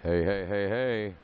Hey, hey, hey, hey.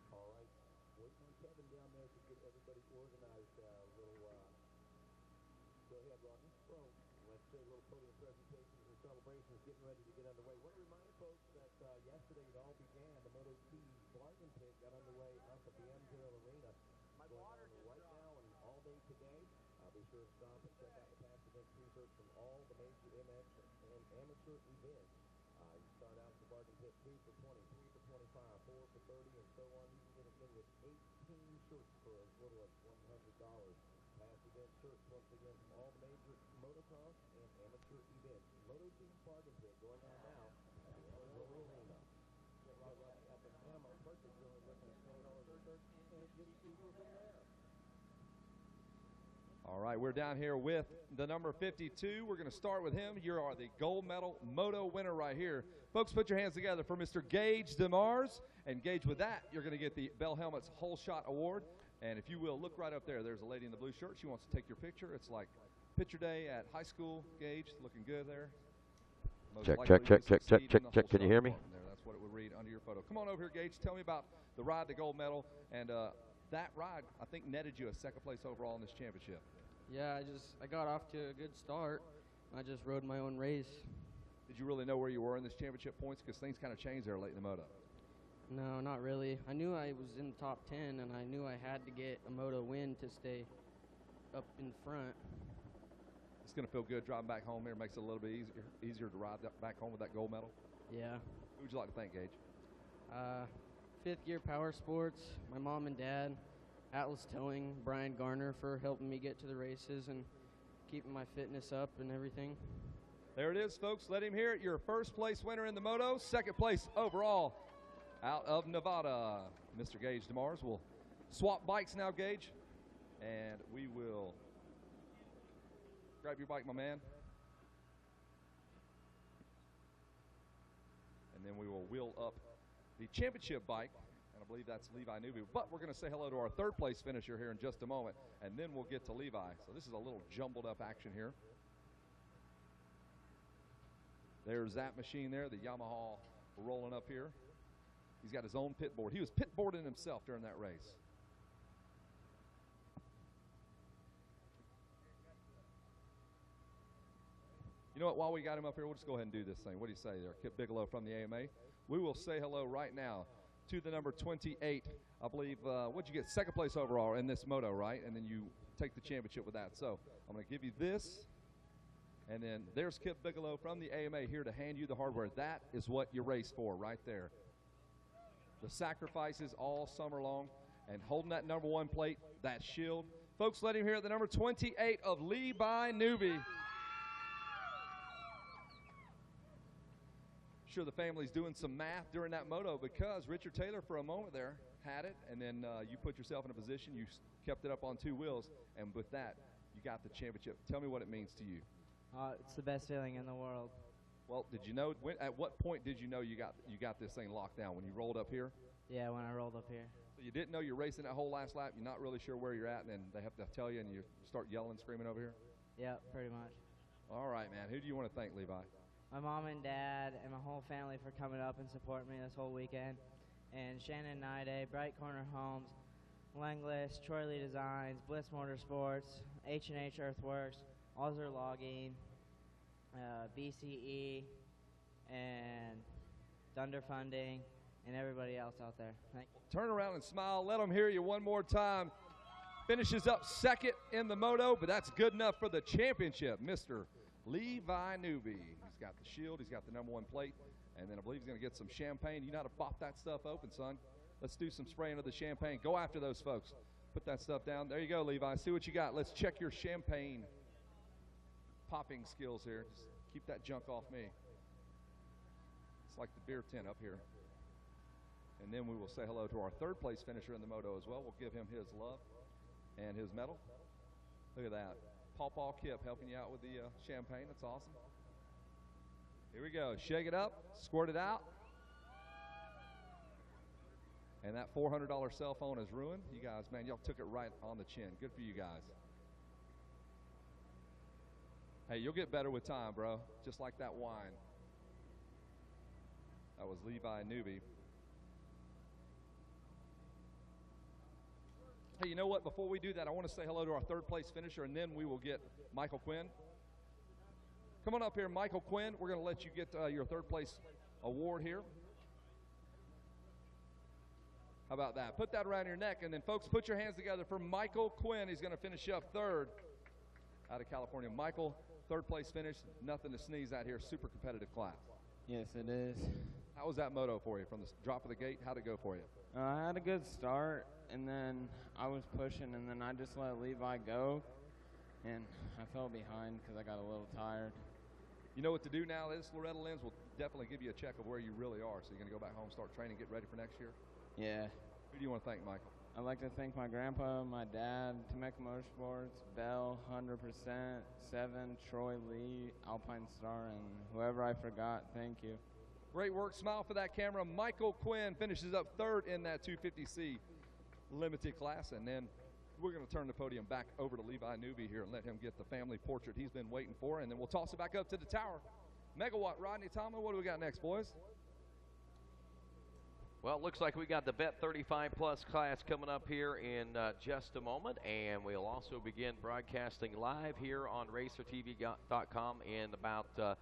All right, waiting on Kevin down there to get everybody organized. Go ahead, Rodney. Well, let's say a little podium presentations and celebrations getting ready to get underway. I want to remind folks that yesterday it all began. The Moto T bargain pit got underway up at the MTL Arena. Going on right now and all day today. Be sure to stop and check out the past event t-shirts from all the major MX and amateur events. You start out at the bargain pit 2 for 20, 3 for 25, 4 for 30, and so on. You can get in with 18 shirts for as little as $100. Past event shirts, once again, from all the major motocross and amateur events. Moto T bargain pit going on now at the MTL Arena. At the minimum purchase, you're only looking at $20 a shirt. All right, we're down here with the number 52. We're going to start with him. You are the gold medal moto winner right here. Folks, put your hands together for Mr. Gage DeMars. And Gage, with that, you're going to get the Bell Helmets Whole Shot Award. And if you will, look right up there. There's a lady in the blue shirt. She wants to take your picture. It's like picture day at high school. Gage, looking good there. Check. Can you hear me? That's what it would read under your photo. Come on over here, Gage. Tell me about the ride to gold medal. And that ride, I think, netted you a second place overall in this championship. Yeah, I got off to a good start. I just rode my own race. Did you really know where you were in this championship points? Because things kind of changed there late in the moto. No, not really. I knew I was in the top 10, and I knew I had to get a moto win to stay up in front. It's going to feel good driving back home here. Makes it a little bit easier to ride back home with that gold medal. Yeah. Who would you like to thank, Gage? Fifth Gear Power Sports, my mom and dad, Atlas Towing, Brian Garner for helping me get to the races and keeping my fitness up and everything. There it is, folks. Let him hear it. Your first place winner in the moto, second place overall out of Nevada. Mr. Gage DeMars will swap bikes now, Gage, and we will grab your bike, my man. And then we will wheel up the championship bike, and I believe that's Levi Newby. But we're going to say hello to our third place finisher here in just a moment, and then we'll get to Levi. So this is a little jumbled up action here. There's that machine there, the Yamaha rolling up here. He's got his own pit board. He was pit boarding himself during that race. You know what, while we got him up here, we'll just go ahead and do this thing. What do you say there, Kip Bigelow from the AMA? We will say hello right now to the number 28. I believe, what'd you get? Second place overall in this moto, right? And then you take the championship with that. So I'm going to give you this. And then there's Kip Bigelow from the AMA here to hand you the hardware. That is what you race for right there. The sacrifices all summer long. And holding that number 1 plate, that shield. Folks, let him hear the number 28 of Levi Newby. Sure, the family's doing some math during that moto because Richard Taylor for a moment there had it, and then you put yourself in a position, you kept it up on 2 wheels, and with that, you got the championship. Tell me what it means to you. It's the best feeling in the world. Well, did you know, at what point did you know you got this thing locked down? When you rolled up here? Yeah, when I rolled up here. So you didn't know you're racing that whole last lap, you're not really sure where you're at, and then they have to tell you, and you start yelling, screaming over here? Yeah, pretty much. All right, man. Who do you want to thank, Levi? My mom and dad and my whole family for coming up and supporting me this whole weekend. And Shannon Nide, Bright Corner Homes, Langless, Troy Lee Designs, Bliss Motorsports, H&H Earthworks, Alzer Logging, BCE, and Thunder Funding, and everybody else out there. Thank you. Turn around and smile. Let them hear you one more time. Finishes up second in the moto, but that's good enough for the championship, Mr. Levi Newby. He's got the shield, he's got the number 1 plate, and then I believe he's going to get some champagne. You know how to pop that stuff open, son. Let's do some spraying of the champagne. Go after those folks. Put that stuff down. There you go, Levi. See what you got. Let's check your champagne popping skills here. Just keep that junk off me. It's like the beer tin up here. And then we will say hello to our third place finisher in the moto as well. We'll give him his love and his medal. Look at that. Paw Paw Kip helping you out with the champagne. That's awesome. Here we go. Shake it up. Squirt it out. And that $400 cell phone is ruined. You guys, man, y'all took it right on the chin. Good for you guys. Hey, you'll get better with time, bro. Just like that wine. That was Levi Newby. Hey, you know what? Before we do that, I want to say hello to our third place finisher, and then we will get Michael Quinn. Come on up here, Michael Quinn. We're going to let you get your third place award here. How about that? Put that around your neck, and then, folks, put your hands together for Michael Quinn. He's going to finish up third out of California. Michael, third place finish. Nothing to sneeze at here. Super competitive class. Yes, it is. How was that moto for you from the drop of the gate? How'd it go for you? I had a good start, and then I was pushing, and then I just let Levi go, and I fell behind because I got a little tired. You know what to do now? This Loretta Lynn's will definitely give you a check of where you really are. So you're going to go back home, start training, get ready for next year? Yeah. Who do you want to thank, Michael? I'd like to thank my grandpa, my dad, Temecula Motorsports, Bell, 100%, Seven, Troy Lee, Alpine Star, and whoever I forgot. Thank you. Great work. Smile for that camera. Michael Quinn finishes up third in that 250C limited class. And then we're going to turn the podium back over to Levi Newby here and let him get the family portrait he's been waiting for. And then we'll toss it back up to the tower. Megawatt, Rodney Tomlin, what do we got next, boys? Well, it looks like we got the Bet 35 Plus class coming up here in just a moment, and we'll also begin broadcasting live here on RacerTV.com in about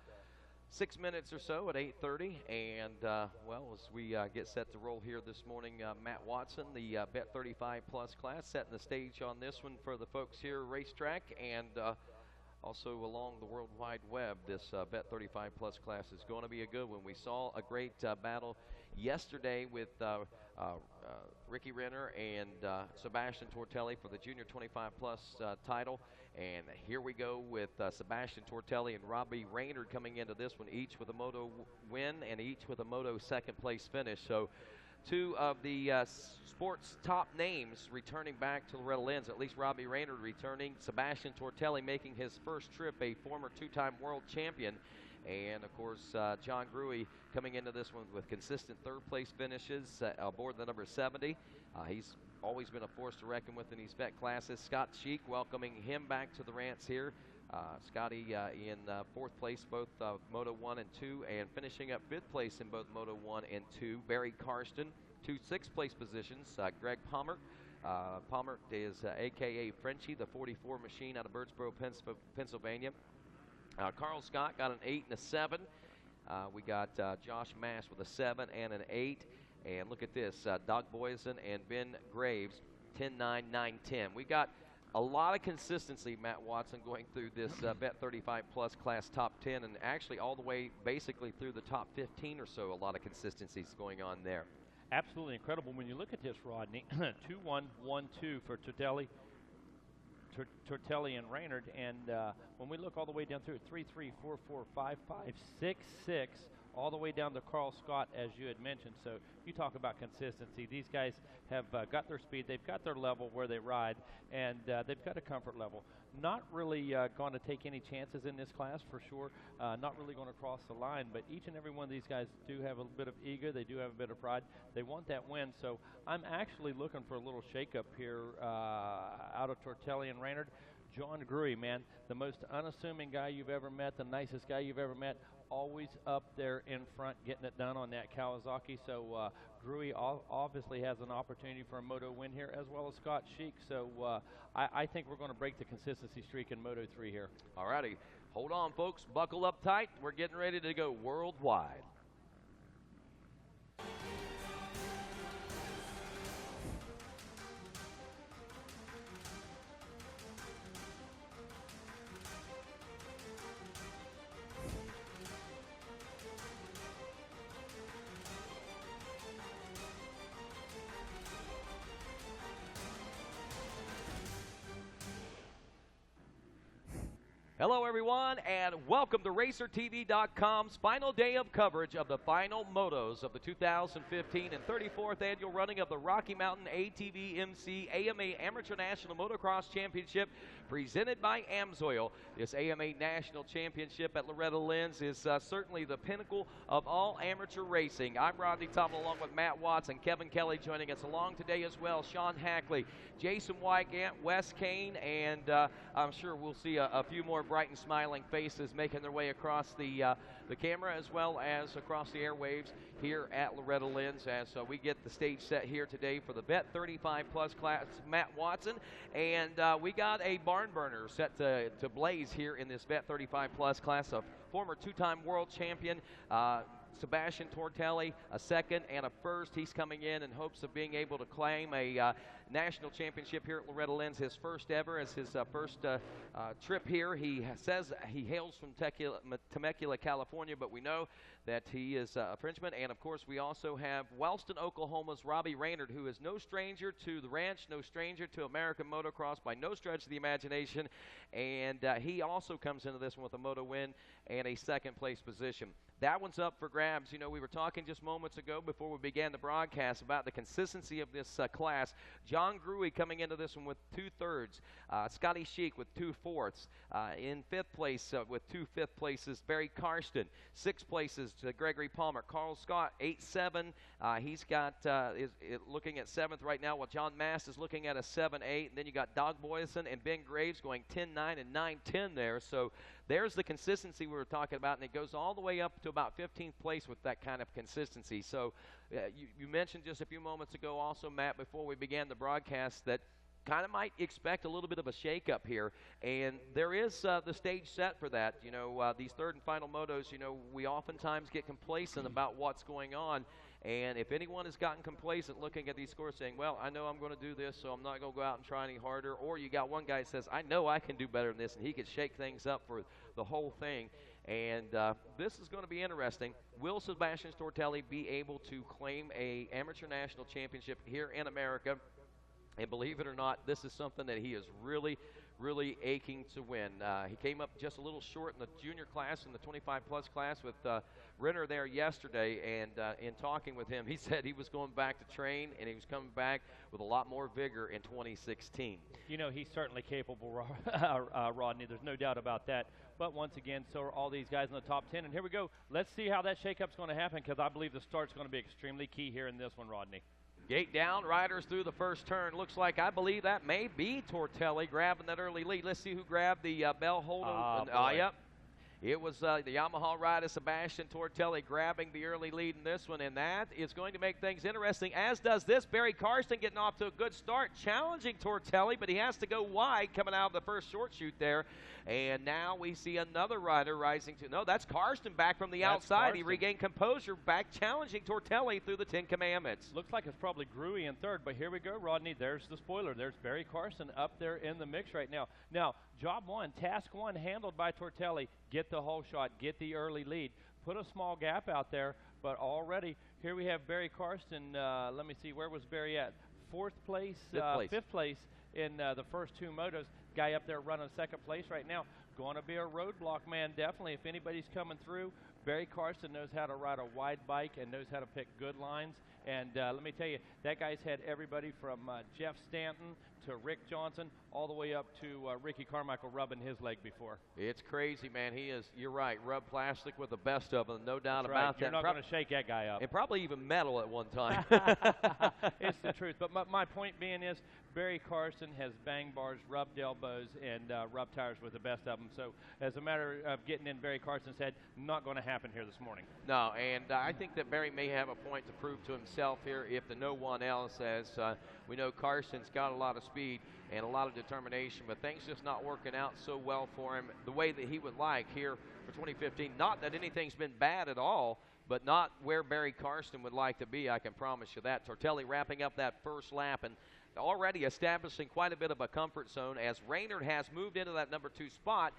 6 minutes or so at 8:30. And, well, as we get set to roll here this morning, Matt Watson, the Bet 35 Plus class, setting the stage on this one for the folks here at Racetrack, and also along the World Wide Web. This Bet 35 Plus class is going to be a good one. We saw a great battle yesterday with Ricky Renner and Sebastian Tortelli for the Junior 25 Plus title. And here we go with Sebastian Tortelli and Robbie Raynard coming into this one, each with a moto win and each with a moto second place finish. So two of the sports top names returning back to Loretta Lynn's, at least Robbie Raynard returning. Sebastian Tortelli making his first trip, a former two-time world champion. And, of course, John Gruey coming into this one with consistent third-place finishes aboard the number 70. He's always been a force to reckon with in these vet classes. Scott Sheik welcoming him back to the ranks here. Scotty in fourth place, both Moto 1 and 2, and finishing up fifth place in both Moto 1 and 2. Barry Karsten, 2 sixth-place positions. Greg Palmer. Palmer is a.k.a. Frenchie, the 44 machine out of Birdsboro, Pennsylvania. Carl Scott got an 8 and a 7. We got Josh Mass with a 7 and an 8. And look at this, Doug Boyson and Ben Graves, 10, 9, 9, 10. We got a lot of consistency, Matt Watson, going through this Bet 35 Plus class top 10, and actually all the way basically through the top 15 or so. A lot of consistencies going on there. Absolutely incredible when you look at this, Rodney. 2-1-1-2 for Tortelli and Raynard, and when we look all the way down through it, 3-3, 4-4, 5-5, 6-6, all the way down to Carl Scott, as you had mentioned. So you talk about consistency. These guys have got their speed, they've got their level where they ride, and they've got a comfort level. Not really going to take any chances in this class for sure, not really going to cross the line, but each and every one of these guys do have a bit of ego, they do have a bit of pride, they want that win. So I'm actually looking for a little shakeup here out of Tortelli and Raynard. John Gruey, man, the most unassuming guy you've ever met, the nicest guy you've ever met, always up there in front getting it done on that Kawasaki. So Gruey obviously has an opportunity for a moto win here, as well as Scott Sheik. So I think we're going to break the consistency streak in Moto 3 here. All righty. Hold on, folks. Buckle up tight. We're getting ready to go worldwide. Hello, everyone, and welcome to RacerTV.com's final day of coverage of the final motos of the 2015 and 34th annual running of the Rocky Mountain ATV MC AMA Amateur National Motocross Championship presented by AMSOIL. This AMA National Championship at Loretta Lynn's is certainly the pinnacle of all amateur racing. I'm Rodney Tomlin along with Matt Watts and Kevin Kelly joining us along today as well. Sean Hackley, Jason Wygant, Wes Kane, and I'm sure we'll see a few more bright and smiling faces making their way across the camera as well as across the airwaves here at Loretta Lynn's as we get the stage set here today for the Bet 35 Plus class. Matt Watson, and we got a barn burner set to blaze here in this Bet 35 Plus class. A former two-time world champion, Sebastian Tortelli, a second and a first. He's coming in hopes of being able to claim a national championship here at Loretta Lynn's, his first ever, as his first trip here. He says he hails from Temecula, California, but we know that he is a Frenchman. And, of course, we also have Wellston, Oklahoma's Robbie Raynard, who is no stranger to the ranch, no stranger to American motocross by no stretch of the imagination. And he also comes into this one with a moto win and a second-place position. that one's up for grabs. You know, we were talking just moments ago before we began the broadcast about the consistency of this class. John Gruey coming into this one with 2/3. Scotty Sheik with 2/4. In 5th place with 2 5th places, Barry Karsten. 6th places to Gregory Palmer. Carl Scott, 8-7. He's got looking at 7th right now, while John Mast is looking at a 7-8. And then you got Doug Boyson and Ben Graves going 10-9 and 9-10 there. So there's the consistency we were talking about, and it goes all the way up to about 15th place with that kind of consistency. So you mentioned just a few moments ago also, Matt, before we began the broadcast, that kind of might expect a little bit of a shake-up here, and there is the stage set for that. You know, these third and final motos, you know, we oftentimes get complacent about what's going on, and if anyone has gotten complacent looking at these scores saying, well, I know I'm going to do this, so I'm not going to go out and try any harder, or you got one guy that says, I know I can do better than this, and he could shake things up for the whole thing. And this is going to be interesting. Will Sebastian Tortelli be able to claim a amateur national championship here in America? And believe it or not, this is something that he is really, really aching to win. He came up just a little short in the junior class, in the 25-plus class with Renner there yesterday. And in talking with him, he said he was going back to train, and he was coming back with a lot more vigor in 2016. You know, he's certainly capable, Rodney. There's no doubt about that. But once again, so are all these guys in the top 10. And here we go. Let's see how that shake-up's going to happen, because I believe the start's going to be extremely key here in this one, Rodney. Gate down, riders through the first turn. Looks like, I believe that may be Tortelli grabbing that early lead. Let's see who grabbed the bell holder. Yep. It was the Yamaha rider Sebastian Tortelli grabbing the early lead in this one, and that is going to make things interesting, as does this. Barry Karsten getting off to a good start, challenging Tortelli, but he has to go wide coming out of the first short shoot there. And now we see another rider rising to, no, that's Karsten back from the outside. Karsten. He regained composure, back challenging Tortelli through the 10 Commandments. Looks like it's probably Gruey in third, but here we go, Rodney. There's the spoiler. There's Barry Karsten up there in the mix right now. Now, job one, task one, handled by Tortelli. Get the whole shot, get the early lead. Put a small gap out there, but already here we have Barry Karsten. Let me see, where was Barry at? Fifth place in the first two motos. Guy up there running second place right now. Going to be a roadblock man, definitely. If anybody's coming through, Barry Karsten knows how to ride a wide bike and knows how to pick good lines. And let me tell you, that guy's had everybody from Jeff Stanton to Rick Johnson all the way up to Ricky Carmichael rubbing his leg before. It's crazy, man. He is, you're right, rubbed plastic with the best of them, no doubt That's about right. that. You're not going to shake that guy up. And probably even metal at one time. It's the truth. But my point being is, Barry Karsten has bang bars, rubbed elbows, and rubbed tires with the best of them. So as a matter of getting in Barry Karsten's head, not going to happen here this morning. No, and I think that Barry may have a point to prove to himself here, if the no one else, as we know Karsten's got a lot of speed and a lot of determination, but things just not working out so well for him the way that he would like here for 2015. Not that anything's been bad at all, but not where Barry Karsten would like to be, I can promise you that. Tortelli wrapping up that first lap and already establishing quite a bit of a comfort zone, as Raynard has moved into that number 2 spot.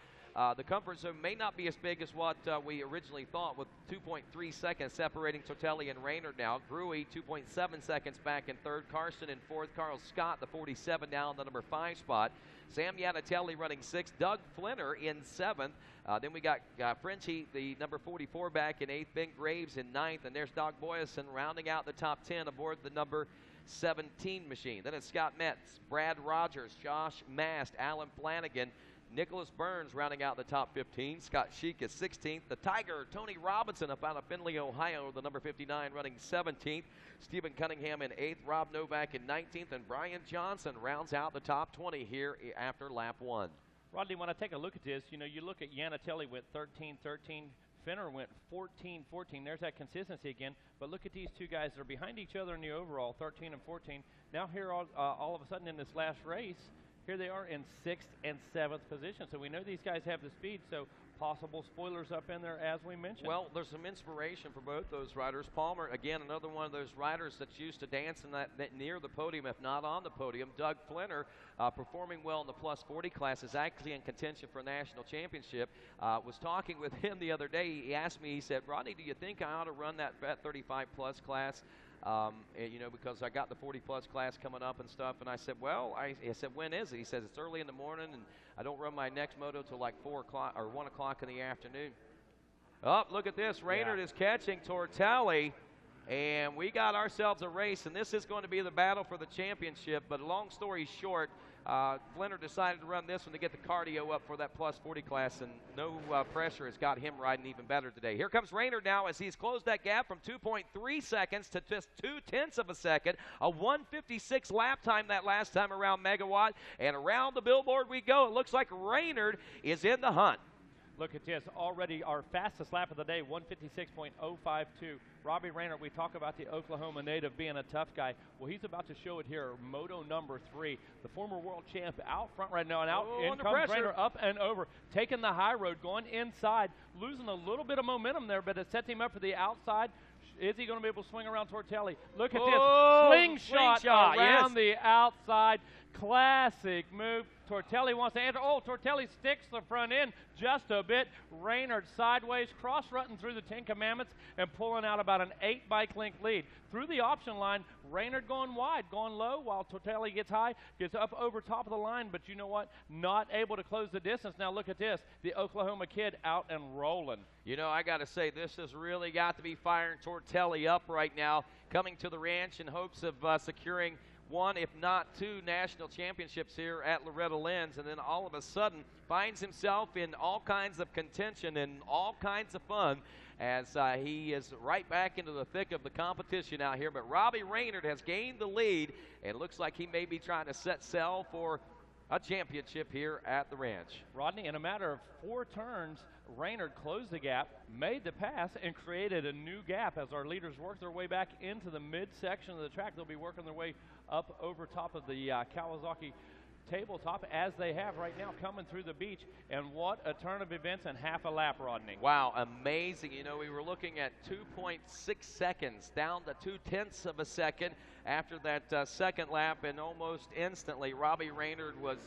The comfort zone may not be as big as what we originally thought, with 2.3 seconds separating Tortelli and Raynard now. Gruey 2.7 seconds back in third. Karsten in fourth. Carl Scott, the 47, down the number 5 spot. Sam Yanatelli running 6th. Doug Flinner in 7th. Then we got Frenchie, the number 44, back in 8th. Ben Graves in 9th. And there's Doug Boyson rounding out the top 10 aboard the number 17 machine. Then it's Scott Metz, Brad Rogers, Josh Mast, Alan Flanagan, Nicholas Burns rounding out the top 15. Scott Sheik is 16th. The Tiger, Tony Robinson, up out of Findlay, Ohio, the number 59, running 17th. Stephen Cunningham in 8th. Rob Novak in 19th. And Brian Johnson rounds out the top 20 here after lap 1. Rodney, when I take a look at this, you look at Yanatelli went 13-13. Finner went 14-14. There's that consistency again. But look at these two guys that are behind each other in the overall, 13 and 14. Now here all of a sudden in this last race, here they are in 6th and 7th position. So we know these guys have the speed, so possible spoilers up in there, as we mentioned. Well, there's some inspiration for both those riders. Palmer, again, another one of those riders that's used to dancing that near the podium, if not on the podium. Doug Flinner, performing well in the plus 40 class, is actually in contention for a national championship. Was talking with him the other day. He asked me, he said, Rodney, do you think I ought to run that 35 plus class? Because I got the 40-plus class coming up and stuff. And I said, well, I said, when is it? He says, it's early in the morning, and I don't run my next moto till like 4 o'clock or 1 o'clock in the afternoon. Oh, look at this. Raynard is catching Tortelli, and we got ourselves a race, and this is going to be the battle for the championship. But long story short, Leonard decided to run this one to get the cardio up for that plus 40 class, and no pressure has got him riding even better today. Here comes Raynard now as he's closed that gap from 2.3 seconds to just 0.2 of a second. A 1:56 lap time that last time around Megawatt, and around the billboard we go. It looks like Raynard is in the hunt. Look at this, already our fastest lap of the day, 1:56.052. Robbie Raynard, we talk about the Oklahoma native being a tough guy. Well, he's about to show it here, moto number 3. The former world champ out front right now, and out in comes Raynard, up and over, taking the high road, going inside, losing a little bit of momentum there, but it sets him up for the outside. Is he going to be able to swing around Tortelli? Look at this, slingshot around the outside. Classic move. Tortelli wants to enter. Oh, Tortelli sticks the front end just a bit. Raynard sideways, cross-rutting through the 10 Commandments and pulling out about an 8 bike length lead. Through the option line, Raynard going wide, going low, while Tortelli gets high, gets up over top of the line, but you know what? Not able to close the distance. Now look at this. The Oklahoma kid out and rolling. You know, I got to say, this has really got to be firing Tortelli up right now, coming to the ranch in hopes of securing one, if not 2 national championships here at Loretta Lynn's, and then all of a sudden finds himself in all kinds of contention and all kinds of fun as he is right back into the thick of the competition out here. But Robbie Raynard has gained the lead, and looks like he may be trying to set sail for a championship here at the ranch. Rodney, in a matter of 4 turns, Raynard closed the gap, made the pass, and created a new gap as our leaders work their way back into the midsection of the track. They'll be working their way up over top of the Kawasaki tabletop, as they have right now, coming through the beach. And what a turn of events in half a lap, Rodney. Wow, amazing. You know, we were looking at 2.6 seconds, down to 0.2 of a second after that second lap, and almost instantly Robbie Raynard was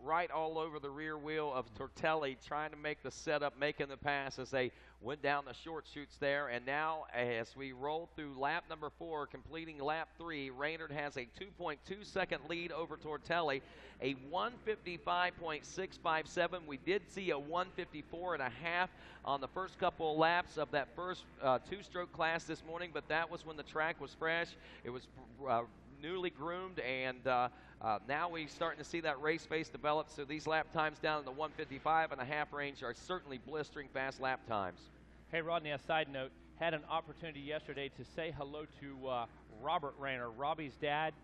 right all over the rear wheel of Tortelli, trying to make the setup, making the pass as they went down the short chutes there. And now as we roll through lap number 4, completing lap 3, Raynard has a 2.2 second lead over Tortelli, a 1:55.657. We did see a 1:54.5 on the first couple of laps of that first 2-stroke class this morning, but that was when the track was fresh. It was newly groomed, and now we're starting to see that race pace develop. So these lap times down in the 1:55.5 range are certainly blistering fast lap times. Hey, Rodney, a side note, had an opportunity yesterday to say hello to Robert Raynard, Robbie's dad.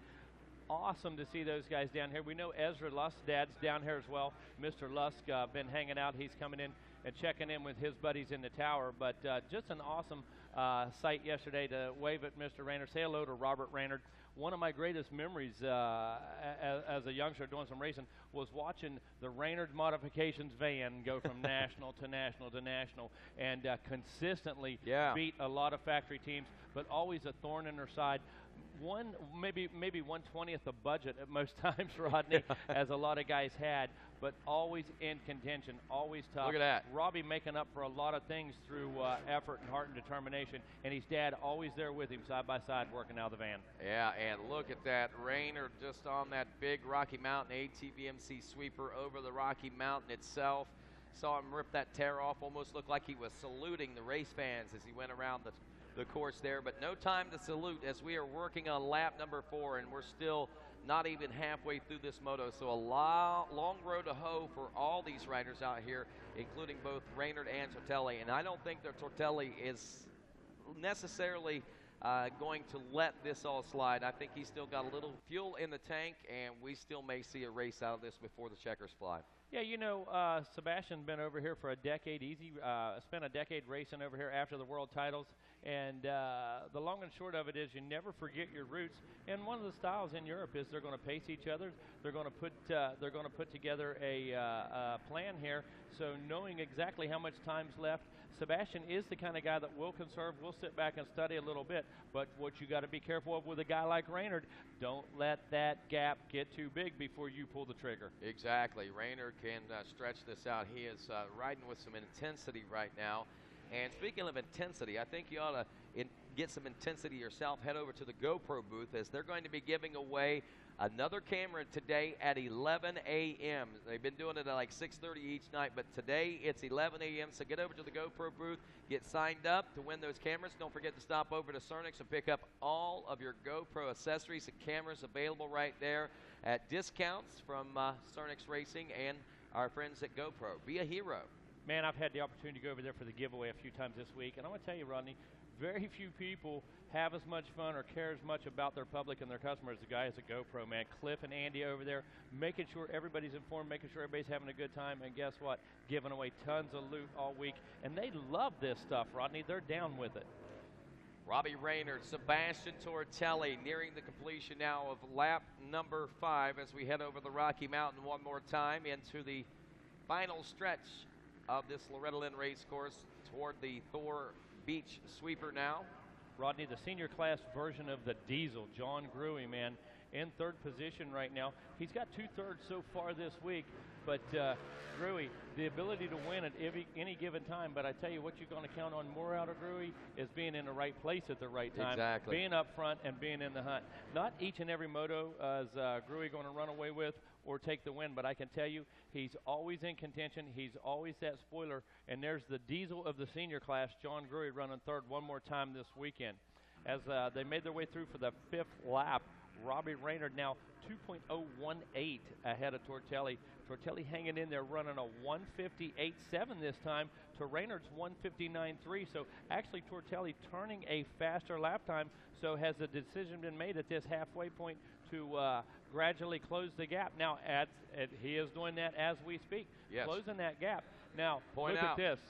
Awesome to see those guys down here. We know Ezra Lusk's dad's down here as well. Mr. Lusk been hanging out. He's coming in and checking in with his buddies in the tower. But just an awesome sight yesterday to wave at Mr. Raynard, say hello to Robert Raynard. One of my greatest memories as a youngster doing some racing was watching the Raynard Modifications van go from national to national to national, and consistently beat a lot of factory teams, but always a thorn in their side. Maybe 1/20th the budget at most times, Rodney, as a lot of guys had, but always in contention, always tough. Look at that. Robbie making up for a lot of things through effort and heart and determination, and his dad always there with him side by side working out of the van. Yeah, and look at that. Raynard just on that big Rocky Mountain ATVMC sweeper over the Rocky Mountain itself. Saw him rip that tear off, almost looked like he was saluting the race fans as he went around the course there, but no time to salute as we are working on lap number 4, and we're still not even halfway through this moto. So a long road to hoe for all these riders out here, including both Raynard and Tortelli. And I don't think that Tortelli is necessarily going to let this all slide. I think he's still got a little fuel in the tank, and we still may see a race out of this before the checkers fly. Yeah, you know, Sebastian's been over here for a decade. Spent a decade racing over here after the world titles. And the long and short of it is you never forget your roots. And one of the styles in Europe is they're going to pace each other. They're going to put together a plan here. So knowing exactly how much time's left, Sebastian is the kind of guy that will conserve. We'll sit back and study a little bit. But what you got to be careful of with a guy like Raynard, don't let that gap get too big before you pull the trigger. Exactly. Raynard can stretch this out. He is riding with some intensity right now. And speaking of intensity, I think you ought to get some intensity yourself. Head over to the GoPro booth as they're going to be giving away Another camera today at 11 a.m. They've been doing it at like 6:30 each night, but today it's 11 a.m. So get over to the GoPro booth, get signed up to win those cameras. Don't forget to stop over to Cernix and pick up all of your GoPro accessories and cameras available right there at discounts from Cernix Racing and our friends at GoPro. Be a hero. Man, I've had the opportunity to go over there for the giveaway a few times this week, and I want to tell you, Rodney, very few people have as much fun or care as much about their public and their customers as the guys at GoPro, man. Cliff and Andy over there making sure everybody's informed, making sure everybody's having a good time, and guess what? Giving away tons of loot all week, and they love this stuff, Rodney. They're down with it. Robbie Raynard, Sebastian Tortelli nearing the completion now of lap number 5 as we head over the Rocky Mountain one more time into the final stretch of this Loretta Lynn race course toward the Thor Beach sweeper now. Rodney, the senior class version of the Diesel, John Gruey, man, in 3rd position right now. He's got 2/3 so far this week, but Gruey, the ability to win at any given time, but I tell you what you're going to count on more out of Gruey is being in the right place at the right time, exactly. Being up front and being in the hunt. Not each and every moto is Gruey going to run away with or take the win, but I can tell you he's always in contention. He's always that spoiler, and there's the Diesel of the senior class, John Gruey, running 3rd one more time this weekend. As they made their way through for the 5th lap, Robbie Raynard now 2.018 ahead of Tortelli. Tortelli hanging in there, running a 158.7 this time to Raynard's 159.3. So actually Tortelli turning a faster lap time. So has the decision been made at this halfway point to gradually close the gap? Now, he is doing that as we speak, yes. Closing that gap. Now, Point look out. at this.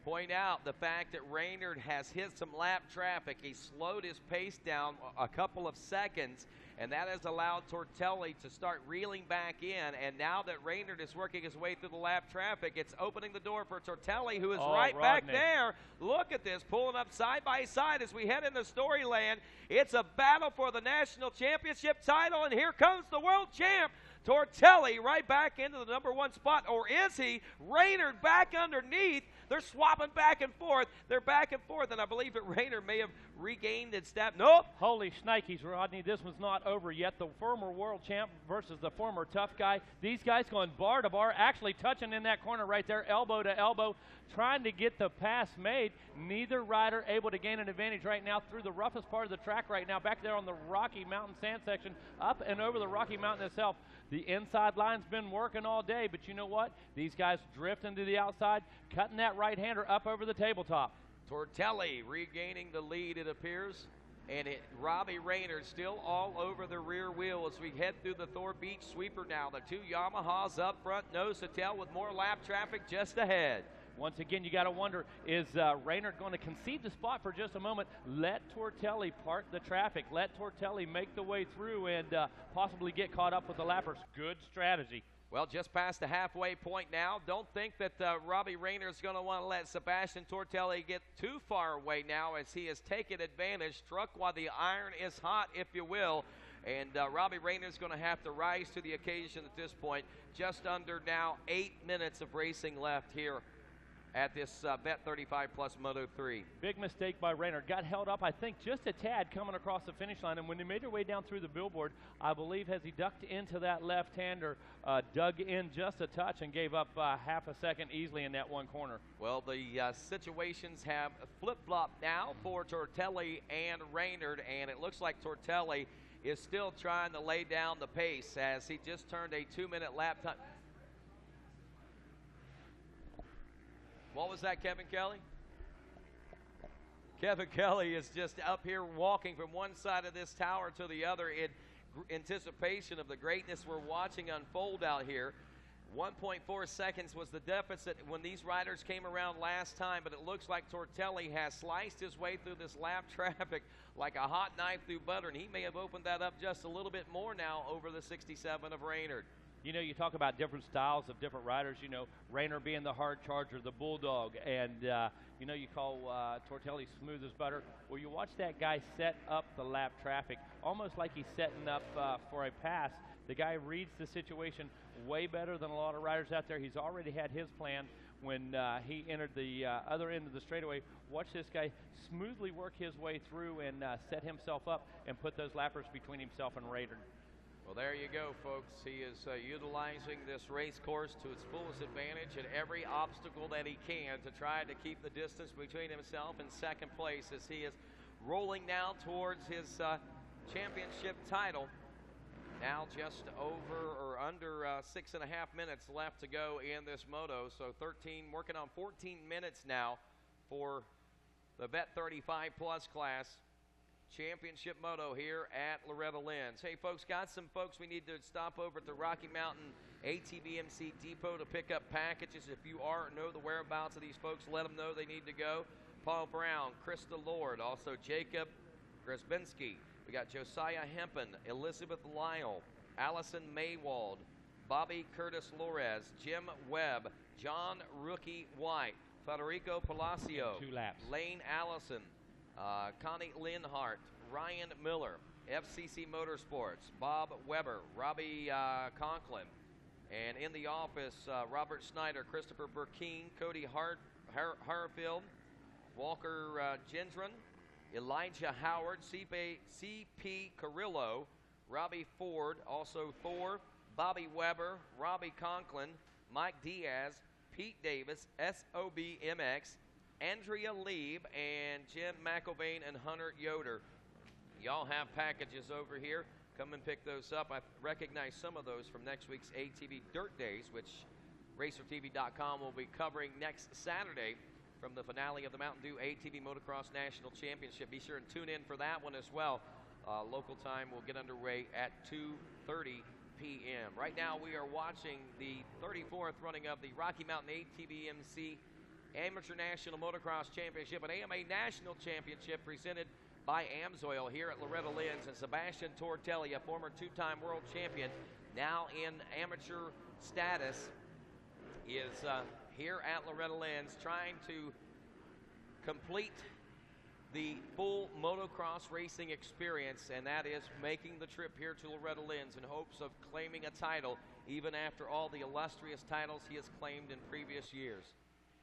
Point out the fact that Raynard has hit some lap traffic. He slowed his pace down a couple of seconds, and that has allowed Tortelli to start reeling back in. And now that Raynard is working his way through the lap traffic, it's opening the door for Tortelli, who is right back there. Look at this, pulling up side by side as we head into Storyland. It's a battle for the national championship title, and here comes the world champ. Tortelli right back into the #1 spot, or is he? Raynard back underneath. They're swapping back and forth. They're back and forth, and I believe that Raynard may have regained its step. Nope. Holy shnikes, Rodney, this one's not over yet. The former world champ versus the former tough guy. These guys going bar to bar, actually touching in that corner right there, elbow to elbow, trying to get the pass made. Neither rider able to gain an advantage right now through the roughest part of the track right now, back there on the Rocky Mountain sand section, up and over the Rocky Mountain itself. The inside line's been working all day, but you know what? These guys drifting to the outside, cutting that right-hander up over the tabletop. Tortelli regaining the lead, it appears, and Robbie Raynard still all over the rear wheel as we head through the Thor Beach sweeper now. The 2 Yamahas up front, nose to tail, with more lap traffic just ahead. Once again, you got to wonder, is Raynard going to concede the spot for just a moment? Let Tortelli part the traffic. Let Tortelli make the way through and possibly get caught up with the lappers. Good strategy. Well, just past the halfway point now. Don't think that Robbie Raynard is going to want to let Sebastian Tortelli get too far away now, as he has taken advantage, struck while the iron is hot, if you will. And Robbie Raynard is going to have to rise to the occasion at this point. Just under now 8 minutes of racing left here at this Bet 35 Plus Moto 3. Big mistake by Raynard. Got held up, I think, just a tad coming across the finish line. And when they made their way down through the billboard, I believe as he ducked into that left-hander, dug in just a touch and gave up half a second easily in that one corner. Well, the situations have flip-flopped now for Tortelli and Raynard, and it looks like Tortelli is still trying to lay down the pace as he just turned a 2-minute lap time. What was that, Kevin Kelly? Kevin Kelly is just up here walking from one side of this tower to the other in anticipation of the greatness we're watching unfold out here. 1.4 seconds was the deficit when these riders came around last time, but it looks like Tortelli has sliced his way through this lap traffic like a hot knife through butter, and he may have opened that up just a little bit more now over the 67 of Raynard. You know, you talk about different styles of different riders. You know, Raynard being the hard charger, the bulldog, and you know, you call Tortelli smooth as butter. Well, you watch that guy set up the lap traffic, almost like he's setting up for a pass. The guy reads the situation way better than a lot of riders out there. He's already had his plan when he entered the other end of the straightaway. Watch this guy smoothly work his way through and set himself up and put those lappers between himself and Raynard. Well, there you go, folks. He is utilizing this race course to its fullest advantage at every obstacle that he can to try to keep the distance between himself and second place as he is rolling now towards his championship title. Now just over or under 6.5 minutes left to go in this moto. So 13, working on 14 minutes now for the Vet 35 Plus class. Championship moto here at Loretta Lynn's. Hey, folks, got some folks we need to stop over at the Rocky Mountain ATVMC Depot to pick up packages. If you know the whereabouts of these folks, let them know they need to go. Paul Brown, Krista Lord, also Jacob Grzebinski. We got Josiah Hempen, Elizabeth Lyle, Allison Maywald, Bobby Curtis Lorez, Jim Webb, John Rookie White, Federico Palacio, 2 laps. Lane Allison, Connie Linhart, Ryan Miller, FCC Motorsports, Bob Weber, Robbie Conklin, and in the office, Robert Snyder, Christopher Burkeen, Cody Harfield, Walker Gendron, Elijah Howard, C.P. Carrillo, Robbie Ford, also Thor, Bobby Weber, Robbie Conklin, Mike Diaz, Pete Davis, SOBMX, Andrea Lieb, and Jim McIlvain and Hunter Yoder. Y'all have packages over here. Come and pick those up. I recognize some of those from next week's ATV Dirt Days, which RacerTV.com will be covering next Saturday from the finale of the Mountain Dew ATV Motocross National Championship. Be sure and tune in for that one as well. Local time will get underway at 2:30 p.m. Right now we are watching the 34th running of the Rocky Mountain ATVMC Amateur National Motocross Championship and AMA National Championship presented by Amsoil here at Loretta Lynn's, and Sebastian Tortelli, a former 2-time world champion, now in amateur status, is here at Loretta Lynn's trying to complete the full motocross racing experience, and that is making the trip here to Loretta Lynn's in hopes of claiming a title even after all the illustrious titles he has claimed in previous years.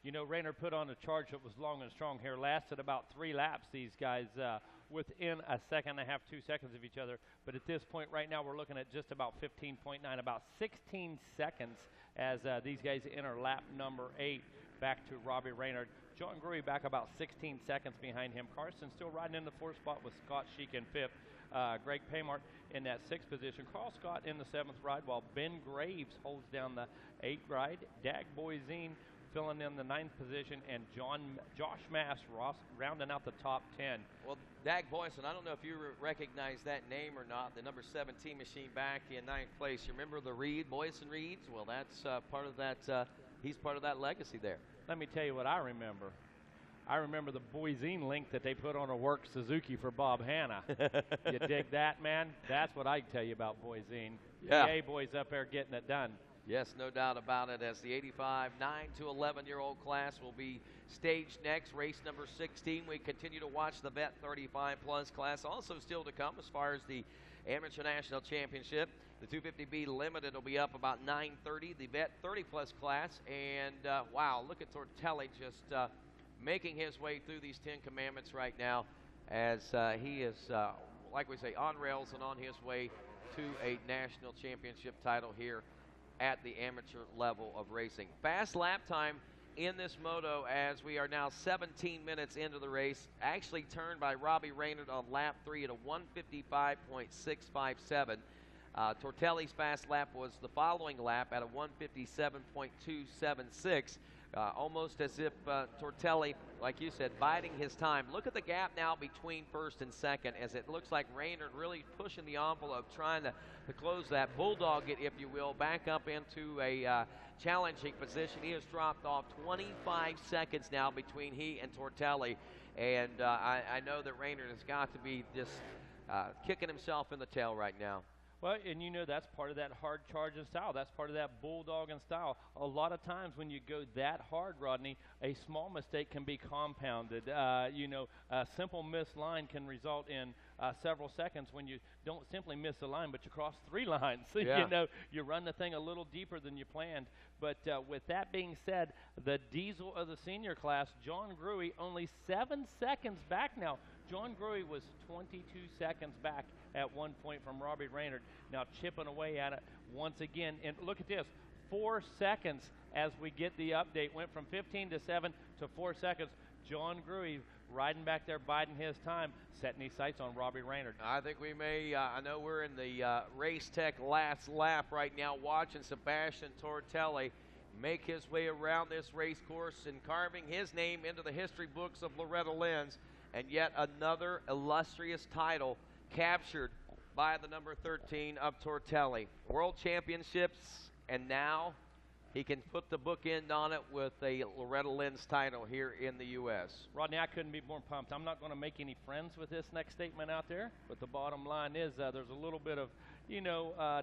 You know, Rayner put on a charge that was long and strong here, lasted about 3 laps, these guys, within a second and a half, 2 seconds of each other. But at this point right now, we're looking at just about 15.9, about 16 seconds as these guys enter lap number 8 back to Robbie Rayner. John Gruey back about 16 seconds behind him. Carson still riding in the 4th spot with Scott Sheik in 5th. Greg Paymart in that 6th position. Carl Scott in the 7th ride, while Ben Graves holds down the 8th ride. Dag Boisine filling in the 9th position, and Josh Mass rounding out the top 10. Well, Dag Boyson, I don't know if you recognize that name or not, the number 17 machine back in 9th place. You remember the Boyson Reeds? Well, that's part of that, he's part of that legacy there. Let me tell you what I remember. I remember the Boisine link that they put on a work Suzuki for Bob Hanna. You dig that, man? That's what I can tell you about Boisine. Yeah. The A-boys up there getting it done. Yes, no doubt about it, as the 85 9 to 11-year-old class will be staged next, race number 16. We continue to watch the Vet 35 Plus class. Also still to come as far as the Amateur National Championship. The 250B Limited will be up about 9:30. The Vet 30 Plus class, and wow, look at Tortelli just making his way through these 10 commandments right now as he is, like we say, on rails and on his way to a national championship title here at the amateur level of racing. Fast lap time in this moto as we are now 17 minutes into the race, actually turned by Robbie Raynard on lap 3 at a 155.657. Tortelli's fast lap was the following lap at a 157.276. Almost as if Tortelli, like you said, biding his time. Look at the gap now between first and second, as it looks like Raynard really pushing the envelope, trying to close that, bulldog it, if you will, back up into a challenging position. He has dropped off 25 seconds now between he and Tortelli, and I know that Raynard has got to be just kicking himself in the tail right now. Well, and you know that's part of that hard charging style. That's part of that bulldogging style. A lot of times when you go that hard, Rodney, a small mistake can be compounded. You know, a simple missed line can result in several seconds when you don't simply miss a line, but you cross 3 lines. So, yeah. You know, you run the thing a little deeper than you planned. But with that being said, the diesel of the senior class, John Gruey, only 7 seconds back now John Gruey was 22 seconds back at one point from Robbie Raynard. Now chipping away at it once again. And look at this, 4 seconds as we get the update. Went from 15 to 7 to 4 seconds. John Gruey riding back there, biding his time, setting his sights on Robbie Raynard. I think we may, I know we're in the Race Tech last lap right now, watching Sebastian Tortelli make his way around this race course and carving his name into the history books of Loretta Lynn's, and yet another illustrious title captured by the number 13 of Tortelli. World Championships, and now he can put the bookend on it with a Loretta Lynn's title here in the U.S. Rodney, I couldn't be more pumped. I'm not going to make any friends with this next statement out there, but the bottom line is there's a little bit of,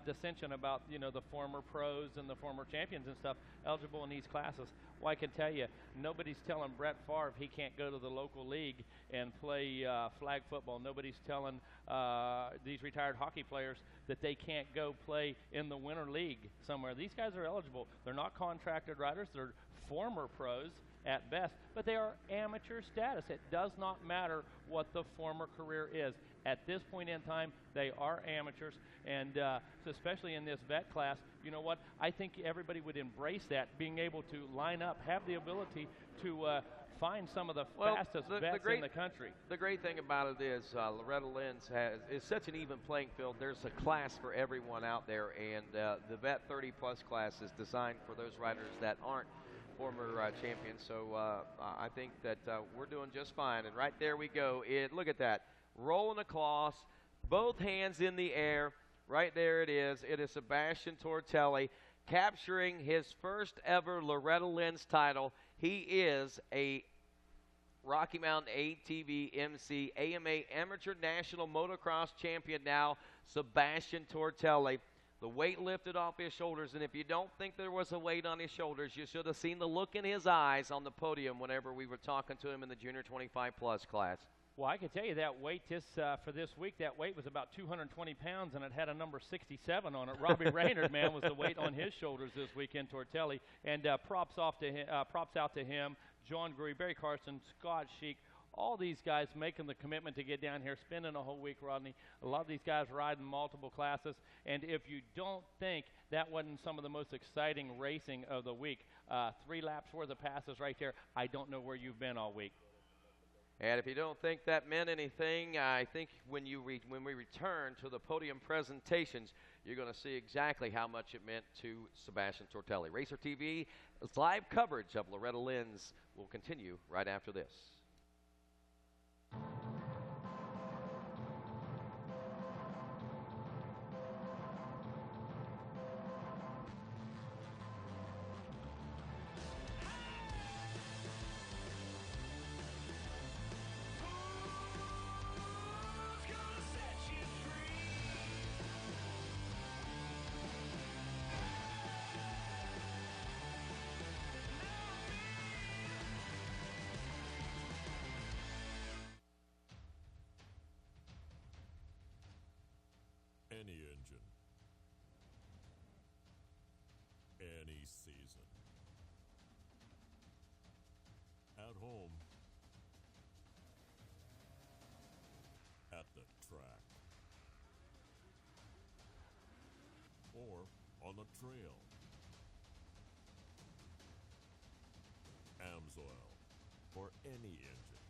dissension about, the former pros and the former champions and stuff eligible in these classes. Well, I can tell you, nobody's telling Brett Favre he can't go to the local league and play flag football. Nobody's telling these retired hockey players that they can't go play in the winter league somewhere. These guys are eligible. They're not contracted riders. They're former pros at best, but they are amateur status. It does not matter what the former career is. At this point in time, they are amateurs, and so especially in this vet class, you know what? I think everybody would embrace that, being able to line up, have the ability to find some of the fastest vets in the country. The great thing about it is Loretta Lynn's is such an even playing field. There's a class for everyone out there, and the Vet 30-plus class is designed for those riders that aren't former champions. So I think that we're doing just fine. And right there we go. Look at that. Rolling across, both hands in the air. Right there it is. It is Sebastian Tortelli capturing his first ever Loretta Lynn's title. He is a Rocky Mountain ATV MC AMA Amateur National Motocross Champion now, Sebastian Tortelli. The weight lifted off his shoulders, and if you don't think there was a weight on his shoulders, you should have seen the look in his eyes on the podium whenever we were talking to him in the Junior 25-plus class. Well, I can tell you that weight for this week, that weight was about 220 pounds, and it had a number 67 on it. Robbie Raynard, man, was the weight on his shoulders this weekend, Tortelli. And props out to him, John Gruey, Barry Carson, Scott Sheik, all these guys making the commitment to get down here, spending a whole week, Rodney. A lot of these guys riding multiple classes. And if you don't think that wasn't some of the most exciting racing of the week, 3 laps worth of passes right there, I don't know where you've been all week. And if you don't think that meant anything, I think when we return to the podium presentations, you're going to see exactly how much it meant to Sebastian Tortelli. Racer TV's live coverage of Loretta Lynn's will continue right after this. Any engine, any season. At home, at the track, or on the trail. AMSOIL for any engine.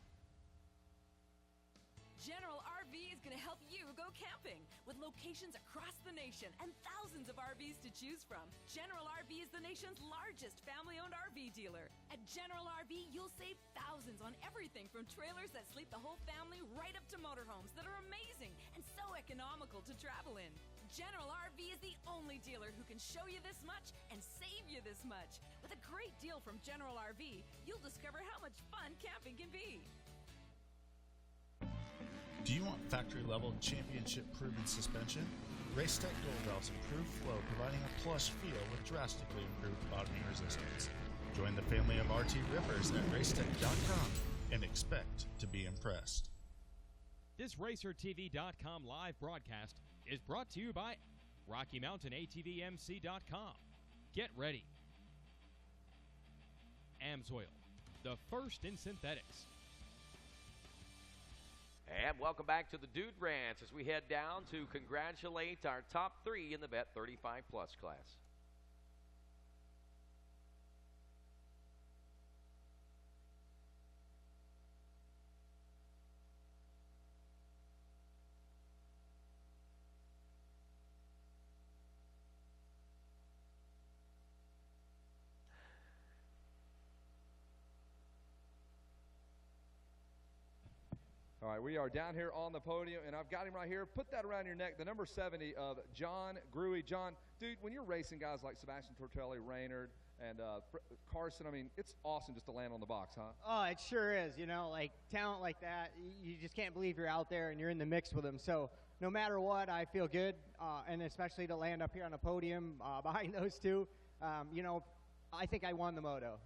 General RV is going to help you go camping with locations across the nation and thousands of RVs to choose from. General RV is the nation's largest family-owned RV dealer. At General RV, you'll save thousands on everything from trailers that sleep the whole family right up to motorhomes that are amazing and so economical to travel in. General RV is the only dealer who can show you this much and save you this much. With a great deal from General RV, you'll discover how much fun camping can be. Do you want factory-level, championship-proven suspension? Racetech Gold Valves improve flow, providing a plush feel with drastically improved bottoming resistance. Join the family of RT Rippers at racetech.com and expect to be impressed. This RacerTV.com live broadcast is brought to you by RockyMountainATVMC.com. Get ready. AMSOIL, the first in synthetics. And welcome back to the Dude Ranch as we head down to congratulate our top 3 in the Bet 35 Plus class. All right, we are down here on the podium, and I've got him right here. Put that around your neck, the number 70 of John Gruey. John, dude, when you're racing guys like Sebastian Tortelli, Raynard, and Carson, I mean, it's awesome just to land on the box, huh? Oh, it sure is. You know, like talent like that, you just can't believe you're out there and you're in the mix with them. So no matter what, I feel good, and especially to land up here on the podium behind those two. You know, I think I won the moto.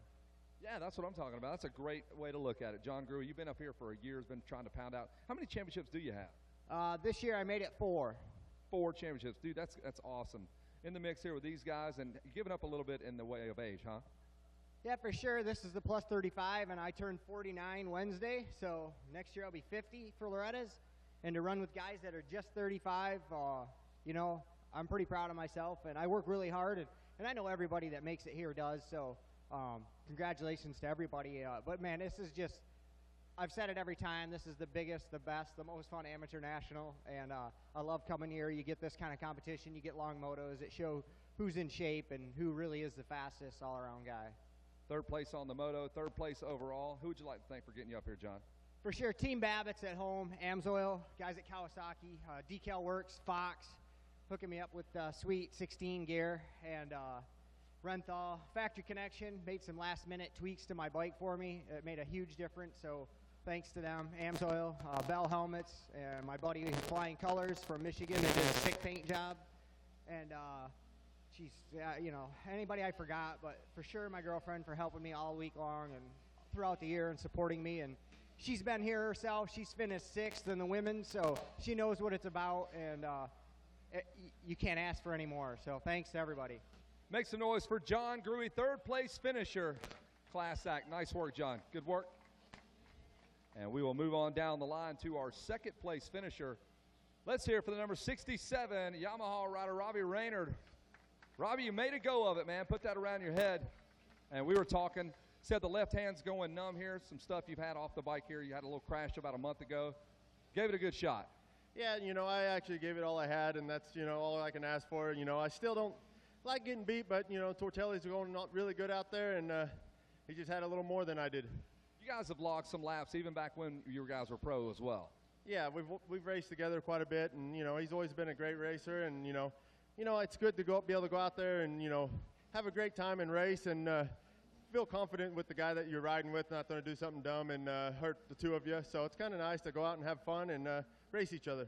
Yeah, that's what I'm talking about. That's a great way to look at it. John Gruey, you've been up here for years, been trying to pound out. How many championships do you have? This year I made it 4. 4 championships. Dude, that's awesome. In the mix here with these guys, and giving up a little bit in the way of age, huh? Yeah, for sure. This is the plus 35, and I turned 49 Wednesday, so next year I'll be 50 for Loretta's. And to run with guys that are just 35, you know, I'm pretty proud of myself, and I work really hard, and I know everybody that makes it here does, so congratulations to everybody. But, man, this is just, I've said it every time, this is the biggest, the best, the most fun amateur national, and I love coming here. You get this kind of competition, you get long motos that show who's in shape and who really is the fastest all-around guy. 3rd place on the moto, 3rd place overall. Who would you like to thank for getting you up here, John? For sure, Team Babbitt's at home, Amsoil, guys at Kawasaki, Decal Works, Fox, hooking me up with sweet 16 gear, and Renthal, Factory Connection, made some last-minute tweaks to my bike for me. It made a huge difference, so thanks to them. Amsoil, Bell Helmets, and my buddy Flying Colors from Michigan. They did a sick paint job. And, geez, you know, anybody I forgot, but for sure my girlfriend for helping me all week long and throughout the year and supporting me. And she's been here herself. She's finished 6th in the women, so she knows what it's about, and you can't ask for any more. So thanks to everybody. Make some noise for John Gruey, 3rd place finisher, Class Act. Nice work, John. Good work. And we will move on down the line to our 2nd place finisher. Let's hear for the number 67, Yamaha rider Robbie Raynard. Robbie, you made a go of it, man. Put that around your head. And we were talking, said the left hand's going numb here. Some stuff you've had off the bike here. You had a little crash about a month ago. Gave it a good shot. Yeah, you know, I actually gave it all I had, and that's, you know, all I can ask for. You know, I still don't like getting beat, but, you know, Tortelli's going not really good out there, and he just had a little more than I did. You guys have logged some laps even back when you guys were pro as well. Yeah, we've raced together quite a bit, and, you know, he's always been a great racer, and, you know, it's good to be able to go out there and, you know, have a great time and race and feel confident with the guy that you're riding with, not going to do something dumb and hurt the two of you. So it's kind of nice to go out and have fun and race each other.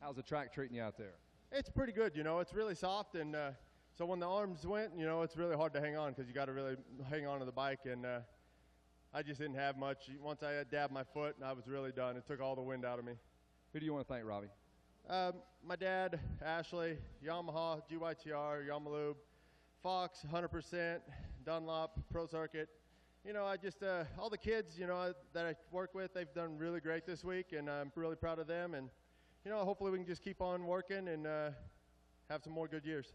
How's the track treating you out there? It's pretty good, you know. It's really soft, and so when the arms went, you know, it's really hard to hang on because you got to really hang on to the bike, and I just didn't have much. Once I dabbed my foot, I was really done. It took all the wind out of me. Who do you want to thank, Robbie? My dad, Ashley, Yamaha, GYTR, Yamalube, Fox, 100%, Dunlop, Pro Circuit. You know, I just, all the kids, you know, that I work with, they've done really great this week, and I'm really proud of them. And, you know, hopefully we can just keep on working and have some more good years.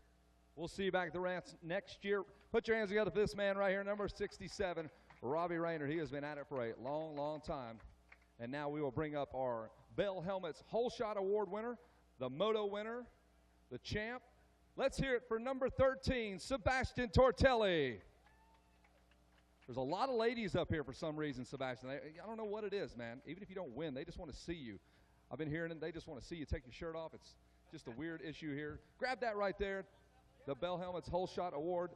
We'll see you back at the ranch next year. Put your hands together for this man right here, number 67, Robbie Raynard. He has been at it for a long, long time. And now we will bring up our Bell Helmets Whole Shot Award winner, the Moto winner, the champ. Let's hear it for number 13, Sebastian Tortelli. There's a lot of ladies up here for some reason, Sebastian. I don't know what it is, man. Even if you don't win, they just want to see you. I've been hearing them. They just want to see you take your shirt off. It's just a weird issue here. Grab that right there, the Bell Helmets Whole Shot Award.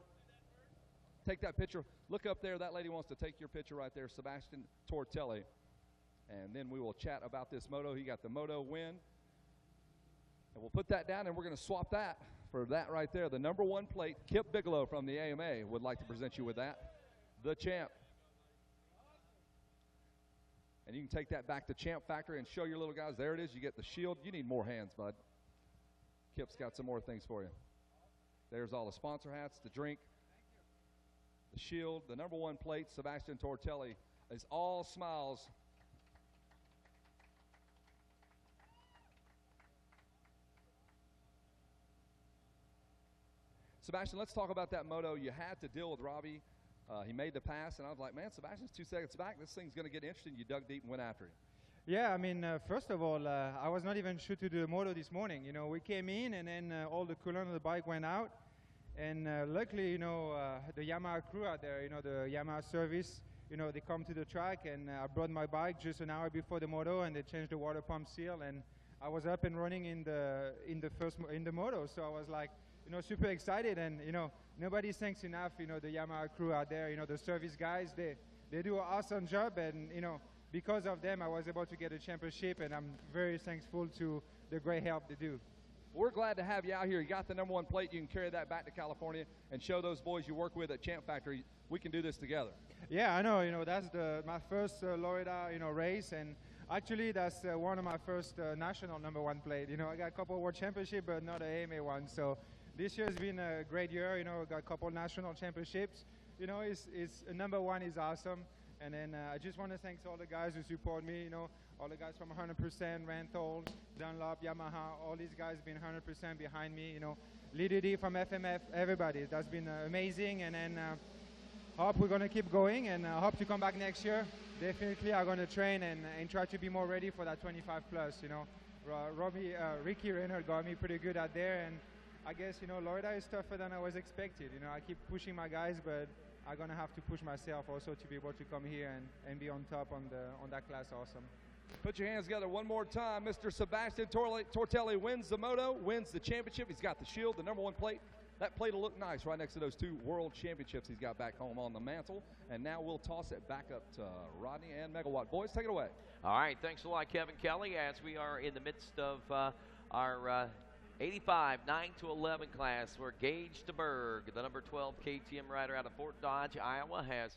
Take that picture. Look up there. That lady wants to take your picture right there, Sebastian Tortelli. And then we will chat about this moto. He got the moto win. And we'll put that down, and we're going to swap that for that right there. The number 1 plate, Kip Bigelow from the AMA would like to present you with that. The champ. And you can take that back to Champ Factory and show your little guys. There it is. You get the shield. You need more hands, bud. Kip's got some more things for you. There's all the sponsor hats, the drink, the shield, the number 1 plate. Sebastian Tortelli is all smiles. Sebastian, let's talk about that moto. You had to deal with Robbie. He made the pass, and I was like, man, Sebastian's 2 seconds back. This thing's going to get interesting. You dug deep and went after him. Yeah, I mean, first of all, I was not even sure to do the moto this morning. You know, we came in, and then all the coolant on the bike went out. And luckily, you know, the Yamaha crew out there, you know, the Yamaha service, you know, they come to the track, and I brought my bike just an hour before the moto, and they changed the water pump seal, and I was up and running in the moto. So I was like, you know, super excited, and you know, nobody thanks enough, you know, the Yamaha crew out there, you know, the service guys, they do an awesome job, and you know, because of them, I was able to get a championship, and I'm very thankful to the great help they do. We're glad to have you out here. You got the #1 plate. You can carry that back to California and show those boys you work with at Champ Factory we can do this together. Yeah, I know. You know, that's my first Loretta, you know, race, and actually that's one of my first national #1 plate. You know, I got a couple World Championship, but not an AMA one. So this year's been a great year. You know, got a couple national championships. You know, it's #1 is awesome. And then I just want to thank all the guys who support me, you know, all the guys from 100%, Rental, Dunlop, Yamaha, all these guys been 100% behind me, you know. Liddy from FMF, everybody. That's been amazing. And then hope we're going to keep going, and hope to come back next year. Definitely I'm going to train and try to be more ready for that 25 plus, you know. Ricky Renner got me pretty good out there, and I guess, you know, Loretta is tougher than I was expected. You know, I keep pushing my guys, but I'm going to have to push myself also to be able to come here and be on top on that class awesome. Put your hands together one more time. Mr. Sebastian Tortelli wins the moto, wins the championship. He's got the shield, the #1 plate. That plate will look nice right next to those 2 world championships he's got back home on the mantle. And now we'll toss it back up to Rodney and Megawatt. Boys, take it away. All right, thanks a lot, Kevin Kelly, as we are in the midst of our 85 9-11 class, where Gage DeBerg, the #12 KTM rider out of Fort Dodge, Iowa, has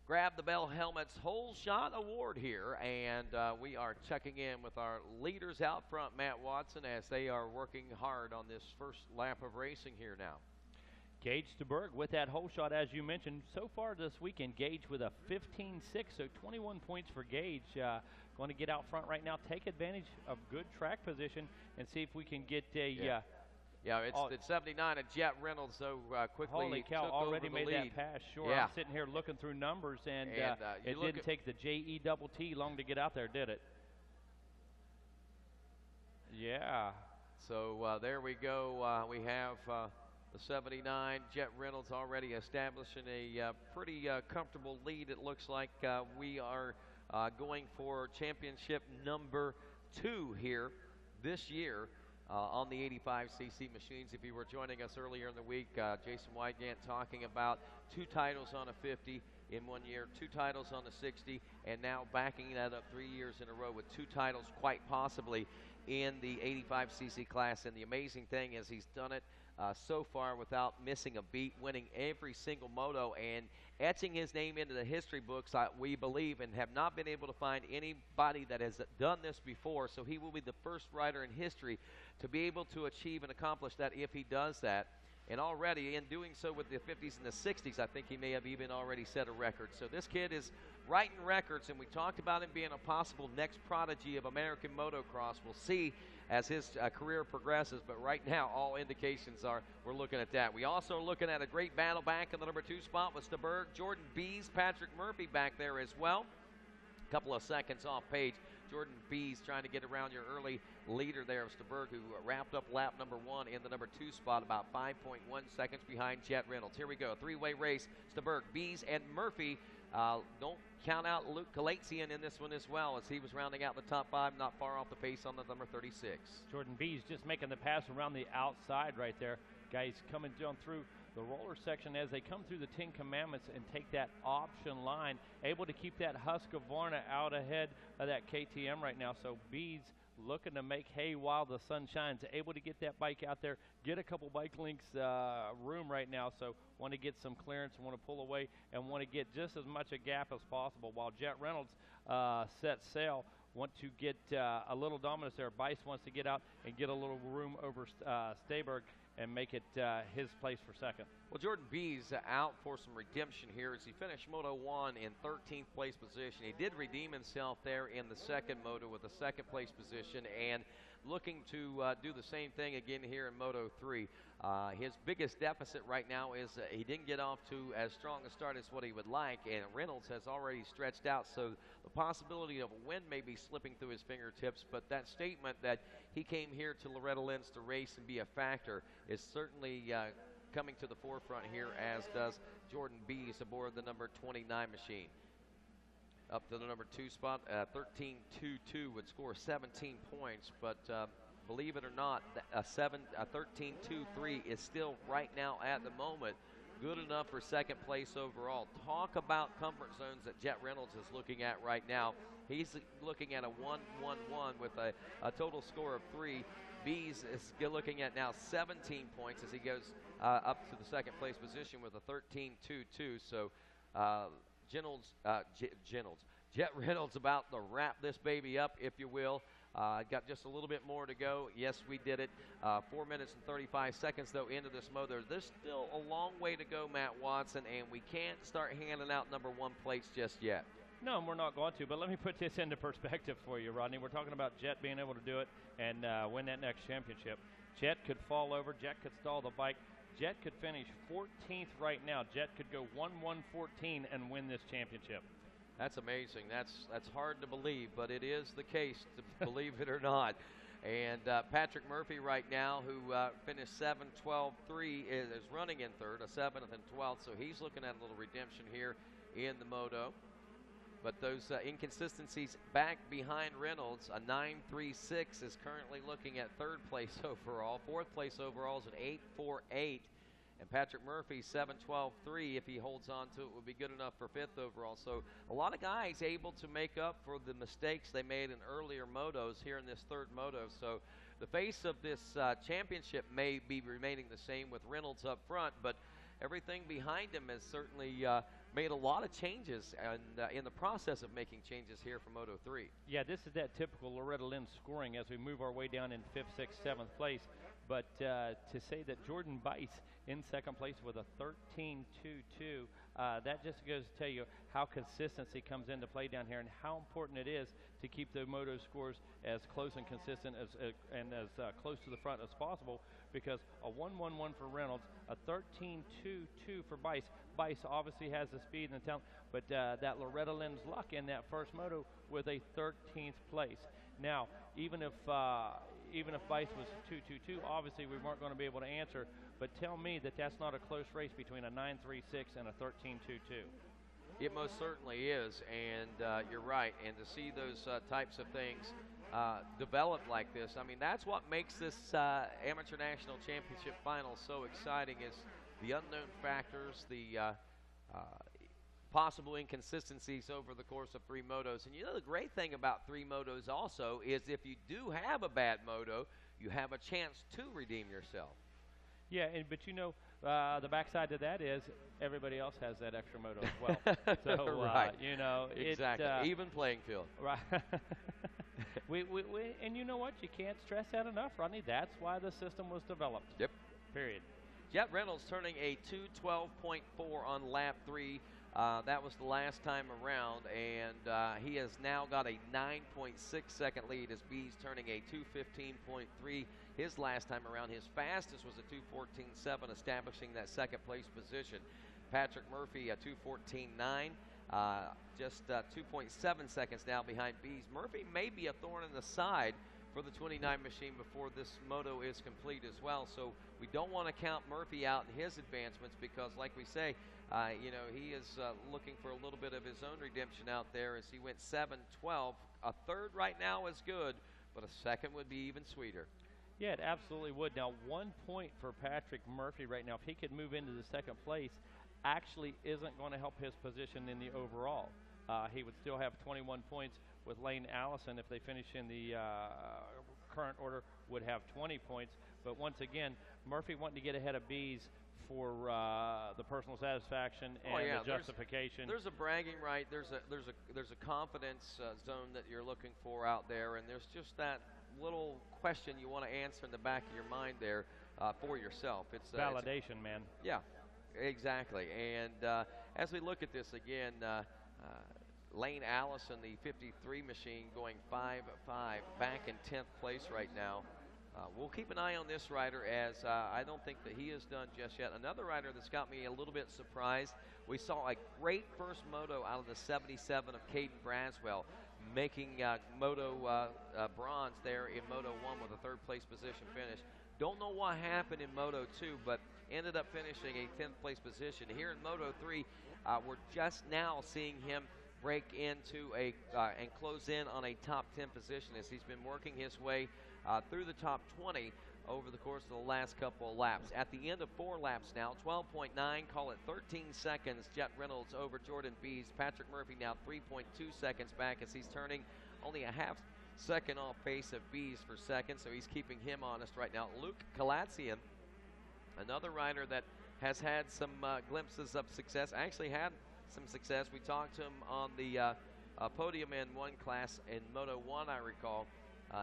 grabbed the Bell Helmets Whole Shot Award here, and we are checking in with our leaders out front, Matt Watson, as they are working hard on this first lap of racing here now. Gage DeBerg with that whole shot, as you mentioned. So far this weekend, Gage with a 15-6, so 21 points for Gage. Going to get out front right now, take advantage of good track position, and see if we can get a... Yeah, it's 79, and Jet Reynolds, so quickly holy cow, took already over made the lead. that pass, sure. Yeah. I'm sitting here looking through numbers, and it didn't take the J-E-double-T long to get out there, did it? Yeah. So there we go. We have the 79, Jet Reynolds, already establishing a pretty comfortable lead. It looks like we are going for championship #2 here this year on the 85cc machines. If you were joining us earlier in the week, Jason Wygant talking about 2 titles on a 50 in 1 year, 2 titles on the 60, and now backing that up 3 years in a row with 2 titles quite possibly in the 85cc class. And the amazing thing is he's done it so far without missing a beat, winning every single moto and etching his name into the history books, we believe, and have not been able to find anybody that has done this before. So he will be the first rider in history to be able to achieve and accomplish that if he does that. And already in doing so with the 50s and the 60s, I think he may have even already set a record. So this kid is writing records, and we talked about him being a possible next prodigy of American motocross. We'll see as his career progresses, but right now all indications are we're looking at that. We also are looking at a great battle back in the #2 spot with DeBerg, Jordan Bees, Patrick Murphy back there as well. A couple of seconds off page. Jordan Bees trying to get around your early leader there of DeBerg, who wrapped up lap #1 in the #2 spot, about 5.1 seconds behind Jet Reynolds. Here we go, 3-way race. DeBerg, Bees, and Murphy. Don't count out Luke Kalatsian in this one as well, as he was rounding out the top 5, not far off the pace on the #36. Jordan Bees just making the pass around the outside right there. Guys coming down through the roller section as they come through the 10 Commandments and take that option line, able to keep that Husqvarna out ahead of that KTM right now. So Bees looking to make hay while the sun shines, able to get that bike out there, get a couple bike links room right now. So want to get some clearance, want to pull away, and want to get just as much a gap as possible, while Jet Reynolds sets sail. Want to get a little dominance there. Bice wants to get out and get a little room over Stayberg and make it his place for second. Well, Jordan Bees out for some redemption here as he finished Moto 1 in 13th place position. He did redeem himself there in the second Moto with a second place position, and looking to do the same thing again here in Moto 3. His biggest deficit right now is he didn't get off to as strong a start as what he would like, and Reynolds has already stretched out, so the possibility of a win may be slipping through his fingertips, but that statement that he came here to Loretta Lynn's to race and be a factor is certainly coming to the forefront here, as does Jordan Bees aboard the number 29 machine. Up to the number 2 spot, 13.22 would score 17 points, but believe it or not, a 13.23 is still right now at the moment good enough for second place overall. Talk about comfort zones that Jet Reynolds is looking at right now. He's looking at a 1-1-1 with a total score of 3. Bees is looking at now 17 points as he goes up to the second place position with a 13.22. So Jet Reynolds about to wrap this baby up, if you will. Got just a little bit more to go. Yes, we did it. 4 minutes and 35 seconds, though, into this moto. There's still a long way to go, Matt Watson, and we can't start handing out number 1 plates just yet. No, and we're not going to, but let me put this into perspective for you, Rodney. We're talking about Jet being able to do it and win that next championship. Jet could fall over. Jet could stall the bike. Jet could finish 14th right now. Jet could go 1-1-14 and win this championship. That's amazing. That's hard to believe, but it is the case, to believe it or not. And Patrick Murphy right now, who finished 7-12-3, is running in third, a 7th and 12th, so he's looking at a little redemption here in the moto. But those inconsistencies back behind Reynolds, a 9.36 is currently looking at third place overall. Fourth place overall is an 8.48. And Patrick Murphy, 7.12.3, if he holds on to it, would be good enough for fifth overall. So a lot of guys able to make up for the mistakes they made in earlier motos here in this third moto. So the face of this championship may be remaining the same with Reynolds up front, but everything behind him has certainly made a lot of changes and in the process of making changes here for Moto 3. Yeah, this is that typical Loretta Lynn scoring as we move our way down in 5th, 6th, 7th place. But to say that Jordan Bice in second place with a 13.22, that just goes to tell you how consistency comes into play down here and how important it is to keep the moto scores as close and consistent as close to the front as possible, because a 1-1-1 for Reynolds, a 13.22 for Bice. Bice obviously has the speed and the talent, but that Loretta Lynn's luck in that first moto with a 13th place. Now, even if Bice was 2.22, obviously we weren't going to be able to answer, but tell me that that's not a close race between a 9.36 and a 13.22. It most certainly is, and you're right. And to see those types of things develop like this, I mean, that's what makes this Amateur National Championship final so exciting, is the unknown factors, the possible inconsistencies over the course of 3 motos. And you know, the great thing about 3 motos also is if you do have a bad moto, you have a chance to redeem yourself. Yeah, but you know, the backside to that is everybody else has that extra moto as well. So, right. You know, exactly. Even playing field. Right. And you know what? You can't stress that enough, Rodney. That's why the system was developed. Yep. Period. Jet Reynolds turning a 2:12.4 on lap 3. That was the last time around, and he has now got a 9.6 second lead as B's turning a 2:15.3 his last time around. His fastest was a 2:14.7, establishing that second place position. Patrick Murphy, a 2:14.9, just 2.7 seconds now behind B's. Murphy may be a thorn in the side for the 29 machine before this moto is complete as well. So we don't want to count Murphy out in his advancements, because like we say, you know, he is looking for a little bit of his own redemption out there as he went 7:12. A third right now is good, but a second would be even sweeter. Yeah, it absolutely would. Now, 1 point for Patrick Murphy right now. If he could move into the second place, actually isn't going to help his position in the overall. He would still have 21 points with Lane Allison. If they finish in the current order, would have 20 points. But once again, Murphy wanting to get ahead of Bees for the personal satisfaction and the justification. There's a bragging right. There's a confidence zone that you're looking for out there, and there's just that little question you want to answer in the back of your mind there for yourself. It's validation, man. Yeah, exactly. And as we look at this again, Lane Allison, the 53 machine, going 5-5, back in 10th place right now. We'll keep an eye on this rider, as I don't think that he is done just yet. Another rider that's got me a little bit surprised, we saw a great first moto out of the 77 of Caden Braswell, making Moto bronze there in Moto 1 with a third-place position finish. Don't know what happened in Moto 2, but ended up finishing a 10th-place position. Here in Moto 3, we're just now seeing him break into and close in on a top 10 position as he's been working his way through the top 20 over the course of the last couple of laps. At the end of 4 laps now, 12.9, call it 13 seconds, Jet Reynolds over Jordan Bees. Patrick Murphy now 3.2 seconds back as he's turning only a half second off pace of Bees for second, so he's keeping him honest right now. Luke Kalatsian, another rider that has had some glimpses of success, actually had some success. We talked to him on the podium in one class in Moto 1, I recall.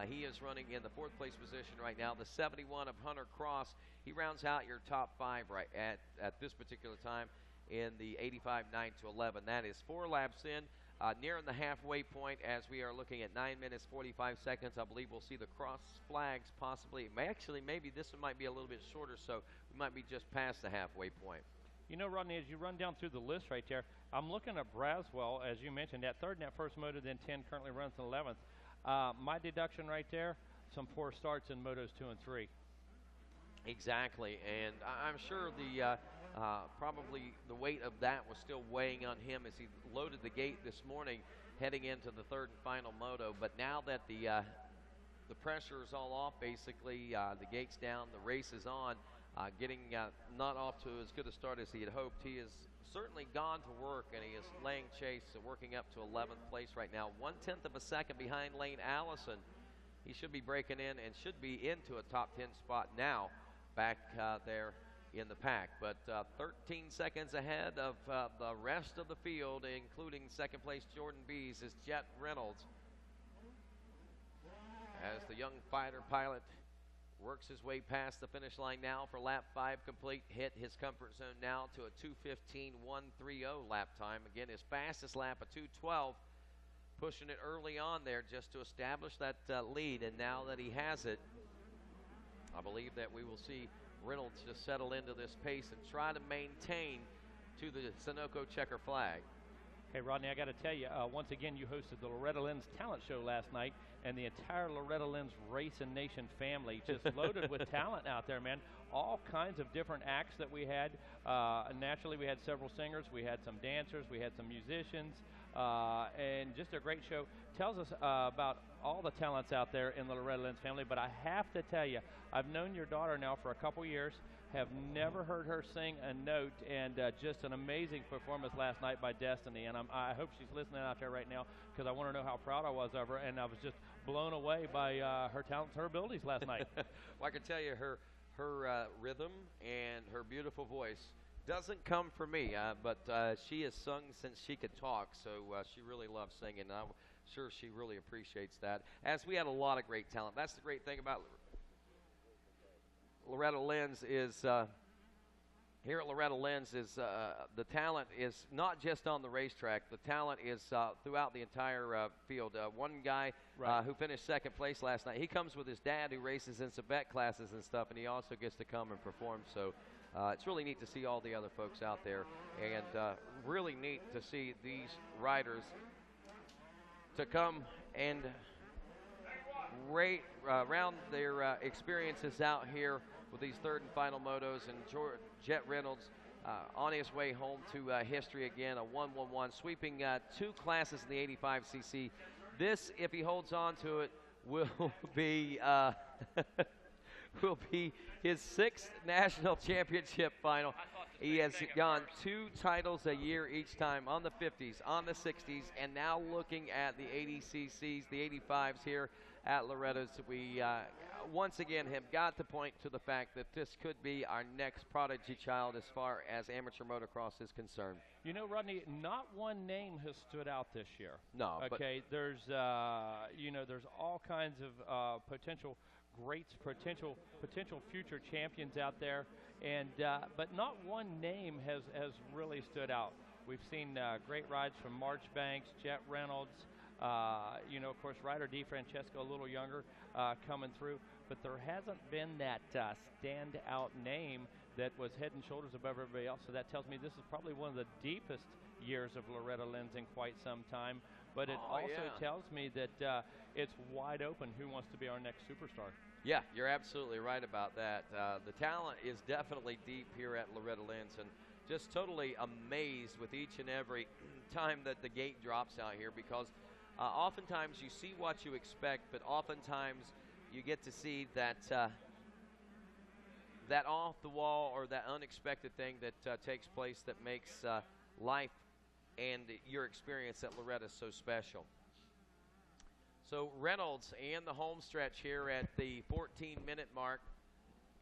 He is running in the 4th place position right now. The 71 of Hunter Cross, he rounds out your top 5 right at this particular time in the 85 9-11. That is 4 laps in, nearing the halfway point as we are looking at 9 minutes 45 seconds. I believe we'll see the cross flags possibly. Maybe this one might be a little bit shorter, so we might be just past the halfway point. You know, Rodney, as you run down through the list right there, I'm looking at Braswell, as you mentioned, at 3rd in that first moto, then 10, currently runs in 11th. My deduction right there, some poor starts in Motos 2 and 3. Exactly, and I'm sure the probably the weight of that was still weighing on him as he loaded the gate this morning heading into the 3rd and final moto. But now that the pressure is all off, basically, the gate's down, the race is on, getting not off to as good a start as he had hoped. He has certainly gone to work, and he is laying chase and working up to 11th place right now. 1/10 of a second behind Lane Allison. He should be breaking in and should be into a top 10 spot now back there in the pack. But 13 seconds ahead of the rest of the field, including 2nd place Jordan Bees, is Jet Reynolds. As the young fighter pilot works his way past the finish line now for lap 5 complete, hit his comfort zone now to a 2:15.130 lap time. Again, his fastest lap, a 2:12, pushing it early on there just to establish that lead. And now that he has it, I believe that we will see Reynolds just settle into this pace and try to maintain to the Sunoco checker flag. Hey, Rodney, I got to tell you, once again, you hosted the Loretta Lynn's talent show last night, and the entire Loretta Lynn's Racing Nation family just loaded with talent out there, man. All kinds of different acts that we had. Naturally, we had several singers, we had some dancers, we had some musicians, and just a great show. Tells us about all the talents out there in the Loretta Lynn's family, but I have to tell you, I've known your daughter now for a couple years, have never heard her sing a note, and just an amazing performance last night by Destiny. And I hope she's listening out there right now, because I want to know how proud I was of her, and I was just blown away by her talents, her abilities last night. Well, I can tell you her rhythm and her beautiful voice doesn't come from me, but she has sung since she could talk, so she really loves singing, and I'm sure she really appreciates that. As we had a lot of great talent. That's the great thing about Loretta Lynn's is here at Loretta Lynn's is the talent is not just on the racetrack. The talent is throughout the entire field. One guy who finished 2nd place last night, he comes with his dad who races in some vet classes and stuff, and he also gets to come and perform. So it's really neat to see all the other folks out there, and really neat to see these riders to come and round their experiences out here with these 3rd and final motos. And Jet Reynolds on his way home to history again, a 1:11, sweeping 2 classes in the 85cc. This, if he holds on to it, will be will be his 6th national championship final. He has gone 2 titles a year each time, on the 50s, on the 60s, and now looking at the 80cc's, the 85s here at Loretta's. We once again have got to point to the fact that this could be our next prodigy child as far as amateur motocross is concerned. You know, Rodney, not one name has stood out this year. No. Okay, there's there's all kinds of potential greats, potential future champions out there, and but not one name has really stood out. We've seen great rides from Marchbanks, Jet Reynolds, You know, of course, Ryder DeFrancesco a little younger coming through, but there hasn't been that standout name that was head and shoulders above everybody else. So that tells me this is probably one of the deepest years of Loretta Lynn's in quite some time. But it also tells me that it's wide open who wants to be our next superstar. Yeah, you're absolutely right about that. The talent is definitely deep here at Loretta Lynn's, and just totally amazed with each and every time that the gate drops out here, because oftentimes you see what you expect, but oftentimes you get to see that that off the wall or that unexpected thing that takes place that makes life and your experience at Loretta so special. So Reynolds and the home stretch here at the 14-minute mark,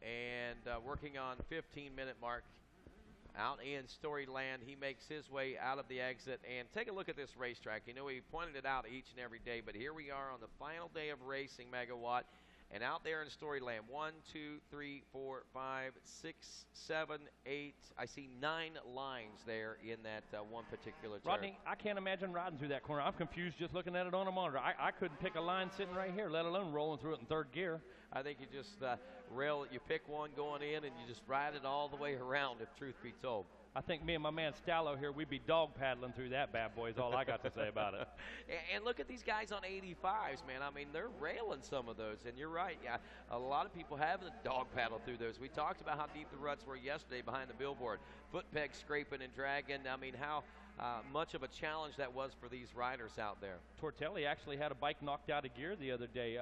and working on 15-minute mark out in Storyland. He makes his way out of the exit, and take a look at this racetrack. You know, we pointed it out each and every day, but here we are on the final day of racing, Megawatt. And out there in Storyland, 1, 2, 3, 4, 5, 6, 7, 8. I see 9 lines there in that one particular turn. Rodney, I can't imagine riding through that corner. I'm confused just looking at it on a monitor. I couldn't pick a line sitting right here, let alone rolling through it in third gear. I think you just you pick one going in and you just ride it all the way around, if truth be told. I think me and my man Stallo here, we'd be dog paddling through that bad boy is all I got to say about it. And look at these guys on 85s, man. I mean, they're railing some of those. And you're right. Yeah, a lot of people haven't dog paddled through those. We talked about how deep the ruts were yesterday behind the billboard. Foot pegs scraping and dragging. I mean, how much of a challenge that was for these riders out there. Tortelli actually had a bike knocked out of gear the other day.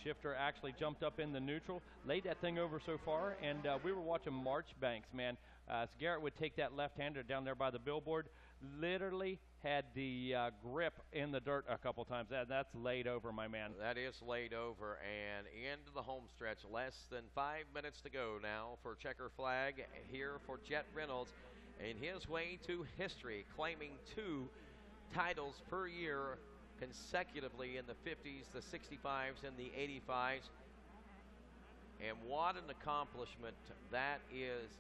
Shifter actually jumped up in the neutral, laid that thing over so far, and we were watching Marchbanks, man. So Garrett would take that left-hander down there by the billboard, literally had the grip in the dirt a couple times. That's laid over, my man. That is laid over, and into the home stretch. Less than 5 minutes to go now for checker flag here for Jet Reynolds in his way to history, claiming 2 titles per year consecutively in the 50s, the 65s, and the 85s. And what an accomplishment that is.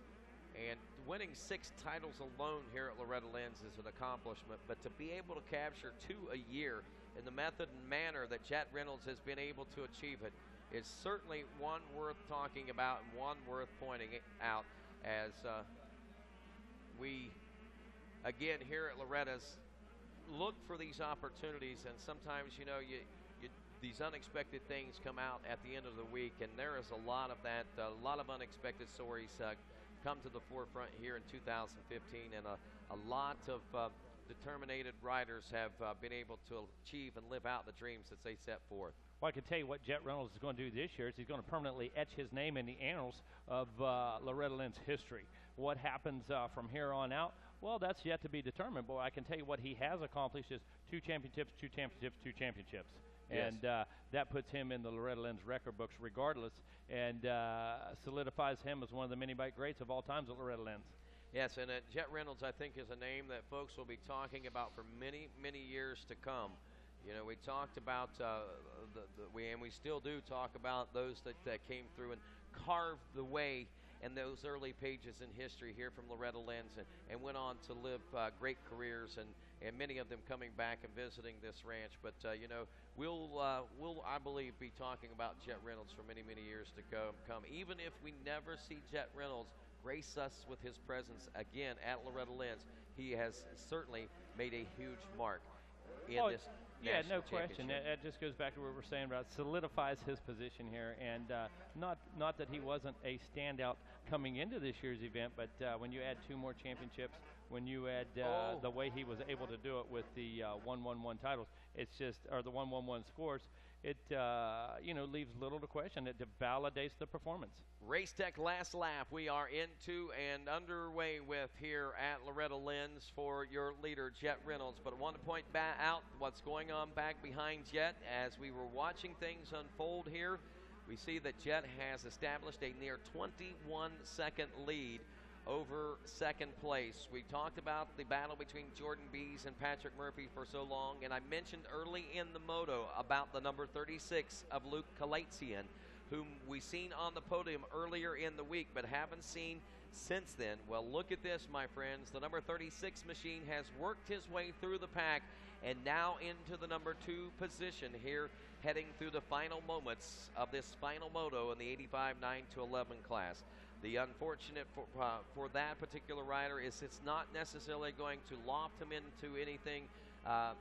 And winning 6 titles alone here at Loretta Lynn's is an accomplishment, but to be able to capture 2 a year in the method and manner that Jet Reynolds has been able to achieve it is certainly one worth talking about and one worth pointing out, as we, again, here at Loretta's, look for these opportunities, and sometimes, you know, these unexpected things come out at the end of the week, and there is a lot of that, a lot of unexpected stories come to the forefront here in 2015, and a lot of determined riders have been able to achieve and live out the dreams that they set forth. Well, I can tell you what Jet Reynolds is going to do this year is he's going to permanently etch his name in the annals of Loretta Lynn's history. What happens from here on out, well, that's yet to be determined. But I can tell you what he has accomplished is 2 championships, 2 championships, 2 championships. Yes. And that puts him in the Loretta Lynn's record books regardless, and solidifies him as one of the mini bike greats of all times at Loretta Lynn's. Yes, and Jet Reynolds, I think, is a name that folks will be talking about for many, many years to come. You know, we talked about, and we still do talk about those that came through and carved the way in those early pages in history here from Loretta Lynn's, and went on to live great careers, and many of them coming back and visiting this ranch. But, you know, we'll, I believe, be talking about Jet Reynolds for many, many years to come. Even if we never see Jet Reynolds grace us with his presence again at Loretta Lynn's, he has certainly made a huge mark in this yeah, no national question. championship. It just goes back to what we're saying about solidifies his position here, and not that he wasn't a standout coming into this year's event, but when you add 2 more championships, when you add the way he was able to do it with the 1-1-1 titles, it's just, or the 1-1-1 scores, it you know, leaves little to question. It validates the performance. Race Tech last lap we are into and underway with here at Loretta Lynn's for your leader, Jet Reynolds. But I want to point out what's going on back behind Jet. As we were watching things unfold here, we see that Jet has established a near 21-second lead over second place. We talked about the battle between Jordan Bees and Patrick Murphy for so long, and I mentioned early in the moto about the number 36 of Luke Kalatsian, whom we seen on the podium earlier in the week but haven't seen since then. Well, look at this, my friends. The number 36 machine has worked his way through the pack and now into the number 2 position here, heading through the final moments of this final moto in the 85 9-11 class. The unfortunate for that particular rider is it's not necessarily going to loft him into anything, a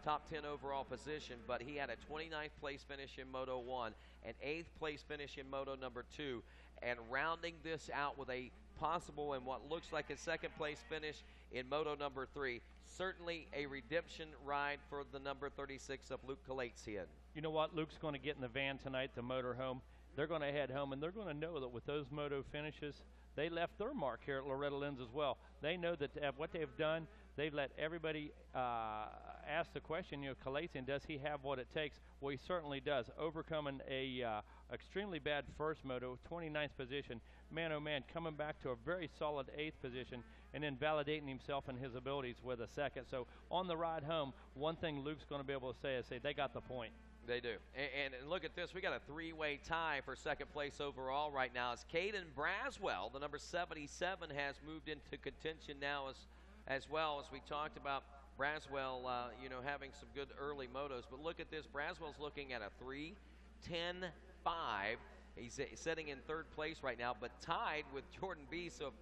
top 10 overall position, but he had a 29th place finish in Moto 1, an 8th place finish in Moto number 2, and rounding this out with a possible and what looks like a 2nd place finish in Moto number 3. Certainly a redemption ride for the number 36 of Luke Kalatsian. You know what? Luke's going to get in the van tonight, the motorhome. They're going to head home, and they're going to know that with those moto finishes, they left their mark here at Loretta Lynn's as well. They know that what they've done, they've let everybody ask the question, Kalatsian, does he have what it takes? Well, he certainly does. Overcoming a extremely bad first moto, 29th position, man, oh man, coming back to a very solid 8th position, and then validating himself and his abilities with a 2nd. So on the ride home, one thing Luke's going to be able to say is they got the point. They do. And look at this. We got a 3-way tie for 2nd place overall right now. As Caden Braswell, the number 77, has moved into contention now as well. As we talked about Braswell, having some good early motos. But look at this. Braswell's looking at a 3:10.5. He's sitting in 3rd place right now, but tied with Jordan B. So if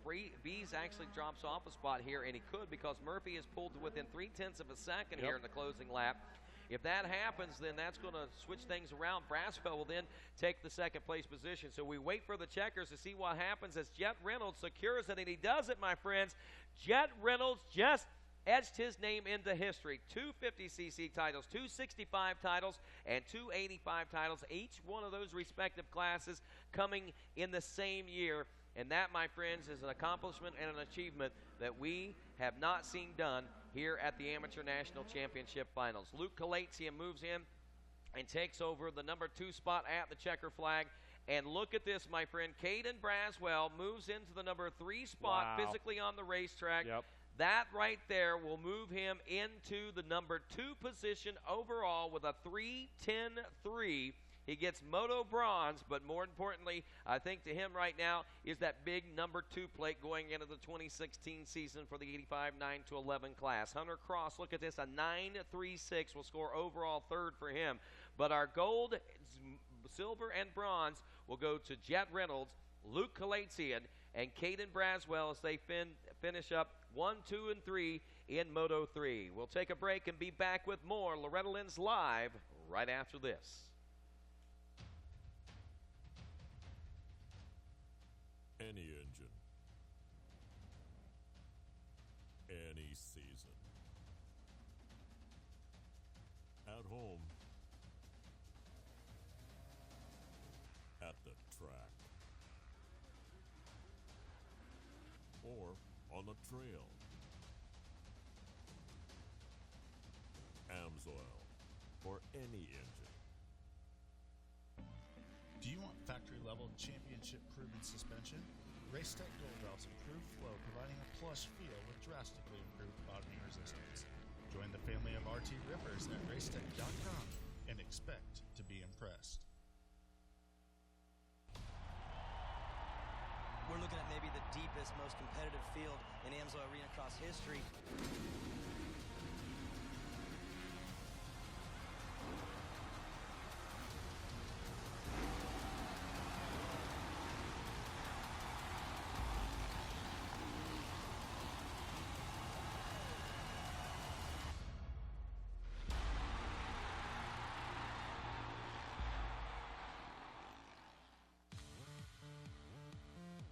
B's actually drops off a spot here, and he could, because Murphy is pulled to within 0.3 of a second here in the closing lap. If that happens, then that's going to switch things around. Braswell will then take the 2nd place position. So we wait for the checkers to see what happens as Jet Reynolds secures it, and he does it, my friends. Jet Reynolds just etched his name into history. 2 50cc titles, 2 65 titles, and 2 85 titles, each one of those respective classes coming in the same year. And that, my friends, is an accomplishment and an achievement that we have not seen done here at the Amateur National Championship Finals. Luke Kalatsian moves in and takes over the number 2 spot at the checker flag. And look at this, my friend. Caden Braswell moves into the number 3 spot physically on the racetrack. That right there will move him into the number 2 position overall with a 3:10.3. He gets moto bronze, but more importantly, I think to him right now is that big number 2 plate going into the 2016 season for the 85 9-11 class. Hunter Cross, look at this, a 9.36 will score overall 3rd for him. But our gold, silver, and bronze will go to Jet Reynolds, Luke Kalatsian, and Caden Braswell as they finish up 1, 2, and 3 in Moto 3. We'll take a break and be back with more Loretta Lynn's Live right after this. Any engine, any season, at home, at the track, or on the trail. AMSOIL for any engine. Do you want factory-level championship-proven suspension? Racetech Dual Valve's improved flow, providing a plush feel with drastically improved bottoming resistance. Join the family of RT Rippers at racetech.com and expect to be impressed. We're looking at maybe the deepest, most competitive field in AMSOIL Arena Cross history.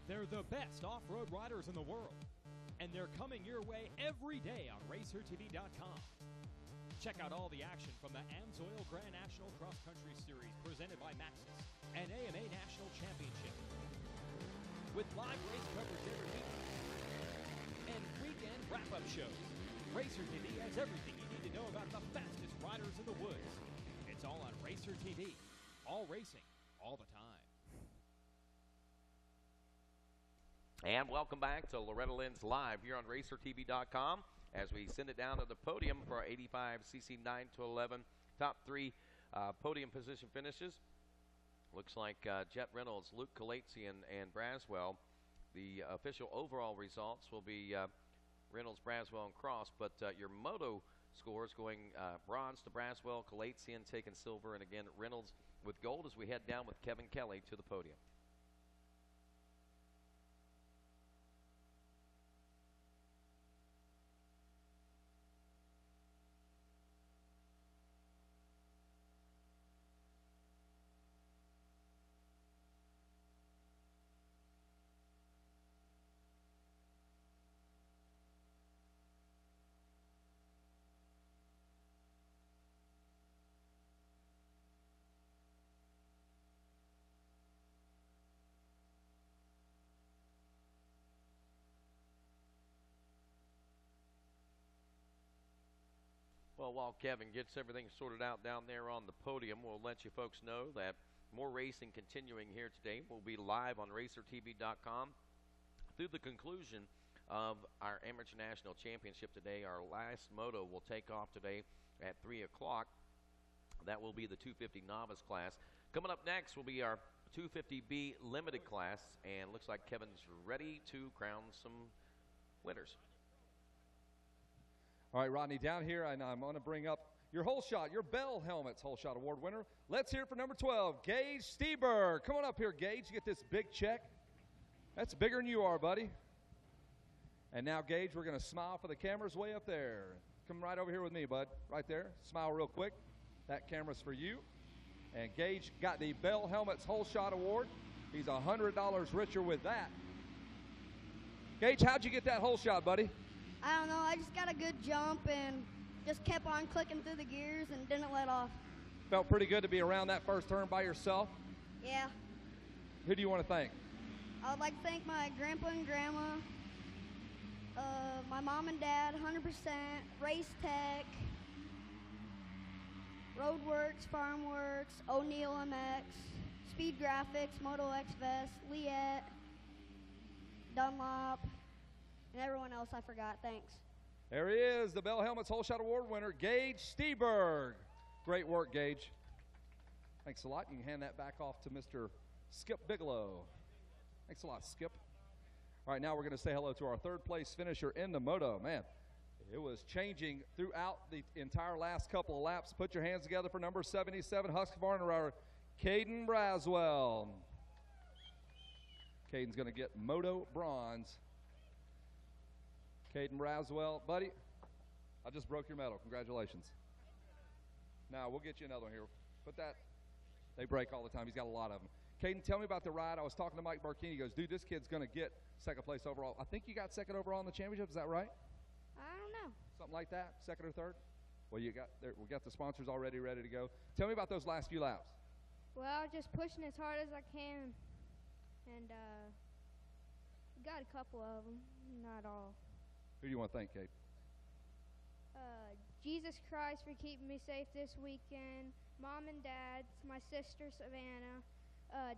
They're the best off-road riders in the world, and they're coming your way every day on RacerTV.com. Check out all the action from the AMSOIL Grand National Cross Country Series presented by Maxxis and AMA National Championship, with live race coverage every week and weekend wrap-up shows. Racer TV has everything you need to know about the fastest riders in the woods. It's all on Racer TV. All racing, all the time. And welcome back to Loretta Lynn's Live here on RacerTV.com as we send it down to the podium for our 85cc 9-11 top 3 podium position finishes. Looks like Jet Reynolds, Luke Kalatsian, and Braswell. The official overall results will be Reynolds, Braswell, and Cross, but your moto scores going bronze to Braswell, Kalatsian taking silver, and again Reynolds with gold as we head down with Kevin Kelly to the podium. Well, while Kevin gets everything sorted out down there on the podium, we'll let you folks know that more racing continuing here today. We'll be live on RacerTV.com through the conclusion of our Amateur National Championship today. Our last moto will take off today at 3 o'clock. That will be the 250 novice class. Coming up next will be our 250B limited class, and looks like Kevin's ready to crown some winners. All right, Rodney, down here, and I'm going to bring up your whole shot, your Bell Helmets whole shot award winner. Let's hear it for number 12, Gage Steberg. Come on up here, Gage. You get this big check. That's bigger than you are, buddy. And now, Gage, we're going to smile for the cameras way up there. Come right over here with me, bud. Right there. Smile real quick. That camera's for you. And Gage got the Bell Helmets whole shot award. He's $100 richer with that. Gage, how'd you get that whole shot, buddy? I don't know. I just got a good jump and just kept on clicking through the gears and didn't let off. Felt pretty good to be around that first turn by yourself? Yeah. Who do you want to thank? I would like to thank my grandpa and grandma, my mom and dad, 100%, Race Tech, Roadworks, Farmworks, O'Neill MX, Speed Graphics, Moto X Vest, Liette, Dunlop, and everyone else I forgot. Thanks. There he is, the Bell Helmets whole shot award winner, Gage Steberg. Great work, Gage. Thanks a lot. You can hand that back off to Mr. Skip Bigelow. Thanks a lot, Skip. All right, now we're going to say hello to our third place finisher in the moto. Man, it was changing throughout the entire last couple of laps. Put your hands together for number 77, Husqvarna rider, Caden Braswell. Caden's going to get moto bronze. Caden Braswell, buddy, I just broke your medal. Congratulations. Now, we'll get you another one here. Put that. They break all the time. He's got a lot of them. Caden, tell me about the ride. I was talking to Mike Barkini. He goes, dude, this kid's going to get second place overall. I think you got second overall in the championship. Is that right? I don't know. Something like that? Second or third? Well, we got the sponsors already ready to go. Tell me about those last few laps. Well, just pushing as hard as I can, and got a couple of them, not all. Who do you want to thank, Kate? Jesus Christ for keeping me safe this weekend, Mom and Dad, my sister Savannah,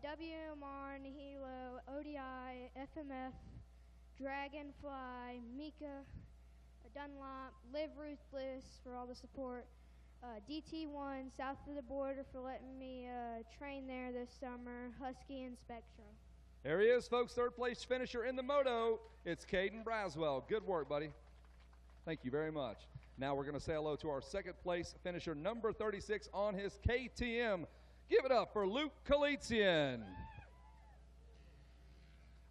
WMR, Nihilo, ODI, FMF, Dragonfly, Mika, Dunlop, Live Ruthless for all the support, DT1, South of the Border for letting me train there this summer, Husky and Spectrum. There he is, folks, third place finisher in the moto. It's Caden Braswell. Good work, buddy. Thank you very much. Now we're going to say hello to our second place finisher, number 36 on his KTM. Give it up for Luke Kalatsian.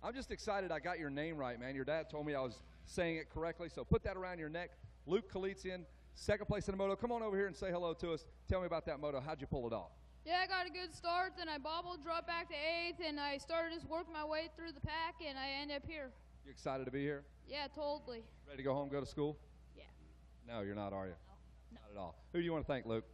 I'm just excited I got your name right, man. Your dad told me I was saying it correctly, so put that around your neck. Luke Kalatsian, second place in the moto. Come on over here and say hello to us. Tell me about that moto. How'd you pull it off? Yeah, I got a good start, then I bobbled, dropped back to 8th, and I started just working my way through the pack, and I ended up here. You excited to be here? Yeah, totally. Ready to go home, go to school? Yeah. No, you're not, are you? No. Not at all. Who do you want to thank, Luke?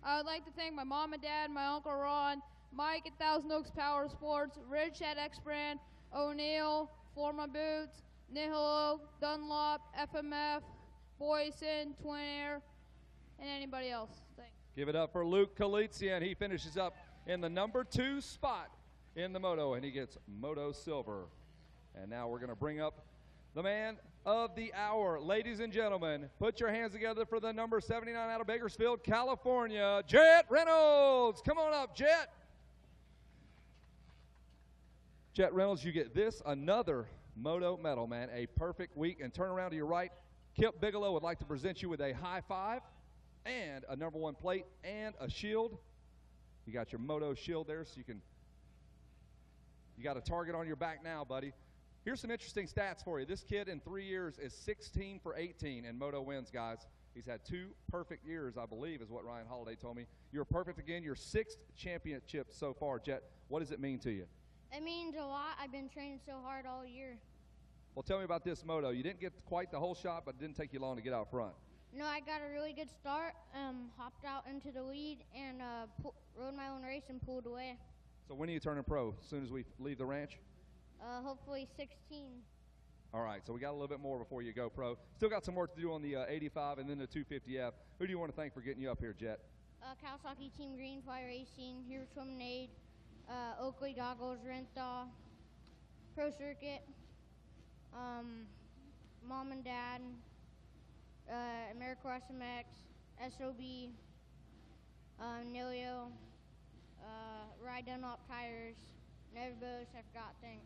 I would like to thank my mom and dad, my Uncle Ron, Mike at Thousand Oaks Power Sports, Rich at X Brand, O'Neill, Forma Boots, Nihilo, Dunlop, FMF, Boyson, Twin Air, and anybody else. Thanks. Give it up for Luke Kalatsian. He finishes up in the number 2 spot in the moto, and he gets moto silver. And now we're going to bring up the man of the hour. Ladies and gentlemen, put your hands together for the number 79 out of Bakersfield, California, Jet Reynolds. Come on up, Jet. Jet Reynolds, you get this, another Moto medal, man. A perfect week. And turn around to your right. Kip Bigelow would like to present you with a high five and a #1 plate and a shield. You got your Moto shield there, so you got a target on your back now, buddy. Here's some interesting stats for you. This kid in 3 years is 16 for 18 in Moto wins, guys. He's had 2 perfect years, I believe, is what Ryan Holiday told me. You're perfect again. Your 6th championship so far, Jet. What does it mean to you? It means a lot. I've been training so hard all year. Well, tell me about this moto. You didn't get quite the whole shot, but it didn't take you long to get out front. No, I got a really good start, hopped out into the lead, and rode my own race and pulled away. So when are you turning pro? As soon as we leave the ranch? Hopefully 16. All right, so we got a little bit more before you go pro. Still got some work to do on the 85 and then the 250F. Who do you want to thank for getting you up here, Jet? Kawasaki Team Greenfly Racing, Here Swim Aid, Oakley Goggles, Renthal, Pro Circuit, Mom and Dad, AmeriCross MX, SOB, Nilio, Ride Dunlop Tires, Never Boast, I forgot, thanks.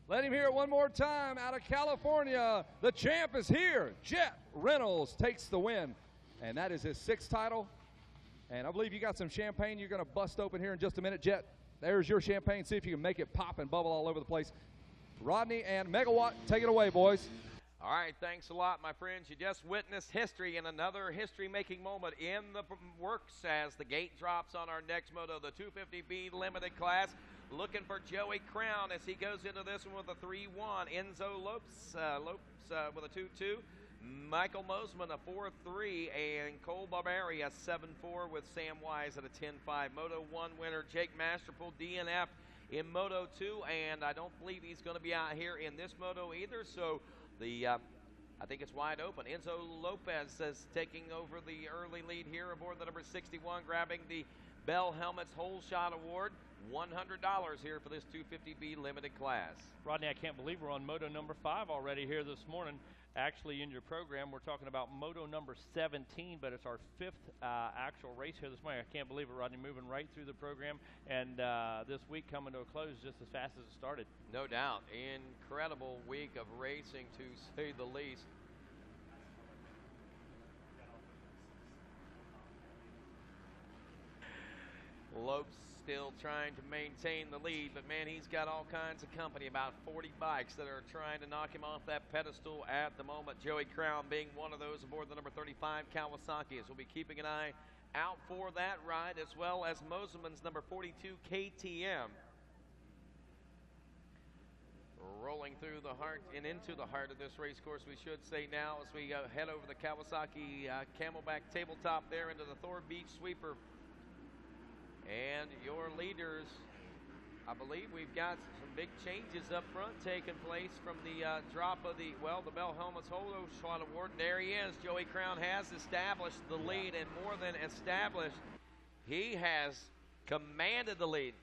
Let him hear it one more time. Out of California, the champ is here. Jet Reynolds takes the win, and that is his 6th title. And I believe you got some champagne you're going to bust open here in just a minute, Jet. There's your champagne. See if you can make it pop and bubble all over the place. Rodney and Megawatt, take it away, boys. All right, thanks a lot, my friends. You just witnessed history and another history-making moment in the works as the gate drops on our next moto, the 250B limited class. Looking for Joey Crown as he goes into this one with a 3-1. Enzo Lopes with a 2-2. Michael Mosman a 4-3, and Cole Barberi a 7-4 with Sam Wise at a 10-5. Moto 1 winner Jake Masterpool, DNF in Moto 2, and I don't believe he's going to be out here in this moto either, so I think it's wide open. Enzo Lopez is taking over the early lead here aboard the number 61, grabbing the Bell Helmets Whole Shot Award. $100 here for this 250B limited class. Rodney, I can't believe we're on moto number 5 already here this morning. Actually, in your program, we're talking about moto number 17, but it's our 5th actual race here this morning. I can't believe it, Rodney, moving right through the program, and this week coming to a close just as fast as it started. No doubt. Incredible week of racing, to say the least. Lopes still trying to maintain the lead, but man, he's got all kinds of company, about 40 bikes that are trying to knock him off that pedestal at the moment. Joey Crown being one of those aboard the number 35 Kawasaki, as we'll be keeping an eye out for that ride, as well as Moseman's number 42 KTM. Rolling through the heart and into the heart of this race course, we should say now, as we head over the Kawasaki Camelback tabletop there into the Thor Beach Sweeper. And your leaders, I believe we've got some big changes up front taking place from the drop of the Bell Helmets Whole Shot Award. There he is. Joey Crown has established the lead, and more than established, he has commanded the lead.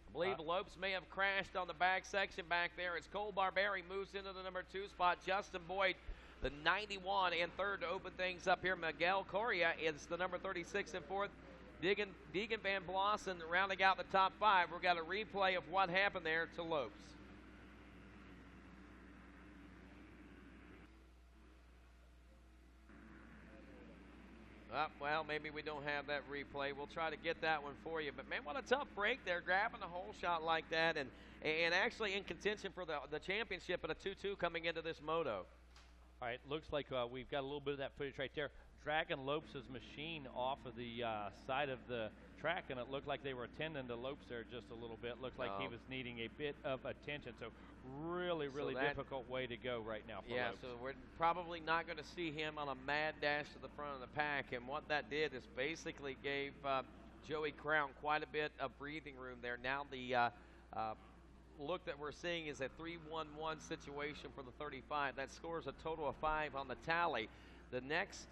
I believe Lopes may have crashed on the back section back there as Cole Barberi moves into the number 2 spot. Justin Boyd, the 91, in 3rd to open things up here. Miguel Correa is the number 36 in 4th. Deegan Van Blossen rounding out the top 5. We've got a replay of what happened there to Lopes. Well, maybe we don't have that replay. We'll try to get that one for you. But, man, what a tough break there, grabbing a whole shot like that and actually in contention for the championship at a 2-2 coming into this moto. All right, looks like we've got a little bit of that footage right there. Dragging Lopes' machine off of the side of the track, and it looked like they were attending to Lopes there just a little bit. Looked like he was needing a bit of attention. So really difficult way to go right now for Lopes. So we're probably not going to see him on a mad dash to the front of the pack, and what that did is basically gave Joey Crown quite a bit of breathing room there. Now the look that we're seeing is a 3-1-1 situation for the 35. That scores a total of 5 on the tally. The next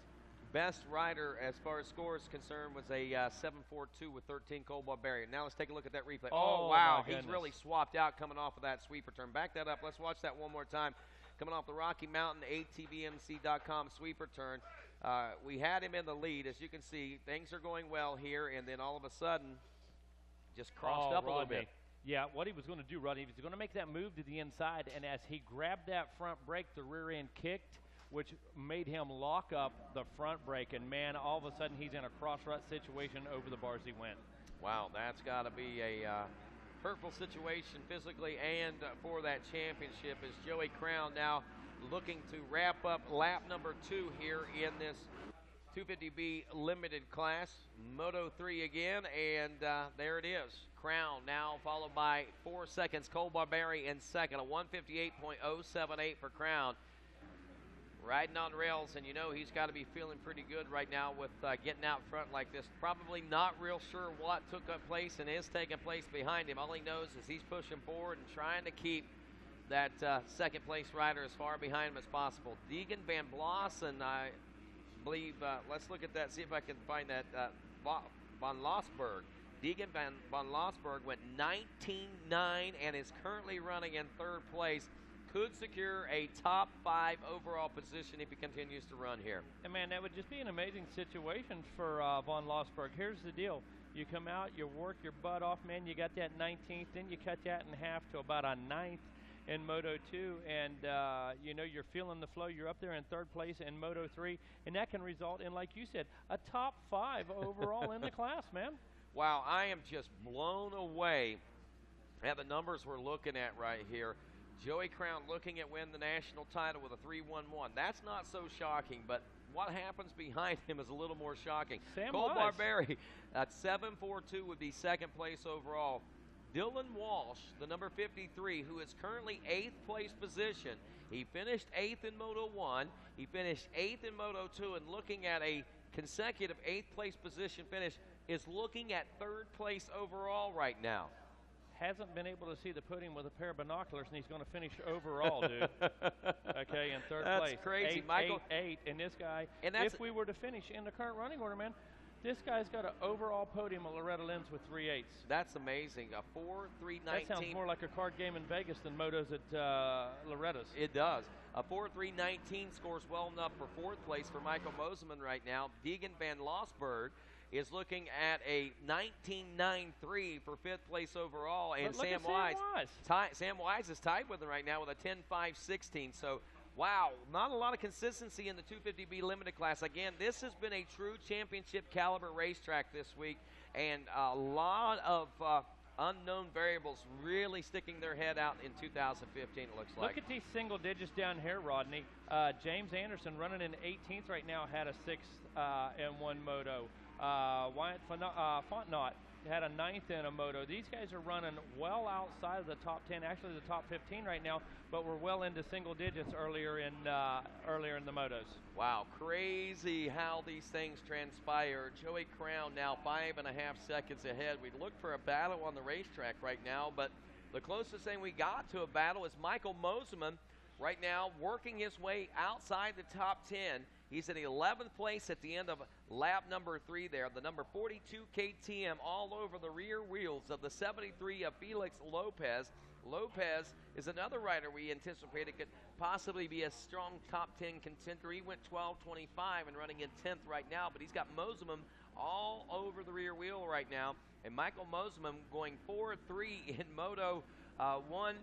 best rider as far as scores concerned was a 7-4-2 with 13, Cole Barberi. Now let's take a look at that replay. Oh wow, he's really swapped out coming off of that sweeper turn. Back that up. Let's watch that one more time. Coming off the Rocky Mountain ATVMC.com sweeper turn. We had him in the lead. As you can see, things are going well here, and then all of a sudden just crossed up a little bit. Yeah, what he was going to do, Rodney, he was going to make that move to the inside, and as he grabbed that front brake, the rear end kicked, which made him lock up the front brake, and man, all of a sudden he's in a cross-rut situation. Over the bars he went. Wow, that's got to be a hurtful situation physically and for that championship, as Joey Crown now looking to wrap up lap number 2 here in this 250B limited class. Moto 3 again, and there it is. Crown now followed by 4 seconds. Cole Barberi in second, a 158.078 for Crown. Riding on rails, and you know he's got to be feeling pretty good right now with getting out front like this. Probably not real sure what took place and is taking place behind him. All he knows is he's pushing forward and trying to keep that second place rider as far behind him as possible. Deegan Van Blossen, I believe, let's look at that, see if I can find that, Van Losberg. Deegan Van Losberg went 19.9 and is currently running in third place. Could secure a top 5 overall position if he continues to run here. And man, that would just be an amazing situation for Von Losberg. Here's the deal. You come out, you work your butt off, man. You got that 19th, then you cut that in half to about a 9th in Moto 2, and you know, you're feeling the flow. You're up there in third place in Moto 3, and that can result in, like you said, a top 5 overall in the class, man. Wow, I am just blown away at the numbers we're looking at right here. Joey Crown looking at win the national title with a 3.11. That's not so shocking, but what happens behind him is a little more shocking. Cole Barberi at 7.42 would be second place overall. Dylan Walsh, the number 53, who is currently 8th place position. He finished 8th in Moto 1. He finished 8th in Moto 2, and looking at a consecutive 8th place position finish, is looking at third place overall right now. Hasn't been able to see the podium with a pair of binoculars, and he's going to finish overall, dude. Okay, in third place. That's crazy. Michael, 8, and this guy, and if we were to finish in the current running order, man, this guy's got an overall podium of Loretta Lynn's with 3/8. That's amazing. A 4.319. That sounds more like a card game in Vegas than motos at Loretta's. It does. A 4.319 scores well enough for fourth place for Michael Moseman right now. Deegan Van Losberg is looking at a 19.93 for fifth place overall, and Sam Wise is tied with him right now with a 10.516. So, wow, not a lot of consistency in the 250B limited class. Again, this has been a true championship caliber racetrack this week, and a lot of unknown variables really sticking their head out in 2015, it looks like. Look at these single digits down here, Rodney. James Anderson running in 18th right now had a 6th in one moto. Wyatt Fontenot had a 9th in a moto. These guys are running well outside of the top 10, actually the top 15 right now, but we're well into single digits earlier in the motos. Wow, crazy how these things transpire. Joey Crown now 5.5 seconds ahead. We look for a battle on the racetrack right now, but the closest thing we got to a battle is Michael Moseman right now working his way outside the top 10. He's in 11th place at the end of lap number 3 there. The number 42 KTM all over the rear wheels of the 73 of Felix Lopez. Lopez is another rider we anticipated could possibly be a strong top 10 contender. He went 12.25 and running in 10th right now, but he's got Moseman all over the rear wheel right now. And Michael Moseman going 4-3 in Moto 1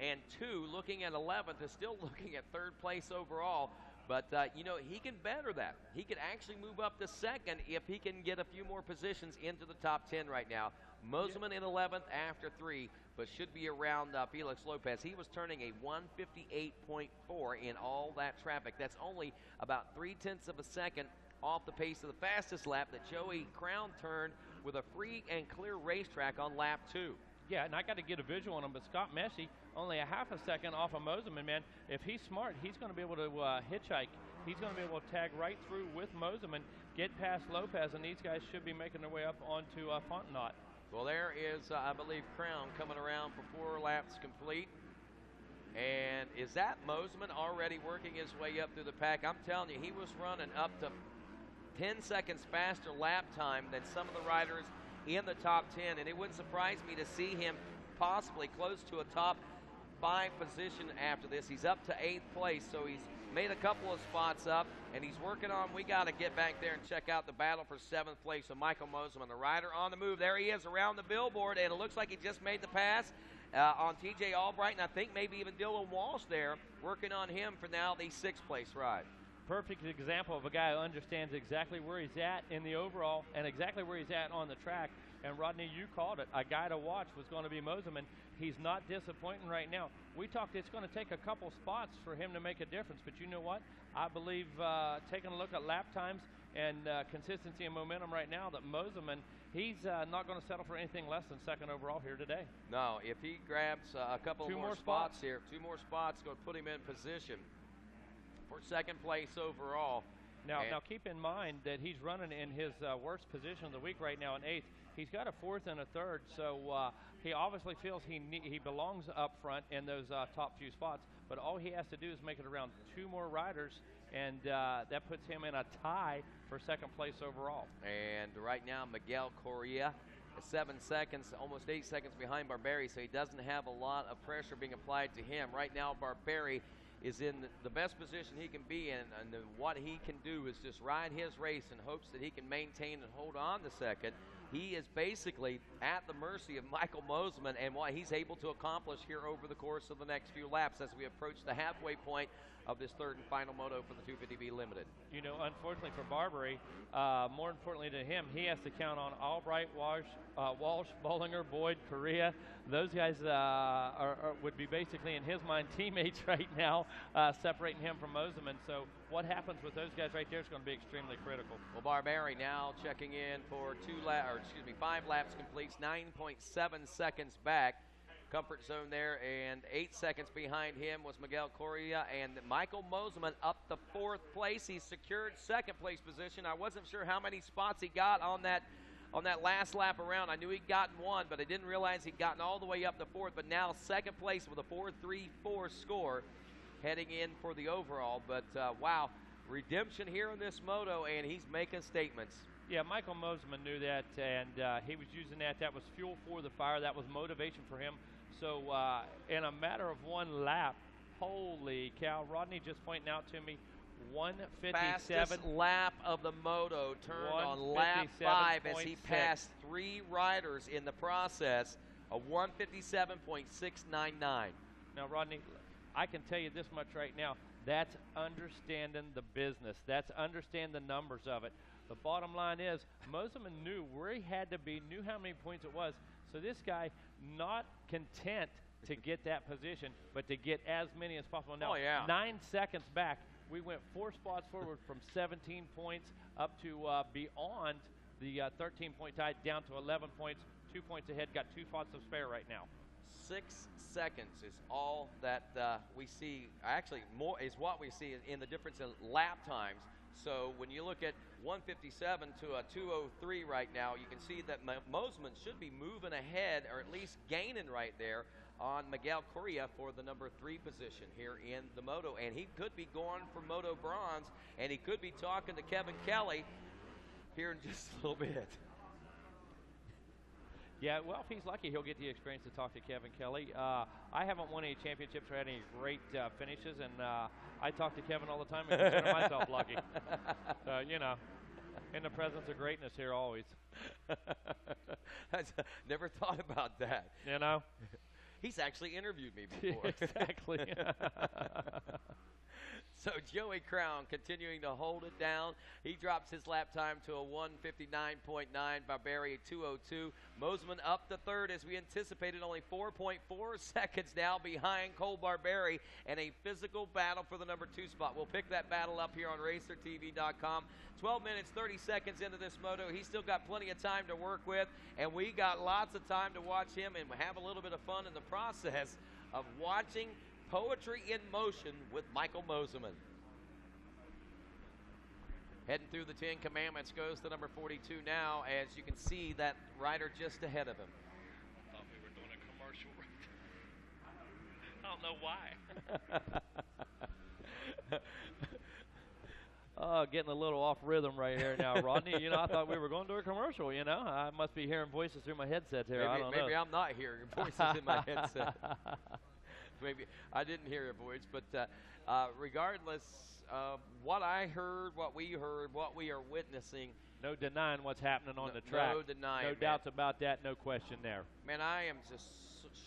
and 2, looking at 11th, is still looking at third place overall. But, you know, he can better that. He can actually move up to second if he can get a few more positions into the top 10 right now. Moseman in 11th after 3, but should be around Felix Lopez. He was turning a 158.4 in all that traffic. That's only about 0.3 of a second off the pace of the fastest lap that Joey Crown turned with a free and clear racetrack on lap 2. Yeah, and I got to get a visual on him, but Scott Messi only a half a second off of Moseman, man. If he's smart, he's going to be able to hitchhike. He's going to be able to tag right through with Moseman, get past Lopez, and these guys should be making their way up onto Fontenot. Well, there is, I believe, Crown coming around for 4 laps complete. And is that Moseman already working his way up through the pack? I'm telling you, he was running up to 10 seconds faster lap time than some of the riders in the top 10, and it wouldn't surprise me to see him possibly close to a top 5 position after this. He's up to 8th place, so he's made a couple of spots up, and he's working on, we got to get back there and check out the battle for 7th place with Michael Moseman, the rider on the move. There he is around the billboard, and it looks like he just made the pass on TJ Albright, and I think maybe even Dylan Walsh there, working on him for now the 6th place ride. Perfect example of a guy who understands exactly where he's at in the overall and exactly where he's at on the track. And Rodney, you called it. A guy to watch was going to be Moseman. He's not disappointing right now. We talked it's going to take a couple spots for him to make a difference, but you know what? I believe taking a look at lap times and consistency and momentum right now that Moseman, he's not going to settle for anything less than 2nd overall here today. No, if he grabs a couple more spots here, 2 more spots, going to put him in position for 2nd place overall. Now keep in mind that he's running in his worst position of the week right now in 8th. He's got a 4th and a 3rd, so he obviously feels he belongs up front in those top few spots. But all he has to do is make it around 2 more riders, and that puts him in a tie for 2nd place overall. And right now, Miguel Correa is 7 seconds, almost 8 seconds behind Barberi, so he doesn't have a lot of pressure being applied to him. Right now, Barberi is in the best position he can be in, and what he can do is just ride his race in hopes that he can maintain and hold on to 2nd. He is basically at the mercy of Michael Moseman and what he's able to accomplish here over the course of the next few laps as we approach the halfway point of this 3rd and final moto for the 250B Limited. You know, unfortunately for Barberi, more importantly to him, he has to count on Albright, Walsh, Bollinger, Boyd, Correa. Those guys would be basically, in his mind, teammates right now, separating him from Moseman. So what happens with those guys right there is going to be extremely critical. Well, Barberi now checking in for 5 laps completes, 9.7 seconds back. Comfort zone there, and 8 seconds behind him was Miguel Correa, and Michael Moseman up to 4th place. He secured 2nd place position. I wasn't sure how many spots he got on that last lap around. I knew he'd gotten 1, but I didn't realize he'd gotten all the way up to 4th. But now 2nd place with a 4.34 score, heading in for the overall. But wow, redemption here in this moto, and he's making statements. Yeah, Michael Moseman knew that, and he was using that. That was fuel for the fire. That was motivation for him. So in a matter of 1 lap, holy cow, Rodney just pointing out to me, 1:57. Fastest lap of the moto turned on lap 5 as he passed 3 riders in the process, a 1:57.699. Now, Rodney, I can tell you this much right now. That's understanding the business. That's understanding the numbers of it. The bottom line is, Moseman knew where he had to be, knew how many points it was. So this guy, not content to get that position, but to get as many as possible. Now, 9 seconds back, we went 4 spots forward from 17 points up to beyond the 13-point tie, down to 11 points, 2 points ahead, got 2 spots of spare right now. 6 seconds is all that we see. Actually, more is what we see in the difference in lap times. So when you look at 1:57 to a 2:03 right now, you can see that Moseman should be moving ahead, or at least gaining right there on Miguel Correa for the number 3 position here in the moto. And he could be going for moto bronze, and he could be talking to Kevin Kelly here in just a little bit. Yeah, well, if he's lucky, he'll get the experience to talk to Kevin Kelly. I haven't won any championships or had any great finishes, and I talk to Kevin all the time and consider myself lucky. So, you know, in the presence of greatness here always. I never thought about that. You know? He's actually interviewed me before. Exactly. So Joey Crown continuing to hold it down. He drops his lap time to a 1:59.9. Barberi 2:02. Moseman up to 3rd as we anticipated, only 4.4 seconds now behind Cole Barberi, and a physical battle for the number 2 spot. We'll pick that battle up here on RacerTV.com. 12 minutes, 30 seconds into this moto. He's still got plenty of time to work with, and we got lots of time to watch him and have a little bit of fun in the process of watching Poetry in Motion with Michael Moseman. Heading through the 10 Commandments goes to number 42 now, as you can see that rider just ahead of him. I thought we were doing a commercial right there. I don't know why. Getting a little off rhythm right here now, Rodney. You know, I thought we were going to a commercial, you know. I must be hearing voices through my headset here. I don't know. Maybe I'm not hearing voices in my headset. Maybe I didn't hear your voice, but regardless of what I heard, what we heard, what we are witnessing. No denying what's happening on the track. No denying. No doubts about that. No question there. Man, I am just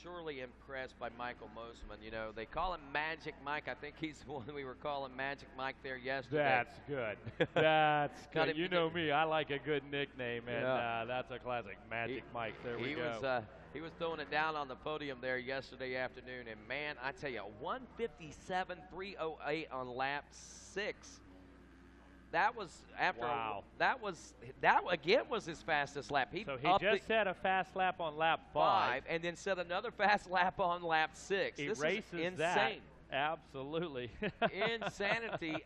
surely impressed by Michael Mosiman. You know, they call him Magic Mike. I think he's the one we were calling Magic Mike there yesterday. That's good. That's good. You know me. I like a good nickname, and that's a classic. Magic Mike. There we go. He was throwing it down on the podium there yesterday afternoon, and man, I tell you, 157.308 on lap 6. That was after. Wow. That again was his fastest lap. So he just set a fast lap on lap 5, and then set another fast lap on lap 6. He this races is insane. that. Absolutely. Insanity.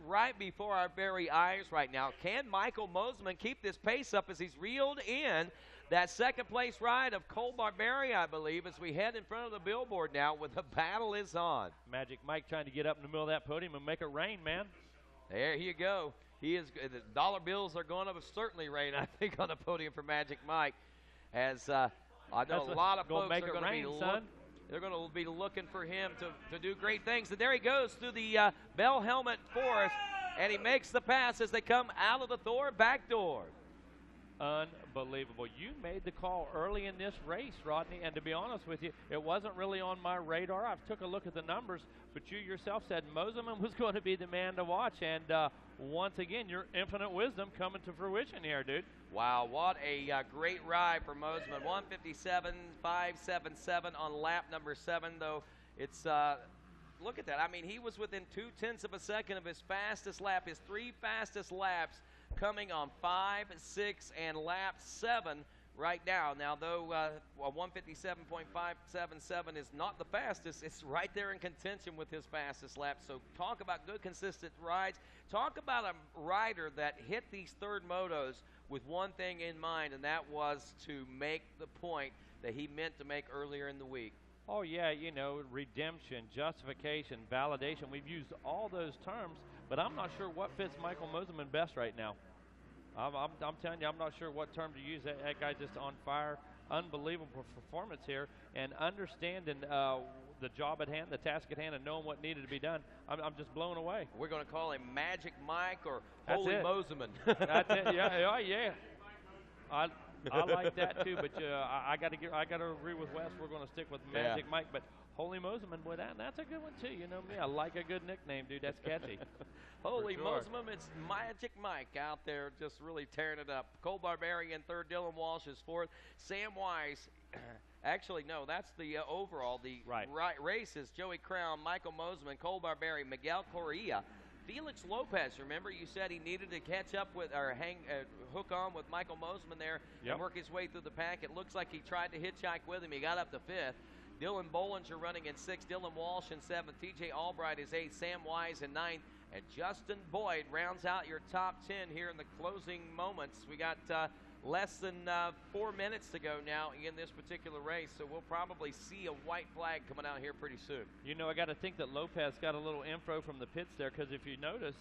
Right before our very eyes right now. Can Michael Mosiman keep this pace up as he's reeled in that second-place ride of Cole Barberi, I believe, as we head in front of the billboard now with the battle is on. Magic Mike trying to get up in the middle of that podium and make it rain, man. There you go. He is. The dollar bills are going to certainly rain, I think, on the podium for Magic Mike. As I know a lot of folks are going to be they're going to be looking for him to do great things. And there he goes through the Bell Helmet Forest, and he makes the pass as they come out of the Thor back door. Unbelievable. You made the call early in this race, Rodney, and to be honest with you, it wasn't really on my radar. I took a look at the numbers, but you yourself said Mosiman was going to be the man to watch, and once again, your infinite wisdom coming to fruition here, dude. Wow, what a great ride for Mosiman. 157.577 on lap number 7, though. It's look at that. I mean, he was within 0.2 of a second of his fastest lap, his 3 fastest laps coming on 5, 6, and lap 7 right now. Now, though 157.577 is not the fastest, it's right there in contention with his fastest lap. So talk about good, consistent rides. Talk about a rider that hit these third motos with one thing in mind, and that was to make the point that he meant to make earlier in the week. Oh, yeah, you know, redemption, justification, validation. We've used all those terms, but I'm not sure what fits Michael Mosiman best right now. I'm telling you, I'm not sure what term to use. That guy just on fire. Unbelievable performance here. And understanding the job at hand, the task at hand, and knowing what needed to be done, I'm just blown away. We're going to call him Magic Mike or That's Holy it. Mosiman. That's it. Yeah. I like that too, but I got to agree with Wes. We're going to stick with Magic Mike, but Holy Mosiman, boy, that's a good one too. You know me, I like a good nickname, dude. That's catchy. Holy sure. Mosiman, it's Magic Mike out there just really tearing it up. Cole Barberi in third, Dylan Walsh is fourth. Sam Wise, actually, no, that's the overall. The race is Joey Crown, Michael Mosiman, Cole Barberi, Miguel Correa, Felix Lopez. Remember, you said he needed to catch up with or hook on with Michael Mosiman there and work his way through the pack. It looks like he tried to hitchhike with him. He got up to 5th. Dylan Bollinger running in 6th, Dylan Walsh in 7th, TJ Albright is 8th, Sam Wise in 9th, and Justin Boyd rounds out your top 10 here in the closing moments. We got less than 4 minutes to go now in this particular race, so we'll probably see a white flag coming out here pretty soon. You know, I got to think that Lopez got a little info from the pits there, because if you notice,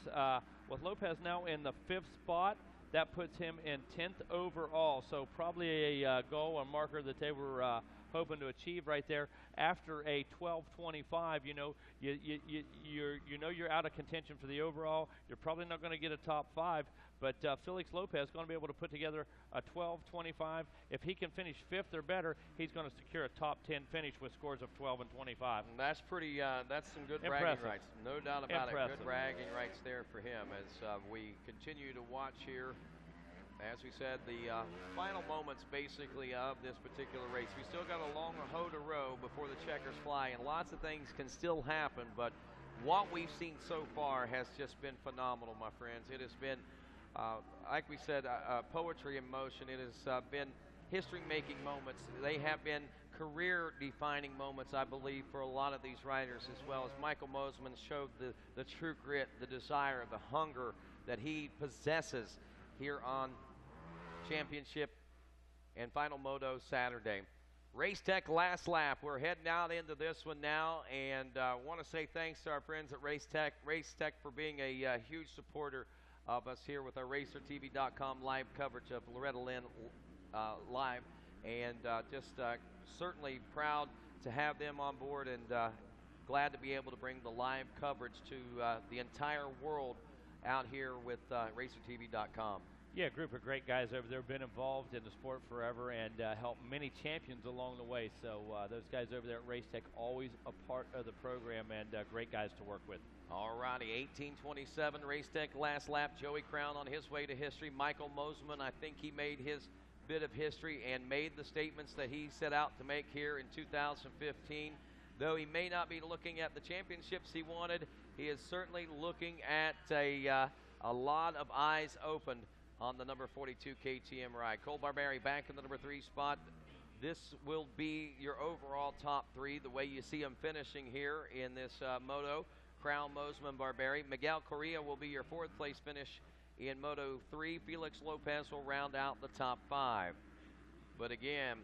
with Lopez now in the 5th spot, that puts him in 10th overall, so probably a goal or marker that they were hoping to achieve right there after a 12:25. You know, you're out of contention for the overall. You're probably not going to get a top 5, but Felix Lopez is going to be able to put together a 12:25. If he can finish 5th or better, he's going to secure a top 10 finish with scores of 12 and 25. And that's pretty. That's some good bragging rights, no doubt about it. Good bragging rights there for him as we continue to watch here. As we said, the final moments basically of this particular race. We still got a long hoe to row before the checkers fly, and lots of things can still happen, but what we've seen so far has just been phenomenal, my friends. It has been, like we said, poetry in motion. It has been history-making moments. They have been career-defining moments, I believe, for a lot of these riders, as well as Michael Mosiman showed the true grit, the desire, the hunger that he possesses here on Championship and Final Moto Saturday. Race Tech last lap. We're heading out into this one now, and I want to say thanks to our friends at Race Tech for being a huge supporter of us here with our RacerTV.com live coverage of Loretta Lynn live. and just certainly proud to have them on board, and glad to be able to bring the live coverage to the entire world out here with RacerTV.com. Yeah, a group of great guys over there, been involved in the sport forever and helped many champions along the way. So those guys over there at Race Tech, always a part of the program, and great guys to work with. All righty, 18:27 Race Tech last lap. Joey Crown on his way to history. Michael Mosman, I think he made his bit of history and made the statements that he set out to make here in 2015. Though he may not be looking at the championships he wanted, he is certainly looking at a lot of eyes opened on the number 42 KTM ride. Cole Barberi back in the number 3 spot. This will be your overall top 3, the way you see them finishing here in this moto. Crown, Mosman, Barberi. Miguel Correa will be your 4th place finish in Moto 3. Felix Lopez will round out the top 5. But again,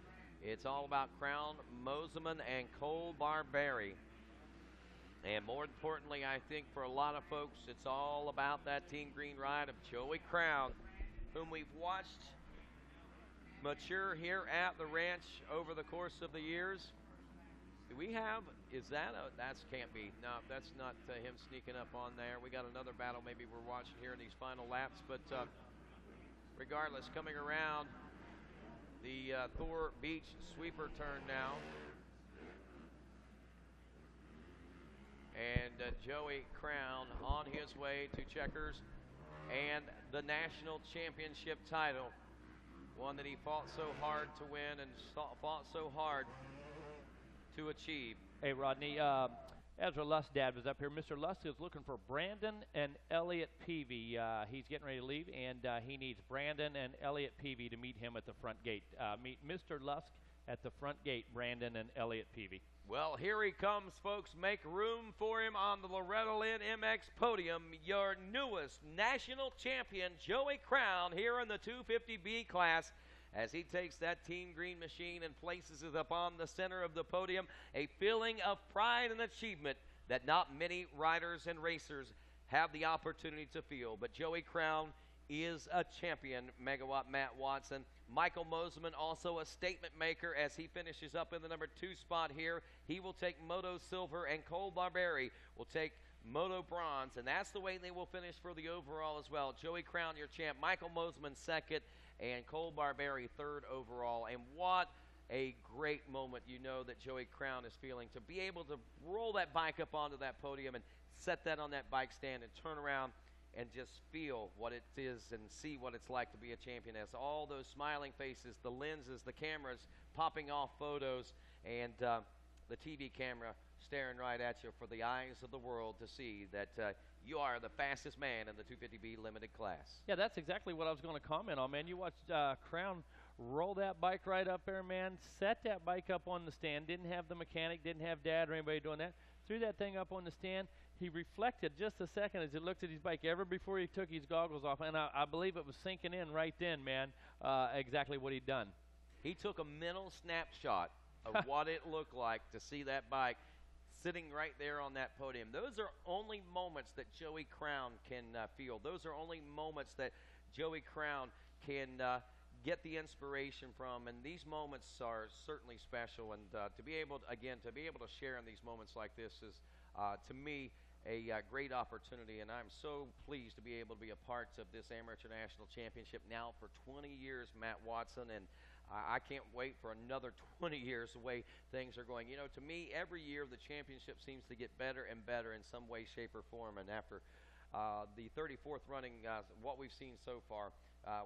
it's all about Crown, Mosman, and Cole Barberi. And more importantly, I think for a lot of folks, it's all about that Team Green ride of Joey Crown, whom we've watched mature here at the ranch over the course of the years. Do we have, is that can't be, no, that's not him sneaking up on there. We got another battle maybe we're watching here in these final laps, but regardless, coming around the Thor Beach sweeper turn now. And Joey Crown on his way to Checkers and the national championship title, one that he fought so hard to win and fought so hard to achieve. Hey, Rodney, Ezra Lust's dad was up here. Mr. Lust is looking for Brandon and Elliot Peavy. He's getting ready to leave, and he needs Brandon and Elliot Peavy to meet him at the front gate. Meet Mr. Lusk at the front gate, Brandon and Elliot Peavy. Well, here he comes, folks. Make room for him on the Loretta Lynn MX podium. Your newest national champion, Joey Crown, here in the 250B class, as he takes that Team Green machine and places it up on the center of the podium. A feeling of pride and achievement that not many riders and racers have the opportunity to feel. But Joey Crown is a champion, Megawatt Matt Watson. Michael Mosman, also a statement maker, as he finishes up in the number 2 spot here. He will take Moto Silver, and Cole Barberi will take Moto Bronze, and that's the way they will finish for the overall as well. Joey Crown, your champ, Michael Mosman 2nd, and Cole Barberi 3rd overall. And what a great moment you know that Joey Crown is feeling, to be able to roll that bike up onto that podium and set that on that bike stand and turn around and just feel what it is and see what it's like to be a champion, as all those smiling faces, the lenses, the cameras popping off photos, and the TV camera staring right at you for the eyes of the world to see that you are the fastest man in the 250B limited class. Yeah, that's exactly what I was going to comment on, man. You watched Crown roll that bike right up there, man, set that bike up on the stand, didn't have the mechanic, didn't have Dad or anybody doing that, threw that thing up on the stand. He reflected just a second as he looked at his bike ever before he took his goggles off, and I believe it was sinking in right then, man, exactly what he'd done. He took a mental snapshot of what it looked like to see that bike sitting right there on that podium. Those are only moments that Joey Crown can feel. Those are only moments that Joey Crown can get the inspiration from, and these moments are certainly special. And to be able to share in these moments like this is, to me, a great opportunity, and I'm so pleased to be able to be a part of this Amateur National Championship now for 20 years, Matt Watson, and I can't wait for another 20 years the way things are going. You know, to me, every year the championship seems to get better and better in some way, shape, or form, and after the 34th running, what we've seen so far,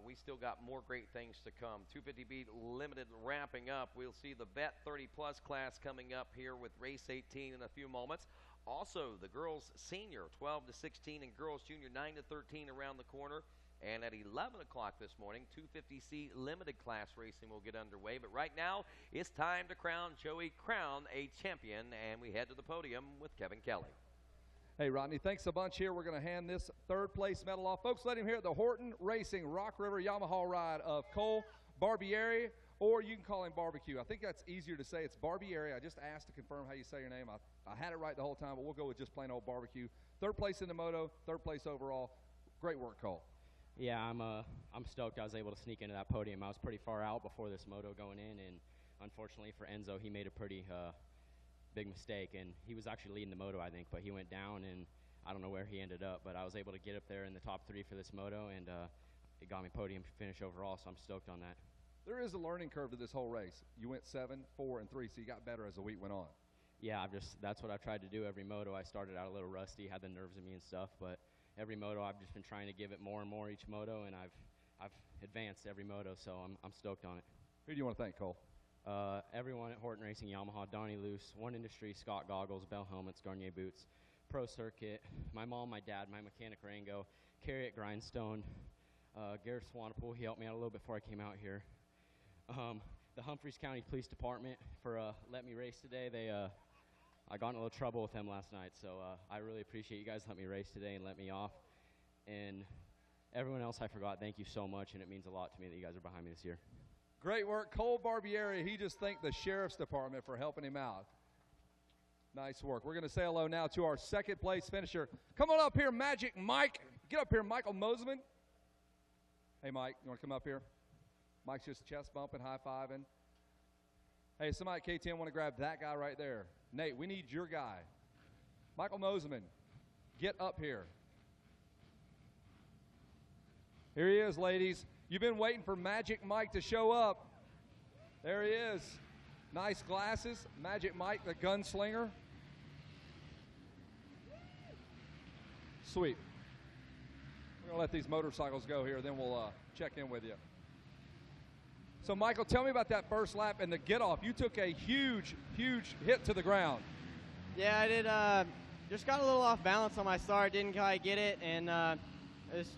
we still got more great things to come. 250B Limited wrapping up. We'll see the Vet 30-plus class coming up here with race 18 in a few moments. Also, the girls senior 12 to 16 and girls junior 9 to 13 around the corner. And at 11 o'clock this morning, 250C limited class racing will get underway. But right now, it's time to crown Joey Crown a champion, and we head to the podium with Kevin Kelly. Hey, Rodney, thanks a bunch here. We're going to hand this 3rd place medal off. Folks, let him hear the Horton Racing Rock River Yamaha ride of Cole Barberi, or you can call him Barbecue. I think that's easier to say. It's Barberi. I just asked to confirm how you say your name. I had it right the whole time, but we'll go with just plain old Barbecue. 3rd place in the moto, 3rd place overall. Great work, Cole. Yeah, I'm stoked I was able to sneak into that podium. I was pretty far out before this moto going in, and unfortunately for Enzo, he made a pretty big mistake, and he was actually leading the moto, I think, but he went down, and I don't know where he ended up, but I was able to get up there in the top 3 for this moto, and it got me podium finish overall, so I'm stoked on that. There is a learning curve to this whole race. You went 7, 4, and 3, so you got better as the week went on. Yeah, that's what I've tried to do every moto. I started out a little rusty, had the nerves in me and stuff, but every moto I've just been trying to give it more and more each moto, and I've advanced every moto, so I'm stoked on it. Who do you want to thank, Cole? Everyone at Horton Racing, Yamaha, Donnie Luce, One Industry, Scott Goggles, Bell Helmets, Garnier Boots, Pro Circuit, my mom, my dad, my mechanic Rango, Carrie at Grindstone, Gareth Swanepoel, he helped me out a little before I came out here. The Humphreys County Police Department for letting me race today. I got in a little trouble with them last night, so I really appreciate you guys letting me race today and let me off. And everyone else I forgot, thank you so much, and it means a lot to me that you guys are behind me this year. Great work. Cole Barbieri, he just thanked the Sheriff's Department for helping him out. Nice work. We're going to say hello now to our second place finisher. Come on up here, Magic Mike. Get up here, Michael Moseman. Hey, Mike, you want to come up here? Mike's just chest bumping, high-fiving. Hey, somebody at KTM want to grab that guy right there. Nate, we need your guy. Michael Moseman, get up here. Here he is, ladies. You've been waiting for Magic Mike to show up. There he is. Nice glasses. Magic Mike, the gunslinger. Sweet. We're going to let these motorcycles go here, then we'll check in with you. So, Michael, tell me about that first lap and the get-off. You took a huge, huge hit to the ground. Yeah, I did. Just got a little off balance on my start. Didn't quite get it, and it was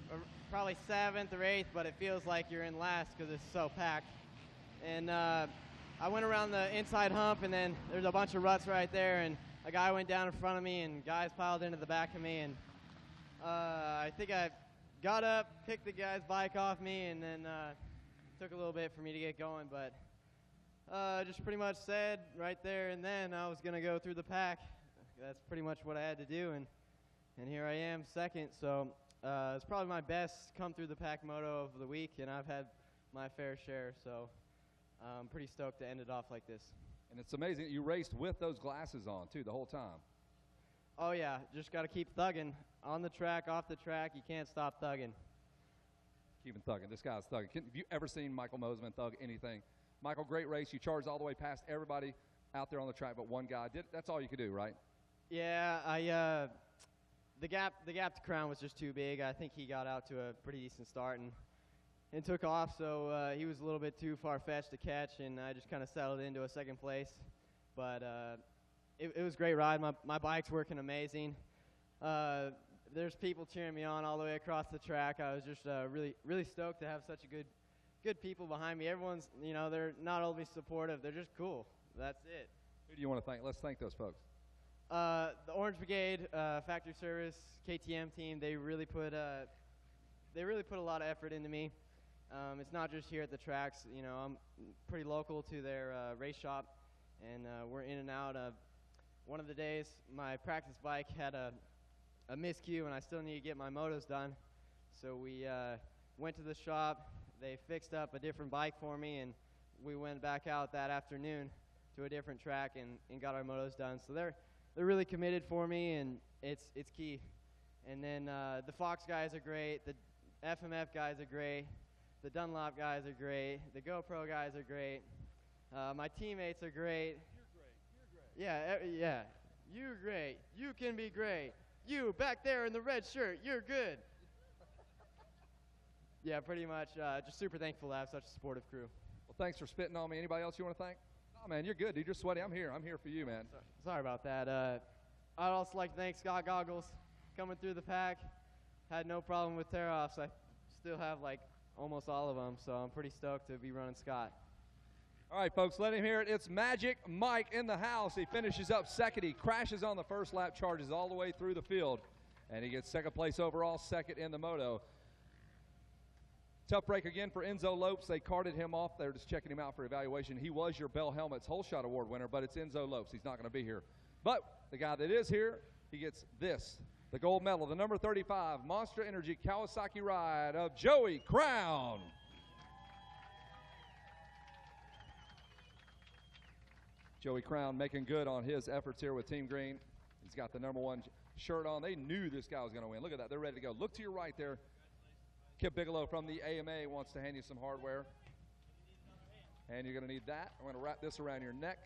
probably 7th or 8th, but it feels like you're in last because it's so packed. And I went around the inside hump, and then there's a bunch of ruts right there, and a guy went down in front of me, and guys piled into the back of me, and I think I got up, picked the guy's bike off me, and then took a little bit for me to get going, but just pretty much said right there and then I was going to go through the pack. That's pretty much what I had to do, and here I am, second. So it's probably my best come through the pack moto of the week, and I've had my fair share, so I'm pretty stoked to end it off like this. And it's amazing that you raced with those glasses on, too, the whole time. Oh, yeah, just got to keep thugging. On the track, off the track, you can't stop thugging. Keeping thugging. This guy's thugging. Have you ever seen Michael Moseman thug anything? Michael, great race. You charged all the way past everybody out there on the track but one guy. That's all you could do, right? Yeah, the gap to Crown was just too big. I think he got out to a pretty decent start and took off, so he was a little bit too far-fetched to catch, and I just kind of settled into a second place. But it was a great ride. My bike's working amazing. There's people cheering me on all the way across the track. I was just really stoked to have such a good people behind me. Everyone's, they're not always supportive. They're just cool. That's it. Who do you want to thank? Let's thank those folks. The Orange Brigade, Factory Service, KTM team. They really put a lot of effort into me. It's not just here at the tracks. I'm pretty local to their race shop, and we're in and out. One of the days, my practice bike had a miscue, and I still need to get my motos done. So we went to the shop. They fixed up a different bike for me, and we went back out that afternoon to a different track and got our motos done. So they're really committed for me, and it's key. And then the Fox guys are great. The FMF guys are great. The Dunlop guys are great. The GoPro guys are great. My teammates are great. You're great. Yeah. You're great. You can be great. You back there in the red shirt, you're good. Yeah, pretty much. Just super thankful to have such a supportive crew. Well, thanks for spitting on me. Anybody else you want to thank? Oh, man, you're good, dude. You're sweaty. I'm here. I'm here for you, man. Sorry about that. I'd also like to thank Scott Goggles coming through the pack. Had no problem with tear-offs. I still have, almost all of them, so I'm pretty stoked to be running Scott. All right, folks, let him hear it. It's Magic Mike in the house. He finishes up second. He crashes on the first lap, charges all the way through the field, and he gets second place overall, second in the moto. Tough break again for Enzo Lopes. They carted him off. They were just checking him out for evaluation. He was your Bell Helmets Whole Shot Award winner, but it's Enzo Lopes. He's not going to be here. But the guy that is here, he gets this the gold medal, the number 35 Monster Energy Kawasaki ride of Joey Crown. Joey Crown making good on his efforts here with Team Green. He's got the number 1 shirt on. They knew this guy was going to win. Look at that. They're ready to go. Look to your right there. Kip Bigelow from the AMA wants to hand you some hardware. And you're going to need that. I'm going to wrap this around your neck.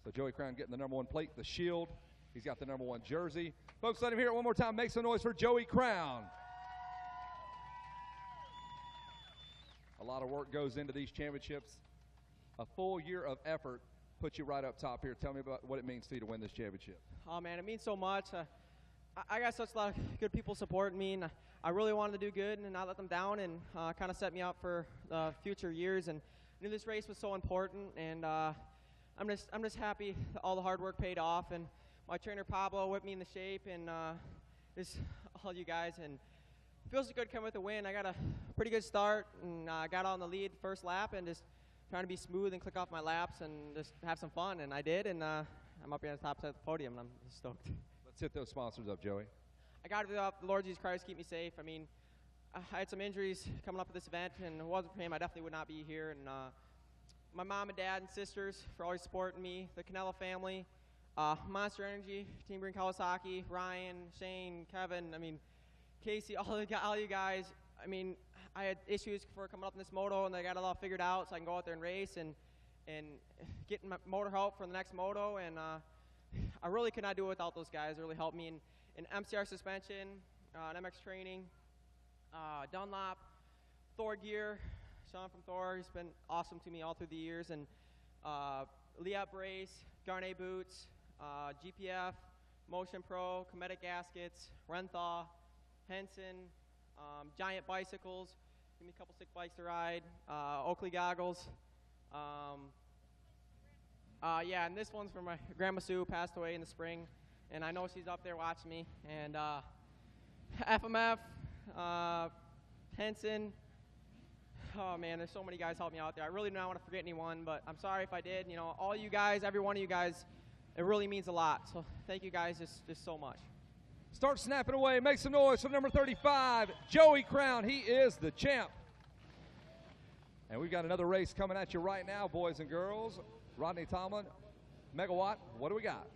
So Joey Crown getting the number 1 plate, the shield. He's got the number 1 jersey. Folks, let him hear it one more time. Make some noise for Joey Crown. A lot of work goes into these championships. A full year of effort puts you right up top here. Tell me about what it means to you to win this championship. Oh, man, it means so much. I got such a lot of good people supporting me, and I really wanted to do good and not let them down, and kind of set me up for future years. And I knew this race was so important, and I'm just happy that all the hard work paid off. And my trainer Pablo whipped me into shape, and just all you guys. And it feels good coming with a win. I got a pretty good start, and I got on the lead first lap, and just trying to be smooth and click off my laps and just have some fun, and I did, and I'm up here on the top side of the podium, and I'm stoked. Let's hit those sponsors up, Joey. I got to the Lord Jesus Christ keep me safe. I mean, I had some injuries coming up to this event, and if it wasn't for him, I definitely would not be here. And my mom and dad and sisters for always supporting me, the Canella family, Monster Energy, Team Green Kawasaki, Ryan, Shane, Kevin, I mean, Casey, all you guys. I mean, I had issues for coming up in this moto, and I got it all figured out so I can go out there and race and getting my motor help for the next moto. And I really could not do it without those guys. They really helped me in MCR suspension, MX training, Dunlop, Thor gear. Sean from Thor, he's been awesome to me all through the years. And Liat brace, Garnet boots, GPF, Motion Pro, Cometic gaskets, Renthal, Henson, Giant bicycles. Give me a couple sick bikes to ride. Oakley goggles. Yeah, and this one's for my Grandma Sue, who passed away in the spring. And I know she's up there watching me. And FMF, Henson. Oh, man, there's so many guys helping me out there. I really don't want to forget anyone, but I'm sorry if I did. You know, all you guys, every one of you guys, it really means a lot. So thank you guys just so much. Start snapping away. Make some noise for number 35, Joey Crown. He is the champ. And we've got another race coming at you right now, boys and girls. Rodney Tomlin, Megawatt, what do we got?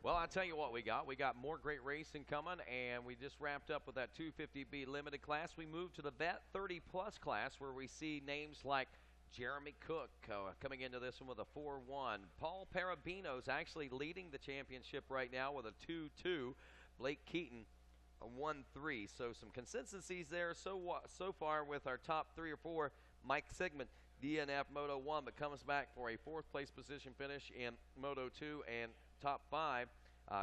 Well, I'll tell you what we got. We got more great racing coming, and we just wrapped up with that 250B limited class. We moved to the Vet 30-plus class, where we see names like Jeremy Cook coming into this one with a 4-1. Paul Parabino's actually leading the championship right now with a 2-2. Blake Keaton, a 1-3. So some consistencies there so far with our top 3 or 4. Mike Sigmund, DNF Moto 1, but comes back for a 4th place position finish in Moto 2 and top 5.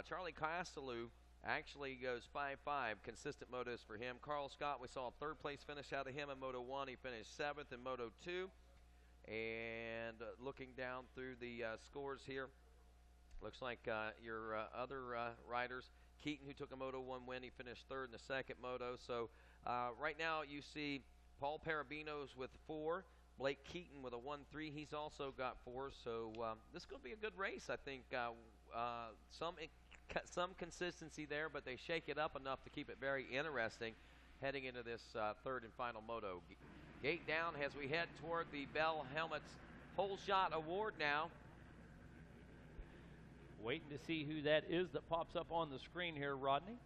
Charlie Castellou actually goes 5-5. Consistent motos for him. Carl Scott, we saw a 3rd place finish out of him in Moto 1. He finished 7th in Moto 2. And looking down through the scores here, looks like your other riders, Keaton, who took a Moto 1 win, he finished 3rd in the 2nd Moto. So right now you see Paul Parabino's with 4. Blake Keaton with a 1-3. He's also got 4. So this is going to be a good race, I think. Some consistency there, but they shake it up enough to keep it very interesting heading into this 3rd and final moto. Gate down as we head toward the Bell Helmets Hole Shot Award now. Waiting to see who that is that pops up on the screen here, Rodney.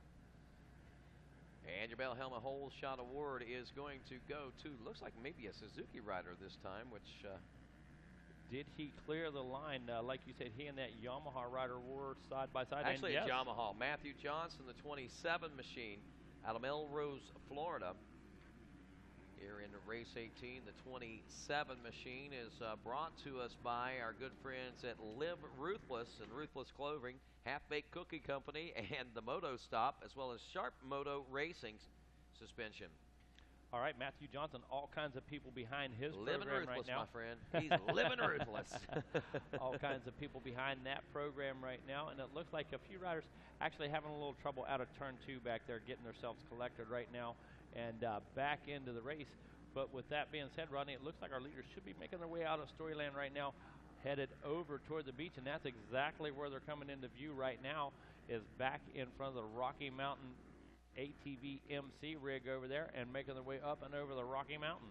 And your Bell Helmet Hole Shot Award is going to go to, looks like maybe a Suzuki rider this time, which... did he clear the line? Like you said, he and that Yamaha rider were side by side. Actually, yes. a Yamaha. Matthew Johnson, the 27 machine out of Melrose, Florida. Here in race 18, the 27 machine is brought to us by our good friends at Live Ruthless and Ruthless Clothing, Half-Baked Cookie Company, and the Moto Stop, as well as Sharp Moto Racing Suspension. All right, Matthew Johnson, all kinds of people behind his living program ruthless, right now. my friend. He's living ruthless. All kinds of people behind that program right now, and it looks like a few riders actually having a little trouble out of turn 2 back there, getting themselves collected right now and back into the race. But with that being said, Rodney, it looks like our leaders should be making their way out of Storyland right now. headed over toward the beach, and that's exactly where they're coming into view right now, is back in front of the Rocky Mountain ATV MC rig over there and making their way up and over the Rocky Mountain.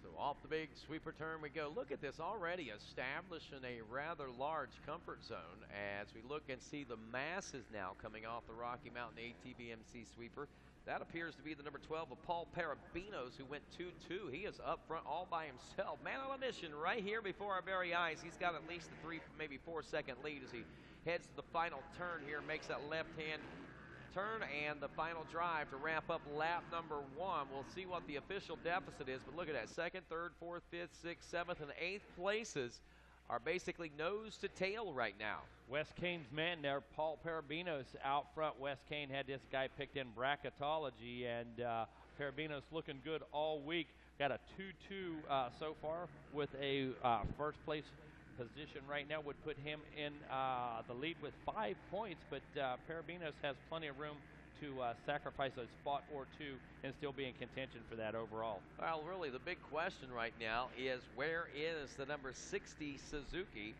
So off the big sweeper turn we go. Look at this, already establishing a rather large comfort zone as we look and see the masses now coming off the Rocky Mountain ATV MC sweeper. That appears to be the number 12 of Paul Parabinos, who went 2-2. He is up front all by himself. Man on a mission right here before our very eyes. He's got at least a 3, maybe 4-second lead as he heads to the final turn here, makes that left-hand turn and the final drive to wrap up lap number 1. We'll see what the official deficit is, but look at that. 2nd, 3rd, 4th, 5th, 6th, 7th, and 8th places are basically nose to tail right now. Wes Kane's man there, Paul Parabinos, out front. Wes Kane had this guy picked in bracketology, and Parabinos looking good all week. Got a 2-2 so far with a first place position right now, would put him in the lead with 5 points, but Parabinos has plenty of room to sacrifice a spot or two and still be in contention for that overall. Well, really, the big question right now is where is the number 60 Suzuki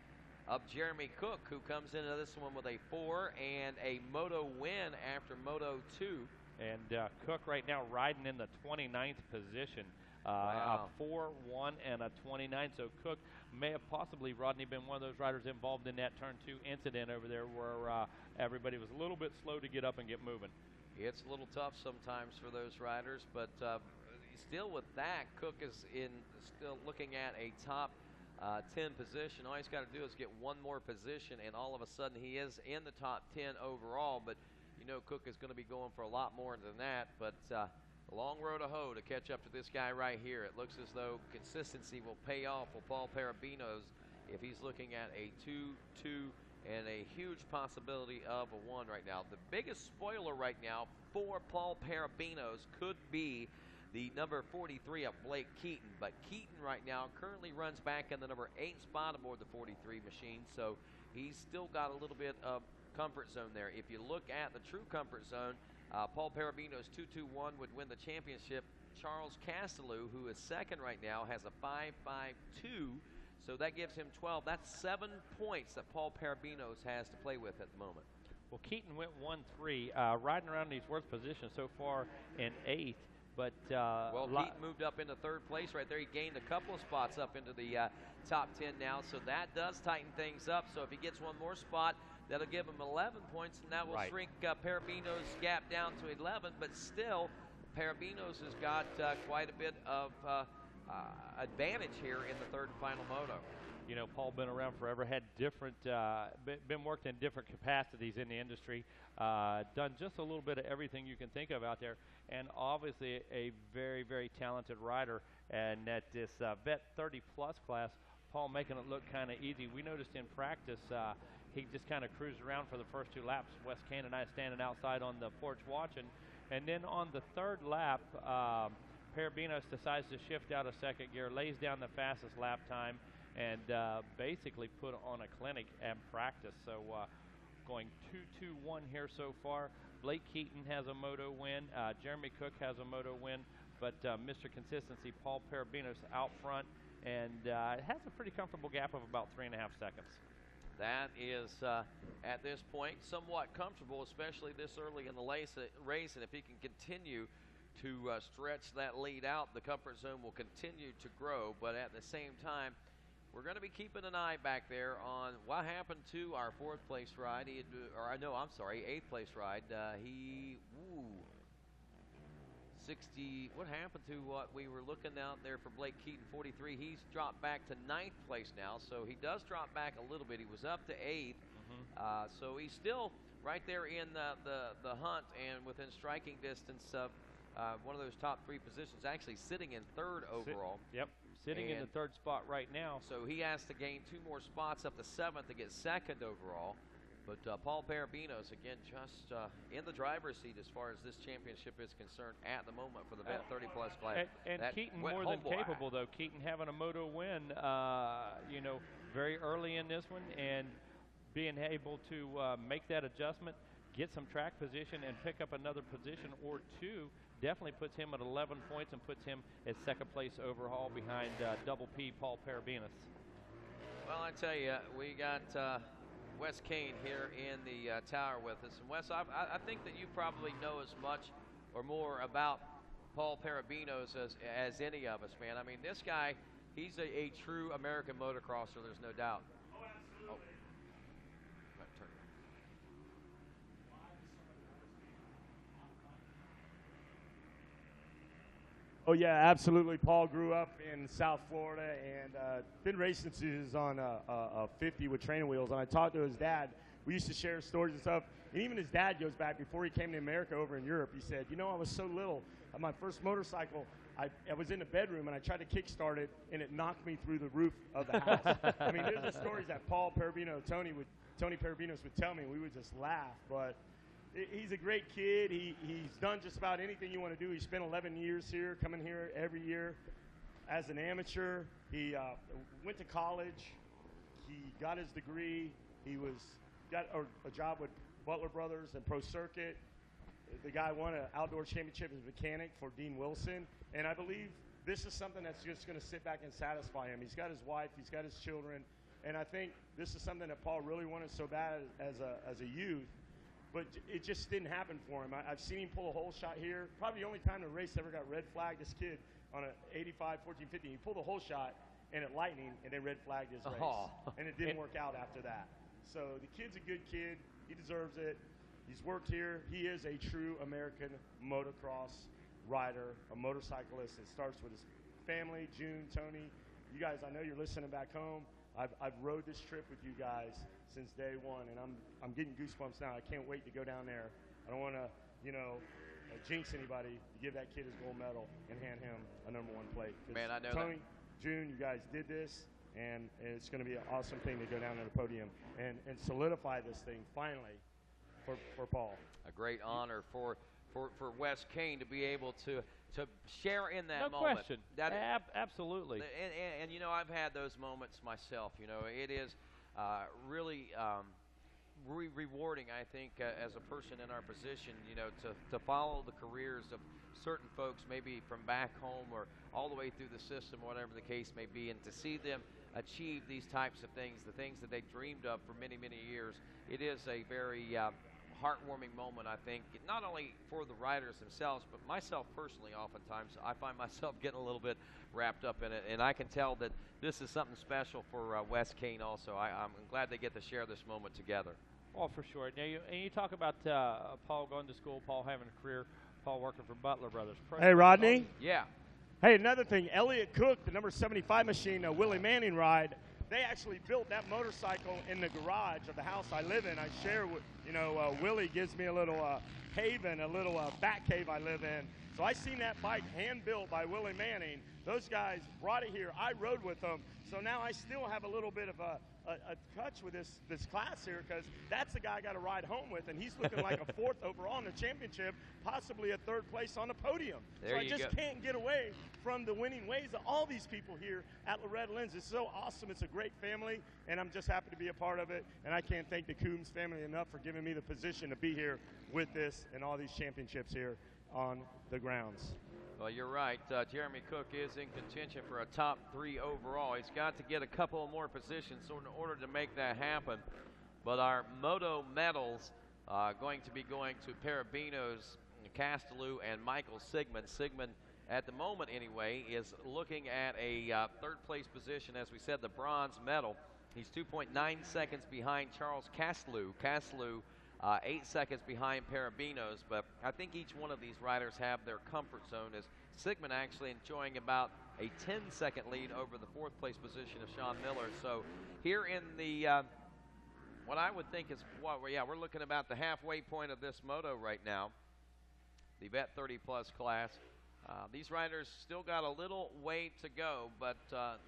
of Jeremy Cook, who comes into this one with a 4 and a Moto win after Moto 2. And Cook right now riding in the 29th position. Wow. A 4, 1, and a 29. So Cook may have possibly, Rodney, been one of those riders involved in that turn 2 incident over there where everybody was a little bit slow to get up and get moving. It's a little tough sometimes for those riders, but still with that, Cook is still looking at a top 10 position. All he's got to do is get one more position, and all of a sudden he is in the top 10 overall. But you know Cook is going to be going for a lot more than that. But a long road to hoe to catch up to this guy right here. It looks as though consistency will pay off for Paul Parabinos if he's looking at a 2-2 and a huge possibility of a 1 right now. The biggest spoiler right now for Paul Parabinos could be the number 43 of Blake Keaton, but Keaton right now currently runs back in the number 8 spot aboard the 43 machine, so he's still got a little bit of comfort zone there. If you look at the true comfort zone, Paul Parabinos 2-2-1 would win the championship. Charles Castelou, who is second right now, has a 5-5-2, so that gives him 12. That's 7 points that Paul Parabinos has to play with at the moment. Well, Keaton went 1-3, riding around these worst positions so far in 8th. But well, Keaton moved up into 3rd place right there. He gained a couple of spots up into the top 10 now, so that does tighten things up. So if he gets one more spot, that'll give him 11 points, and that will shrink Parabinos' gap down to 11. But still, Parabinos has got quite a bit of advantage here in the 3rd and final moto. You know, Paul been around forever, had different, been worked in different capacities in the industry, done just a little bit of everything you can think of out there, and obviously a very, very talented rider. And at this Vet 30-plus class, Paul making it look kind of easy. We noticed in practice, he just kind of cruised around for the first 2 laps. Wes Kane and I standing outside on the porch watching. And then on the 3rd lap, Parabinos decides to shift out of 2nd gear, lays down the fastest lap time, and basically put on a clinic and practice. So going 2-2-1 here so far. Blake Keaton has a moto win. Jeremy Cook has a moto win. But Mr. Consistency, Paul Parabinos out front, and has a pretty comfortable gap of about 3.5 seconds. That is, at this point, somewhat comfortable, especially this early in the race. And if he can continue to stretch that lead out, the comfort zone will continue to grow. But at the same time, we're going to be keeping an eye back there on what happened to our 4th place ride. 8th place ride. 60. What happened to what we were looking out there for Blake Keaton, 43? He's dropped back to 9th place now, so he does drop back a little bit. He was up to 8th, so he's still right there in the hunt and within striking distance of one of those top 3 positions. Actually, sitting in 3rd overall. Sitting in the 3rd spot right now. So he has to gain 2 more spots up to 7th to get 2nd overall. But Paul Parabinos, again, just in the driver's seat as far as this championship is concerned at the moment for the Vet 30-plus class. And Keaton more than capable, though. Keaton having a moto win, you know, very early in this one, and being able to make that adjustment, get some track position, and pick up another position or 2, definitely puts him at 11 points and puts him at 2nd place overall behind Double P Paul Parabinos. Well, I tell you, we got Wes Kane here in the tower with us. And Wes, I think that you probably know as much or more about Paul Parabinos as any of us, man. I mean, this guy, he's a true American motocrosser, there's no doubt. Oh, absolutely. Oh yeah, absolutely. Paul grew up in South Florida and been racing since he was on a 50 with training wheels. And I talked to his dad. We used to share stories and stuff. And even his dad goes back before he came to America over in Europe. He said, you know, I was so little. On my first motorcycle, I was in the bedroom and I tried to kickstart it and it knocked me through the roof of the house. I mean, there's the stories that Paul Parabino, Tony Parabinos would tell me. We would just laugh. But he's a great kid. He's done just about anything you want to do. He spent 11 years here, coming here every year as an amateur. He went to college. He got his degree. He got a job with Butler Brothers and Pro Circuit. The guy won an outdoor championship as a mechanic for Dean Wilson. And I believe this is something that's just going to sit back and satisfy him. He's got his wife. He's got his children. And I think this is something that Paul really wanted so bad as a youth. But it just didn't happen for him. I've seen him pull a hole shot here. Probably the only time the race ever got red flagged. This kid on an 85, 14, 15, he pulled a hole shot and it lightning and they red flagged his race. Oh. And it didn't work out after that. So the kid's a good kid. He deserves it. He's worked here. He is a true American motocross rider, a motorcyclist. It starts with his family, June, Tony. You guys, I know you're listening back home. I've rode this trip with you guys since day one, and I'm getting goosebumps now. I can't wait to go down there. I don't want to, jinx anybody to give that kid his gold medal and hand him a #1 plate. Man, I know Tony, June, you guys did this, and it's going to be an awesome thing to go down to the podium and solidify this thing finally for Paul. A great honor for Wes Kane to be able to share in that no moment. Question. That Absolutely. And I've had those moments myself. It is really rewarding, I think, as a person in our position, to follow the careers of certain folks, maybe from back home or all the way through the system, whatever the case may be, and to see them achieve these types of things, the things that they dreamed of for many, many years. It is a very heartwarming moment, I think, not only for the riders themselves, but myself personally. Oftentimes, I find myself getting a little bit wrapped up in it, and I can tell that this is something special for Wes Kane also. I'm glad they get to share this moment together. Oh, for sure. Now, you talk about Paul going to school, Paul having a career, Paul working for Butler Brothers. Hey, Rodney. Yeah. Hey, another thing, Elliott Cook, the number 75 machine, Willie Manning ride, they actually built that motorcycle in the garage of the house I live in. I share with, Willie gives me a little haven, a little bat cave I live in. So I seen that bike hand-built by Willie Manning. Those guys brought it here. I rode with them. So now I still have a little bit of a touch with this class here, because that's the guy I got to ride home with, and he's looking like a 4th overall in the championship, possibly a 3rd place on the podium. There so I you just go. can't get away from the winning ways of all these people here at Loretta Lynn's. It's so awesome. It's a great family, and I'm just happy to be a part of it. And I can't thank the Coombs family enough for giving me the position to be here with this and all these championships here on the grounds. Well, you're right. Jeremy Cook is in contention for a top 3 overall. He's got to get a couple more positions in order to make that happen. But our Moto medals going to be going to Parabinos, Castellou, and Michael Sigmund. Sigmund, at the moment anyway, is looking at a 3rd place position. As we said, the bronze medal. He's 2.9 seconds behind Charles Castellou. Castellou 8 seconds behind Parabinos, but I think each one of these riders have their comfort zone, as Sigmund actually enjoying about a 10-second lead over the 4th place position of Sean Miller. So here in the, what I would think is, we're looking about the halfway point of this moto right now, the Vet 30-plus class. These riders still got a little way to go, but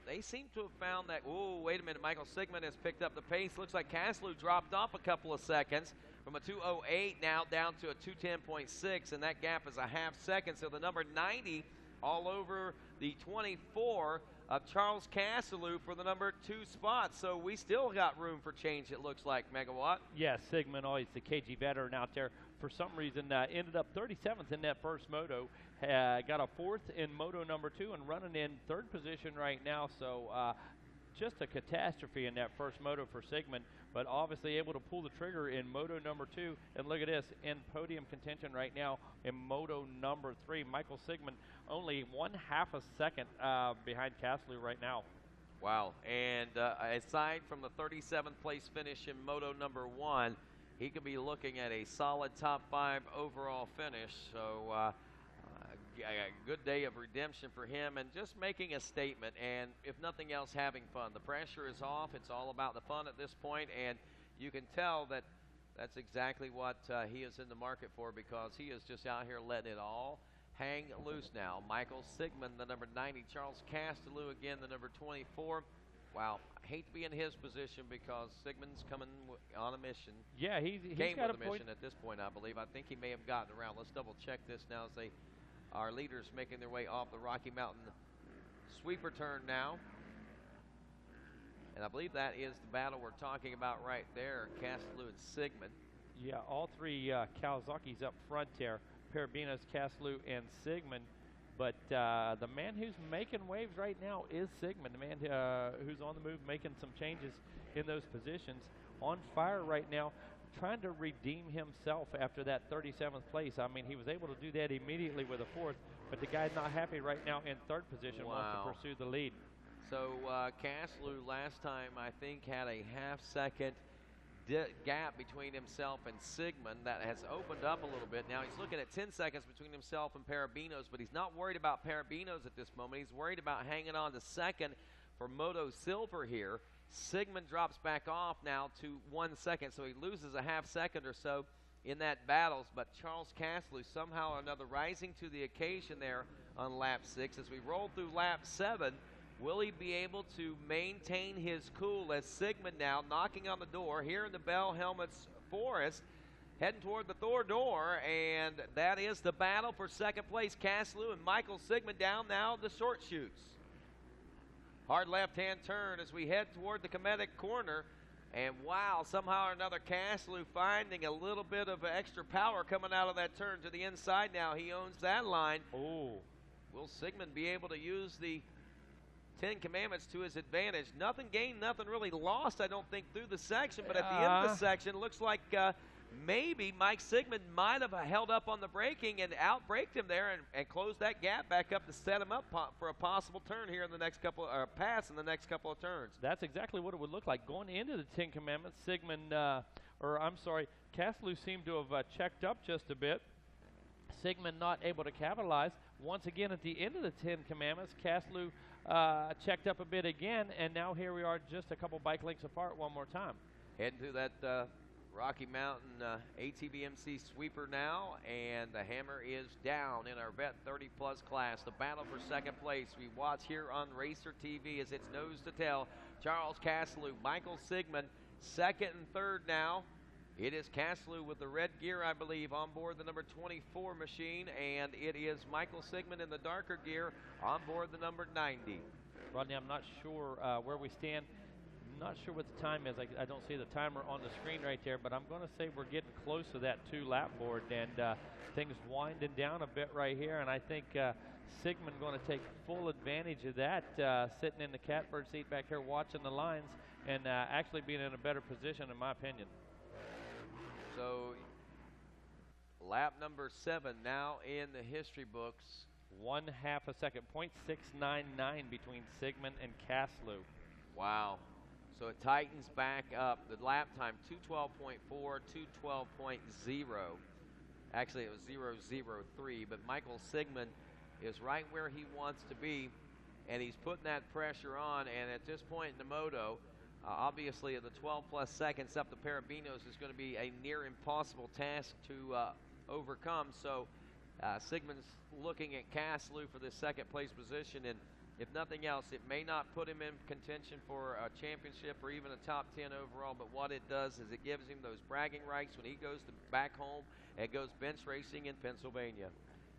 they seem to have found that, wait a minute, Michael Sigmund has picked up the pace. Looks like Castellou dropped off a couple of seconds from a 2:08 now down to a 2:10.6, and that gap is a half second. So the number 90 all over the 24 of Charles Castellou for the number 2 spot. So we still got room for change, it looks like, Megawatt. Yes, Sigmund, always the KG veteran out there. For some reason, ended up 37th in that first moto. Got a 4th in moto number 2 and running in 3rd position right now. So just a catastrophe in that first moto for Sigmund, but obviously able to pull the trigger in moto number 2. And look at this, in podium contention right now in moto number 3. Michael Sigmund only 1/2 a second behind Caslew right now. Wow. And aside from the 37th place finish in moto number 1, he could be looking at a solid top 5 overall finish. So a good day of redemption for him, and just making a statement, and if nothing else, having fun. The pressure is off. It's all about the fun at this point, and you can tell that that's exactly what he is in the market for, because he is just out here letting it all hang loose now. Michael Sigmund, the number 90. Charles Castelou, again, the number 24. Wow, I hate to be in his position because Sigmund's coming on a mission. Yeah, he's came got with a mission at this point, I believe. I think he may have gotten around. Let's double check this now as our leaders making their way off the Rocky Mountain sweeper turn now. And I believe that is the battle we're talking about right there, Castelou and Sigmund. Yeah, all three Kawasaki's up front there. Parabinos, Castelou, and Sigmund. But the man who's making waves right now is Sigmund, the man who's on the move, making some changes in those positions. On fire right now, trying to redeem himself after that 37th place. I mean, he was able to do that immediately with a 4th, but the guy's not happy right now in 3rd position, wants to pursue the lead. So Castelou last time, I think, had a half-second gap between himself and Sigmund. That has opened up a little bit. Now he's looking at 10 seconds between himself and Parabinos, but he's not worried about Parabinos at this moment. He's worried about hanging on to 2nd for Moto Silver here. Sigmund drops back off now to 1 second, so he loses a half-second or so in that battles, but Charles Castelou somehow or another rising to the occasion there on lap 6. As we roll through lap 7, will he be able to maintain his cool as Sigmund now knocking on the door here in the Bell Helmets Forest, heading toward the Thor door, and that is the battle for 2nd place. Castelou and Michael Sigmund down now the short chutes. Hard left-hand turn as we head toward the Cometic corner. And wow, somehow or another, Castelou finding a little bit of extra power coming out of that turn to the inside now. He owns that line. Oh. Will Sigmund be able to use the 10 Commandments to his advantage? Nothing gained, nothing really lost, I don't think, through the section. But at the end of the section, it looks like maybe Mike Sigmund might have held up on the braking and outbraked him there and closed that gap back up to set him up for a possible turn here in the next couple, or pass in the next couple of turns. That's exactly what it would look like. Going into the 10 Commandments, Castelou seemed to have checked up just a bit. Sigmund not able to capitalize. Once again, at the end of the 10 Commandments, Castelou checked up a bit again, and now here we are just a couple bike lengths apart one more time. Heading to that Rocky Mountain ATVMC sweeper now, and the hammer is down in our Vet 30-plus class. The battle for 2nd place we watch here on Racer TV as it's nose to tail. Charles Castelou, Michael Sigmund, 2nd and 3rd now. It is Castelou with the red gear, I believe, on board the number 24 machine, and it is Michael Sigmund in the darker gear on board the number 90. Rodney, I'm not sure where we stand. Not sure what the time is. I don't see the timer on the screen right there, but I'm going to say we're getting close to that 2-lap board, and things winding down a bit right here, and I think Sigmund going to take full advantage of that, sitting in the catbird seat back here watching the lines and actually being in a better position, in my opinion. So lap number 7 now in the history books. 1/2 a second, 0.699 between Sigmund and Castelou. Wow. So it tightens back up. The lap time, 2:12.4, 2:12.0. Actually, it was 0:03, but Michael Sigmund is right where he wants to be, and he's putting that pressure on, and at this point in the moto, obviously the 12-plus seconds up to Parabinos is going to be a near impossible task to overcome. So Sigmund's looking at Castelou for the 2nd place position, and if nothing else, it may not put him in contention for a championship or even a top 10 overall, but what it does is it gives him those bragging rights when he goes back home and goes bench racing in Pennsylvania.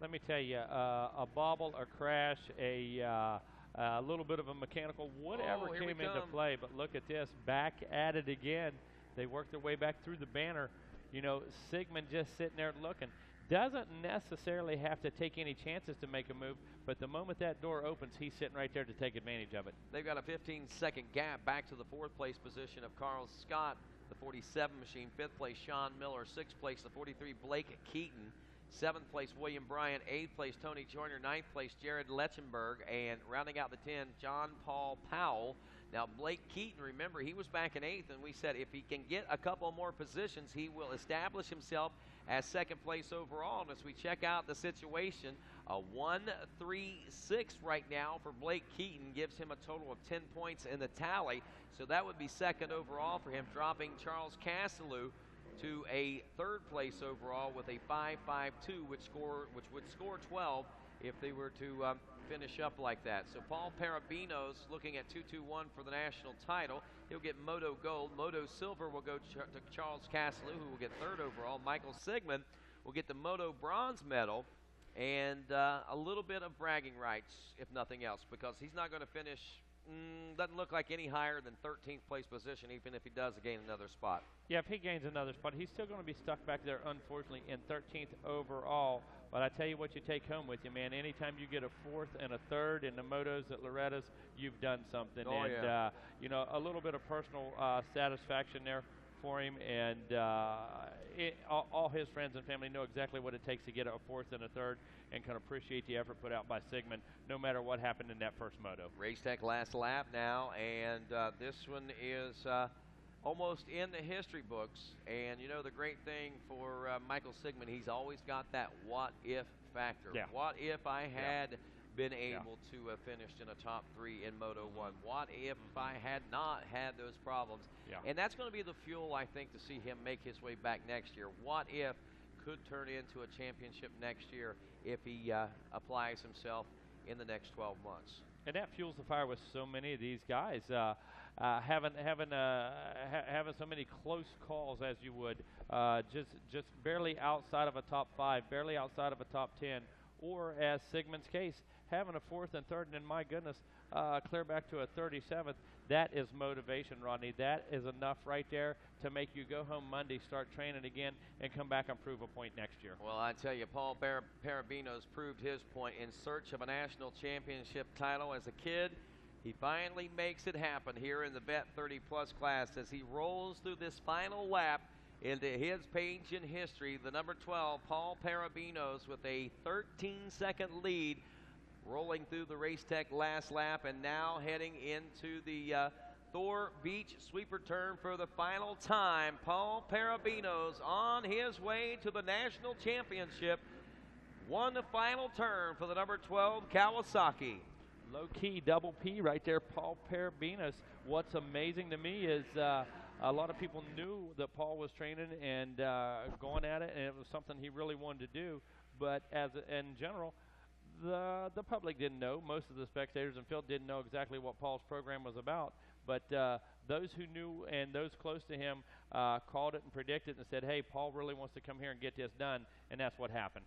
Let me tell you, a bobble, a crash, a little bit of a mechanical, whatever came into play, but look at this, back at it again. They worked their way back through the banner. You know, Sigmund just sitting there looking. doesn't necessarily have to take any chances to make a move, but the moment that door opens, he's sitting right there to take advantage of it. They've got a 15-second gap back to the 4th place position of Carl Scott, the 47 machine. 5th place, Sean Miller. 6th place, the 43, Blake Keaton. 7th place, William Bryant. 8th place, Tony Joyner. 9th place, Jared Letchenberg. And rounding out the 10, John Paul Powell. Now, Blake Keaton, remember, he was back in 8th, and we said if he can get a couple more positions, he will establish himself as 2nd place overall. And as we check out the situation, a 1-3-6 right now for Blake Keaton gives him a total of 10 points in the tally. So that would be 2nd overall for him, dropping Charles Castelou to a 3rd place overall with a 5.52, which would score 12 if they were to finish up like that. So Paul Parabinos looking at 2-2-1 for the national title. He'll get Moto Gold. Moto Silver will go to Charles Castelou, who will get 3rd overall. Michael Sigmund will get the Moto Bronze medal and a little bit of bragging rights, if nothing else, because he's not going to finish, doesn't look like any higher than 13th place position, even if he does gain another spot. Yeah, if he gains another spot, he's still going to be stuck back there, unfortunately, in 13th overall. But I tell you what you take home with you, man. Anytime you get a 4th and a 3rd in the motos at Loretta's, you've done something. Oh, and, yeah. You know, a little bit of personal satisfaction there for him. And all his friends and family know exactly what it takes to get a 4th and a 3rd and can appreciate the effort put out by Sigmund, no matter what happened in that first moto. Race Tech last lap now, and this one is almost in the history books. And, you know, the great thing for Michael Sigmund, he's always got that what-if factor. Yeah. What if I had been able to have finished in a top 3 in Moto 1? What if I had not had those problems? Yeah. And that's going to be the fuel, I think, to see him make his way back next year. What if could turn into a championship next year if he applies himself in the next 12 months. And that fuels the fire with so many of these guys. Having so many close calls as you would, just barely outside of a top 5, barely outside of a top 10, or as Sigmund's case, having a 4th and 3rd, and then my goodness, clear back to a 37th. That is motivation, Rodney. That is enough right there to make you go home Monday, start training again, and come back and prove a point next year. Well, I tell you, Paul Parabinos proved his point in search of a national championship title as a kid. He finally makes it happen here in the Vet 30-plus class as he rolls through this final lap into his page in history. The number 12, Paul Parabinos, with a 13-second lead, rolling through the Race Tech last lap, and now heading into the Thor Beach sweeper turn for the final time. Paul Parabinos on his way to the national championship. One final turn for the number 12 Kawasaki. Low-key double P right there, Paul Parabinos. What's amazing to me is a lot of people knew that Paul was training and going at it, and it was something he really wanted to do. But in general, the public didn't know. Most of the spectators and field didn't know exactly what Paul's program was about. But those who knew and those close to him called it and predicted and said, hey, Paul really wants to come here and get this done, and that's what happened.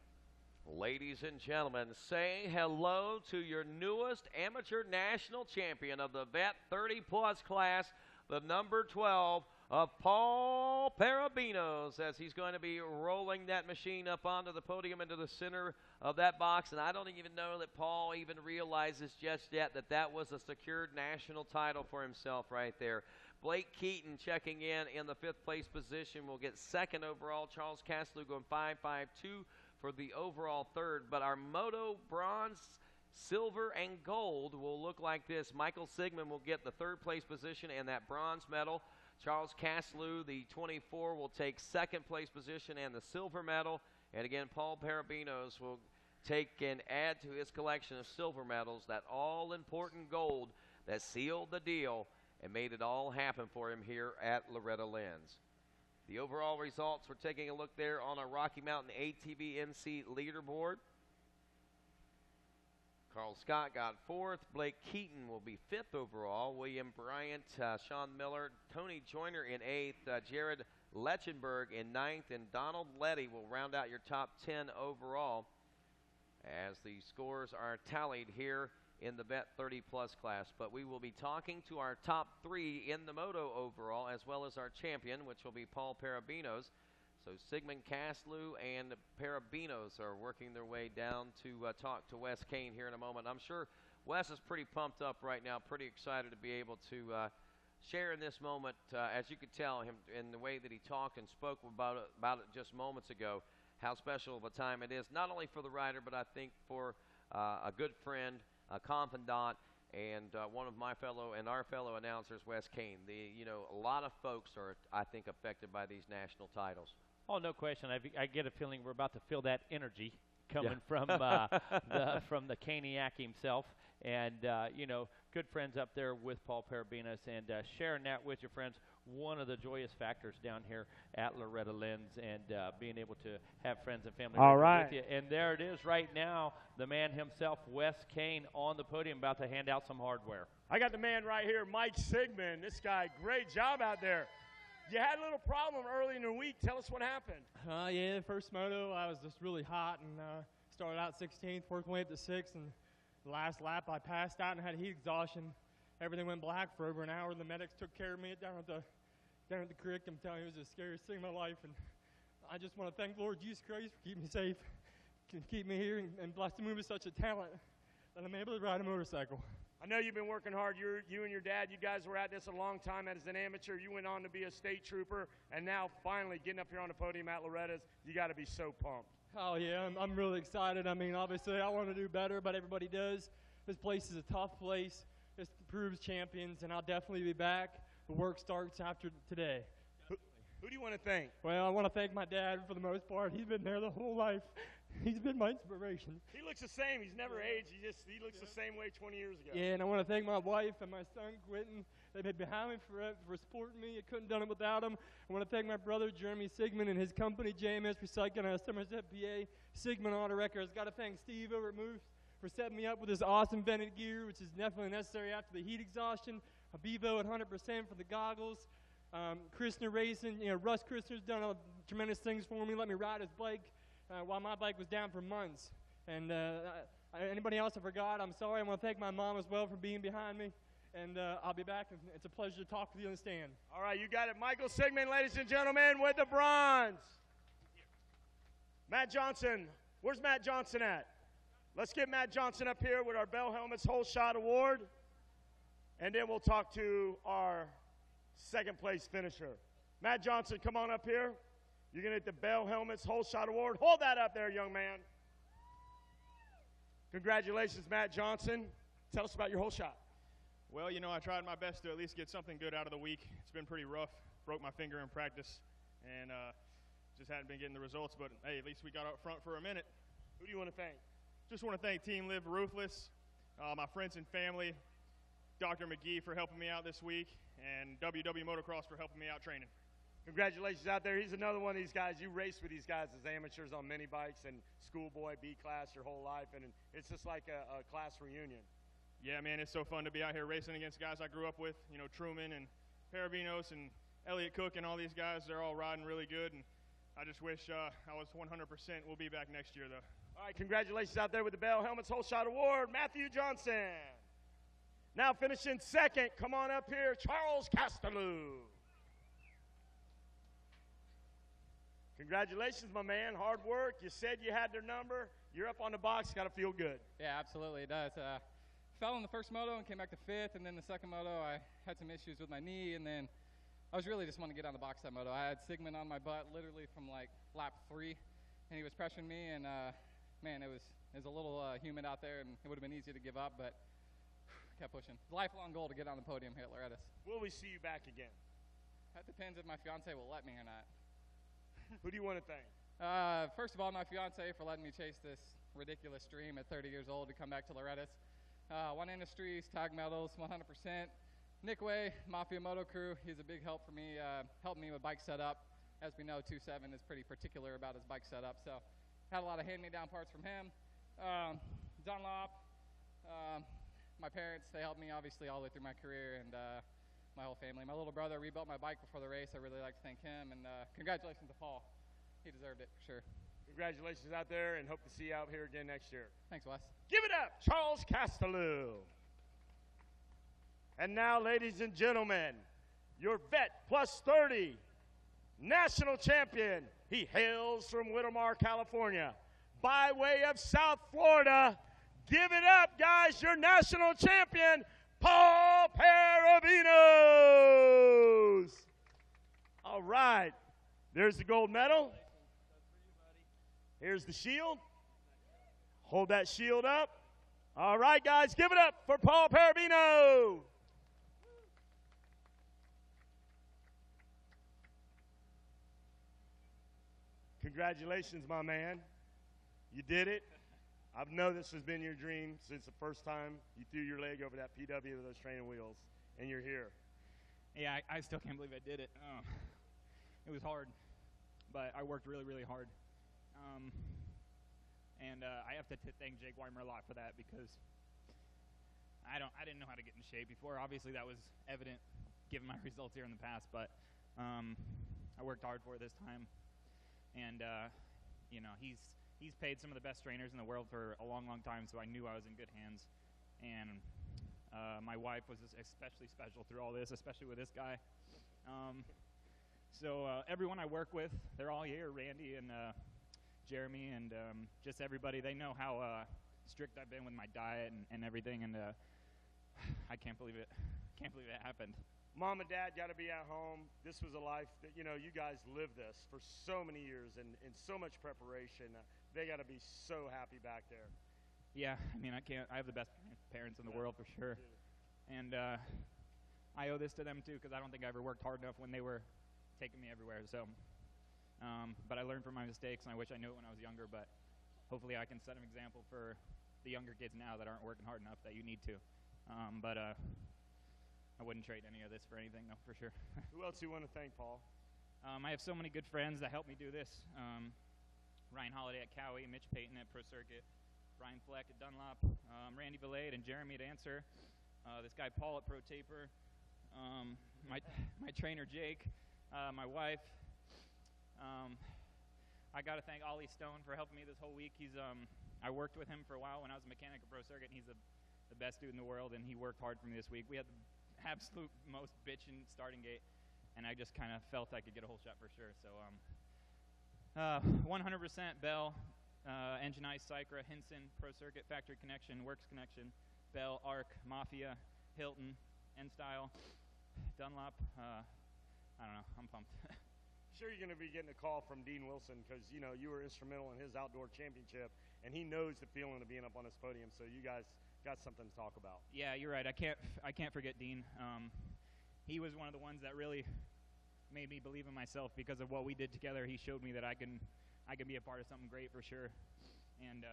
Ladies and gentlemen, say hello to your newest amateur national champion of the Vet 30-plus class, the number 12 of Paul Parabinos, as he's going to be rolling that machine up onto the podium into the center of that box. And I don't even know that Paul even realizes just yet that that was a secured national title for himself right there. Blake Keaton checking in the 5th place position will get 2nd overall. Charles Castelou going 5.52 for the overall 3rd. But our Moto Bronze, Silver, and Gold will look like this. Michael Sigmund will get the 3rd place position and that bronze medal. Charles Castelou, the 24, will take 2nd place position and the silver medal. And again, Paul Parabinos will take and add to his collection of silver medals that all-important gold that sealed the deal and made it all happen for him here at Loretta Lynn's. The overall results, we're taking a look there on a Rocky Mountain ATV MC leaderboard. Carl Scott got 4th. Blake Keaton will be 5th overall. William Bryant, Sean Miller, Tony Joyner in 8th. Jared Letchenberg in 9th. And Donald Letty will round out your top 10 overall as the scores are tallied here in the Vet 30-plus class. But we will be talking to our top 3 in the moto overall, as well as our champion, which will be Paul Parabinos. So Sigmund Caslew and Parabinos are working their way down to talk to Wes Kane here in a moment. I'm sure Wes is pretty pumped up right now, pretty excited to be able to share in this moment. As you could tell him in the way that he talked and spoke about it just moments ago, how special of a time it is, not only for the rider, but I think for a good friend, a confidant, and one of my fellow and our fellow announcers, Wes Kane. A lot of folks are, I think, affected by these national titles. Oh, no question. I get a feeling we're about to feel that energy coming from from the Caniac himself. And, good friends up there with Paul Parabinos, and sharing that with your friends, one of the joyous factors down here at Loretta Lynn's, and being able to have friends and family with you. And there it is right now, the man himself, Wes Kane, on the podium, about to hand out some hardware. I got the man right here, Mike Sigmund. This guy, great job out there. You had a little problem early in the week. Tell us what happened. Yeah, first moto, I was just really hot and started out 16th, worked my way up to 6th, and the last lap I passed out and had heat exhaustion. Everything went black for over an hour. The medics took care of me down at the creek. I'm telling you, it was the scariest thing in my life, and I just want to thank Lord Jesus Christ for keeping me safe, can keep me here, and blessing me with such a talent that I'm able to ride a motorcycle. I know you've been working hard. You and your dad, you guys were at this a long time as an amateur. You went on to be a state trooper, and now finally getting up here on the podium at Loretta's, you got to be so pumped. Oh, yeah, I'm really excited. I mean, obviously, I want to do better, but everybody does. This place is a tough place. This proves champions, and I'll definitely be back. The work starts after today. Who do you want to thank? Well, I want to thank my dad for the most part. He's been there the whole life. He's been my inspiration. He looks the same. He's never aged. He looks the same way 20 years ago. Yeah, and I want to thank my wife and my son, Quentin. They've been behind me for supporting me. I couldn't have done it without them. I want to thank my brother, Jeremy Sigmund, and his company, JMS Recycling out of Somerset, PA, Sigmund Auto Records. Got to thank Steve over at Moose for setting me up with this awesome vented gear, which is definitely necessary after the heat exhaustion. A Bevo at 100% for the goggles. Christner Racing, Russ Christner's done tremendous things for me. Let me ride his bike while my bike was down for months. And anybody else I forgot, I'm sorry. I want to thank my mom as well for being behind me. And I'll be back. It's a pleasure to talk with you on the stand. All right, you got it. Michael Sigmund, ladies and gentlemen, with the bronze. Matt Johnson. Where's Matt Johnson at? Let's get Matt Johnson up here with our Bell Helmets Whole Shot Award. And then we'll talk to our second place finisher. Matt Johnson, come on up here. You're going to get the Bell Helmets Whole Shot Award. Hold that up there, young man. Congratulations, Matt Johnson. Tell us about your whole shot. Well, I tried my best to at least get something good out of the week. It's been pretty rough. Broke my finger in practice, and just hadn't been getting the results. But, hey, at least we got up front for a minute. Who do you want to thank? Just want to thank Team Live Ruthless, my friends and family, Dr. McGee for helping me out this week, and WW Motocross for helping me out training. Congratulations out there. He's another one of these guys. You raced with these guys as amateurs on mini bikes and schoolboy B-class your whole life, and it's just like a class reunion. Yeah, man, it's so fun to be out here racing against guys I grew up with, Truman and Parabinos and Elliott Cook and all these guys. They're all riding really good, and I just wish I was 100%. We'll be back next year, though. All right, congratulations out there with the Bell Helmets Whole Shot Award, Matthew Johnson. Now finishing second, come on up here, Charles Castellou. Congratulations, my man. Hard work. You said you had their number. You're up on the box. Got to feel good. Yeah, absolutely. It does. Fell in the first moto and came back to 5th, and then the second moto I had some issues with my knee, and then I was really just wanting to get on the box that moto. I had Sigmund on my butt literally from like lap 3, and he was pressuring me, and man, it was a little humid out there, and it would have been easy to give up, but kept pushing. Lifelong goal to get on the podium here at Loretta's. Will we see you back again? That depends if my fiance will let me or not. Who do you want to thank? First of all, my fiance for letting me chase this ridiculous dream at 30 years old to come back to Loretta's. One Industries, Tag Metals, 100%. Nick Way, Mafia Moto Crew, he's a big help for me, helped me with bike setup. As we know, 2.7 is pretty particular about his bike setup, so had a lot of hand-me-down parts from him. Dunlop, my parents, they helped me obviously all the way through my career, and my whole family. My little brother rebuilt my bike before the race. I really like to thank him, and congratulations to Paul. He deserved it, for sure. Congratulations out there, and hope to see you out here again next year. Thanks, Wes. Give it up, Charles Castellou. And now, ladies and gentlemen, your vet plus 30 national champion. He hails from Whittemar, California. By way of South Florida, give it up, guys, your national champion, Paul Parabinos. All right, there's the gold medal. Here's the shield. Hold that shield up. All right, guys, give it up for Paul Parabino. Congratulations, my man. You did it. I know this has been your dream since the first time you threw your leg over that PW with those training wheels, and you're here. Yeah, I still can't believe I did it. It was hard, but I worked really, really hard. I have to thank Jake Weimer a lot for that, because I didn't know how to get in shape before. Obviously, that was evident given my results here in the past, but I worked hard for it this time. And you know, he's paid some of the best trainers in the world for a long, long time, so I knew I was in good hands. And my wife was especially special through all this, especially with this guy. So everyone I work with, they're all here, Randy and Jeremy, and just everybody. They know how strict I've been with my diet and everything, and I can't believe it. Can't believe it happened. Mom and Dad got to be at home. This was a life that, you know, you guys lived this for so many years and so much preparation. They got to be so happy back there. Yeah, I mean, I have the best parents in the world for sure. And I owe this to them too, because I don't think I ever worked hard enough when they were taking me everywhere. So, but I learned from my mistakes, and I wish I knew it when I was younger, but hopefully I can set an example for the younger kids now that aren't working hard enough that you need to. But I wouldn't trade any of this for anything, though, for sure. Who else do you want to thank, Paul? I have so many good friends that helped me do this. Ryan Holiday at Cowie, Mitch Payton at Pro Circuit, Brian Fleck at Dunlop, Randy Valade and Jeremy at Answer, this guy Paul at Pro Taper, my trainer Jake, my wife. I got to thank Ollie Stone for helping me this whole week. I worked with him for a while when I was a mechanic at Pro Circuit, and he's the best dude in the world, and he worked hard for me this week. We had the absolute most bitchin' starting gate, and I just kind of felt I could get a whole shot for sure. So 100% Bell, Engine Ice, Cycra, Hinson, Pro Circuit, Factory Connection, Works Connection, Bell, Arc, Mafia, Hilton, N-Style, Dunlop. I don't know, I'm pumped. Sure, you're going to be getting a call from Dean Wilson, because, you know, you were instrumental in his outdoor championship, and he knows the feeling of being up on this podium, so you guys got something to talk about. Yeah, you're right. I can't forget Dean. He was one of the ones that really made me believe in myself because of what we did together. He showed me that I can be a part of something great for sure. And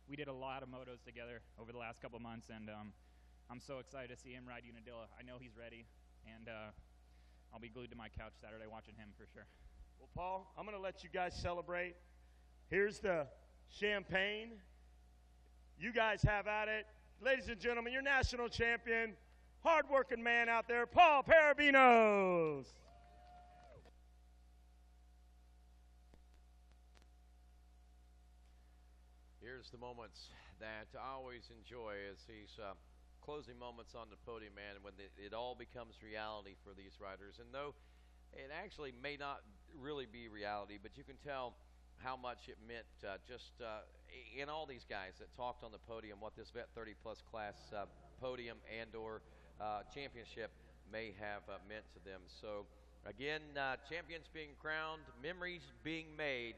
we did a lot of motos together over the last couple of months, and I'm so excited to see him ride Unadilla. I know he's ready, and I'll be glued to my couch Saturday watching him for sure. Well, Paul, I'm going to let you guys celebrate. Here's the champagne. You guys have at it. Ladies and gentlemen, your national champion, hard-working man out there, Paul Parabinos. Here's the moments that I always enjoy as these closing moments on the podium, man, when it all becomes reality for these riders. And though it actually may not really be reality, but you can tell how much it meant in all these guys that talked on the podium, what this Vet 30-plus class podium and/or championship may have meant to them. So, again, champions being crowned, memories being made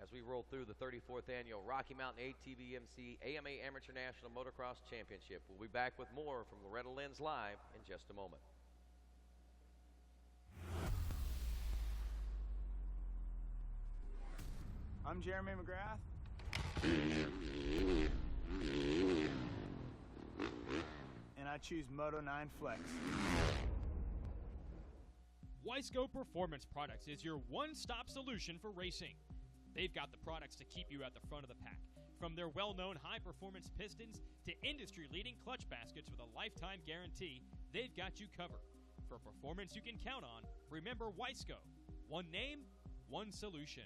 as we roll through the 34th Annual Rocky Mountain ATVMC AMA Amateur National Motocross Championship. We'll be back with more from Loretta Lynn's Live in just a moment. I'm Jeremy McGrath. And I choose Moto 9 Flex. Wiseco Performance Products is your one-stop solution for racing. They've got the products to keep you at the front of the pack. From their well-known high-performance pistons to industry-leading clutch baskets with a lifetime guarantee, they've got you covered. For performance you can count on, remember Wiseco. One name, one solution.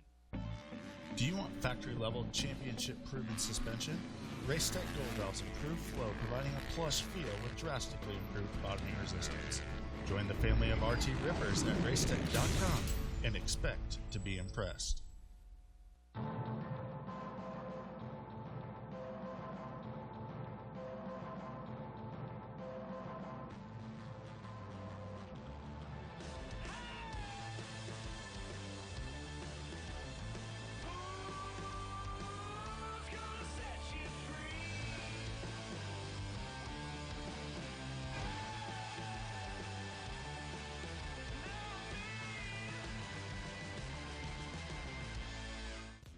Do you want factory-level championship-proven suspension? Racetech Gold Valve's improved flow, providing a plush feel with drastically improved bottoming resistance. Join the family of RT Rippers at racetech.com and expect to be impressed.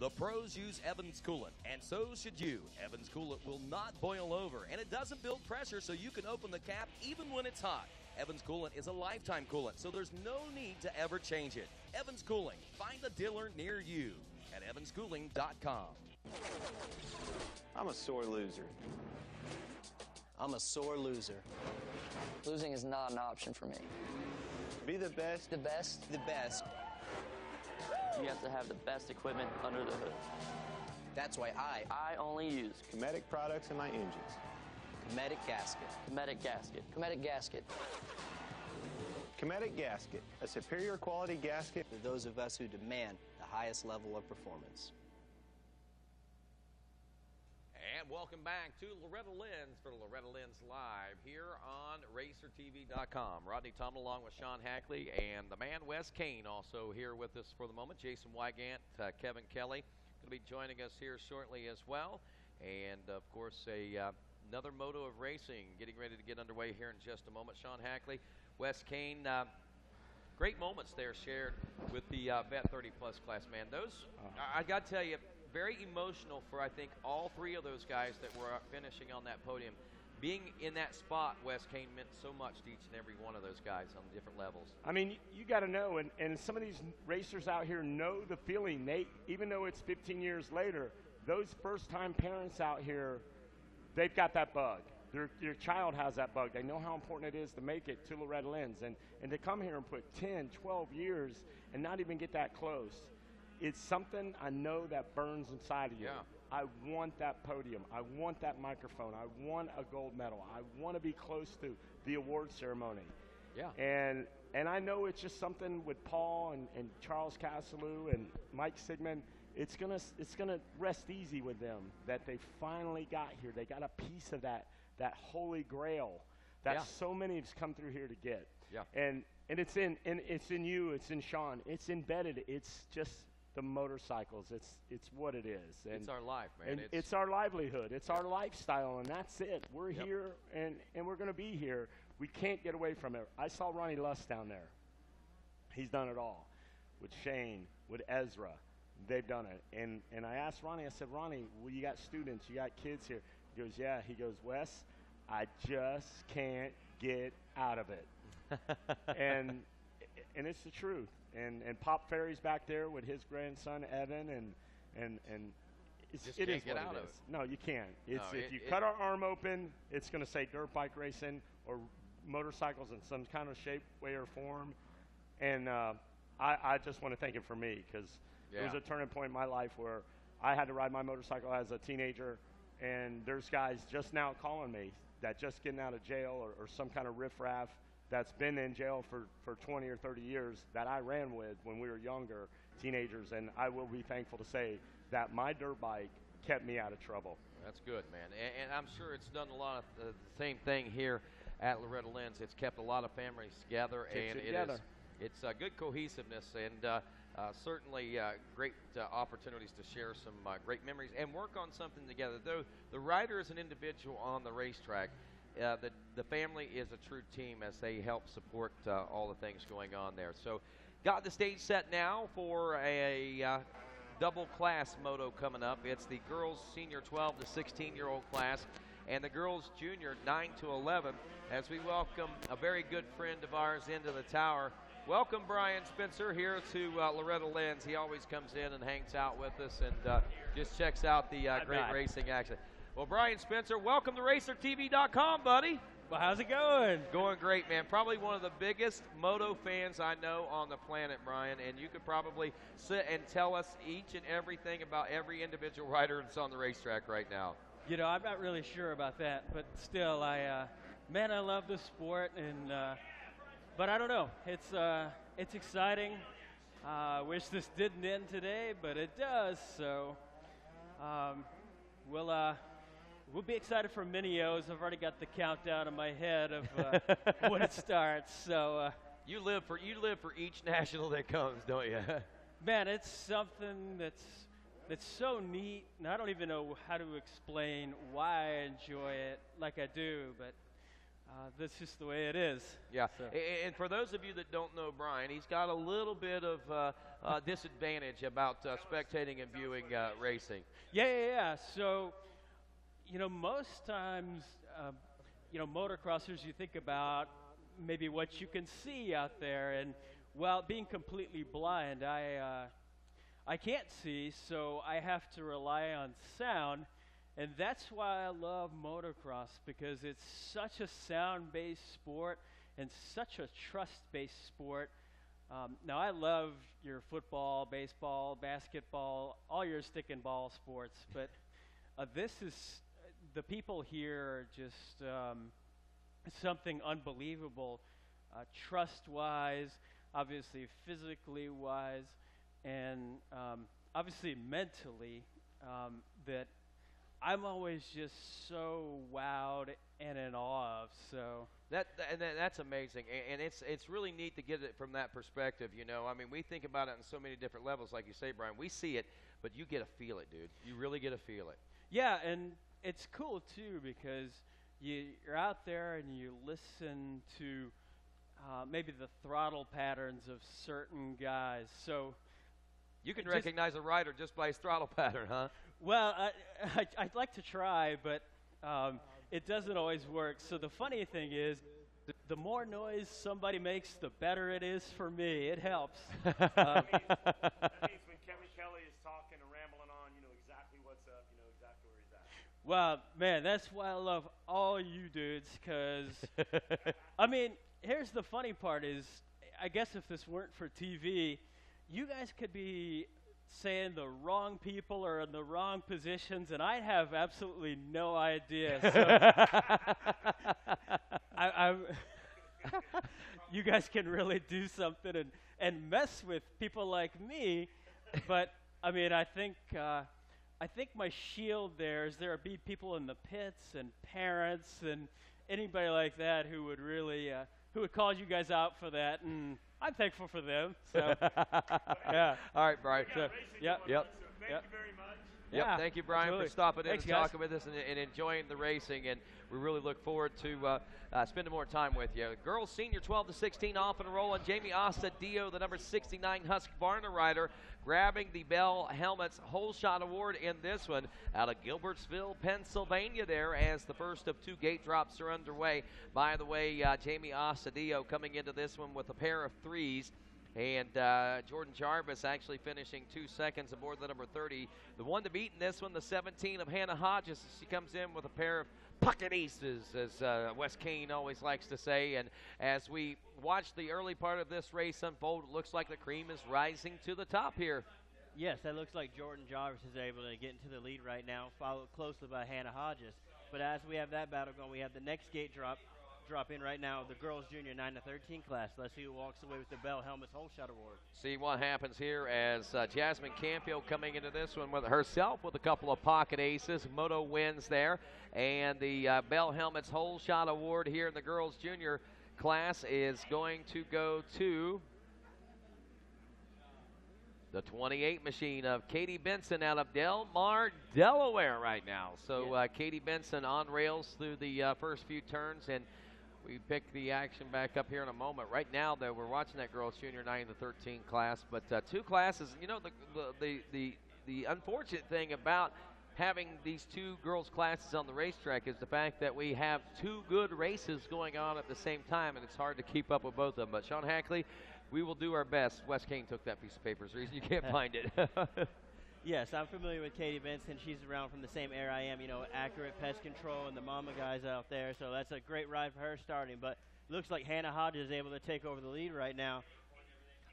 The pros use Evans Coolant, and so should you. Evans Coolant will not boil over, and it doesn't build pressure, so you can open the cap even when it's hot. Evans Coolant is a lifetime coolant, so there's no need to ever change it. Evans Cooling. Find a dealer near you at evanschooling.com. I'm a sore loser. I'm a sore loser. Losing is not an option for me. Be the best. The best? The best. You have to have the best equipment under the hood. That's why I only use Cometic products in my engines. Cometic gasket. Cometic gasket. Cometic gasket. Cometic gasket, a superior quality gasket For those of us who demand the highest level of performance. And welcome back to Loretta Lynn's for Loretta Lynn's Live here on RacerTV.com. Rodney Tomlin along with Sean Hackley and the man Wes Kane also here with us for the moment. Jason Wygant, Kevin Kelly going to be joining us here shortly as well. And, of course, another moto of racing getting ready to get underway here in just a moment. Sean Hackley, Wes Kane, great moments there shared with the Vet 30-plus class, man. Those, I got to tell you, very emotional for, I think, all three of those guys that were finishing on that podium. Being in that spot, Wes Kane, meant so much to each and every one of those guys on different levels. I mean, you got to know, and some of these racers out here know the feeling. Even though it's 15 years later, those first-time parents out here, they've got that bug. Your child has that bug. They know how important it is to make it to Loretta Lynn's. And to come here and put 10, 12 years and not even get that close, it's something I know that burns inside of you. Yeah. I want that podium. I want that microphone. I want a gold medal. I want to be close to the award ceremony. Yeah. And I know it's just something with Paul and Charles Casselou and Mike Sigmund. It's gonna rest easy with them that they finally got here. They got a piece of that holy grail that so many have come through here to get. Yeah. And it's in you. It's in Sean. It's embedded. It's just the motorcycles. It's what it is. And it's our life, man. And it's our livelihood. It's our lifestyle, and that's it. We're here, and we're going to be here. We can't get away from it. I saw Ronnie Luss down there. He's done it all with Shane, with Ezra. They've done it. And I asked Ronnie, I said, Ronnie, well, you got students, you got kids here. He goes, yeah. He goes, Wes, I just can't get out of it. and it's the truth. And Pop Ferry's back there with his grandson Evan, and Just it can't is get what out it of is. No, you can't. It's No, if you cut our arm open, it's going to say dirt bike racing or motorcycles in some kind of shape, way, or form. And I just want to thank him for me, because it was a turning point in my life where I had to ride my motorcycle as a teenager, and there's guys just now calling me that just getting out of jail or some kind of riffraff that's been in jail for 20 or 30 years that I ran with when we were younger, teenagers, and I will be thankful to say that my dirt bike kept me out of trouble. That's good, man. And I'm sure it's done a lot of the same thing here at Loretta Lynn's. It's kept a lot of families together, and it's good cohesiveness, and certainly great opportunities to share some great memories and work on something together. Though the rider is an individual on the racetrack, the family is a true team as they help support all the things going on there. So got the stage set now for a double class moto coming up. It's the girls senior 12 to 16-year-old class and the girls junior 9 to 11 as we welcome a very good friend of ours into the tower. Welcome Brian Spencer here to Loretta Lynn's. He always comes in and hangs out with us and just checks out the great racing action. Well, Brian Spencer, welcome to RacerTV.com, buddy. Well, how's it going? Going great, man. Probably one of the biggest moto fans I know on the planet, Brian, and you could probably sit and tell us each and everything about every individual rider that's on the racetrack right now. You know, I'm not really sure about that, but still, I love the sport, and but I don't know. It's exciting I wish this didn't end today, but it does. So we'll be excited for mini-O's. I've already got the countdown in my head of when it starts. So you live for each national that comes, don't you? Man, it's something that's so neat, and I don't even know how to explain why I enjoy it like I do, but that's just the way it is. Yeah, So. and for those of you that don't know Brian, he's got a little bit of disadvantage about spectating and viewing racing. Yeah. So, most times, motocrossers, you think about maybe what you can see out there, and well, being completely blind, I can't see, so I have to rely on sound. And that's why I love motocross, because it's such a sound-based sport and such a trust-based sport. Now, I love your football, baseball, basketball, all your stick and ball sports, but the people here are just something unbelievable, trust-wise, obviously physically-wise, and obviously mentally, that I'm always just so wowed and in awe of. So that's amazing, and it's really neat to get it from that perspective. I mean, we think about it on so many different levels, like you say, Brian. We see it, but you get to feel it, dude. You really get to feel it. Yeah, and it's cool too, because you're out there and you listen to maybe the throttle patterns of certain guys. So you can recognize a rider just by his throttle pattern, huh? Well, I'd like to try, but it doesn't always work. So the funny thing is, the more noise somebody makes, the better it is for me. It helps. That means when Kevin Kelly is talking and rambling on, you know exactly what's up, you know exactly where he's at. Well, man, that's why I love all you dudes, because, I mean, here's the funny part is, I guess if this weren't for TV, you guys could be saying the wrong people are in the wrong positions, and I'd have absolutely no idea. So you guys can really do something and mess with people like me. But I mean, I think my shield there is there be people in the pits and parents and anybody like that who would really who would call you guys out for that, and I'm thankful for them. So, yeah. All right, Brian. So, yep. Thank you very much. Yep. Yeah, Thank you, Brian, absolutely. for stopping in Thanks, and guys. talking with us and enjoying the racing. And we really look forward to spending more time with you. Girls senior 12 to 16 off and rolling. Jamie Astadio, the number 69 Husqvarna rider, grabbing the Bell Helmets Whole Shot Award in this one out of Gilbertsville, Pennsylvania there, as the first of two gate drops are underway. By the way, Jamie Astadio coming into this one with a pair of threes. And Jordan Jarvis actually finishing 2 seconds aboard the number 30. The one to beat in this one, the 17 of Hannah Hodges. She comes in with a pair of pocket aces, as Wes Kane always likes to say. And as we watch the early part of this race unfold, it looks like the cream is rising to the top here. Yes, that looks like Jordan Jarvis is able to get into the lead right now, followed closely by Hannah Hodges. But as we have that battle going, we have the next gate drop in right now, the girls junior 9 to 13 class. Let's see who walks away with the Bell Helmets Whole Shot Award. See what happens here as Jasmine Campfield coming into this one with herself with a couple of pocket aces. Moto wins there. And the Bell Helmets Whole Shot Award here in the girls junior class is going to go to the 28 machine of Katie Benson out of Del Mar, Delaware right now. So Katie Benson on rails through the first few turns, and we pick the action back up here in a moment. Right now, though, we're watching that girls junior 9 to 13 class, but two classes. You know, the unfortunate thing about having these two girls classes on the racetrack is the fact that we have two good races going on at the same time, and it's hard to keep up with both of them. But Sean Hackley, we will do our best. Wes Kane took that piece of paper. There's a reason you can't find it. Yes, I'm familiar with Katie Benson. She's around from the same era I am, you know, Accurate Pest Control and the Mama guys out there. So that's a great ride for her starting. But looks like Hannah Hodges is able to take over the lead right now.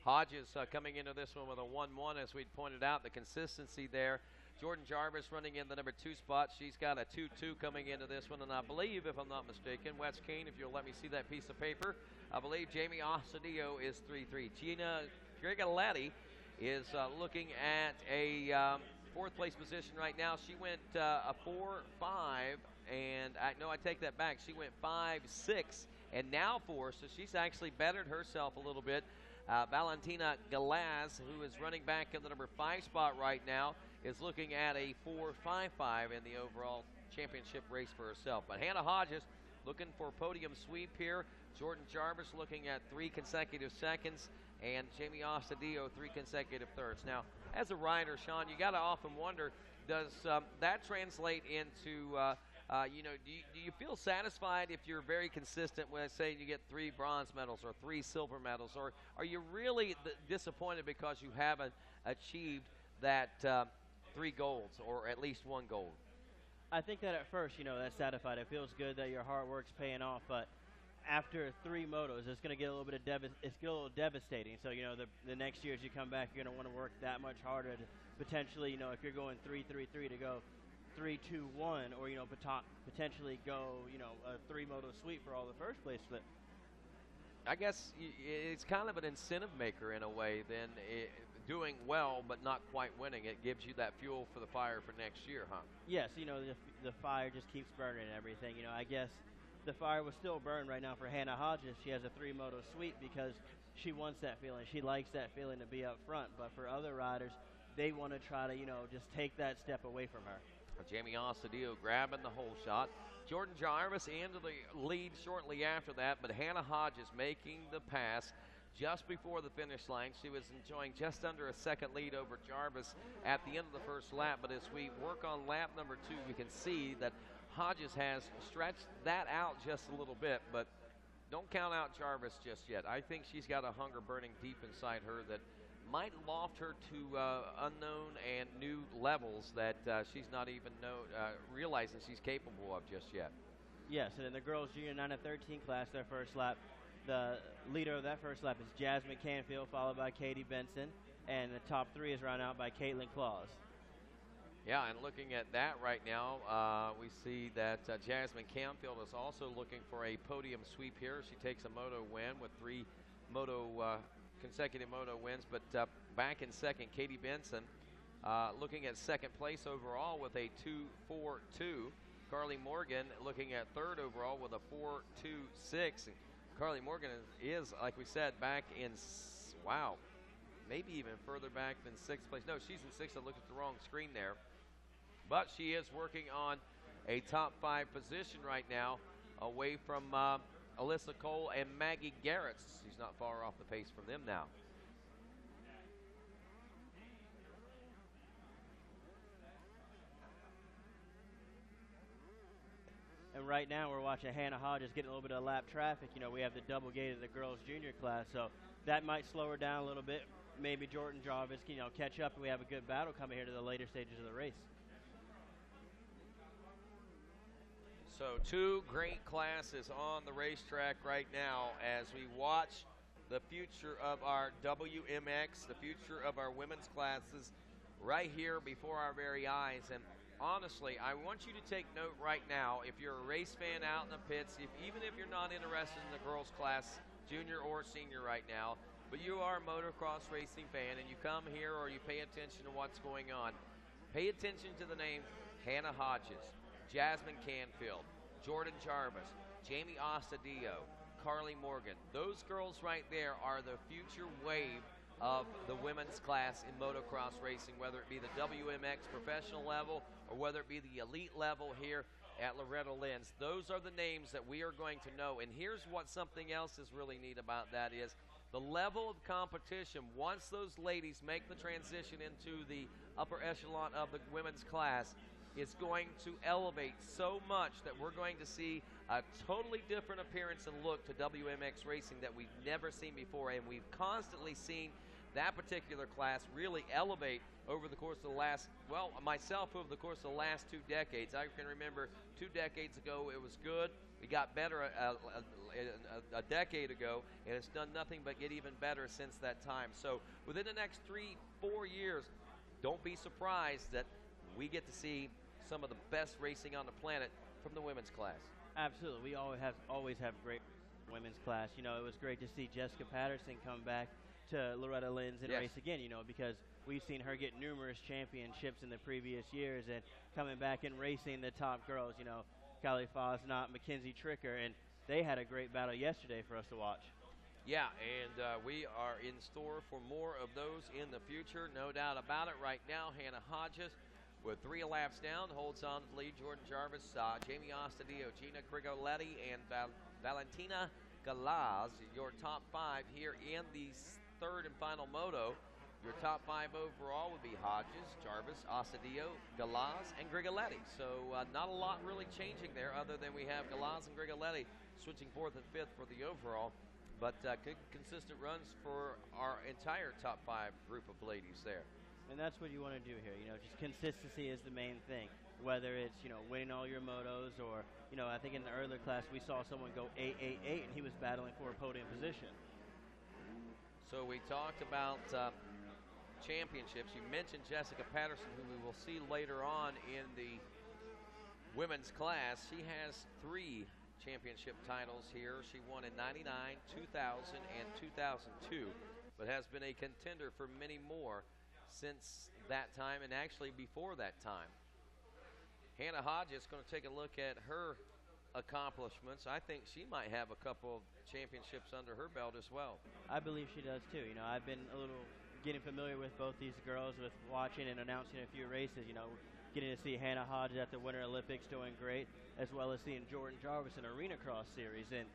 Hodges coming into this one with a 1-1, as we'd pointed out, the consistency there. Jordan Jarvis running in the number 2 spot. She's got a 2-2 coming into this one. And I believe, if I'm not mistaken, Wes Kane, if you'll let me see that piece of paper, I believe Jamie Astadio is 3-3. Gina Galati is looking at a fourth place position right now. She went a 4-5, and I take that back. She went 5-6 and now 4, so she's actually bettered herself a little bit. Valentina Galaz, who is running back in the number 5 spot right now, is looking at a 4.55 in the overall championship race for herself. But Hannah Hodges looking for podium sweep here. Jordan Jarvis looking at 3 consecutive seconds, and Jamie Ostadillo 3 consecutive thirds. Now, as a rider, Sean, you got to often wonder, does that translate into, do you feel satisfied if you're very consistent when, say, you get 3 bronze medals or 3 silver medals, or are you really disappointed because you haven't achieved that 3 golds or at least 1 gold? I think that at first, that's satisfied. It feels good that your hard work's paying off, but after 3 motos, it's going to get a little bit it's a little devastating. So, the next year as you come back, you're going to want to work that much harder to potentially, if you're going 3-3-3 to go 3-2-1, or, potentially go, a 3 moto sweep for all the first place flip. I guess it's kind of an incentive maker in a way, then doing well but not quite winning. It gives you that fuel for the fire for next year, huh? Yes, the fire just keeps burning and everything. I guess the fire will still burn right now for Hannah Hodges. She has a 3 moto sweep because she wants that feeling. She likes that feeling to be up front. But for other riders, they want to try to, just take that step away from her. Jamie Ostadillo grabbing the hole shot. Jordan Jarvis into the lead shortly after that, but Hannah Hodges making the pass just before the finish line. She was enjoying just under a second lead over Jarvis at the end of the first lap, but as we work on lap number 2, we can see that Hodges has stretched that out just a little bit, but don't count out Jarvis just yet. I think she's got a hunger burning deep inside her that might loft her to unknown and new levels that she's not even realizing she's capable of just yet. Yes, and in the girls' junior 9-13 class, their first lap, the leader of that first lap is Jasmine Canfield, followed by Katie Benson, and the top 3 is run out by Caitlin Claus. Yeah, and looking at that right now, we see that Jasmine Canfield is also looking for a podium sweep here. She takes a moto win with 3 consecutive moto wins, but back in second, Katie Benson looking at second place overall with a 2.42. Carly Morgan looking at third overall with a 4.26. And Carly Morgan is, like we said, back in, maybe even further back than 6th place. No, she's in 6th. I looked at the wrong screen there. But she is working on a top 5 position right now, away from Alyssa Cole and Maggie Garrett. She's not far off the pace from them now. And right now we're watching Hannah Hodges getting a little bit of lap traffic. We have the double gate of the girls' junior class, so that might slow her down a little bit. Maybe Jordan Jarvis can, catch up, and we have a good battle coming here to the later stages of the race. So 2 great classes on the racetrack right now as we watch the future of our WMX, the future of our women's classes right here before our very eyes. And honestly, I want you to take note right now, if you're a race fan out in the pits, even if you're not interested in the girls' class, junior or senior right now, but you are a motocross racing fan and you come here or you pay attention to what's going on, pay attention to the name Hannah Hodges, Jasmine Canfield, Jordan Jarvis, Jamie Ostadillo, Carly Morgan. Those girls right there are the future wave of the women's class in motocross racing, whether it be the WMX professional level or whether it be the elite level here at Loretta Lynn's. Those are the names that we are going to know. And here's what something else is really neat about that is the level of competition. Once those ladies make the transition into the upper echelon of the women's class, it's going to elevate so much that we're going to see a totally different appearance and look to WMX racing that we've never seen before. And we've constantly seen that particular class really elevate over the course of the last, myself over the course of the last 2 decades. I can remember 2 decades ago it was good. It got better a decade ago, and it's done nothing but get even better since that time. So within the next 3-4 years, don't be surprised that we get to see some of the best racing on the planet from the women's class. Absolutely. We always have great women's class. It was great to see Jessica Patterson come back to Loretta Lynn's and Yes. race again, you know, because we've seen her get numerous championships in the previous years and coming back and racing the top girls, you know, Kylie Fosnot, Mackenzie Tricker, and they had a great battle yesterday for us to watch. Yeah, and we are in store for more of those in the future, no doubt about it. Right now, Hannah Hodges with 3 laps down holds on to the lead. Jordan Jarvis, Jamie Ostadio, Gina Grigoletti, and Valentina Galaz, your top 5 here in the third and final moto. Your top 5 overall would be Hodges, Jarvis, Ostadio, Galaz, and Grigoletti. So not a lot really changing there other than we have Galaz and Grigoletti switching 4th and 5th for the overall. But good consistent runs for our entire top 5 group of ladies there. And that's what you want to do here. You know, just consistency is the main thing. Whether it's, you know, winning all your motos or, you know, I think in the earlier class we saw someone go 8-8-8 and he was battling for a podium position. So we talked about championships. You mentioned Jessica Patterson, who we will see later on in the women's class. She has 3 championship titles here. She won in 99, 2000, and 2002, but has been a contender for many more since that time and actually before that time. Hannah Hodges is going to take a look at her accomplishments. I think she might have a couple of championships under her belt as well. I believe she does too. You know, I've been a little getting familiar with both these girls with watching and announcing a few races. You know, getting to see Hannah Hodges at the Winter Olympics doing great, as well as seeing Jordan Jarvis in Arena Cross Series. And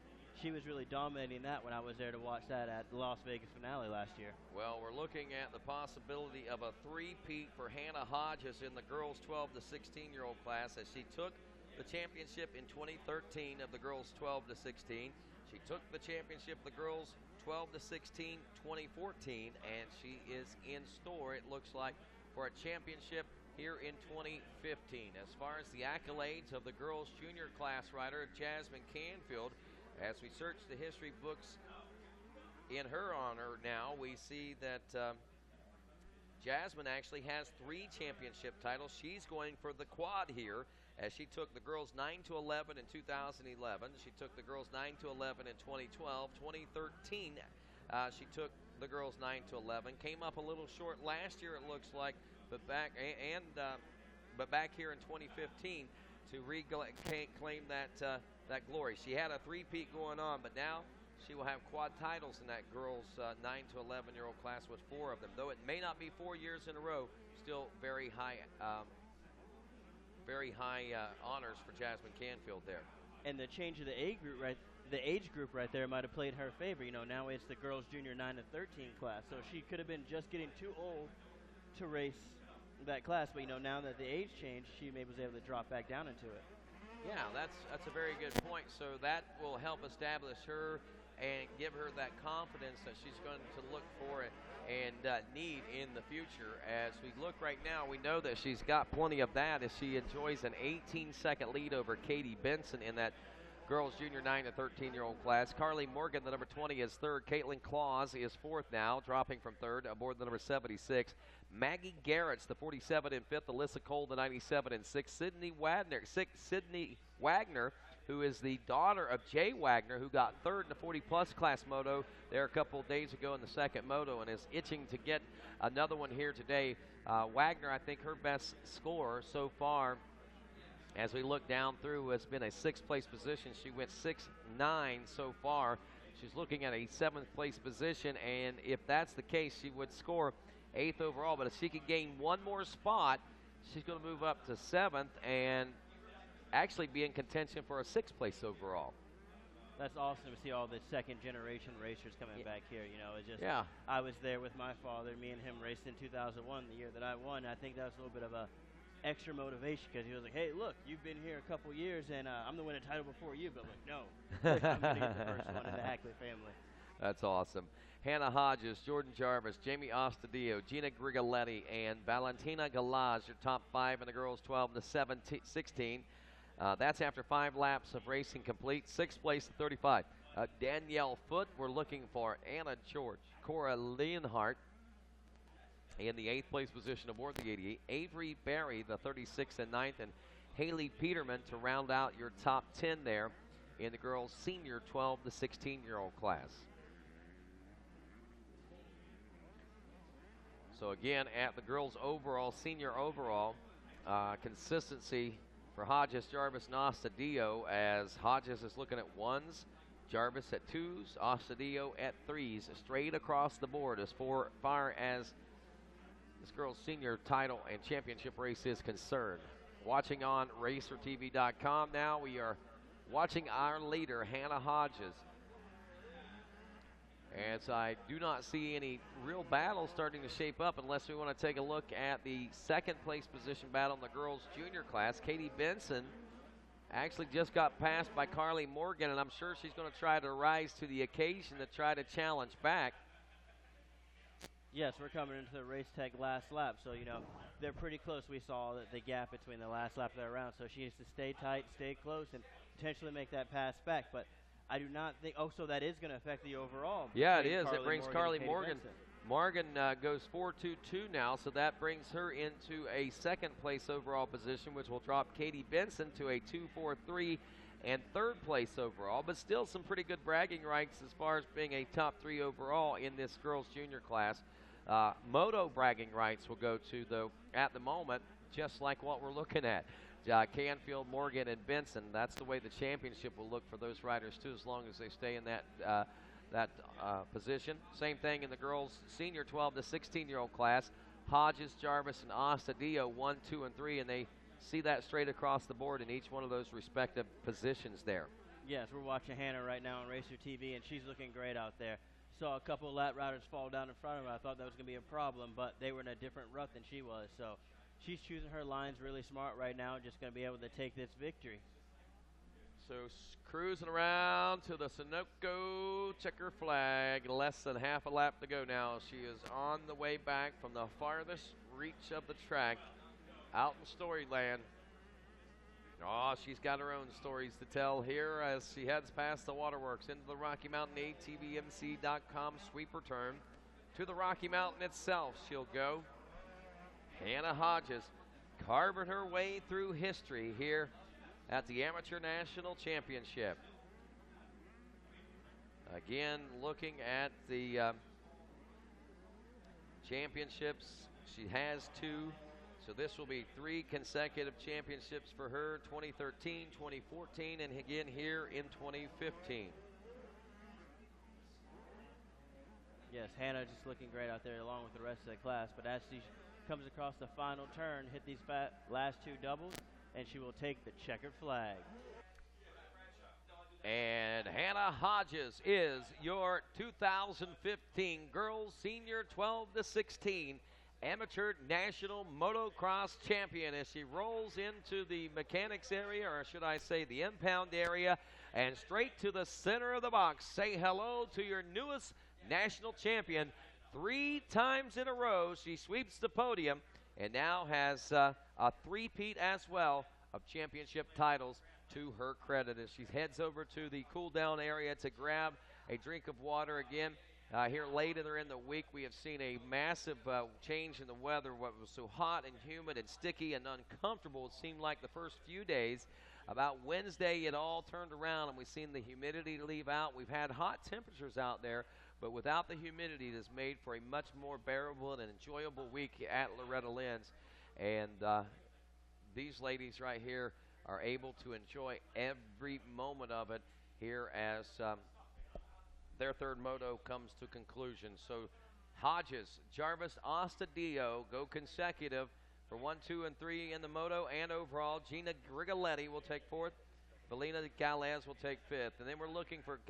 she was really dominating that when I was there to watch that at the Las Vegas finale last year. Well, we're looking at the possibility of a 3-peat for Hannah Hodges in the girls 12 to 16-year-old class, as she took the championship in 2013 of the girls 12 to 16. She took the championship of the girls 12 to 16 2014, and she is in store, it looks like, for a championship here in 2015. As far as the accolades of the girls junior class rider Jasmine Canfield, as we search the history books in her honor now, we see that Jasmine actually has 3 championship titles. She's going for the quad here, as she took the girls 9 to 11 in 2011. She took the girls 9 to 11 in 2012. 2013, she took the girls 9 to 11. Came up a little short last year, it looks like, but back here in 2015 to reclaim that glory. She had a 3-peat going on, but now she will have quad titles in that girls 9 to 11-year-old class with 4 of them. Though it may not be 4 years in a row, still very high honors for Jasmine Canfield there. And the change of the age group right there might have played her favor. You know, now it's the girls junior 9 to 13 class, so she could have been just getting too old to race that class, but you know, now that the age changed, she maybe was able to drop back down into it. Yeah, that's a very good point. So that will help establish her and give her that confidence that she's going to look for and need in the future. As we look right now, we know that she's got plenty of that as she enjoys an 18-second lead over Katie Benson in that girls junior 9 to 13-year-old class. Carly Morgan, the number 20, is 3rd. Caitlin Claus is 4th now, dropping from 3rd aboard the number 76. Maggie Garrett's the 47 and 5th. Alyssa Cole, the 97 and 6th. Sydney Wagner, who is the daughter of Jay Wagner, who got 3rd in the 40-plus class moto there a couple of days ago in the second moto and is itching to get another one here today. Wagner, I think her best score so far, as we look down through, has been a 6th place position. She went 6-9 so far. She's looking at a 7th place position, and if that's the case, she would score 8th overall. But if she can gain one more spot, she's going to move up to 7th and actually be in contention for a 6th place overall. That's awesome to see all the second-generation racers coming back here. You know, it's just, yeah. I was there with my father. Me and him raced in 2001, the year that I won. I think that was a little bit of a extra motivation because he was like, hey, look, you've been here a couple years, and I'm the winner title before you. But I'm like, no, I'm going to get the first one in the Hackley family. That's awesome. Hannah Hodges, Jordan Jarvis, Jamie Ostadio, Gina Grigoletti, and Valentina Galaz, your top 5 in the girls 12 to 16. That's after 5 laps of racing complete. 6th place to 35. Danielle Foote, we're looking for Anna George, Cora Leonhardt in the 8th place position aboard the 88. Avery Barry, the 36th and 9th, and Haley Peterman to round out your top 10 there in the girls senior 12 to 16-year-old class. So again, at the girls overall, senior overall, consistency for Hodges, Jarvis, and Astudillo, as Hodges is looking at 1s, Jarvis at 2s, Astudillo at 3s, straight across the board as far as this girls' senior title and championship race is concerned. Watching on RacerTV.com now, we are watching our leader, Hannah Hodges. As I do not see any real battle starting to shape up unless we want to take a look at the second place position battle in the girls' junior class. Katie Benson actually just got passed by Carly Morgan, and I'm sure she's going to try to rise to the occasion to try to challenge back. Yes, we're coming into the Race Tech last lap, so, you know, they're pretty close. We saw the gap between the last lap of their round, so she needs to stay tight, stay close, and potentially make that pass back. But I do not think, so that is going to affect the overall. Yeah, it is. It brings Carly Morgan. Morgan goes 4-2-2 now, so that brings her into a second place overall position, which will drop Katie Benson to a 2-4-3 and third place overall, but still some pretty good bragging rights as far as being a top 3 overall in this girls junior class. Moto bragging rights will go to, though, at the moment, just like what we're looking at. Canfield, Morgan, and Benson. That's the way the championship will look for those riders, too, as long as they stay in that position. Same thing in the girls' senior 12 to 16-year-old class. Hodges, Jarvis, and Astudillo 1, 2, and 3, and they see that straight across the board in each one of those respective positions there. Yes, we're watching Hannah right now on Racer TV, and she's looking great out there. Saw a couple of lap riders fall down in front of her. I thought that was going to be a problem, but they were in a different rut than she was. So she's choosing her lines really smart right now, just going to be able to take this victory. So cruising around to the Sunoco checker flag. Less than half a lap to go now. She is on the way back from the farthest reach of the track out in Storyland. Oh, she's got her own stories to tell here as she heads past the waterworks into the Rocky Mountain ATVMC.com sweeper turn. To the Rocky Mountain itself she'll go. Hannah Hodges carving her way through history here at the Amateur National Championship. Again, looking at the championships, she has 2. So this will be 3 consecutive championships for her, 2013, 2014, and again here in 2015. Yes, Hannah just looking great out there along with the rest of the class. But as she comes across the final turn, hit these last 2 doubles, and she will take the checkered flag. And Hannah Hodges is your 2015 Girls Senior 12 to 16 Amateur National Motocross Champion as she rolls into the mechanics area, or should I say the impound area, and straight to the center of the box. Say hello to your newest national champion. 3 times in a row she sweeps the podium and now has a 3-peat as well of championship titles to her credit as she heads over to the cool down area to grab a drink of water again. Here later in the week, we have seen a massive change in the weather. What was so hot and humid and sticky and uncomfortable, it seemed like the first few days. About Wednesday, it all turned around, and we've seen the humidity leave out. We've had hot temperatures out there, but without the humidity, it has made for a much more bearable and enjoyable week at Loretta Lynn's. And these ladies right here are able to enjoy every moment of it here as their third moto comes to conclusion. So Hodges, Jarvis, Astudillo go consecutive for 1, 2, and 3 in the moto and overall. Gina Grigoletti will take 4th. Belina Galez will take 5th. And then we're looking for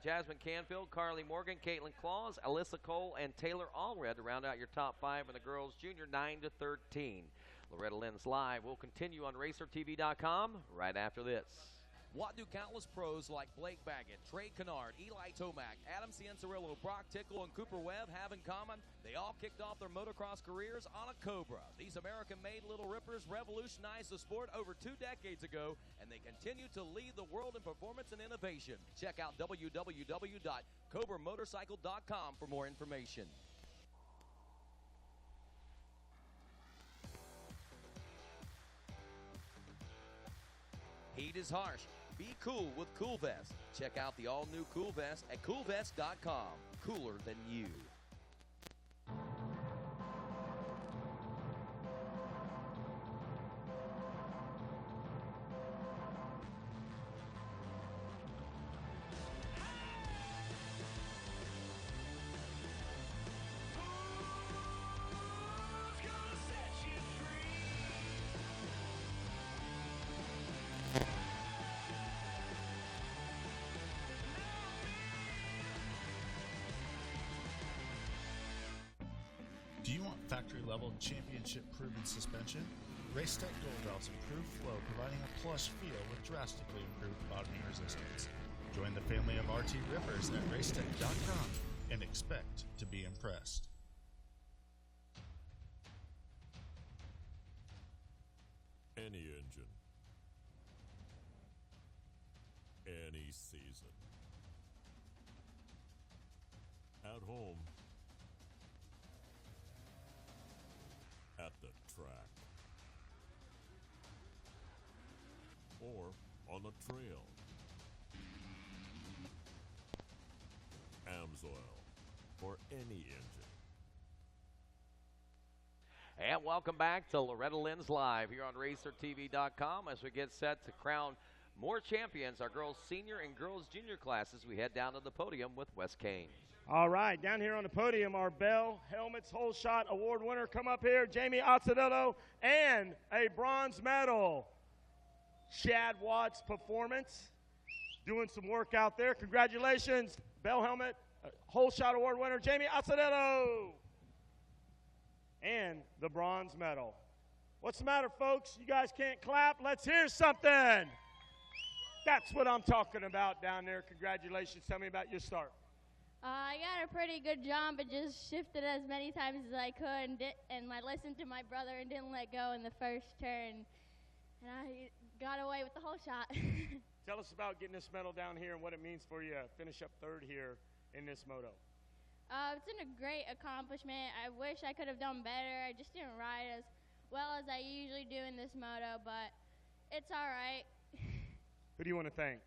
Jasmine Canfield, Carly Morgan, Caitlin Claus, Alyssa Cole, and Taylor Allred to round out your top 5 in the girls junior 9 to 13. Loretta Lynn's Live will continue on RacerTV.com right after this. What do countless pros like Blake Baggett, Trey Kennard, Eli Tomac, Adam Cianciarillo, Brock Tickle, and Cooper Webb have in common? They all kicked off their motocross careers on a Cobra. These American-made Little Rippers revolutionized the sport over 2 decades ago, and they continue to lead the world in performance and innovation. Check out www.cobramotorcycle.com for more information. Heat is harsh. Be cool with Cool Vest. Check out the all-new Cool Vest at coolvest.com. Cooler than you. want factory-level championship-proven suspension? Racetech Gold Valves improve flow, providing a plush feel with drastically improved bottoming resistance. Join the family of RT Rippers at racetech.com and expect to be impressed. Any engine, any season, at home, at the track, or on the trail. AMSOIL for any engine. And welcome back to Loretta Lynn's Live here on RacerTV.com as we get set to crown more champions, our girls senior and girls junior classes. We head down to the podium with Wes Kane. All right, down here on the podium, our Bell Helmets Whole Shot Award winner. Come up here, Jamie Occidello, and a bronze medal, Chad Watts Performance. Doing some work out there. Congratulations, Bell Helmet Whole Shot Award winner, Jamie Occidello. And the bronze medal. What's the matter, folks? You guys can't clap? Let's hear something. That's what I'm talking about down there. Congratulations. Tell me about your start. I got a pretty good jump, but just shifted as many times as I could, and I listened to my brother and didn't let go in the first turn, and I got away with the whole shot. Tell us about getting this medal down here and what it means for you to finish up third here in this moto. It's been a great accomplishment. I wish I could have done better. I just didn't ride as well as I usually do in this moto, but it's all right. Who do you want to thank?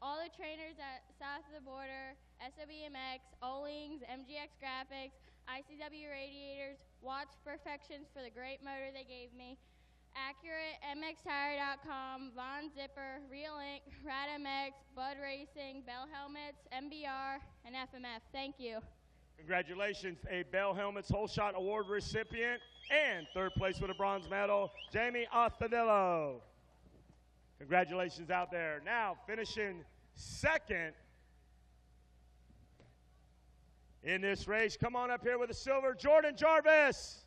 All the trainers at South of the Border, SOBMX, Olings, MGX Graphics, ICW Radiators, Watch Perfections for the great motor they gave me, Accurate, MXTire.com, Von Zipper, Real Inc., RadMX, Bud Racing, Bell Helmets, MBR, and FMF. Thank you. Congratulations, a Bell Helmets Whole Shot Award recipient and third place with a bronze medal, Jamie Occidello. Congratulations out there. Now finishing second in this race. Come on up here with the silver, Jordan Jarvis.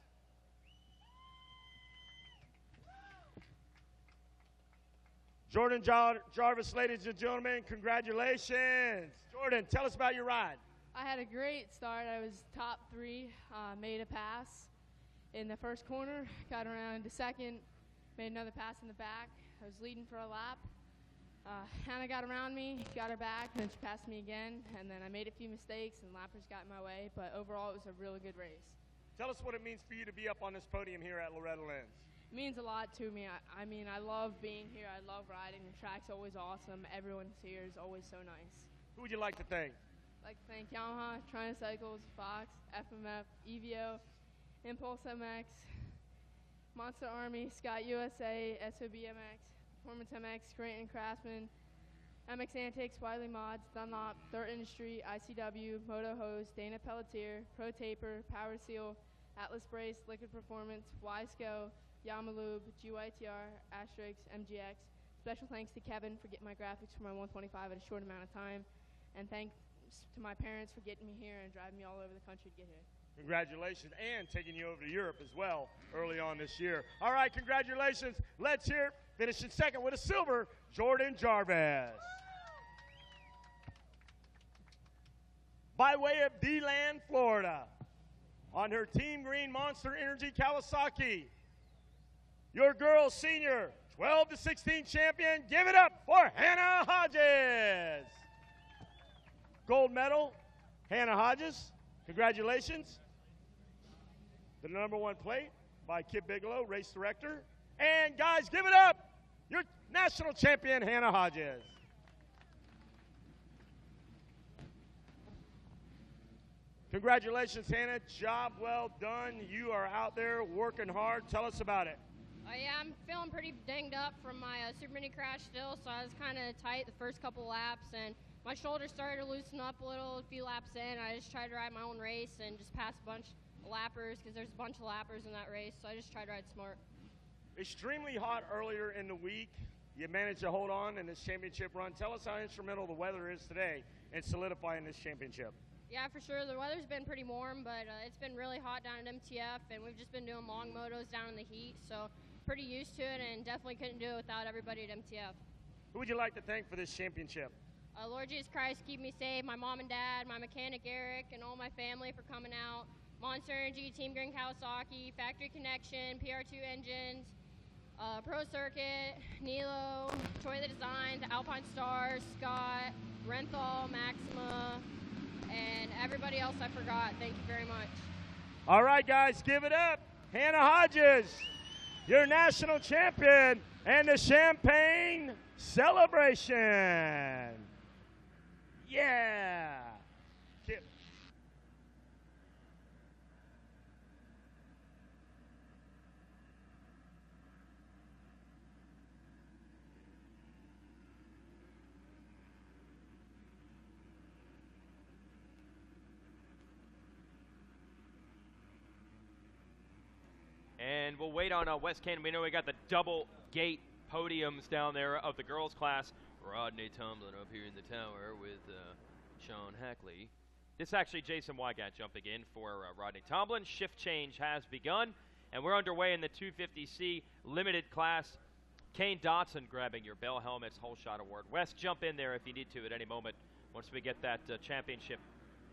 Jordan Jarvis, ladies and gentlemen, congratulations. Jordan, tell us about your ride. I had a great start. I was top 3, made a pass in the first corner, got around to second, made another pass in the back. I was leading for a lap. Hannah got around me, got her back, then she passed me again, and then I made a few mistakes and lappers got in my way, but overall it was a really good race. Tell us what it means for you to be up on this podium here at Loretta Lynn's. It means a lot to me. I mean, I love being here. I love riding. The track's always awesome. Everyone's here is always so nice. Who would you like to thank? I'd like to thank Yamaha, Tricycles, Fox, FMF, EVO, Impulse MX, Monster Army, Scott USA, SOBMX, Performance MX, Scranton Craftsman, MX Antics, Wiley Mods, Dunlop, Dirt Industry, ICW, Moto Hose, Dana Pelletier, Pro Taper, Power Seal, Atlas Brace, Liquid Performance, Wiseco, Yamalube, GYTR, Asterix, MGX. Special thanks to Kevin for getting my graphics for my 125 at a short amount of time. And thanks to my parents for getting me here and driving me all over the country to get here. Congratulations, and taking you over to Europe as well early on this year. All right, congratulations. Let's hear it. Finishing second with a silver, Jordan Jarvis. By way of D-Land, Florida, on her Team Green Monster Energy Kawasaki, your girls senior 12 to 16 champion, give it up for Hannah Hodges. Gold medal, Hannah Hodges. Congratulations. The #1 plate by Kip Bigelow, race director. And guys, give it up, your national champion, Hannah Hodges. Congratulations, Hannah. Job well done. You are out there working hard. Tell us about it. Yeah, I'm feeling pretty dinged up from my Super Mini crash still, so I was kind of tight the first couple laps, and my shoulders started to loosen up a little a few laps in. I just tried to ride my own race and just pass a bunch of lappers because there's a bunch of lappers in that race, so I just tried to ride smart. Extremely hot earlier in the week. You managed to hold on in this championship run. Tell us how instrumental the weather is today in solidifying this championship. Yeah, for sure. The weather's been pretty warm, but it's been really hot down at MTF, and we've just been doing long motos down in the heat, so pretty used to it, and definitely couldn't do it without everybody at MTF. Who would you like to thank for this championship? Lord Jesus Christ, keep me safe, my mom and dad, my mechanic Eric, and all my family for coming out. Monster Energy, Team Green Kawasaki, Factory Connection, PR2 Engines, Pro Circuit, Nilo, Toyota Designs, Alpine Stars, Scott, Renthal, Maxima, and everybody else I forgot. Thank you very much. All right, guys, give it up. Hannah Hodges, your national champion, and the champagne celebration. Yeah. Kip. And we'll wait on West Canton. We know we got the double gate podiums down there of the girls class. Rodney Tomlin up here in the tower with Sean Hackley. This is actually Jason Wygant jumping in for Rodney Tomlin. Shift change has begun, and we're underway in the 250C limited class. Kane Dotson grabbing your Bell Helmets Whole Shot Award. Wes, jump in there if you need to at any moment once we get that championship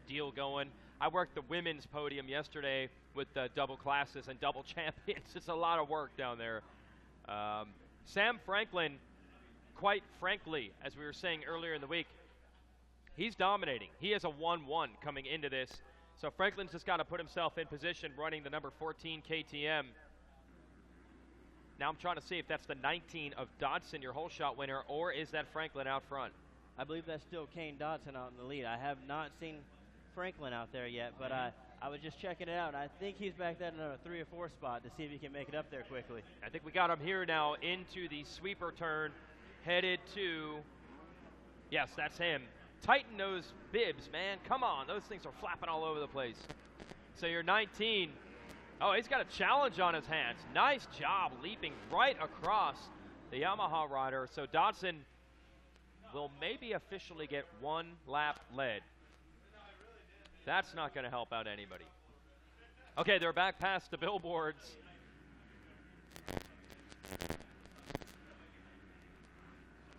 deal going. I worked the women's podium yesterday with double classes and double champions. It's a lot of work down there. Sam Franklin, quite frankly, as we were saying earlier in the week, he's dominating. He has a 1-1 coming into this. So Franklin's just got to put himself in position running the number 14 KTM. Now I'm trying to see if that's the 19 of Dodson, your whole shot winner, or is that Franklin out front? I believe that's still Kane Dodson out in the lead. I have not seen Franklin out there yet, but I was just checking it out. I think he's back there in a 3 or 4 spot to see if he can make it up there quickly. I think we got him here now into the sweeper turn, headed to, yes, that's him. Tighten those bibs, man. Come on, those things are flapping all over the place. So you're 19. Oh, he's got a challenge on his hands. Nice job leaping right across the Yamaha rider. So Dodson will maybe officially get 1 lap led. That's not going to help out anybody. Okay, they're back past the billboards.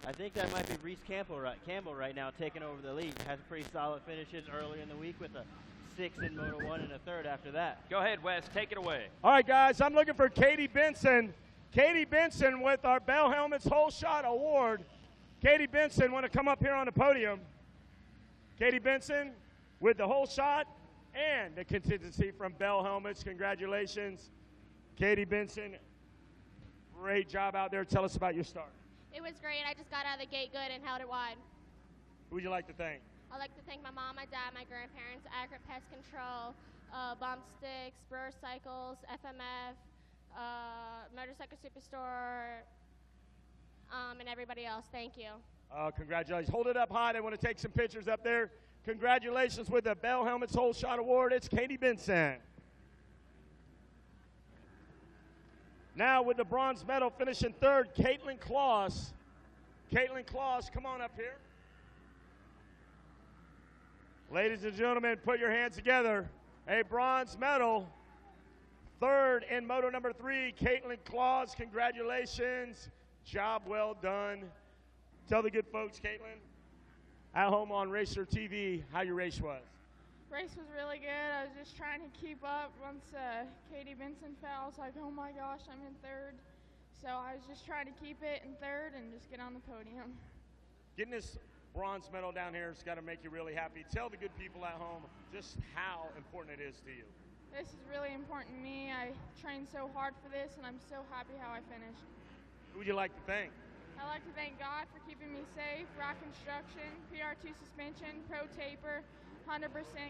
I think that might be Reese Campbell right now taking over the lead. Has pretty solid finishes earlier in the week with a 6 in Moto 1 and a 3rd after that. Go ahead, Wes. Take it away. All right, guys, I'm looking for Katie Benson. Katie Benson with our Bell Helmets Whole Shot Award. Katie Benson, want to come up here on the podium. Katie Benson with the whole shot and the contingency from Bell Helmets. Congratulations, Katie Benson. Great job out there. Tell us about your start. It was great. I just got out of the gate good and held it wide. Who would you like to thank? I'd like to thank my mom, my dad, my grandparents, Accurate Pest Control, Bump Sticks, Burr Cycles, FMF, Motorcycle Superstore, and everybody else. Thank you. Congratulations. Hold it up high. They want to take some pictures up there. Congratulations with the Bell Helmets Whole Shot Award. It's Katie Benson. Now with the bronze medal finishing 3rd, Caitlin Kloss. Caitlin Kloss, come on up here. Ladies and gentlemen, put your hands together. A bronze medal. 3rd in Moto number 3, Caitlin Kloss. Congratulations. Job well done. Tell the good folks, Caitlin, at home on Racer TV, how your race was. Race was really good. I was just trying to keep up. Once Katie Benson fell, I was like, oh my gosh, I'm in 3rd. So I was just trying to keep it in 3rd and just get on the podium. Getting this bronze medal down here has got to make you really happy. Tell the good people at home just how important it is to you. This is really important to me. I trained so hard for this, and I'm so happy how I finished. Who would you like to thank? I'd like to thank God for keeping me safe, Rock Construction, PR2 Suspension, Pro Taper, 100%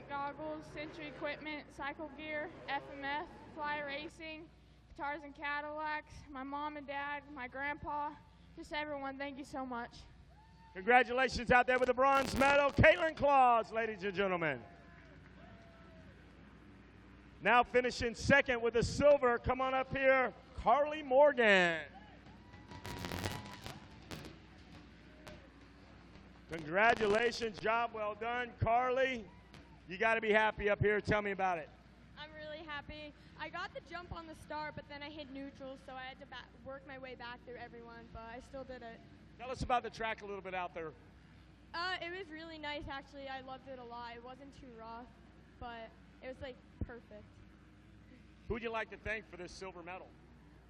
Goggles, Century Equipment, Cycle Gear, FMF, Fly Racing, Guitars and Cadillacs, my mom and dad, my grandpa, just everyone, thank you so much. Congratulations out there with the bronze medal, Caitlin Kloss, ladies and gentlemen. Now finishing 2nd with the silver, come on up here, Carly Morgan. Congratulations, job well done, Carly. You got to be happy up here. Tell me about it. I'm really happy. I got the jump on the start, but then I hit neutral, so I had to work my way back through everyone, but I still did it. Tell us about the track a little bit out there. It was really nice, actually. I loved it a lot. It wasn't too rough, but it was, like, perfect. Who would you like to thank for this silver medal?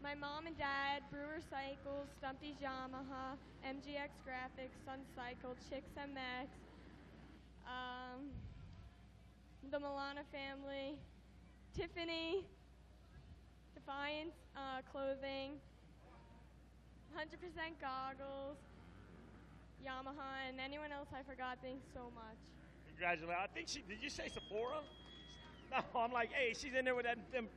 My mom and dad, Brewer Cycles, Stumpy's Yamaha, MGX Graphics, Sun Cycle, Chicks MX, the Milana family, Tiffany, Defiance Clothing, 100% Goggles, Yamaha, and anyone else I forgot. Thanks so much. Congratulations. I think did you say Sephora? No, I'm like, hey, she's in there with them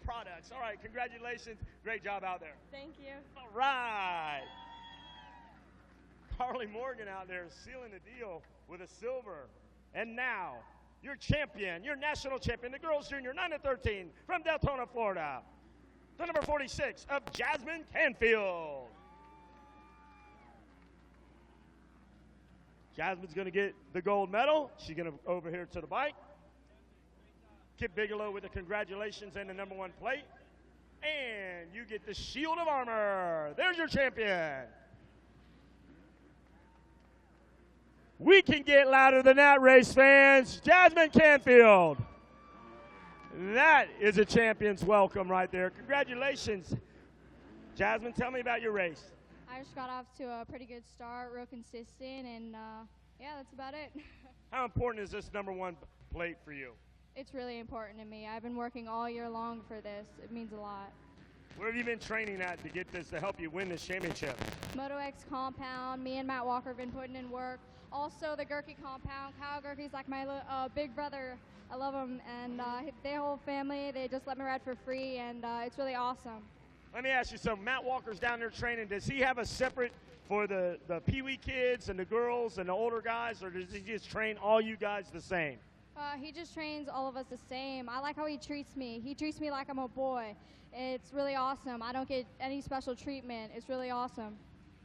products. All right, congratulations. Great job out there. Thank you. All right. Carly Morgan out there sealing the deal with a silver. And now, your champion, your national champion, the girls junior 9-13 from Deltona, Florida, the number 46 of Jasmine Canfield. Jasmine's going to get the gold medal. She's going to over here to the bike. Kip Bigelow with the congratulations and the number 1 plate. And you get the shield of armor. There's your champion. We can get louder than that, race fans. Jasmine Canfield. That is a champion's welcome right there. Congratulations. Jasmine, tell me about your race. I just got off to a pretty good start, real consistent, and yeah, that's about it. How important is this number 1 plate for you? It's really important to me. I've been working all year long for this. It means a lot. Where have you been training at to get this to help you win this championship? Moto X compound. Me and Matt Walker have been putting in work. Also, the Gerke compound. Kyle Gerke's like my big brother. I love him, and their whole family. They just let me ride for free, and it's really awesome. Let me ask you something. Matt Walker's down there training. Does he have a separate for the Pee-wee kids and the girls and the older guys, or does he just train all you guys the same? He just trains all of us the same. I like how he treats me. He treats me like I'm a boy. It's really awesome. I don't get any special treatment. It's really awesome.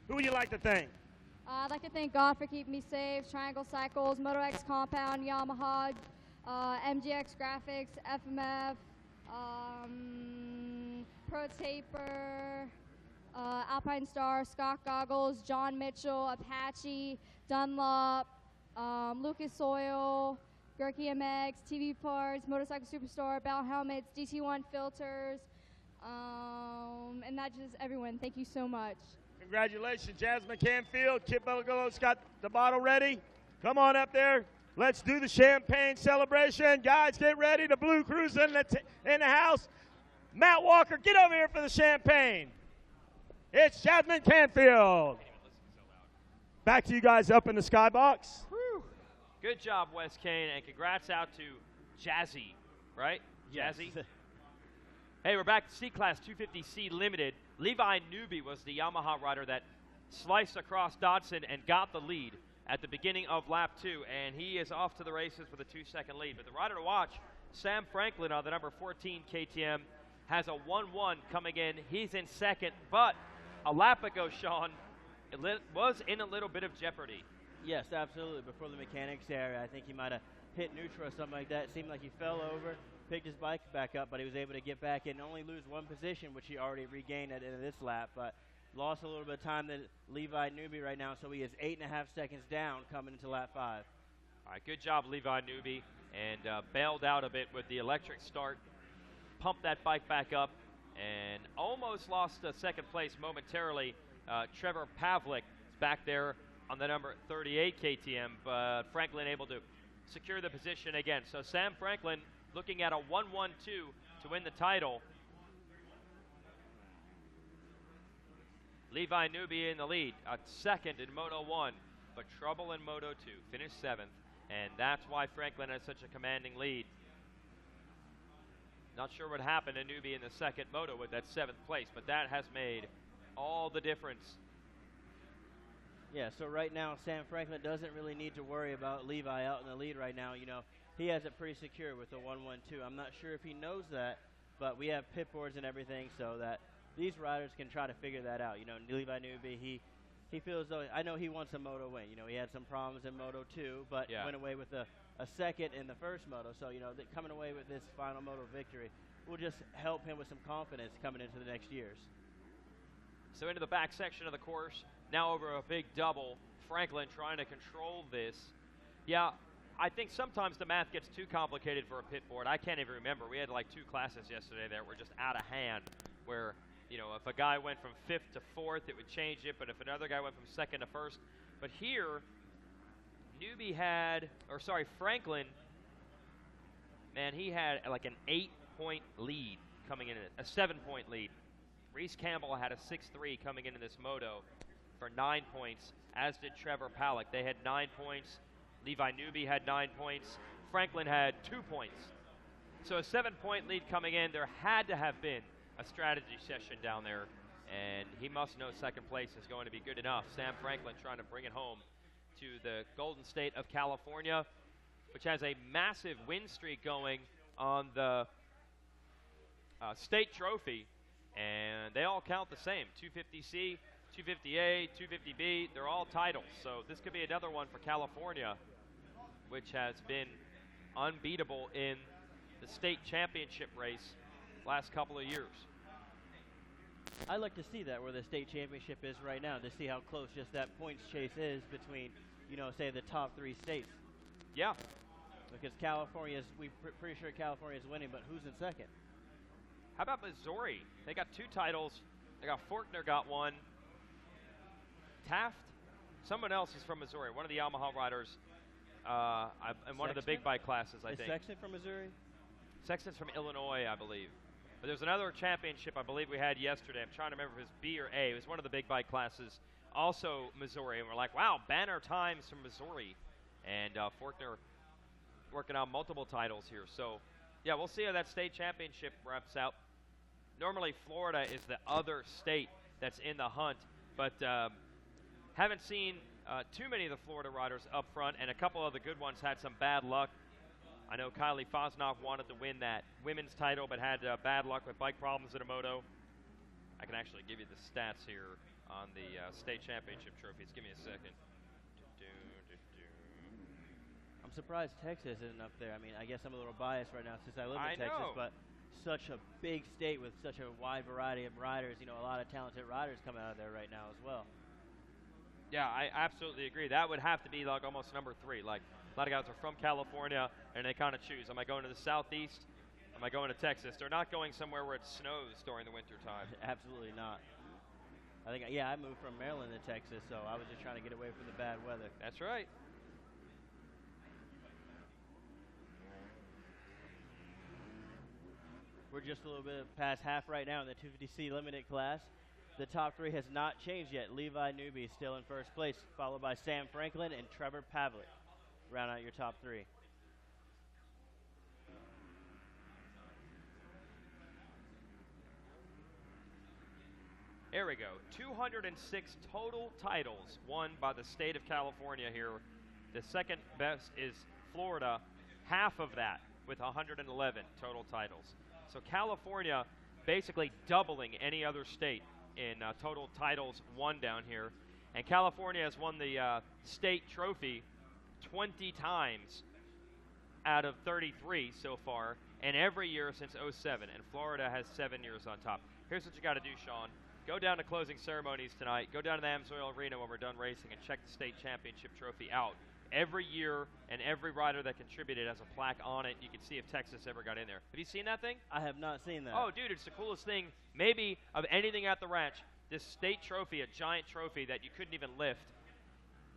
Who would you like to thank? I'd like to thank God for keeping me safe, Triangle Cycles, Moto X Compound, Yamaha, MGX Graphics, FMF, Pro Taper, Alpine Star, Scott Goggles, John Mitchell, Apache, Dunlop, Lucas Oil, Gerke MX, TV Parts, Motorcycle Superstore, Bell Helmets, DT1 Filters, and that's just everyone. Thank you so much. Congratulations, Jasmine Canfield. Kip Bigelow's got the bottle ready. Come on up there. Let's do the champagne celebration. Guys, get ready. The Blue Crew's in the house. Matt Walker, get over here for the champagne. It's Jasmine Canfield. Back to you guys up in the skybox. Whew. Good job, Wes Kane, and congrats out to Jazzy, right? Yes. Jazzy? Hey, we're back to C-Class 250C Limited. Levi Newby was the Yamaha rider that sliced across Dodson and got the lead at the beginning of lap 2, and he is off to the races with a 2-second lead. But the rider to watch, Sam Franklin on the number 14 KTM, has a 1-1 coming in. He's in second, but a lap ago, Sean, it was in a little bit of jeopardy. Yes, absolutely. Before the mechanics area, I think he might have hit neutral or something like that. It seemed like he fell over, picked his bike back up, but he was able to get back in and only lose 1 position, which he already regained at the end of this lap. But lost a little bit of time to Levi Newby right now, so he is 8.5 seconds down coming into lap 5. All right, good job, Levi Newby, and bailed out a bit with the electric start. Pumped that bike back up and almost lost second place momentarily. Trevor Pavlik is back there on the number 38 KTM, but Franklin able to secure the position again. So Sam Franklin looking at a 1-1-2 to win the title. Levi Newby in the lead, second in Moto 1, but trouble in Moto 2, finished 7th, and that's why Franklin has such a commanding lead. Not sure what happened to Newby in the second moto with that 7th place, but that has made all the difference. Yeah, so right now Sam Franklin doesn't really need to worry about Levi out in the lead right now. You know, he has it pretty secure with the 1-1-2. I'm not sure if he knows that, but we have pit boards and everything so that these riders can try to figure that out. You know, Levi Newby, he feels though, I know he wants a moto win. You know, he had some problems in Moto 2, but went away with a a second in the first moto. So, coming away with this final moto victory will just help him with some confidence coming into the next years. So into the back section of the course, now over a big double. Franklin trying to control this. Yeah, I think sometimes the math gets too complicated for a pit board. I can't even remember. We had like 2 classes yesterday that were just out of hand where, if a guy went from 5th to 4th, it would change it, but if another guy went from 2nd to 1st. But here, Franklin, man, he had like an 8-point lead coming in, a 7-point lead. Reese Campbell had a 6-3 coming into this moto for 9 points, as did Trevor Palak. They had 9 points. Levi Newby had 9 points. Franklin had 2 points. So a 7-point lead coming in. There had to have been a strategy session down there, and he must know second place is going to be good enough. Sam Franklin trying to bring it home to the Golden State of California, which has a massive win streak going on the state trophy, and they all count the same. 250C, 250A, 250B, they're all titles. So this could be another one for California, which has been unbeatable in the state championship race last couple of years. I'd like to see that where the state championship is right now, to see how close just that points chase is between, say the top 3 states. Yeah. Because California's, pretty sure California's winning, but who's in second? How about Missouri? They got 2 titles. They got Faulkner got 1. Taft? Someone else is from Missouri. One of the Yamaha riders in one of the big bike classes, I think. Is Sexton from Missouri? Sexton's from Illinois, I believe. But there's another championship I believe we had yesterday. I'm trying to remember if it was B or A. It was one of the big bike classes, also Missouri. And we're like, wow, banner times from Missouri. And Faulkner working on multiple titles here. So, yeah, we'll see how that state championship wraps out. Normally, Florida is the other state that's in the hunt. But haven't seen too many of the Florida riders up front. And a couple of the good ones had some bad luck. I know Kylie Fosnoff wanted to win that women's title, but had bad luck with bike problems in a moto. I can actually give you the stats here on the state championship trophies. Give me a second. I'm surprised Texas isn't up there. I mean, I guess I'm a little biased right now since I live in Texas, but such a big state with such a wide variety of riders. A lot of talented riders coming out of there right now as well. Yeah, I absolutely agree. That would have to be like almost number 3. Like, a lot of guys are from California, and they kind of choose. Am I going to the southeast? Am I going to Texas? They're not going somewhere where it snows during the winter time. Absolutely not. I moved from Maryland to Texas, so I was just trying to get away from the bad weather. That's right. We're just a little bit past half right now in the 250C limited class. The top 3 has not changed yet. Levi Newby still in first place, followed by Sam Franklin and Trevor Pavlik. Round out your top 3. There we go. 206 total titles won by the state of California here. The second best is Florida, half of that with 111 total titles. So California basically doubling any other state in total titles won down here. And California has won the state trophy 20 times out of 33 so far, and every year since 07. And Florida has 7 years on top. Here's what you got to do, Sean. Go down to closing ceremonies tonight. Go down to the Amsoil Arena when we're done racing and check the state championship trophy out. Every year and every rider that contributed has a plaque on it. You can see if Texas ever got in there. Have you seen that thing? I have not seen that. Oh, dude, it's the coolest thing maybe of anything at the ranch. This state trophy, a giant trophy that you couldn't even lift,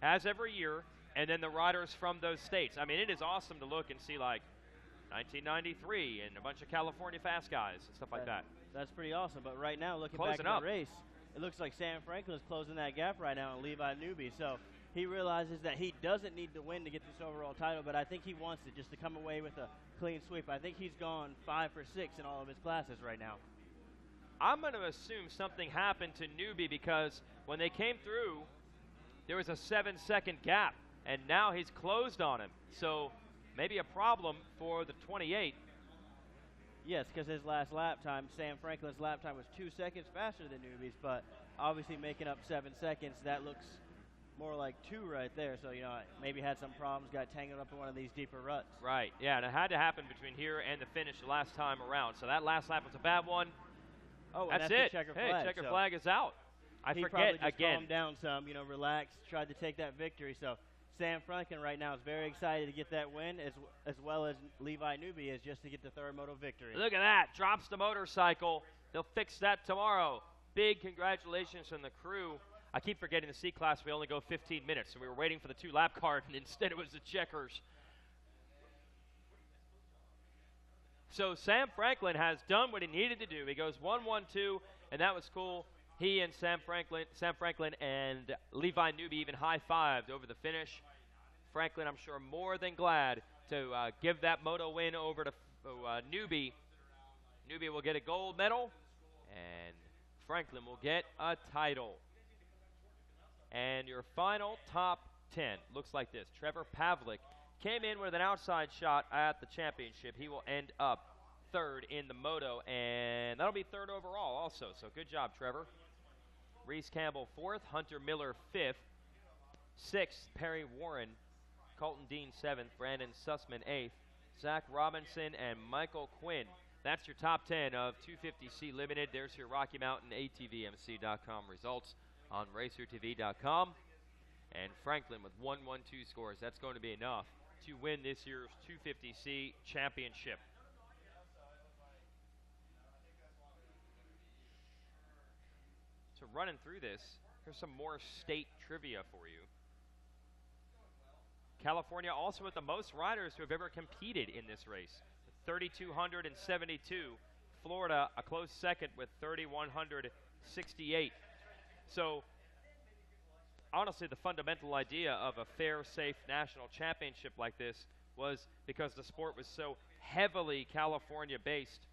has every year, and then the riders from those states. I mean, it is awesome to look and see, like, 1993 and a bunch of California fast guys and stuff like that. That's pretty awesome. But right now, looking Closing back at up. the race, it looks like Sam Franklin is closing that gap right now on Levi Newby. So he realizes that he doesn't need to win to get this overall title, but I think he wants it just to come away with a clean sweep. I think he's gone 5 for 6 in all of his classes right now. I'm going to assume something happened to Newby because when they came through, there was a 7-second gap, and now he's closed on him. So maybe a problem for the 28. Yes, because his last lap time, Sam Franklin's lap time was 2 seconds faster than Newby's, but obviously making up 7 seconds, that looks more like 2 right there. So, you know, maybe had some problems, got tangled up in one of these deeper ruts. Right, yeah, and it had to happen between here and the finish the last time around. So that last lap was a bad one. Oh, and that's the it. checker Hey, flag. checker So flag is out. I he forget probably just again. calmed down some, you know, relaxed, tried to take that victory. So Sam Franklin right now is very excited to get that win, as well as Levi Newby is just to get the third moto victory. Look at that, drops the motorcycle. They'll fix that tomorrow. Big congratulations from the crew. I keep forgetting the C class, we only go 15 minutes, so we were waiting for the 2-lap card, and instead it was the checkers. So Sam Franklin has done what he needed to do. He goes 1-1-2, and that was cool. He and Sam Franklin and Levi Newby even high-fived over the finish. Franklin, I'm sure, more than glad to give that moto win over to Newby. Newby will get a gold medal, and Franklin will get a title. And your final top 10 looks like this. Trevor Pavlik came in with an outside shot at the championship. He will end up 3rd in the moto, and that'll be 3rd overall also. So good job, Trevor. Reese Campbell 4th, Hunter Miller 5th, 6th, Perry Warren, Colton Dean 7th, Brandon Sussman 8th, Zach Robinson, and Michael Quinn. That's your top 10 of 250C Limited. There's your Rocky Mountain ATVMC.com results on RacerTV.com. And Franklin with 1-1-2 scores. That's going to be enough to win this year's 250C championship. So running through this, here's some more state trivia for you. California also with the most riders who have ever competed in this race, 3,272. Florida a close second with 3,168. So honestly, the fundamental idea of a fair, safe national championship like this was because the sport was so heavily California-based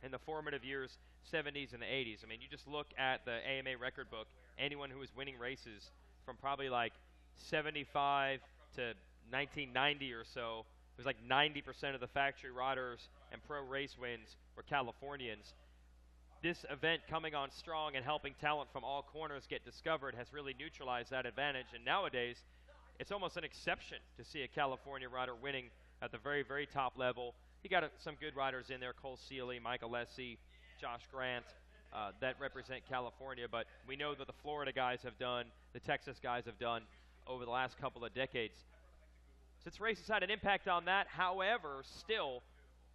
in the formative years, 70s and the 80s. I mean, you just look at the AMA record book, anyone who was winning races from probably like 75 to 1990 or so, it was like 90% of the factory riders and pro race wins were Californians. This event coming on strong and helping talent from all corners get discovered has really neutralized that advantage. And nowadays, it's almost an exception to see a California rider winning at the very, very top level. You got some good riders in there, Cole Seeley, Michael Lessie, Josh Grant, that represent California. But we know that the Florida guys have done, the Texas guys have done over the last couple of decades. So this race has had an impact on that. However, still,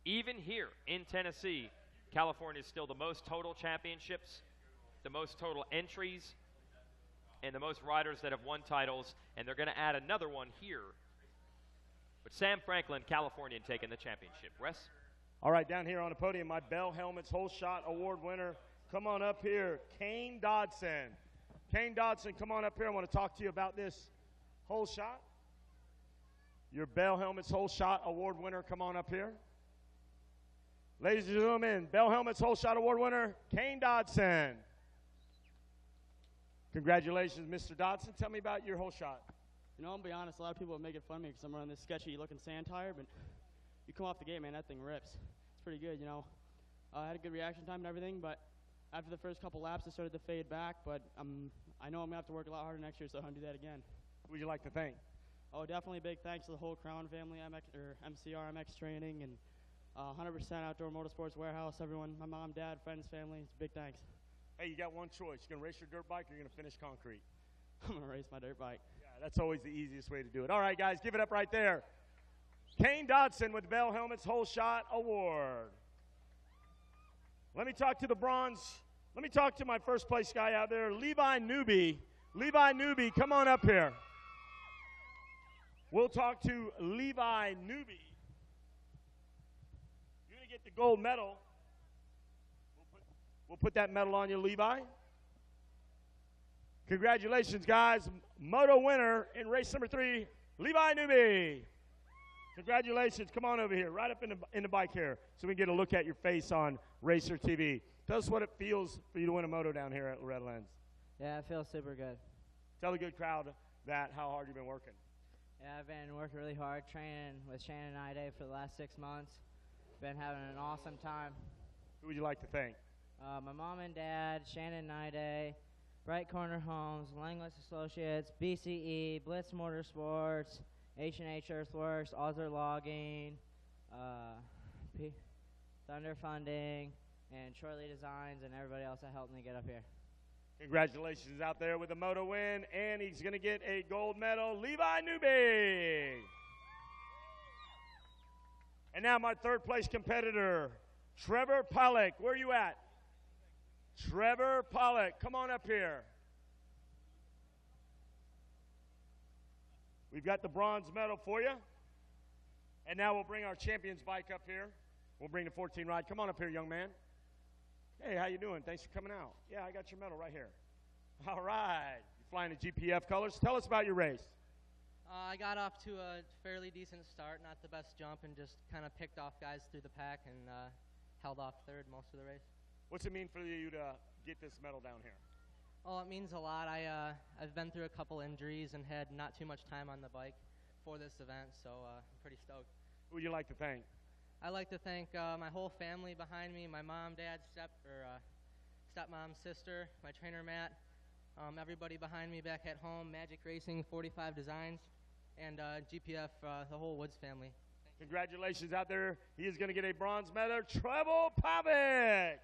even here in Tennessee, California is still the most total championships, the most total entries, and the most riders that have won titles, and they're going to add another one here. But Sam Franklin, Californian, taking the championship. Wes? All right, down here on the podium, my Bell Helmets Whole Shot Award winner. Come on up here, Kane Dodson. Kane Dodson, come on up here. I want to talk to you about this whole shot. Your Bell Helmets Whole Shot Award winner, come on up here. Ladies and gentlemen, Bell Helmets Whole Shot Award winner, Kane Dodson. Congratulations, Mr. Dodson. Tell me about your whole shot. You know, I'll be honest, a lot of people are making fun of me because I'm running this sketchy-looking sand tire, but you come off the gate, man, that thing rips. It's pretty good, you know. I had a good reaction time and everything, but after the first couple laps, it started to fade back, but I know I'm going to have to work a lot harder next year, so I'm going to do that again. Who would you like to thank? Oh, definitely a big thanks to the whole Crown family, MCR, MX Training, and 100% Outdoor Motorsports Warehouse, everyone, my mom, dad, friends, family. It's a big thanks. Hey, you got one choice. You're going to race your dirt bike or you're going to finish concrete? I'm going to race my dirt bike. Yeah, that's always the easiest way to do it. All right, guys, give it up right there. Kane Dodson with the Bell Helmets Whole Shot Award. Let me talk to the bronze. Let me talk to my first place guy out there, Levi Newby. Levi Newby, come on up here. We'll talk to Levi Newby. You're going to get the gold medal. We'll put that medal on you, Levi. Congratulations, guys. Moto winner in race number 3, Levi Newby. Congratulations. Come on over here, right up in the bike here, so we can get a look at your face on Racer TV. Tell us what it feels for you to win a moto down here at Loretta Lynn's. Yeah, it feels super good. Tell the good crowd that how hard you've been working. Yeah, I've been working really hard, training with Shannon and Ide for the last 6 months. Been having an awesome time. Who would you like to thank? My mom and dad, Shannon and Ide, Bright Corner Homes, Langless Associates, BCE, Blitz Motorsports, H&H Earthworks, Author Logging, Thunder Funding, and Troy Lee Designs, and everybody else that helped me get up here. Congratulations out there with the moto win, and he's going to get a gold medal, Levi Newby. And now my third place competitor, Trevor Pollock. Where are you at? Trevor Pollock, come on up here. We've got the bronze medal for you. And now we'll bring our champion's bike up here. We'll bring the 14 ride. Come on up here, young man. Hey, how you doing? Thanks for coming out. Yeah, I got your medal right here. All right. You're flying the GPF colors. Tell us about your race. I got off to a fairly decent start, not the best jump, and just kind of picked off guys through the pack and held off third most of the race. What's it mean for you to get this medal down here? Oh, it means a lot. I've been through a couple injuries and had not too much time on the bike for this event, so I'm pretty stoked. Who would you like to thank? I'd like to thank my whole family behind me, my mom, dad, stepmom, sister, my trainer Matt, everybody behind me back at home, Magic Racing, 45 Designs, and GPF, the whole Woods family. Congratulations out there. He is going to get a bronze medal, Trevor Pollock.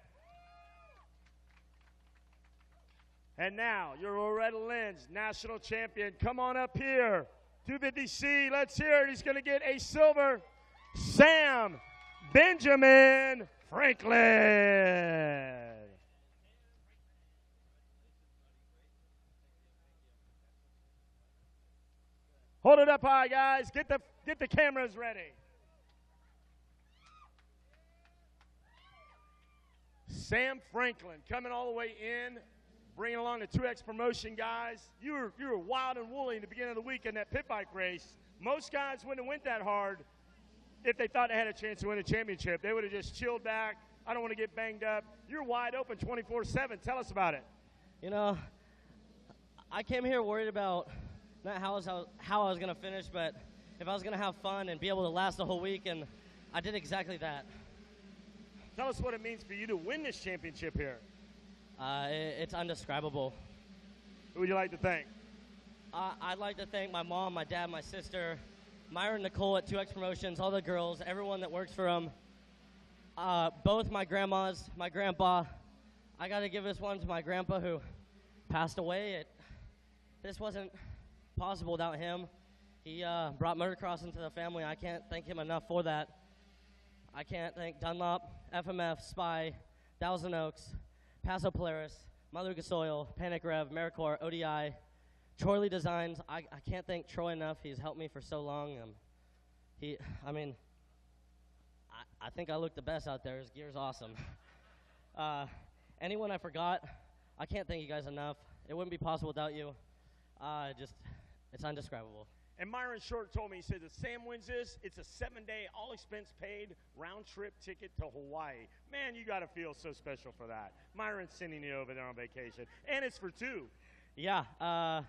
And now, your Loretta Lynn's national champion. Come on up here. 250C, let's hear it. He's going to get a silver, Sam Benjamin Franklin. Hold it up high, guys. Get the cameras ready. Sam Franklin coming all the way in, bringing along the 2X promotion guys. You were wild and woolly in the beginning of the week in that pit bike race. Most guys wouldn't have went that hard if they thought they had a chance to win a championship. They would have just chilled back. I don't want to get banged up. You're wide open 24/7. Tell us about it. You know, I came here worried about not how I was going to finish, but if I was going to have fun and be able to last the whole week, and I did exactly that. Tell us what it means for you to win this championship here. It's undescribable. Who would you like to thank? I'd like to thank my mom, my dad, my sister, Myra and Nicole at 2X Promotions, all the girls, everyone that works for them, both my grandmas, my grandpa. I got to give this one to my grandpa who passed away. This wasn't possible without him. He brought motocross into the family. I can't thank him enough for that. I can't thank Dunlop, FMF, Spy, Thousand Oaks, Paso Polaris, Mother Gasoil, Panic Rev, Mericor, ODI, Troy Lee Designs. I can't thank Troy enough. He's helped me for so long. I think I look the best out there. His gear's awesome. Anyone I forgot, I can't thank you guys enough. It wouldn't be possible without you. It's undescribable. And Myron Short told me, he said, if Sam wins this, it's a 7-day, all-expense-paid round-trip ticket to Hawaii. Man, you got to feel so special for that. Myron's sending you over there on vacation. And it's for two. Yeah. I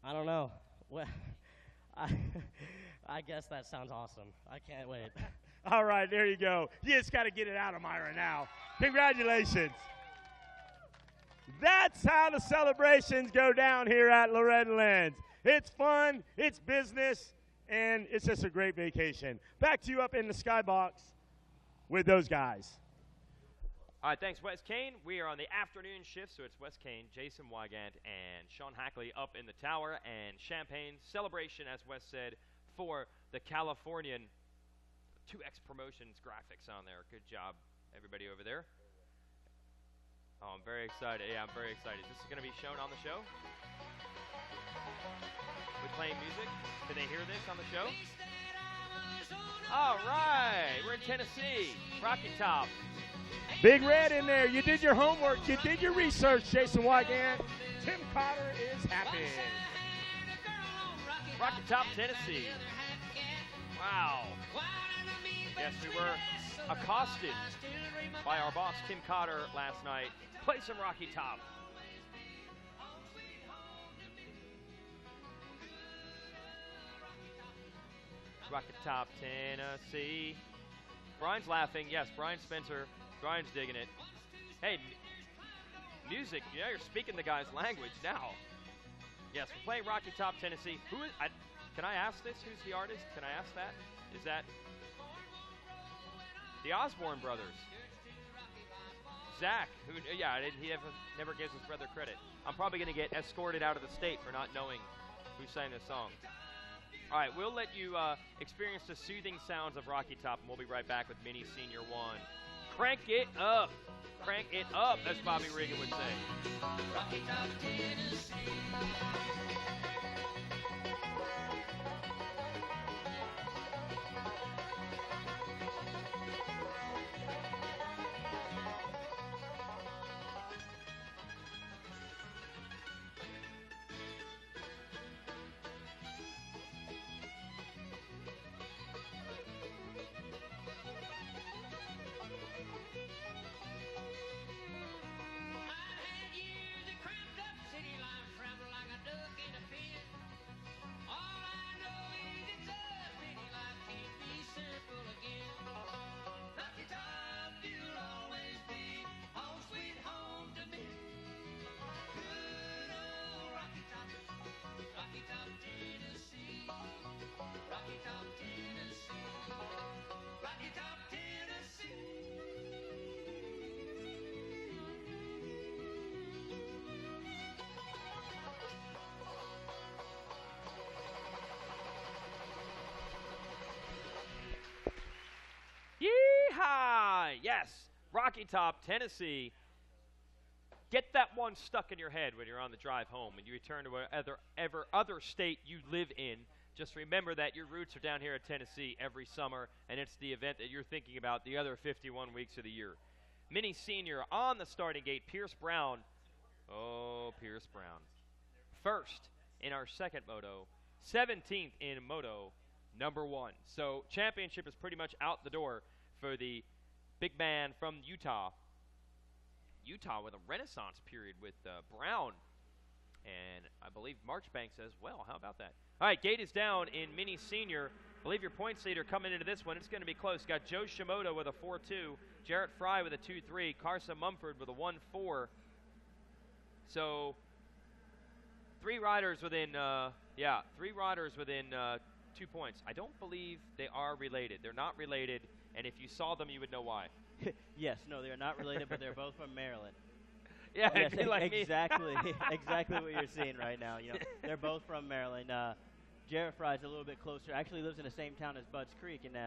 don't know. Well, I guess that sounds awesome. I can't wait. All right, there you go. You just got to get it out of Myron now. Congratulations. That's how the celebrations go down here at Loretta Lynn's. It's fun, it's business, and it's just a great vacation. Back to you up in the skybox with those guys. All right, thanks, Wes Kane. We are on the afternoon shift, so it's Wes Kane, Jason Wygant, and Sean Hackley up in the tower, and champagne celebration, as Wes said, for the Californian 2X Promotions graphics on there. Good job, everybody over there. Oh, I'm very excited. Yeah, I'm very excited. This is going to be shown on the show. We're playing music. Can they hear this on the show? All right, we're in Tennessee. Rocky Top. Big Red in there. You did your homework. You did your research, Jason Wygant. Tim Cotter is happy. Rocky Top, Tennessee. Wow. Yes, we were accosted by our boss, Tim Cotter, last night. Play some Rocky Top. Rocky Top, Tennessee. Brian's laughing. Yes, Brian Spencer. Brian's digging it. Hey, music. Yeah, you're speaking the guy's language now. Yes, we're playing Rocky Top, Tennessee. Can I ask this? Who's the artist? Can I ask that? Is that the Osborne brothers? Zach, he never gives his brother credit. I'm probably going to get escorted out of the state for not knowing who sang this song. All right, we'll let you experience the soothing sounds of Rocky Top, and we'll be right back with Mini Senior 1. Crank it up. Crank it up, as Bobby Regan would say. Rocky Top, Tennessee. Yeehaw! Yes, Rocky Top, Tennessee. Get that one stuck in your head when you're on the drive home and you return to whatever other state you live in. Just remember that your roots are down here in Tennessee every summer, and it's the event that you're thinking about the other 51 weeks of the year. Mini Senior on the starting gate, Pierce Brown. Oh, Pierce Brown. First in our second moto, 17th in moto number 1. So championship is pretty much out the door for the big man from Utah. Utah with a renaissance period with Brown and I believe Marchbanks as well. How about that? All right, gate is down in Mini Senior. I believe your points leader coming into this one. It's going to be close. Got Joe Shimoda with a 4-2, Jarrett Fry with a 2-3, Carson Mumford with a 1-4. So 3 riders within 2 points. I don't believe they are related. They're not related, and if you saw them, you would know why. Yes, no, they are not related, but they're both from Maryland. Yeah, yes, it'd be like exactly, exactly what you're seeing right now. You know, they're both from Maryland. Jarrett Fry's a little bit closer. Actually, lives in the same town as Budds Creek, and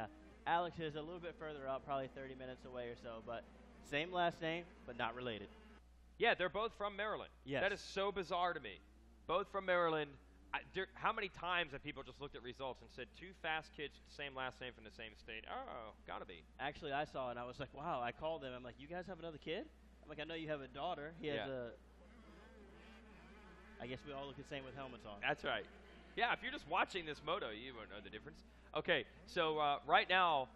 Alex is a little bit further out, probably 30 minutes away or so. But same last name, but not related. Yeah, they're both from Maryland. Yes. That is so bizarre to me. Both from Maryland. How many times have people just looked at results and said 2 fast kids with the same last name from the same state? Oh, gotta be. Actually, I saw it, and I was like, wow. I called them. I'm like, you guys have another kid? I'm like, I know you have a daughter. He has a... I guess we all look the same with helmets on. That's right. Yeah, if you're just watching this moto, you won't know the difference. Okay, so right now,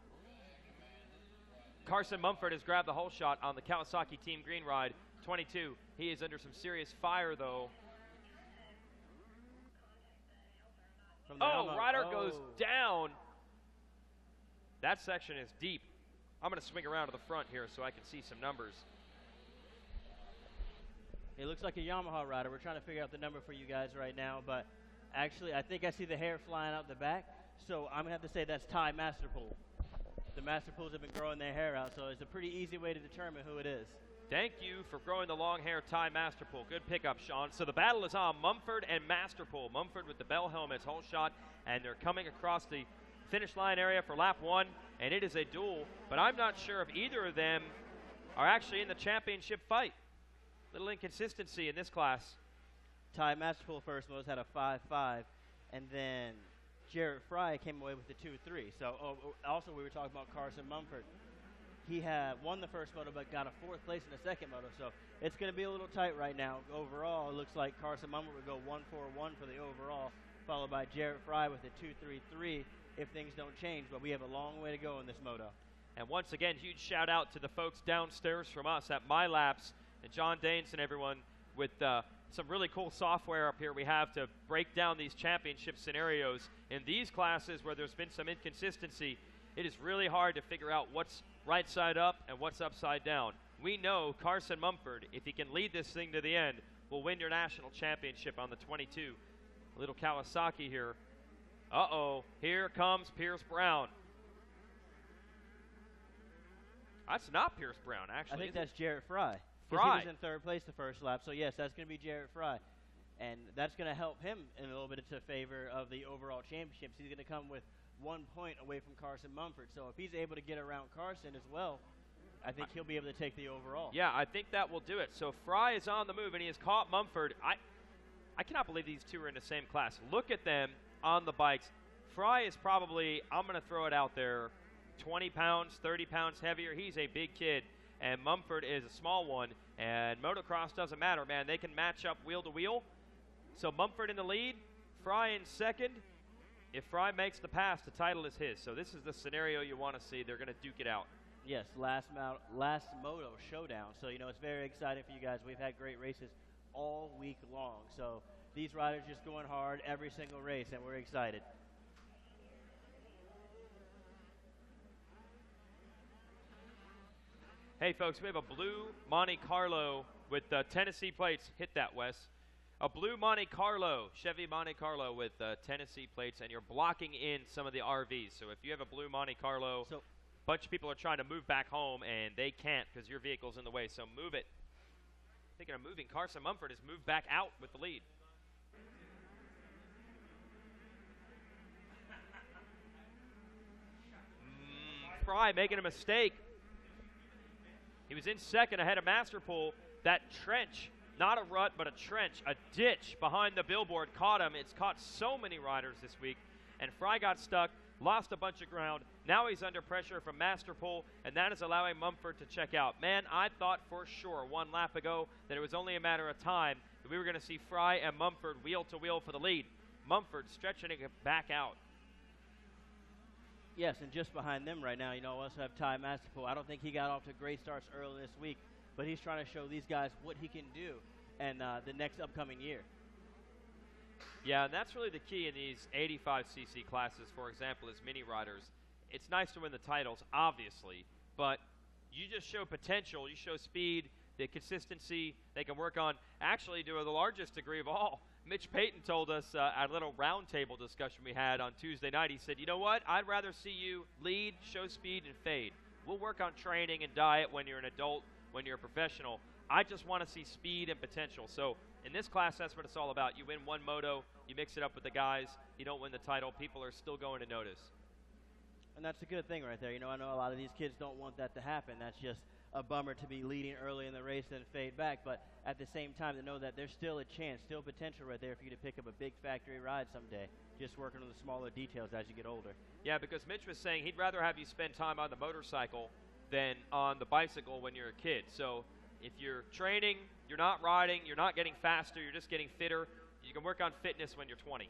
Carson Mumford has grabbed the whole shot on the Kawasaki Team Green Ride 22. He is under some serious fire, though. Ryder goes down. That section is deep. I'm going to swing around to the front here so I can see some numbers. It looks like a Yamaha rider. We're trying to figure out the number for you guys right now, but actually I think I see the hair flying out the back, so I'm going to have to say that's Ty Masterpool. The Masterpools have been growing their hair out, so it's a pretty easy way to determine who it is. Thank you for growing the long hair, Ty Masterpool. Good pickup, Sean. So the battle is on, Mumford and Masterpool. Mumford with the bell helmets, whole shot, and they're coming across the finish line area for lap 1, and it is a duel, but I'm not sure if either of them are actually in the championship fight. Little inconsistency in this class. Ty Masterpool first most had a 5.5, and then Jarrett Fry came away with the 2.3. So also we were talking about Carson Mumford. He had won the first moto but got a 4th place in the second moto. So it's going to be a little tight right now. Overall, it looks like Carson Mumford would go 1.41 for the overall, followed by Jarrett Fry with a 2.33 if things don't change. But we have a long way to go in this moto. And once again, huge shout out to the folks downstairs from us at My Laps and John Danes and everyone with some really cool software up here we have to break down these championship scenarios. In these classes where there's been some inconsistency, it is really hard to figure out what's right side up and what's upside down. We know Carson Mumford, if he can lead this thing to the end, will win your national championship on the 22. A little Kawasaki here. Uh-oh, here comes Pierce Brown. That's not Pierce Brown, actually. I think that's Jarrett Fry. 'Cause Fry. He was in third place the first lap, so yes, that's going to be Jarrett Fry. And that's going to help him in a little bit into favor of the overall championships. He's going to come with 1 point away from Carson Mumford. So if he's able to get around Carson as well, I think he'll be able to take the overall. Yeah, I think that will do it. So Fry is on the move, and he has caught Mumford. I cannot believe these two are in the same class. Look at them on the bikes. Fry is probably, I'm going to throw it out there, 20 pounds, 30 pounds heavier. He's a big kid, and Mumford is a small one. And motocross doesn't matter, man. They can match up wheel to wheel. So Mumford in the lead, Fry in second. If Fry makes the pass, the title is his. So this is the scenario you want to see. They're going to duke it out. Yes, last moto showdown. So, you know, it's very exciting for you guys. We've had great races all week long. So these riders just going hard every single race, and we're excited. Hey, folks, we have a blue Monte Carlo with Tennessee plates. Hit that, Wes. A blue Monte Carlo, Chevy Monte Carlo with Tennessee plates, and you're blocking in some of the RVs. So if you have a blue Monte Carlo, a bunch of people are trying to move back home, and they can't because your vehicle's in the way. So move it. Thinking of moving, Carson Mumford has moved back out with the lead. Fry making a mistake. He was in second ahead of Masterpool. That trench, not a rut, but a trench, a ditch behind the billboard caught him. It's caught so many riders this week. And Fry got stuck, lost a bunch of ground. Now he's under pressure from Masterpool, and that is allowing Mumford to check out. Man, I thought for sure 1 lap ago that it was only a matter of time that we were going to see Fry and Mumford wheel to wheel for the lead. Mumford stretching it back out. Yes, and just behind them right now, you know, we also have Ty Masterpool. I don't think he got off to great starts early this week, but he's trying to show these guys what he can do in the next upcoming year. Yeah, and that's really the key in these 85cc classes, for example, as mini riders. It's nice to win the titles, obviously, but you just show potential, you show speed, the consistency they can work on. Actually, to the largest degree of all, Mitch Payton told us at a little roundtable discussion we had on Tuesday night, he said, you know what, I'd rather see you lead, show speed, and fade. We'll work on training and diet when you're an adult, when you're a professional. I just want to see speed and potential. So in this class, that's what it's all about. You win one moto, you mix it up with the guys, you don't win the title, people are still going to notice. And that's a good thing right there. You know, I know a lot of these kids don't want that to happen. That's just a bummer to be leading early in the race and fade back. But at the same time, to know that there's still a chance, still potential right there for you to pick up a big factory ride someday. Just working on the smaller details as you get older. Yeah, because Mitch was saying he'd rather have you spend time on the motorcycle than on the bicycle when you're a kid. So if you're training, you're not riding, you're not getting faster, you're just getting fitter, you can work on fitness when you're 20.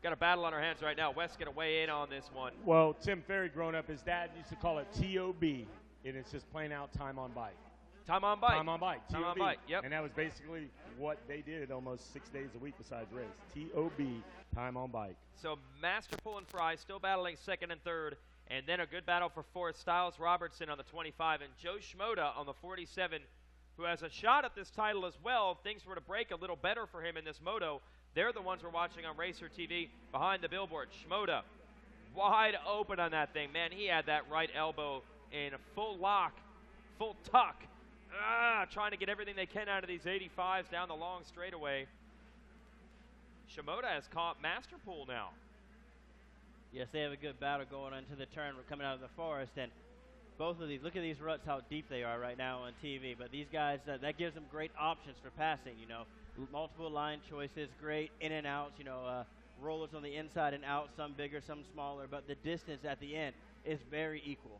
Got a battle on our hands right now. Wes going to weigh in on this one. Well, Tim Ferry, growing up, his dad used to call it TOB, and it's just plain out time on bike. Time on bike. Time on bike. Time TOB. on bike, yep. And that was basically what they did almost 6 days a week besides race. TOB, time on bike. So Masterpool and Fry still battling second and third, and then a good battle for fourth. Styles Robertson on the 25, and Joe Schmoda on the 47, who has a shot at this title as well. If things were to break a little better for him in this moto, they're the ones we're watching on Racer TV behind the billboard. Schmoda wide open on that thing. Man, he had that right elbow in a full lock, full tuck. Trying to get everything they can out of these 85s down the long straightaway. Schmoda has caught Masterpool now. Yes, they have a good battle going into the turn. We're coming out of the forest, and both of these, look at these ruts, how deep they are right now on TV. But these guys, that gives them great options for passing, you know. Multiple line choices, great in and outs, you know, rollers on the inside and out, some bigger, some smaller, but the distance at the end is very equal.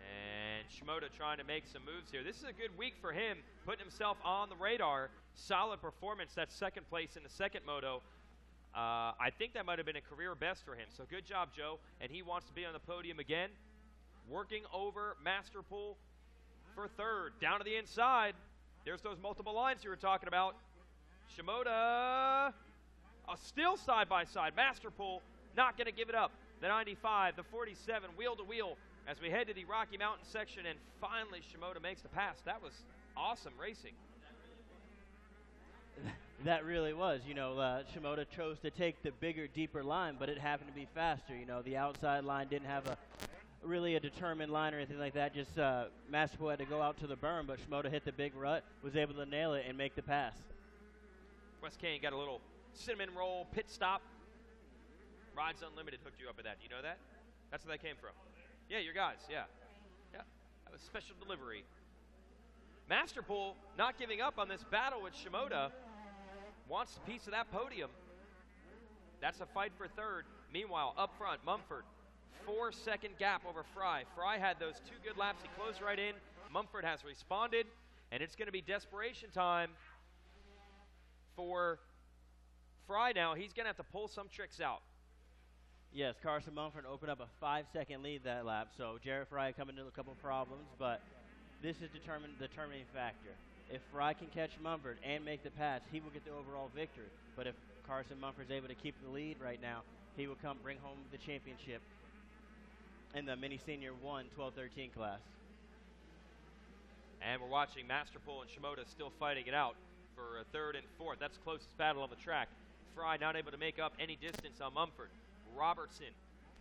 And Schmoda trying to make some moves here. This is a good week for him, putting himself on the radar. Solid performance, that second place in the second moto. I think that might have been a career best for him. So good job, Joe. And he wants to be on the podium again. Working over Masterpool for third. Down to the inside. There's those multiple lines you were talking about. Schmoda, still side by side. Masterpool not going to give it up. the 95, the 47, wheel to wheel as we head to the Rocky Mountain section, and finally Shimoda makes the pass. That was awesome racing. That really was. Shimoda chose to take the bigger, deeper line, but it happened to be faster. The outside line didn't have really a determined line or anything like that. Just Masterpool had to go out to the berm, but Shimoda hit the big rut, was able to nail it and make the pass. West Kane got a little cinnamon roll pit stop. Rides Unlimited hooked you up with that. Do you know that? That's where that came from. Yeah, your guys. Yeah. That was special delivery. Masterpool not giving up on this battle with Shimoda. Wants a piece of that podium. That's a fight for third. Meanwhile, up front, Mumford, 4-second gap over Fry. Fry had those 2 good laps. He closed right in. Mumford has responded, and it's going to be desperation time for Fry now. He's going to have to pull some tricks out. Yes, Carson Mumford opened up a 5-second lead that lap, so Jared Fry coming into a couple problems, but this is the determining factor. If Fry can catch Mumford and make the pass, he will get the overall victory. But if Carson Mumford's able to keep the lead right now, he will bring home the championship in the Mini Senior 1 12-13 class. And we're watching Masterpool and Shimoda still fighting it out for third and fourth. That's the closest battle on the track. Fry not able to make up any distance on Mumford. Robertson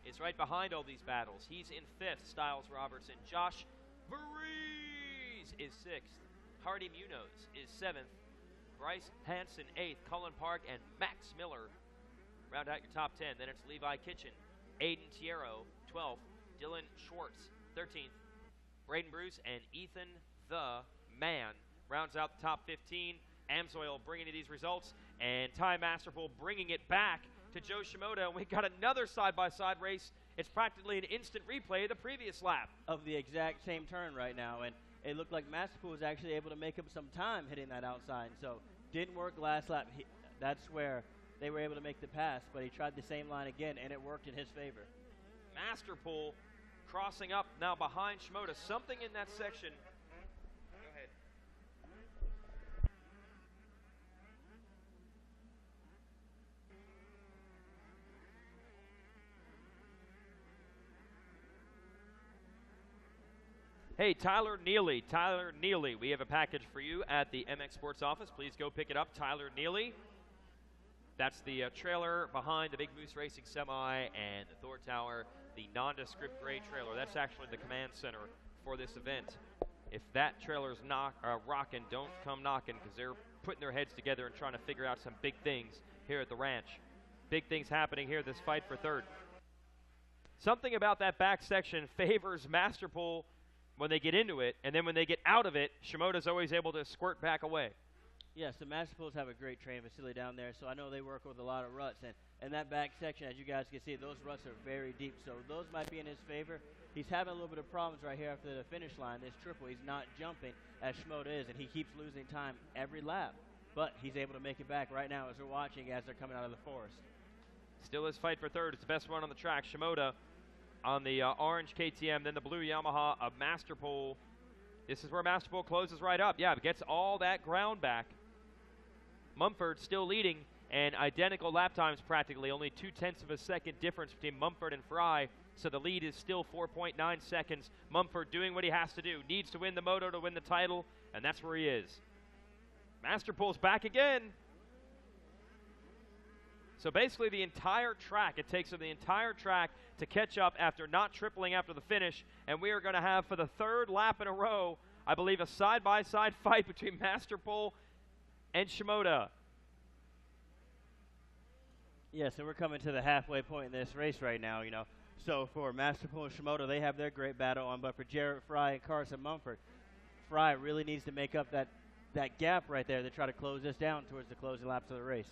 is right behind all these battles. He's in fifth, Styles Robertson. Josh Varese is sixth. Hardy Munoz is seventh. Bryce Hansen, eighth. Cullen Park and Max Miller round out your top 10. Then it's Levi Kitchen, Aiden Tiero, 12th. Dylan Schwartz, 13th. Braden Bruce and Ethan the Man rounds out the top 15. Amsoil bringing you these results, and Ty Masterpool bringing it back to Joe Shimoda. And we got another side-by-side race. It's practically an instant replay of the previous lap. Of the exact same turn right now, and it looked like Masterpool was actually able to make up some time hitting that outside. So didn't work last lap. That's where they were able to make the pass, but he tried the same line again, and it worked in his favor. Masterpool crossing up now behind Shimoda. Something in that section. Go ahead. Hey, Tyler Neely, we have a package for you at the MX Sports office. Please go pick it up, Tyler Neely. That's the trailer behind the Big Moose Racing Semi and the Thor Tower, the nondescript gray trailer. That's actually the command center for this event. If that trailer's rocking, don't come knocking, because they're putting their heads together and trying to figure out some big things here at the ranch. Big things happening here, this fight for third. Something about that back section favors Masterpool when they get into it, and then when they get out of it, Shimoda's always able to squirt back away. Yes, the Masterpools have a great training facility down there, so I know they work with a lot of ruts. And that back section, as you guys can see, those ruts are very deep, so those might be in his favor. He's having a little bit of problems right here after the finish line. This triple, he's not jumping as Shimoda is, and he keeps losing time every lap. But he's able to make it back right now as we're watching as they're coming out of the forest. Still his fight for third. It's the best one on the track. Shimoda on the orange KTM, then the blue Yamaha of Masterpool. This is where Masterpool closes right up. Yeah, gets all that ground back. Mumford still leading, and identical lap times practically. Only 0.2 of a second difference between Mumford and Fry, so the lead is still 4.9 seconds. Mumford doing what he has to do. Needs to win the moto to win the title, and that's where he is. Masterpool's back again. So basically the entire track, it takes them the entire track to catch up after not tripling after the finish, and we are going to have, for the third lap in a row, I believe, a side-by-side fight between Masterpool and Shimoda. Yes, and we're coming to the halfway point in this race right now, you know. So for Masterpool and Shimoda, they have their great battle on, but for Jarrett Fry and Carson Mumford, Fry really needs to make up that gap right there to try to close this down towards the closing laps of the race.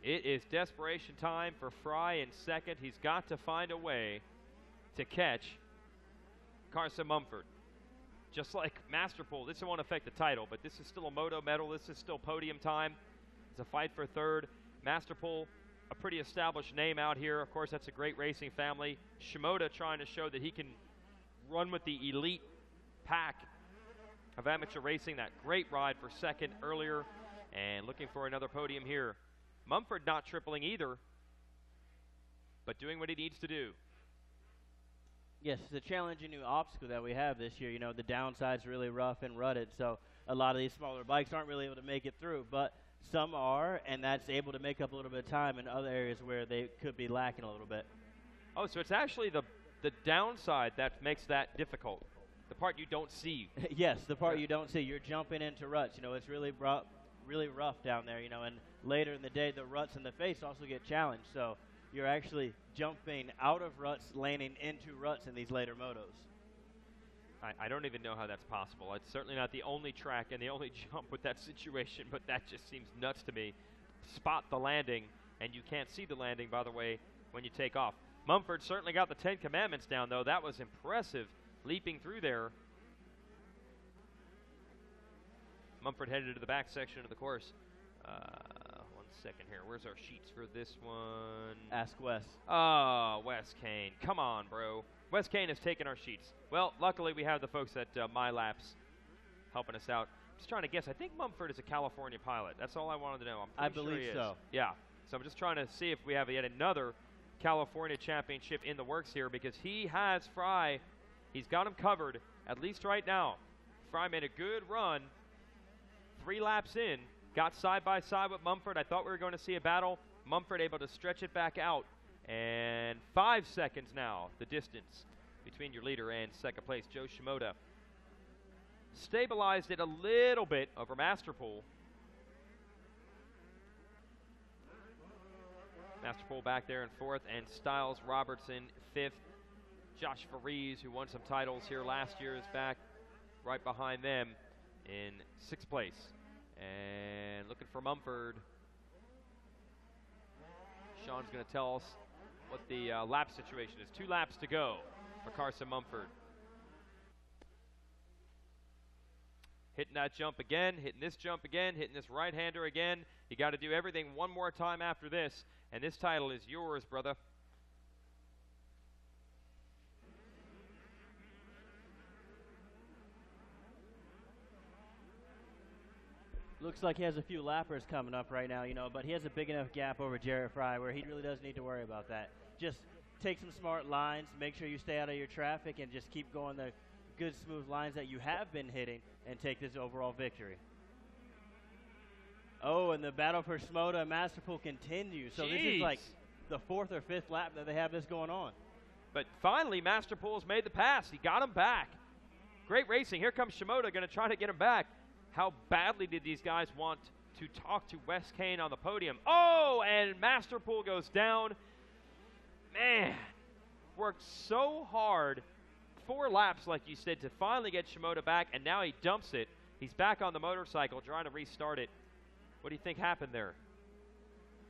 It is desperation time for Fry in second. He's got to find a way to catch Carson Mumford. Just like Masterpool, this won't affect the title, but this is still a moto medal. This is still podium time. It's a fight for third. Masterpool, a pretty established name out here. Of course, that's a great racing family. Shimoda trying to show that he can run with the elite pack of amateur racing. That great ride for second earlier, and looking for another podium here. Mumford not tripling either, but doing what he needs to do. Yes, it's a challenging new obstacle that we have this year. You know, the downside's really rough and rutted, so a lot of these smaller bikes aren't really able to make it through, but some are, and that's able to make up a little bit of time in other areas where they could be lacking a little bit. Oh, so it's actually the downside that makes that difficult, the part you don't see. Yes, the part you don't see. You're jumping into ruts. You know, it's really rough down there, you know, and later in the day, the ruts in the face also get challenged. So you're actually jumping out of ruts, landing into ruts in these later motos. I don't even know how that's possible. It's certainly not the only track and the only jump with that situation, but that just seems nuts to me. Spot the landing, and you can't see the landing, by the way, when you take off. Mumford certainly got the 10 Commandments down, though. That was impressive, leaping through there. Mumford headed to the back section of the course. 1 second here. Where's our sheets for this one? Ask Wes. Oh, Wes Kane. Come on, bro. Wes Kane has taken our sheets. Well, luckily we have the folks at My Laps helping us out. Just trying to guess. I think Mumford is a California pilot. That's all I wanted to know. I sure believe he is. so. Yeah. So I'm just trying to see if we have yet another California championship in the works here, because he has Fry. He's got him covered, at least right now. Fry made a good run. 3 laps in. Got side by side with Mumford. I thought we were going to see a battle. Mumford able to stretch it back out. And 5 seconds now, the distance between your leader and second place, Joe Shimoda. Stabilized it a little bit over Masterpool. Masterpool back there in 4th, and Styles Robertson 5th. Josh Faries, who won some titles here last year, is back right behind them in 6th place. And looking for Mumford. Sean's going to tell us what the lap situation is. 2 laps to go for Carson Mumford. Hitting that jump again, hitting this jump again, hitting this right-hander again. You got to do everything one more time after this, and this title is yours, brother. Looks like he has a few lappers coming up right now, you know, but he has a big enough gap over Jared Fry where he really doesn't need to worry about that. Just take some smart lines, make sure you stay out of your traffic, and just keep going the good, smooth lines that you have been hitting and take this overall victory. Oh, and the battle for Shimoda and Masterpool continues. So this is like the 4th or 5th lap that they have this going on. But finally, Masterpool's made the pass. He got him back. Great racing. Here comes Shimoda, going to try to get him back. How badly did these guys want to talk to Wes Kane on the podium? Oh, and Masterpool goes down. Man, worked so hard. 4 laps, like you said, to finally get Shimoda back, and now he dumps it. He's back on the motorcycle trying to restart it. What do you think happened there?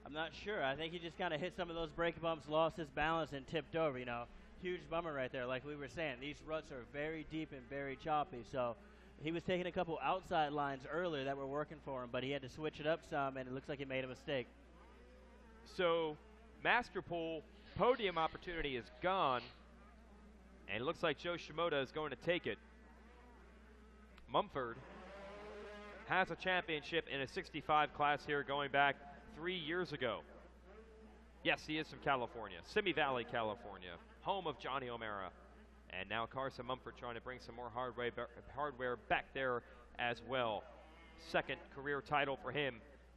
I'm not sure. I think he just kind of hit some of those brake bumps, lost his balance, and tipped over, you know. Huge bummer right there, like we were saying. These ruts are very deep and very choppy, so he was taking a couple outside lines earlier that were working for him, but he had to switch it up some, and it looks like he made a mistake. So Masterpool podium opportunity is gone, and it looks like Joe Shimoda is going to take it. Mumford has a championship in a 65 class here going back 3 years ago. Yes, he is from California, Simi Valley, California, home of Johnny O'Mara. And now Carson Mumford trying to bring some more hardware back there as well. 2nd career title for him.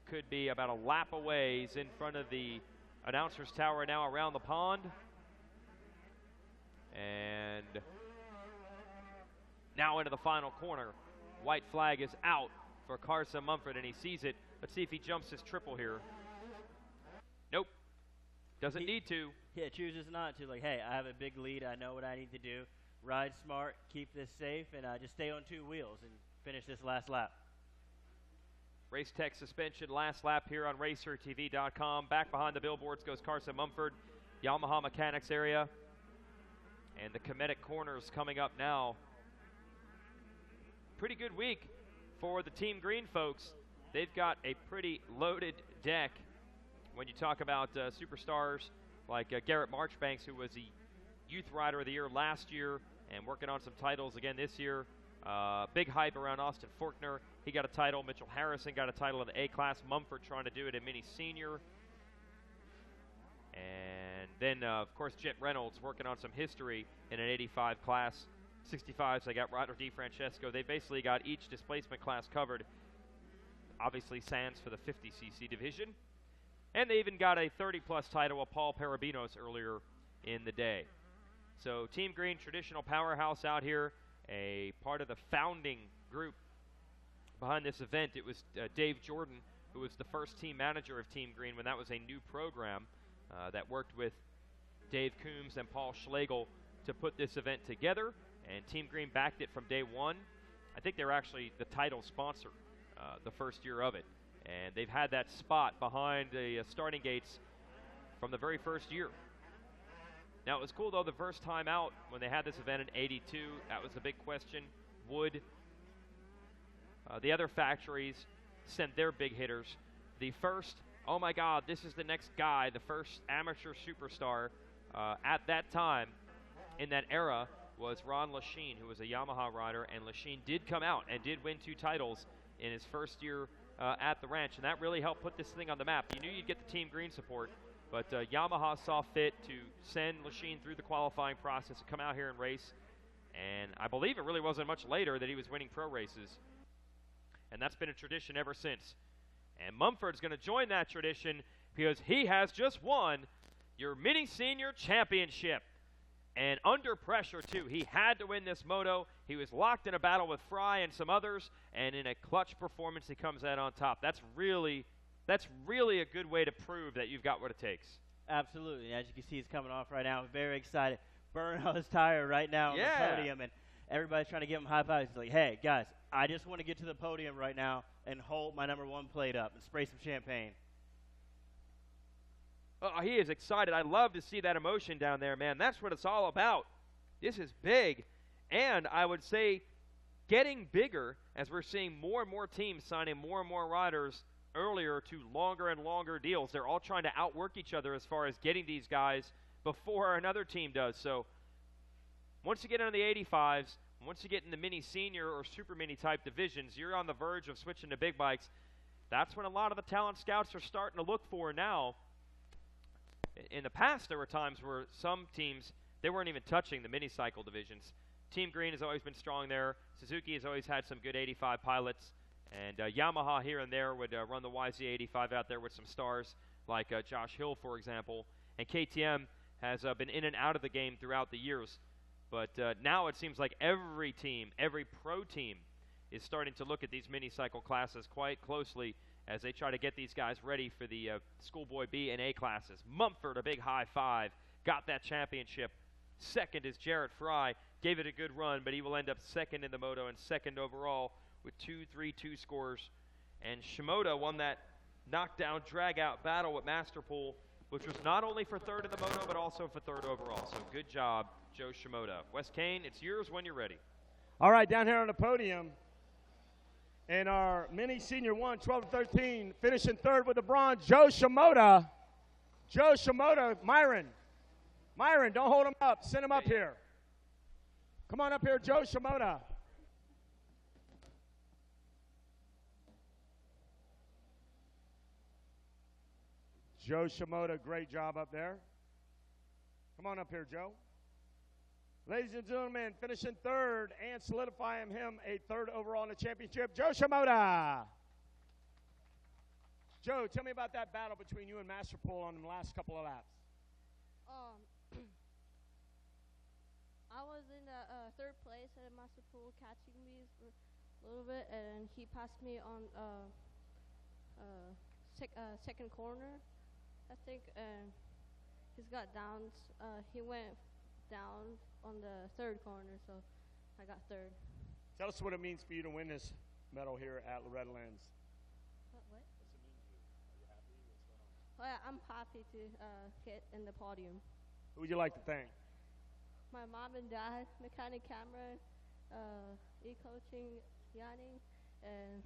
Could be about a lap away. He's in front of the announcer's tower now around the pond. And now into the final corner. White flag is out for Carson Mumford, and he sees it. Let's see if he jumps his triple here. Nope. Doesn't need to. Yeah, chooses not to. Like, hey, I have a big lead. I know what I need to do. Ride smart, keep this safe, and just stay on 2 wheels and finish this last lap. Race Tech suspension last lap here on RacerTV.com. Back behind the billboards goes Carson Mumford, Yamaha Mechanics area. And the Cometic corners coming up now. Pretty good week for the Team Green folks. They've got a pretty loaded deck. When you talk about superstars like Garrett Marchbanks, who was the Youth Rider of the Year last year and working on some titles again this year. Big hype around Austin Forkner. He got a title. Mitchell Harrison got a title in the A-Class. Mumford trying to do it in Mini Senior. And Then, of course, Jet Reynolds working on some history in an 85 class. 65s, they got Roger DiFrancesco. They basically got each displacement class covered. Obviously, Sands for the 50cc division. And they even got a 30-plus title with Paul Parabinos earlier in the day. So Team Green, traditional powerhouse out here, a part of the founding group behind this event. It was Dave Jordan, who was the first team manager of Team Green when that was a new program that worked with Dave Coombs and Paul Schlegel to put this event together. And Team Green backed it from day one. I think they were actually the title sponsor the first year of it. And they've had that spot behind the starting gates from the very first year. Now, it was cool, though, the first time out when they had this event in '82. That was the big question. Would the other factories send their big hitters? The first, oh, my God, this is the next guy, the first amateur superstar at that time in that era was Ron Lachine, who was a Yamaha rider, and Lachine did come out and did win 2 titles in his first year at the ranch, and that really helped put this thing on the map. You knew you'd get the Team Green support, but Yamaha saw fit to send Lachine through the qualifying process and come out here and race, and I believe it really wasn't much later that he was winning pro races, and that's been a tradition ever since. And Mumford's going to join that tradition because he has just won your Mini Senior Championship. And under pressure, too. He had to win this moto. He was locked in a battle with Fry and some others, and in a clutch performance, he comes out on top. That's really a good way to prove that you've got what it takes. Absolutely. As you can see, he's coming off right now. Very excited. Burning out his tire right now on the podium, and everybody's trying to give him high fives. He's like, hey, guys, I just want to get to the podium right now and hold my #1 plate up and spray some champagne. Oh, he is excited. I love to see that emotion down there, man. That's what it's all about. This is big. And I would say getting bigger as we're seeing more and more teams signing more and more riders earlier to longer and longer deals. They're all trying to outwork each other as far as getting these guys before another team does. So once you get into the 85s, once you get in the mini senior or super mini type divisions, you're on the verge of switching to big bikes. That's when a lot of the talent scouts are starting to look for now. In the past, there were times where some teams, they weren't even touching the mini-cycle divisions. Team Green has always been strong there. Suzuki has always had some good 85 pilots. And Yamaha here and there would run the YZ85 out there with some stars, like Josh Hill, for example. And KTM has been in and out of the game throughout the years. But now it seems like every team, every pro team, is starting to look at these mini-cycle classes quite closely as they try to get these guys ready for the Schoolboy B and A classes. Mumford, a big high five, got that championship. Second is Jarrett Fry, gave it a good run, but he will end up second in the moto and second overall with 2-3-2 scores. And Shimoda won that knockdown, drag-out battle with Masterpool, which was not only for third in the moto, but also for third overall. So good job, Joe Shimoda. Wes Kane, it's yours when you're ready. All right, down here on the podium, in our mini senior 1, 12-13, finishing third with the bronze, Joe Shimoda. Joe Shimoda, Myron, don't hold him up. Send him up here. Come on up here, Joe Shimoda. Joe Shimoda, great job up there. Come on up here, Joe. Ladies and gentlemen, finishing third and solidifying him a third overall in the championship, Joe Shimoda. Joe, tell me about that battle between you and Masterpool on the last couple of laps. I was in the third place at Masterpool, catching me for a little bit, and he passed me on second corner, I think, and he's got downs. He went down on the third corner, so I got third. Tell us what it means for you to win this medal here at Loretta Lynn's. What? What's it mean to you? Are you happy? What's going on? Oh, yeah, I'm happy to get in the podium. Who would you like to thank? My mom and dad, Mechanic Cameron, e-coaching Yanni, and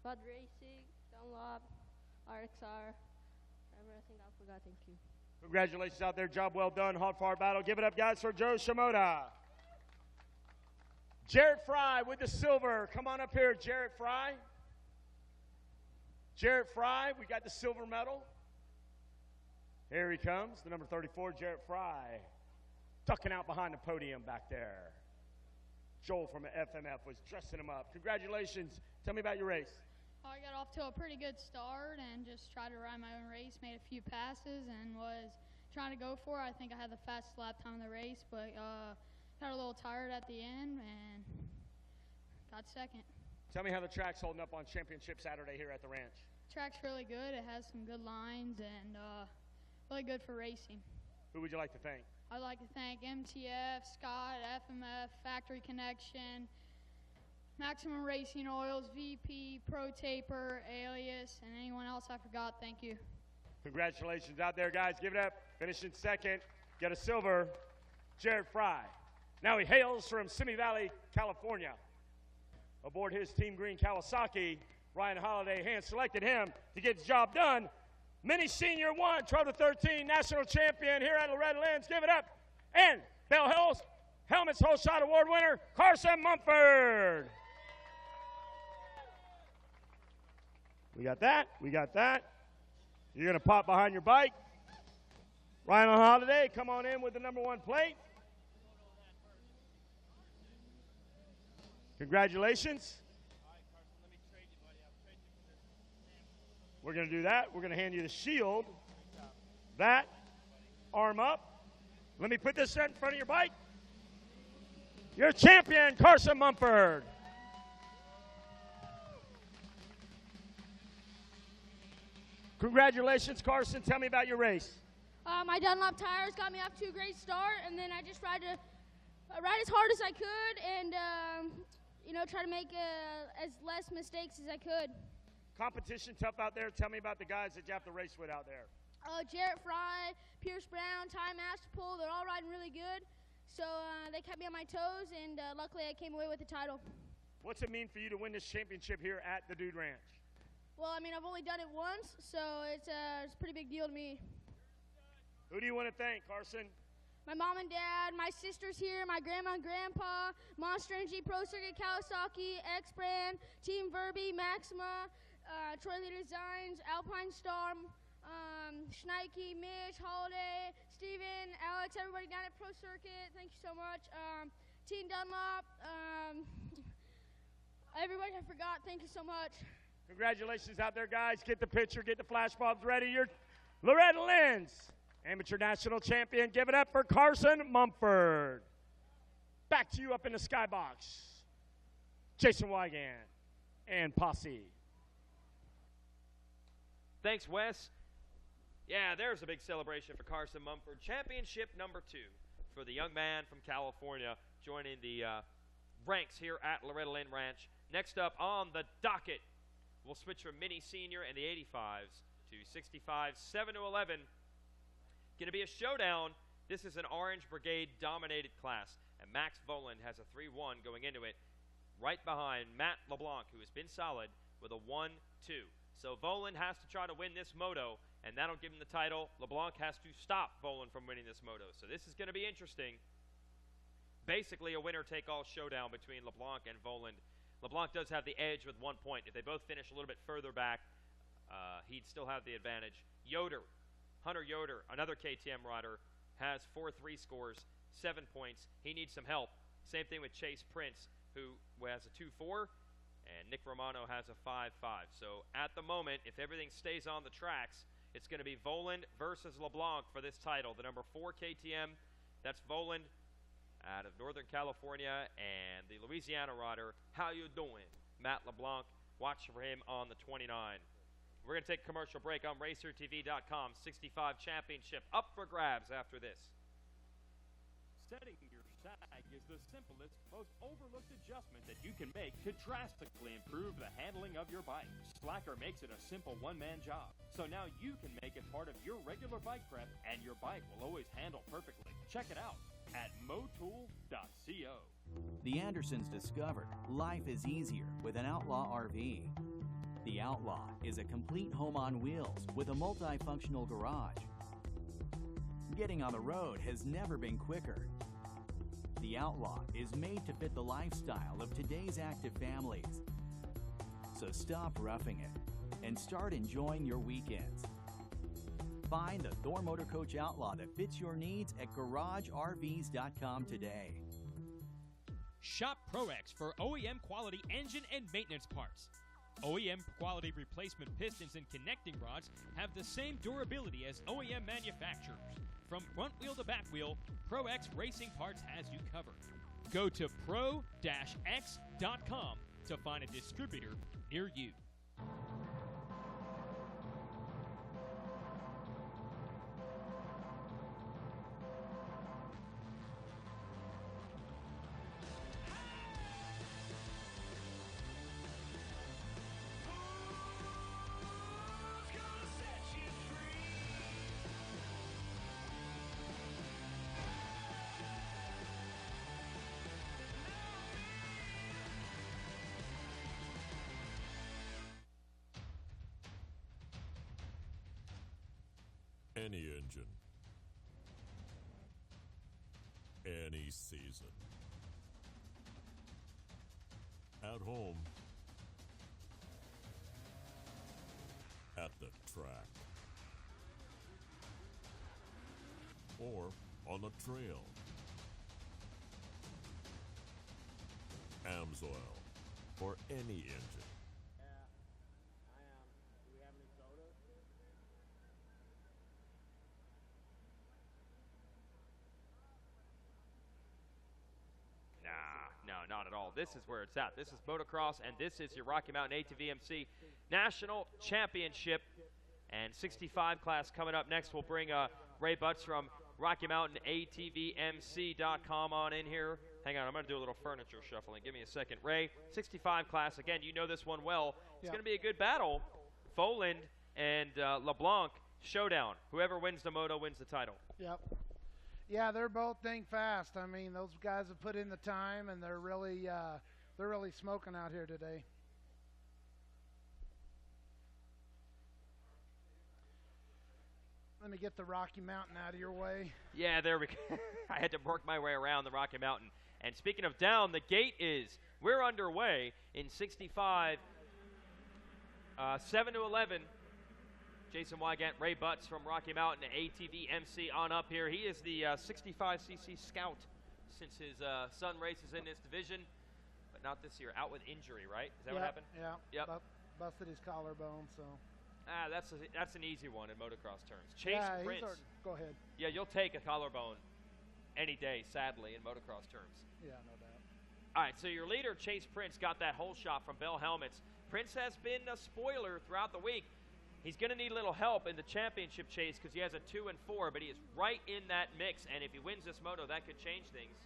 Bud Racing, Dunlop, RXR. Everything I forgot, thank you. Congratulations out there. Job well done. Hard far battle. Give it up, guys, for Joe Shimoda. Jarrett Fry with the silver. Come on up here, Jarrett Fry. Jarrett Fry, we got the silver medal. Here he comes, the number 34, Jarrett Fry, ducking out behind the podium back there. Joel from FMF was dressing him up. Congratulations. Tell me about your race. I got off to a pretty good start and just tried to ride my own race, made a few passes, and was trying to go for it. I think I had the fastest lap time of the race, but got a little tired at the end and got second. Tell me how the track's holding up on Championship Saturday here at the ranch. Track's really good. It has some good lines and really good for racing. Who would you like to thank? I'd like to thank MTF, Scott, FMF, Factory Connection, Maximum Racing Oils, VP, Pro Taper, Alias, and anyone else I forgot. Thank you. Congratulations out there, guys. Give it up. Finishing second. Get a silver. Jarrett Fry. Now he hails from Simi Valley, California. Aboard his Team Green Kawasaki, Ryan Holiday hand-selected him to get the job done. Mini Senior 1, 12 to 13, national champion here at Loretta Lynn's. Give it up. And Bell Hills Helmets Whole Shot Award winner, Carson Mumford. We got that. We got that. You're going to pop behind your bike. Ryan Holiday, come on in with the number 1 plate. Congratulations. We're going to do that. We're going to hand you the shield. That. Arm up. Let me put this right in front of your bike. Your champion, Carson Mumford. Congratulations, Carson. Tell me about your race. My Dunlop tires got me off to a great start, and then I just ride as hard as I could and, try to make as less mistakes as I could. Competition tough out there. Tell me about the guys that you have to race with out there. Jarrett Fry, Pierce Brown, Ty Masterpool, they're all riding really good. So they kept me on my toes, and luckily I came away with the title. What's it mean for you to win this championship here at the Dude Ranch? Well, I mean, I've only done it once, so it's a pretty big deal to me. Who do you want to thank, Carson? My mom and dad, my sister's here, my grandma and grandpa, Monster Energy, Pro Circuit, Kawasaki, X-Brand, Team Verby, Maxima, Troy Leader Designs, Alpine Star, Schneike, Mitch, Holiday, Steven, Alex, everybody down at Pro Circuit, thank you so much. Team Dunlop, everybody I forgot, thank you so much. Congratulations out there, guys. Get the picture, get the flash mobs ready. You're Loretta Lynn's amateur national champion. Give it up for Carson Mumford. Back to you up in the skybox. Jason Wigan and Posse. Thanks, Wes. Yeah, there's a big celebration for Carson Mumford. Championship number 2 for the young man from California joining the ranks here at Loretta Lynn Ranch. Next up on the docket, we'll switch from Mini Senior and the 85s to 65s, 7 to 11. Going to be a showdown. This is an Orange Brigade dominated class, and Max Voland has a 3-1 going into it, right behind Matt LeBlanc, who has been solid with a 1-2. So Voland has to try to win this moto, and that'll give him the title. LeBlanc has to stop Voland from winning this moto. So this is going to be interesting. Basically a winner-take-all showdown between LeBlanc and Voland. LeBlanc does have the edge with 1 point. If they both finish a little bit further back, he'd still have the advantage. Hunter Yoder, another KTM rider, has 4-3 scores, 7 points. He needs some help. Same thing with Chase Prince, who has a 2-4, and Nick Romano has a 5-5. So at the moment, if everything stays on the tracks, it's going to be Voland versus LeBlanc for this title. The number 4 KTM, that's Voland out of Northern California, and the Louisiana rider, how you doing? Matt LeBlanc. Watch for him on the 29. We're going to take a commercial break on RacerTV.com. 65 championship up for grabs after this. Setting your sag is the simplest, most overlooked adjustment that you can make to drastically improve the handling of your bike. Slacker makes it a simple one-man job, so now you can make it part of your regular bike prep, and your bike will always handle perfectly. Check it out at motool.co. The Andersons discovered life is easier with an Outlaw RV. The Outlaw is a complete home on wheels with a multifunctional garage. Getting on the road has never been quicker. The Outlaw is made to fit the lifestyle of today's active families. So stop roughing it and start enjoying your weekends. Find the Thor Motor Coach Outlaw that fits your needs at GarageRVs.com today. Shop ProX for OEM quality engine and maintenance parts. OEM quality replacement pistons and connecting rods have the same durability as OEM manufacturers. From front wheel to back wheel, ProX Racing Parts has you covered. Go to pro-x.com to find a distributor near you. Any engine, any season. At home, at the track, or on the trail. AMSOIL for any engine. No, not at all. This is where it's at. This is motocross, and this is your Rocky Mountain ATVMC National Championship. And 65 class coming up next. We'll bring Ray Butts from Rocky Mountain ATVMC.com on in here. Hang on, I'm going to do a little furniture shuffling. Give me a second. Ray, 65 class. Again, you know this one well. It's going to be a good battle. Foland and LeBlanc showdown. Whoever wins the moto wins the title. Yep. Yeah, they're both dang fast. I mean, those guys have put in the time, and they're really smoking out here today. Let me get the Rocky Mountain out of your way. Yeah, there we go. I had to work my way around the Rocky Mountain. And speaking of down, the gate we're underway in 65, 7 to 11. Jason Wygant, Ray Butts from Rocky Mountain ATV MC on up here. He is the 65cc scout since his son races in this division, but not this year. Out with injury, right? Is that what happened? Yeah. Yep. Busted his collarbone, so. That's an easy one in motocross terms. Chase Prince. Go ahead. Yeah, you'll take a collarbone any day, sadly, in motocross terms. Yeah, no doubt. All right, so your leader, Chase Prince, got that hole shot from Bell Helmets. Prince has been a spoiler throughout the week. He's going to need a little help in the championship chase because he has a 2 and 4, but he is right in that mix. And if he wins this moto, that could change things.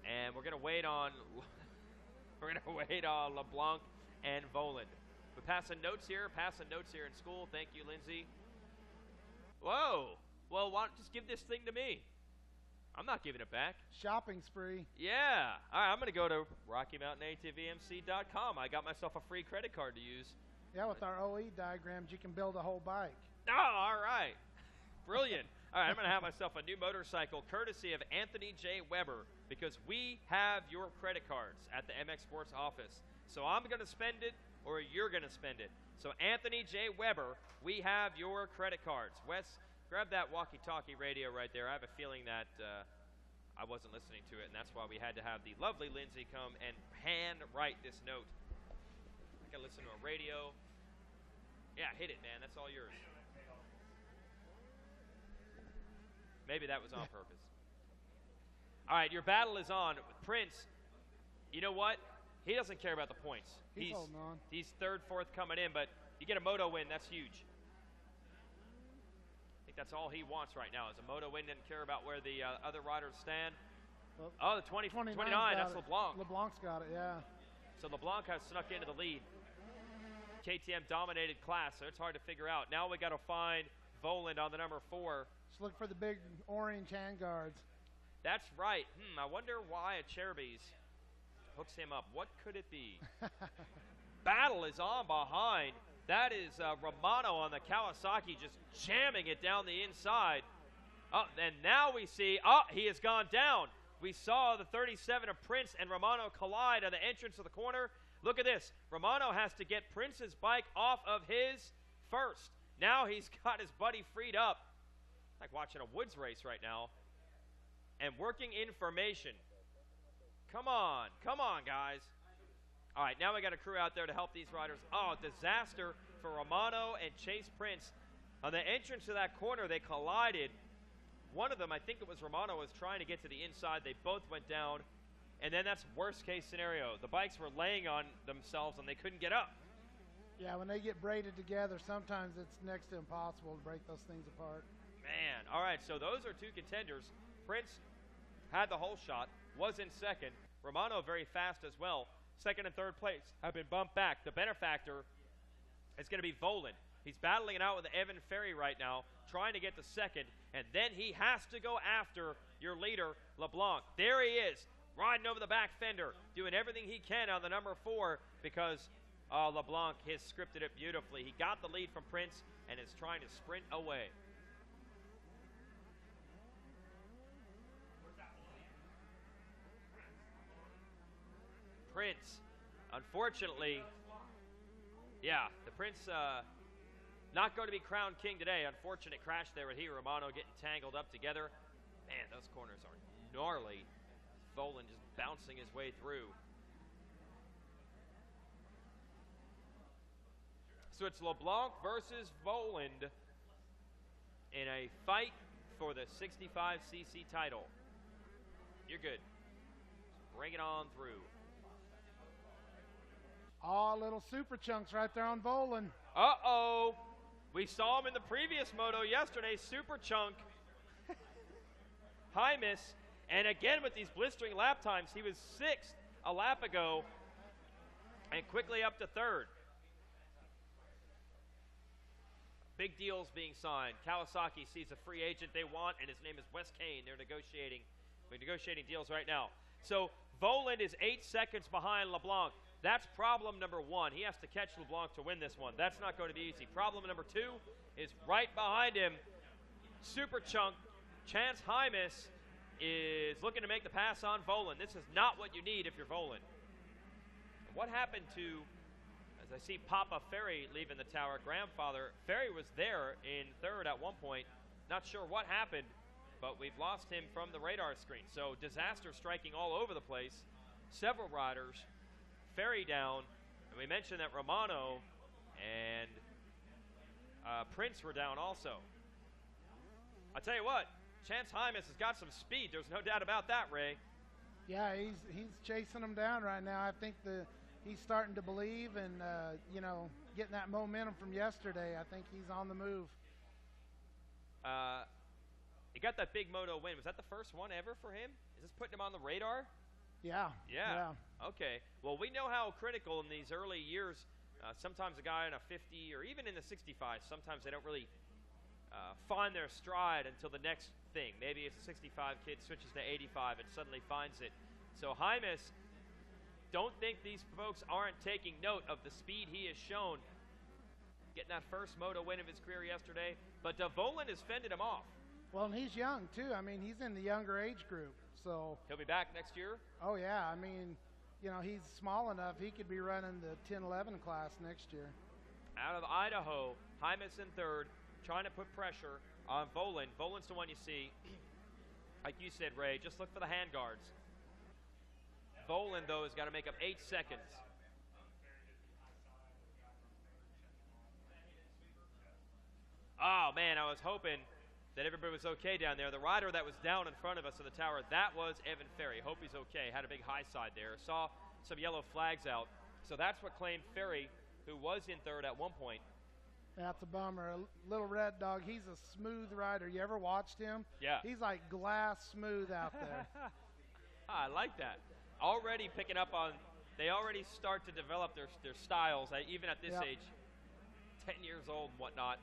And we're going to wait on LeBlanc and Voland. We're passing notes here in school. Thank you, Lindsay. Whoa. Well, why don't just give this thing to me? I'm not giving it back. Shopping spree. Yeah. All right, I'm going to go to RockyMountainATVMC.com. I got myself a free credit card to use. Yeah, with our OE diagrams, you can build a whole bike. Oh, all right. Brilliant. All right, I'm going to have myself a new motorcycle courtesy of Anthony J. Weber because we have your credit cards at the MX Sports office. So I'm going to spend it or you're going to spend it. So Anthony J. Weber, we have your credit cards. Wes, grab that walkie-talkie radio right there. I have a feeling that I wasn't listening to it, and that's why we had to have the lovely Lindsay come and hand write this note. I can listen to a radio. Yeah, hit it, man. That's all yours. Maybe that was on purpose. All right, your battle is on with Prince. You know what? He doesn't care about the points. He's holding on. He's third, fourth coming in, but you get a moto win, that's huge. I think that's all he wants right now is a moto win. Doesn't care about where the other riders stand. Well, the 29, that's LeBlanc. LeBlanc's got it, yeah. So LeBlanc has snuck into the lead. KTM dominated class, so it's hard to figure out. Now we got to find Voland on the number 4. Just look for the big orange handguards. That's right. I wonder why a Cherubies hooks him up. What could it be? Battle is on behind. That is Romano on the Kawasaki just jamming it down the inside. And now we see, he has gone down. We saw the 37 of Prince and Romano collide at the entrance of the corner. Look at this. Romano has to get Prince's bike off of his first. Now he's got his buddy freed up. It's like watching a woods race right now. And working in formation. Come on, guys. All right, now we got a crew out there to help these riders. Oh, disaster for Romano and Chase Prince. On the entrance to that corner, they collided. One of them, I think it was Romano, was trying to get to the inside. They both went down. And then that's worst-case scenario. The bikes were laying on themselves, and they couldn't get up. Yeah, when they get braided together, sometimes it's next to impossible to break those things apart. Man, all right, so those are two contenders. Prince had the whole shot, was in second. Romano very fast as well. Second and third place have been bumped back. The benefactor is going to be Volan. He's battling it out with Evan Ferry right now, trying to get to second, and then he has to go after your leader, LeBlanc. There he is, riding over the back fender, doing everything he can on the number 4 because LeBlanc has scripted it beautifully. He got the lead from Prince and is trying to sprint away. Prince, unfortunately, yeah, the Prince not going to be crowned king today. Unfortunate crash there with he Romano getting tangled up together. Man, those corners are gnarly. Volan just bouncing his way through. So it's LeBlanc versus Voland in a fight for the 65cc title. You're good. Bring it on through. Oh, little super chunks right there on Volan. Uh-oh. We saw him in the previous moto yesterday, super chunk. High miss. And again with these blistering lap times, he was 6th a lap ago and quickly up to 3rd. Big deals being signed. Kawasaki sees a free agent they want, and his name is Wes Kane. They're negotiating deals right now. So Voland is 8 seconds behind LeBlanc. That's problem number 1. He has to catch LeBlanc to win this one. That's not going to be easy. Problem number 2 is right behind him. Super chunk, Chance Hymas is looking to make the pass on Voland. This is not what you need if you're Voland. What happened to, as I see Papa Ferry leaving the tower, grandfather, Ferry was there in 3rd at one point. Not sure what happened, but we've lost him from the radar screen. So disaster striking all over the place. Several riders, Ferry down, and we mentioned that Romano and Prince were down also. I'll tell you what, Chance Hymas has got some speed. There's no doubt about that, Ray. Yeah, he's chasing them down right now. I think he's starting to believe and, getting that momentum from yesterday. I think he's on the move. He got that big moto win. Was that the first one ever for him? Is this putting him on the radar? Yeah. Okay. Well, we know how critical in these early years, sometimes a guy in a 50 or even in the 65, sometimes they don't really find their stride until the next thing. Maybe it's a 65 kid switches to 85 and suddenly finds it. So Hymas, don't think these folks aren't taking note of the speed he has shown. Getting that first moto win of his career yesterday. But Volan has fended him off. Well, and he's young, too. I mean, he's in the younger age group. So he'll be back next year? Oh, yeah. I mean, he's small enough. He could be running the 10-11 class next year. Out of Idaho, Hymas in 3rd, trying to put pressure on Volan. Volan's the one you see. Like you said, Ray, just look for the hand guards. Volan, though, has got to make up 8 seconds. Oh, man, I was hoping that everybody was okay down there. The rider that was down in front of us in the tower, that was Evan Ferry. Hope he's okay. Had a big high side there. Saw some yellow flags out. So that's what claimed Ferry, who was in 3rd at one point. That's a bummer. A little red dog. He's a smooth rider. You ever watched him? Yeah. He's like glass smooth out there. I like that. Already picking up on, they already start to develop their styles, even at this age. 10 years old and whatnot.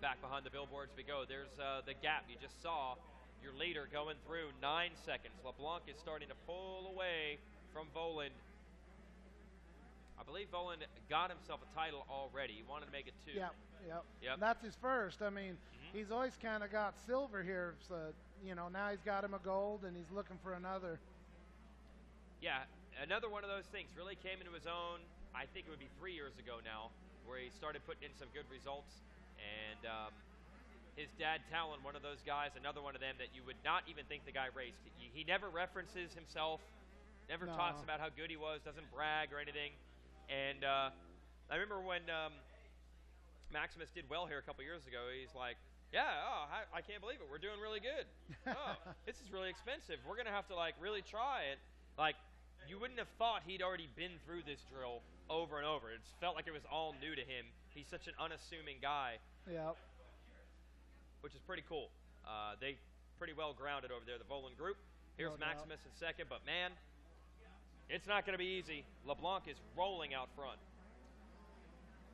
Back behind the billboards we go. There's the gap you just saw. Your leader going through 9 seconds. LeBlanc is starting to pull away from Voland. I believe Voland got himself a title already. He wanted to make it 2. Yep. And that's his first. I mean, he's always kind of got silver here. So, now he's got him a gold, and he's looking for another. Yeah, another one of those things. Really came into his own, I think it would be 3 years ago now. where he started putting in some good results. And his dad, Talon, one of those guys, another one of them that you would not even think the guy raced. He never references himself, never talks about how good he was, doesn't brag or anything. And I remember when Maximus did well here a couple years ago, he's like, I can't believe it. We're doing really good. This is really expensive. We're going to have to, really try it. You wouldn't have thought he'd already been through this drill over and over. It felt like it was all new to him. He's such an unassuming guy. Yep. Which is pretty cool. They pretty well grounded over there, the Volan group. Here's Maximus in second, but man, it's not going to be easy. LeBlanc is rolling out front.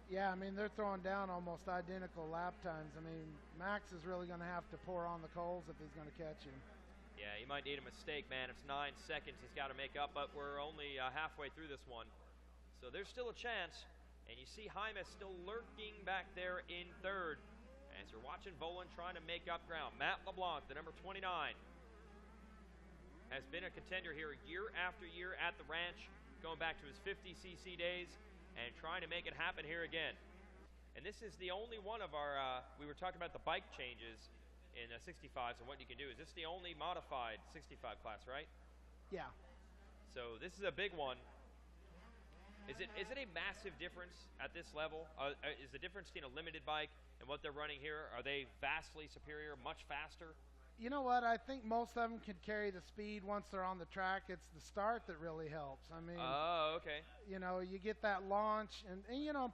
Yeah, I mean, they're throwing down almost identical lap times. I mean, Max is really going to have to pour on the coals if he's going to catch him. Yeah, he might need a mistake, man. It's 9 seconds he's got to make up, but we're only halfway through this one. So there's still a chance. And you see Jaime still lurking back there in third. As you're watching Volan trying to make up ground. Matt LeBlanc, the number 29, has been a contender here year after year at the ranch, going back to his 50cc days and trying to make it happen here again. And this is the only one of our, we were talking about the bike changes in 65s and what you can do. Is this the only modified 65 class, right? Yeah. So this is a big one. Is it a massive difference at this level? Is the difference between a limited bike and what they're running here, are they vastly superior, much faster? You know what? I think most of them can carry the speed once they're on the track. It's the start that really helps. I mean, okay. You know, you get that launch, and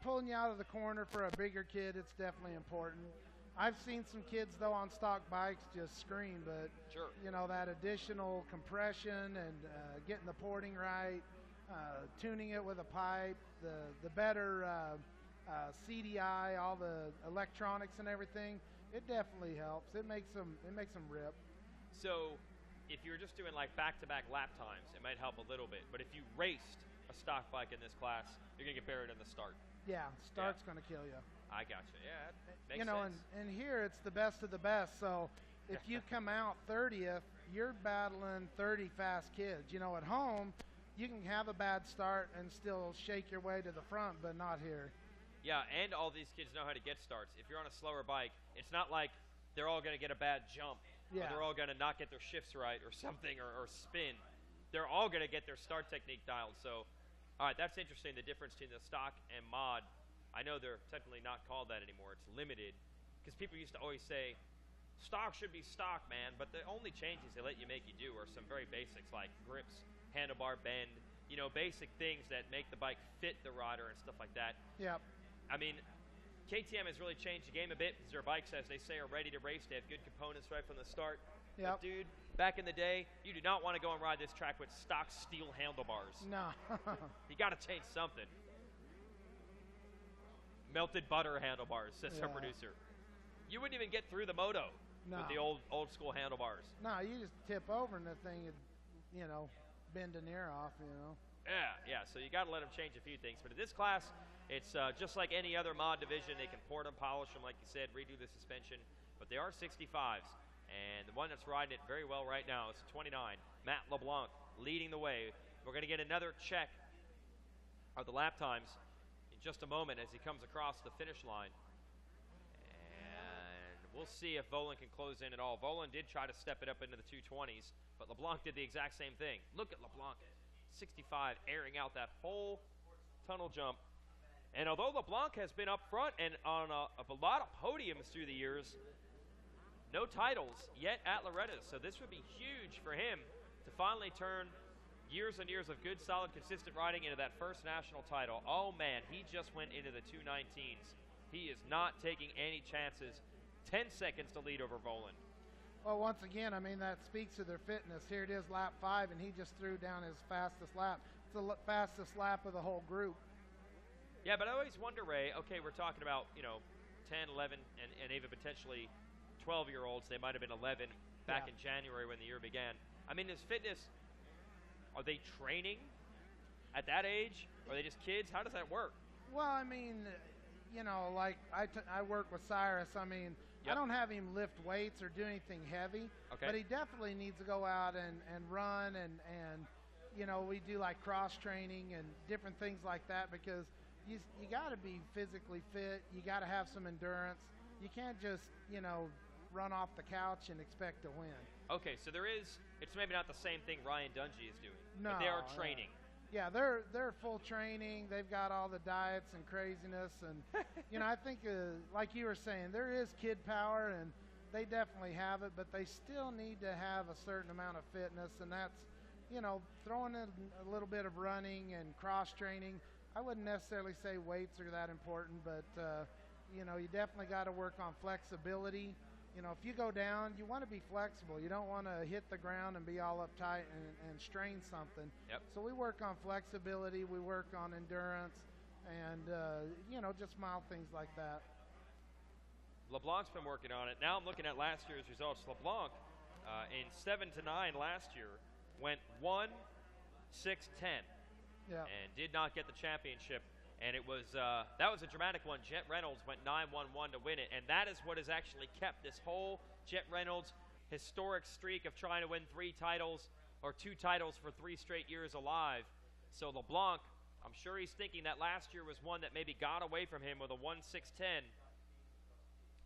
pulling you out of the corner for a bigger kid, it's definitely important. I've seen some kids, though, on stock bikes just scream, but, sure. That additional compression and getting the porting right, tuning it with a pipe, the better CDI, all the electronics and everything, it definitely helps. It makes them rip. So if you're just doing back-to-back lap times, it might help a little bit. But if you raced a stock bike in this class, you're going to get buried in the start. Yeah, start's going to kill you. I gotcha. Yeah, that makes sense. And here it's the best of the best. So if you come out 30th, you're battling 30 fast kids. At home, you can have a bad start and still shake your way to the front, but not here. Yeah, and all these kids know how to get starts. If you're on a slower bike, it's not like they're all going to get a bad jump, or they're all going to not get their shifts right or something, or spin. They're all going to get their start technique dialed. So, all right, that's interesting, the difference between the stock and mod. I know they're technically not called that anymore. It's limited, because people used to always say, stock should be stock, man, but the only changes they let you make you do are some very basics like grips, handlebar bend, basic things that make the bike fit the rider and stuff like that. Yep. I mean, KTM has really changed the game a bit because their bikes, as they say, are ready to race. They have good components right from the start. Yep. But, dude, back in the day, you do not want to go and ride this track with stock steel handlebars. No. You got to change something. Melted butter handlebars, says our producer. You wouldn't even get through the moto with the old school handlebars. No, you just tip over and the thing would, bend an ear off, Yeah, so you got to let them change a few things. But in this class, it's just like any other mod division. They can port them, polish them, like you said, redo the suspension. But they are 65s. And the one that's riding it very well right now is 29, Matt LeBlanc, leading the way. We're going to get another check of the lap times in just a moment as he comes across the finish line. And we'll see if Volan can close in at all. Volan did try to step it up into the 220s, but LeBlanc did the exact same thing. Look at LeBlanc, 65, airing out that whole tunnel jump. And although LeBlanc has been up front and on a lot of podiums through the years, no titles yet at Loretta. So this would be huge for him to finally turn years and years of good, solid, consistent riding into that first national title. Oh, man, he just went into the 219s. He is not taking any chances. 10 seconds to lead over Volan. Well, once again, I mean, that speaks to their fitness. Here it is, lap 5, and he just threw down his fastest lap. It's the fastest lap of the whole group. Yeah, but I always wonder, Ray, okay, we're talking about, 10, 11, and even potentially 12-year-olds. They might have been 11 back in January when the year began. I mean, is fitness, are they training at that age? Are they just kids? How does that work? Well, I mean, like I work with Cyrus. I mean, I don't have him lift weights or do anything heavy, but he definitely needs to go out and run and we do like cross training and different things like that because you got to be physically fit. You got to have some endurance. You can't just, run off the couch and expect to win. Okay, so it's maybe not the same thing Ryan Dungey is doing. No, but they are training. Yeah, they're full training. They've got all the diets and craziness, and I think like you were saying, there is kid power, and they definitely have it, but they still need to have a certain amount of fitness, and that's throwing in a little bit of running and cross training. I wouldn't necessarily say weights are that important, but you definitely got to work on flexibility. If you go down, you want to be flexible. You don't want to hit the ground and be all uptight and strain something. Yep. So we work on flexibility, we work on endurance, and, just mild things like that. LeBlanc's been working on it. Now I'm looking at last year's results. LeBlanc, in 7-9 last year, went 1-6-10 Yeah. and did not get the championship. And it was that was a dramatic one. Jet Reynolds went 9-1-1 to win it, and that is what has actually kept this whole Jet Reynolds historic streak of trying to win 3 titles or 2 titles for 3 straight years alive. So LeBlanc, I'm sure he's thinking that last year was one that maybe got away from him with a 1-6-10,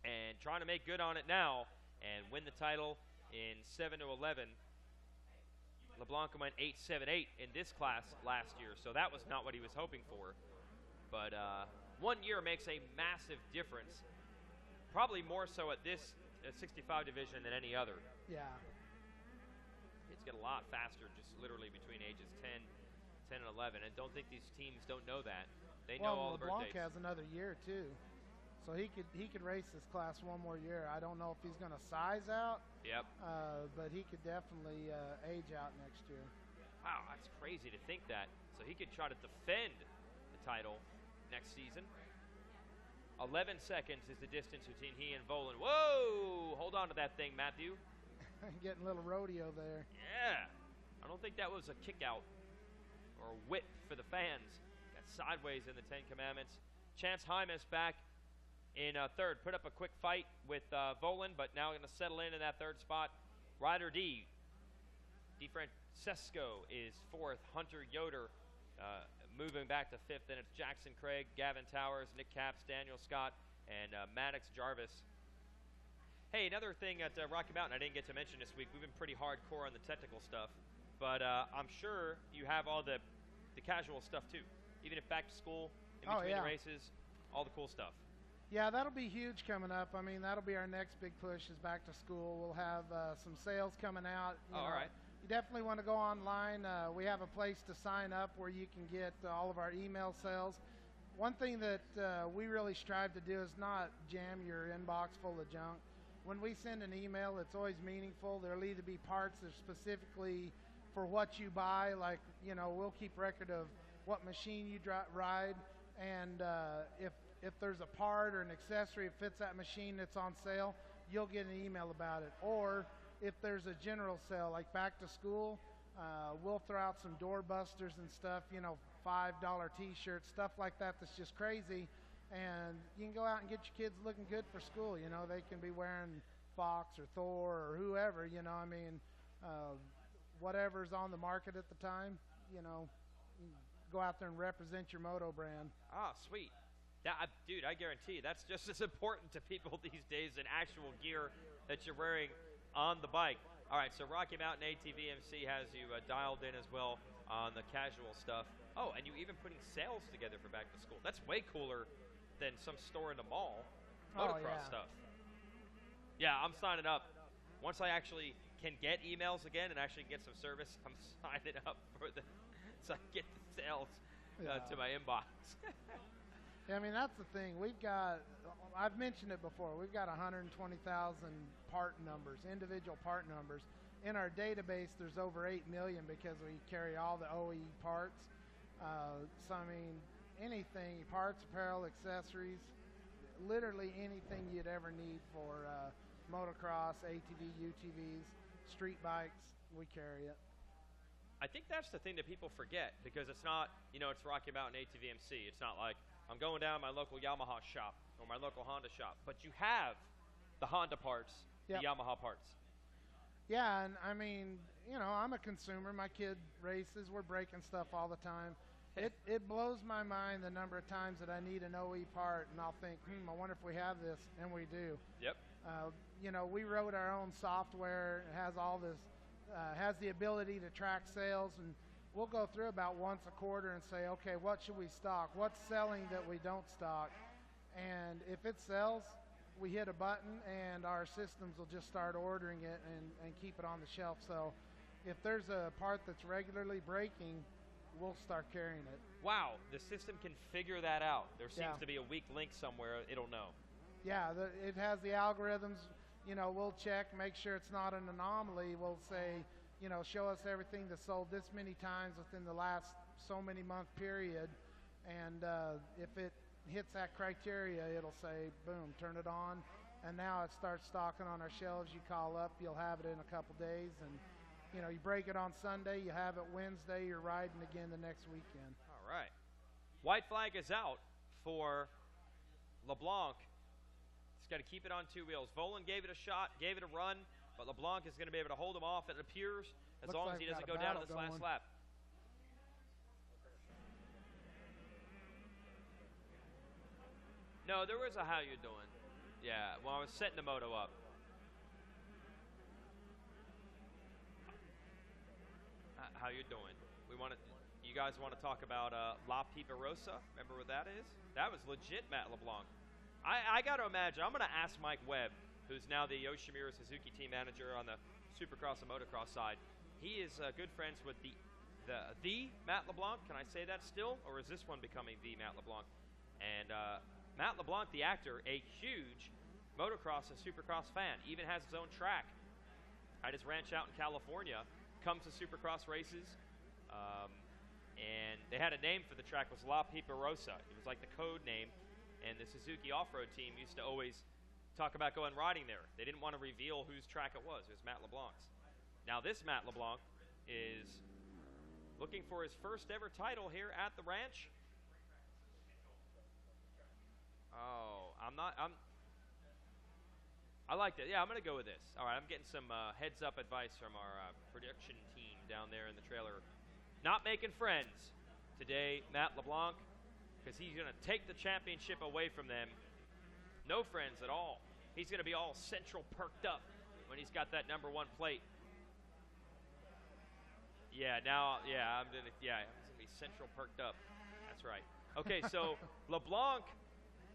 and trying to make good on it now and win the title in 7-11. LeBlanc went 8-7-8 in this class last year, so that was not what he was hoping for. But 1 year makes a massive difference, probably more so at this 65 division than any other. Yeah. Kids get a lot faster just literally between ages 10 and 11, and don't think these teams don't know that. They know all the LeBlanc birthdays. has another year too, so he could race this class 1 more year. I don't know if he's going to size out. Yep. But he could definitely age out next year. Wow, that's crazy to think that. So he could try to defend the title next season. 11 seconds is the distance between he and Volan. Whoa! Hold on to that thing, Matthew. Getting a little rodeo there. Yeah. I don't think that was a kick out or a whip for the fans. Got sideways in the 10 Commandments. Chance Hymas back in third. Put up a quick fight with Volan, but now going to settle in that third spot. Ryder D. DeFrancesco is fourth. Hunter Yoder moving back to fifth. Then it's Jackson Craig, Gavin Towers, Nick Capps, Daniel Scott, and Maddox Jarvis. Hey, another thing at Rocky Mountain I didn't get to mention this week. We've been pretty hardcore on the technical stuff, but I'm sure you have all the casual stuff too. Even if back to school, in between the races, all the cool stuff. Yeah, that'll be huge coming up. I mean, that'll be our next big push is back to school. We'll have some sales coming out. All right. You definitely want to go online. We have a place to sign up where you can get all of our email sales. One thing that we really strive to do is not jam your inbox full of junk. When we send an email, it's always meaningful. There'll either be parts that are specifically for what you buy, like, we'll keep record of what machine you ride, and if there's a part or an accessory that fits that machine that's on sale, you'll get an email about it. Or if there's a general sale, like back to school, we'll throw out some door busters and stuff, $5 t-shirts, stuff like that that's just crazy. And you can go out and get your kids looking good for school. They can be wearing Fox or Thor or whoever, whatever's on the market at the time, go out there and represent your moto brand. Ah, sweet. Dude, I guarantee that's just as important to people these days than actual gear that you're wearing on the bike. All right, so Rocky Mountain ATVMC has you dialed in as well on the casual stuff. Oh, and you even putting sales together for back to school. That's way cooler than some store in the mall. Motocross stuff. Yeah, I'm signing up. Once I actually can get emails again and actually get some service, I'm signing up for so I get the sales to my inbox. Yeah, I mean, that's the thing. I've mentioned it before, we've got 120,000 part numbers, individual part numbers. In our database, there's over 8 million because we carry all the OE parts. So, I mean, anything, parts, apparel, accessories, literally anything you'd ever need for motocross, ATV, UTVs, street bikes, we carry it. I think that's the thing that people forget because it's not, it's Rocky Mountain ATVMC. It's not like I'm going down my local Yamaha shop or my local Honda shop, but you have the Honda parts, the Yamaha parts. Yeah, and I mean, I'm a consumer. My kid races. We're breaking stuff all the time. it blows my mind the number of times that I need an OE part, and I'll think, I wonder if we have this, and we do. Yep. You know, we wrote our own software. It has all this, has the ability to track sales, and we'll go through about once a quarter and say, okay, what should we stock? What's selling that we don't stock? And if it sells, we hit a button, and our systems will just start ordering it and keep it on the shelf. So if there's a part that's regularly breaking, we'll start carrying it. Wow, the system can figure that out. There seems Yeah. to be a weak link somewhere. It'll know. Yeah, it has the algorithms. You know, we'll check, make sure it's not an anomaly. We'll say, you know, show us everything that's sold this many times within the last so many month period. And if it hits that criteria, it'll say, boom, turn it on. And now it starts stocking on our shelves. You call up, you'll have it in a couple days. And, you know, you break it on Sunday, you have it Wednesday, you're riding again the next weekend. All right. White flag is out for LeBlanc. He's got to keep it on two wheels. Volan gave it a shot, gave it a run, but LeBlanc is going to be able to hold him off, it appears, as long as he doesn't go down to this last lap. No, there was a how you doing. Yeah, well, I was setting the moto up. How you doing? You guys want to talk about La Piperosa? Remember what that is? That was legit Matt LeBlanc. I got to imagine. I'm going to ask Mike Webb, who's now the Yoshimura Suzuki team manager on the Supercross and Motocross side. He is good friends with the Matt LeBlanc. Can I say that still, or is this one becoming the Matt LeBlanc? And Matt LeBlanc, the actor, a huge motocross and Supercross fan, even has his own track at his ranch out in California. Comes to Supercross races, and they had a name for the track, was La Piperosa. It was like the code name, and the Suzuki off-road team used to always talk about going riding there. They didn't want to reveal whose track it was. It was Matt LeBlanc's. Now this Matt LeBlanc is looking for his first ever title here at the ranch. Oh, I liked it. Yeah, I'm going to go with this. All right, I'm getting some heads-up advice from our production team down there in the trailer. Not making friends today, Matt LeBlanc, because he's going to take the championship away from them. No friends at all. He's going to be all central perked up when he's got that #1 plate. Yeah, now, yeah, I'm going to be central perked up. That's right. Okay, so LeBlanc,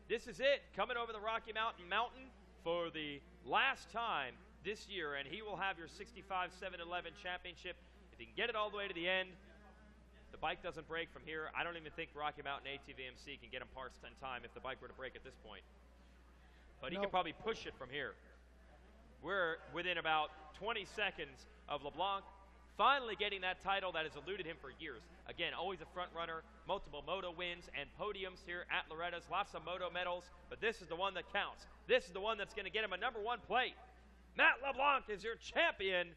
this is it. Coming over the Rocky Mountain for the last time this year, and he will have your 65 711 championship. If he can get it all the way to the end, the bike doesn't break from here. I don't even think Rocky Mountain ATVMC can get him parts in time if the bike were to break at this point. But he can probably push it from here. We're within about 20 seconds of LeBlanc finally getting that title that has eluded him for years. Again, always a front runner, multiple moto wins and podiums here at Loretta's, lots of moto medals, but this is the one that counts. This is the one that's going to get him a #1 plate. Matt LeBlanc is your champion,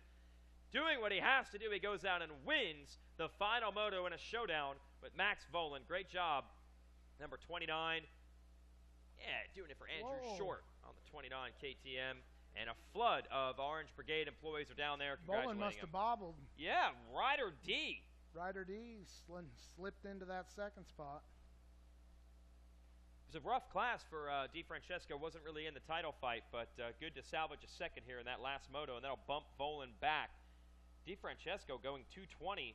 doing what he has to do. He goes out and wins the final moto in a showdown with Max Volan. Great job, number 29. Yeah, doing it for Andrew Short on the 29 KTM. And a flood of Orange Brigade employees are down there congratulating Volan must him. have bobbled. Yeah, Ryder D. Ryder D slipped into that second spot. It was a rough class for DeFrancesco. Wasn't really in the title fight, but good to salvage a second here in that last moto, and that'll bump Volan back. DeFrancesco going 220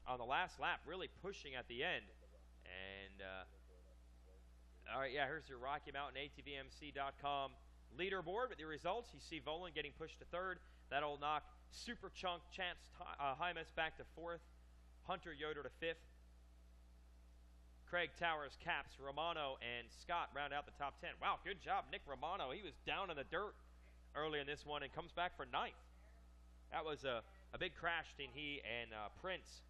on the last lap, really pushing at the end. And, all right, yeah, here's your Rocky Mountain ATVMC.com leaderboard with the results. You see Volan getting pushed to third. That'll knock Super Chunk Chance Hymas back to fourth. Hunter Yoder to fifth. Craig Towers, Caps, Romano, and Scott round out the top 10. Wow, good job, Nick Romano. He was down in the dirt early in this one and comes back for ninth. That was a big crash between he and Prince.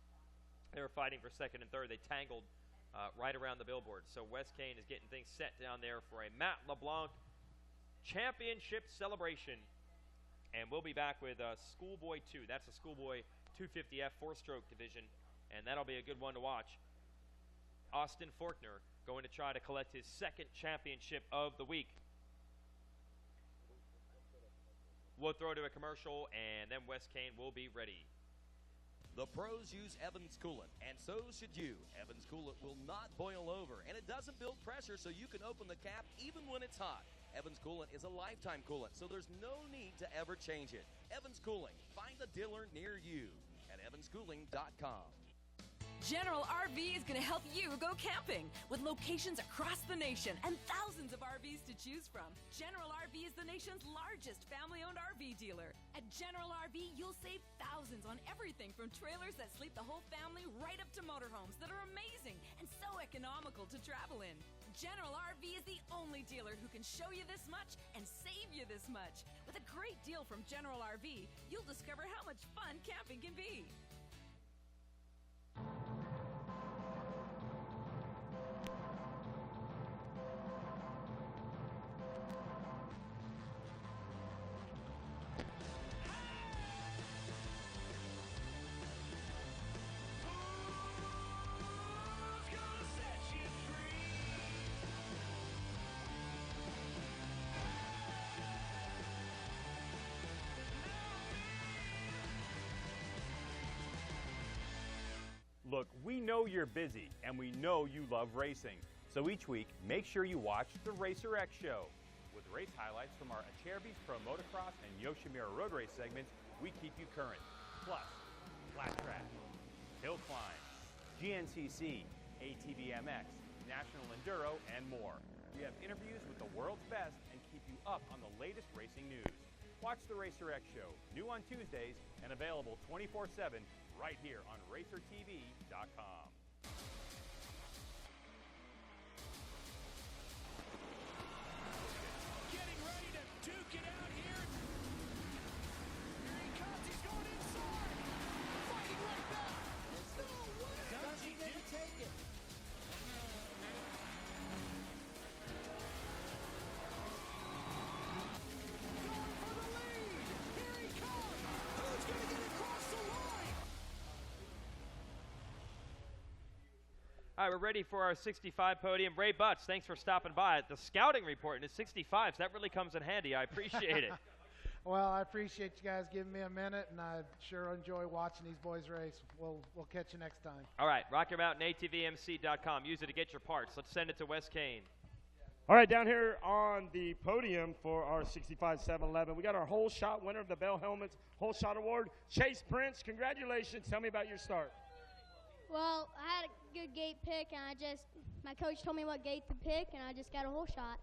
They were fighting for second and third. They tangled right around the billboard. So Wes Kane is getting things set down there for a Matt LeBlanc championship celebration. And we'll be back with Schoolboy 2. That's the Schoolboy 250F four-stroke division, and that'll be a good one to watch. Austin Faulkner going to try to collect his second championship of the week. We'll throw to a commercial, and then Wes Kane will be ready. The pros use Evans coolant, and so should you. Evans coolant will not boil over, and it doesn't build pressure, so you can open the cap even when it's hot. Evans coolant is a lifetime coolant, so there's no need to ever change it. Evans Cooling. Find a dealer near you at evanscooling.com. General RV is going to help you go camping with locations across the nation and thousands of RVs to choose from. General RV is the nation's largest family-owned RV dealer. At General RV, you'll save thousands on everything from trailers that sleep the whole family right up to motorhomes that are amazing and so economical to travel in. General RV is the only dealer who can show you this much and save you this much. With a great deal from General RV, you'll discover how much fun camping can be. Look, we know you're busy, and we know you love racing. So each week, make sure you watch the Racer X Show. With race highlights from our Acerbis Pro Motocross and Yoshimura Road Race segments, we keep you current. Plus, flat track, hill climb, GNCC, ATV MX, National Enduro, and more. We have interviews with the world's best and keep you up on the latest racing news. Watch the Racer X Show, new on Tuesdays and available 24/7 right here on RacerTV.com. Getting ready to duke it out here. Here he comes. He's going inside. Fighting right back. No way. Does he get to take it? Going for the lead. Here he comes. Who's going to get across the line? All right, we're ready for our 65 podium. Ray Butts, thanks for stopping by. The scouting report in his 65s, that really comes in handy. I appreciate it. Well, I appreciate you guys giving me a minute, and I sure enjoy watching these boys race. We'll catch you next time. All right, Rocky Mountain, ATVMC.com. Use it to get your parts. Let's send it to Wes Kane. All right, down here on the podium for our 65 711, we got our whole shot winner of the Bell Helmets Whole Shot Award, Chase Prince. Congratulations. Tell me about your start. Well, I had a good gate pick, and my coach told me what gate to pick, and I just got a whole shot.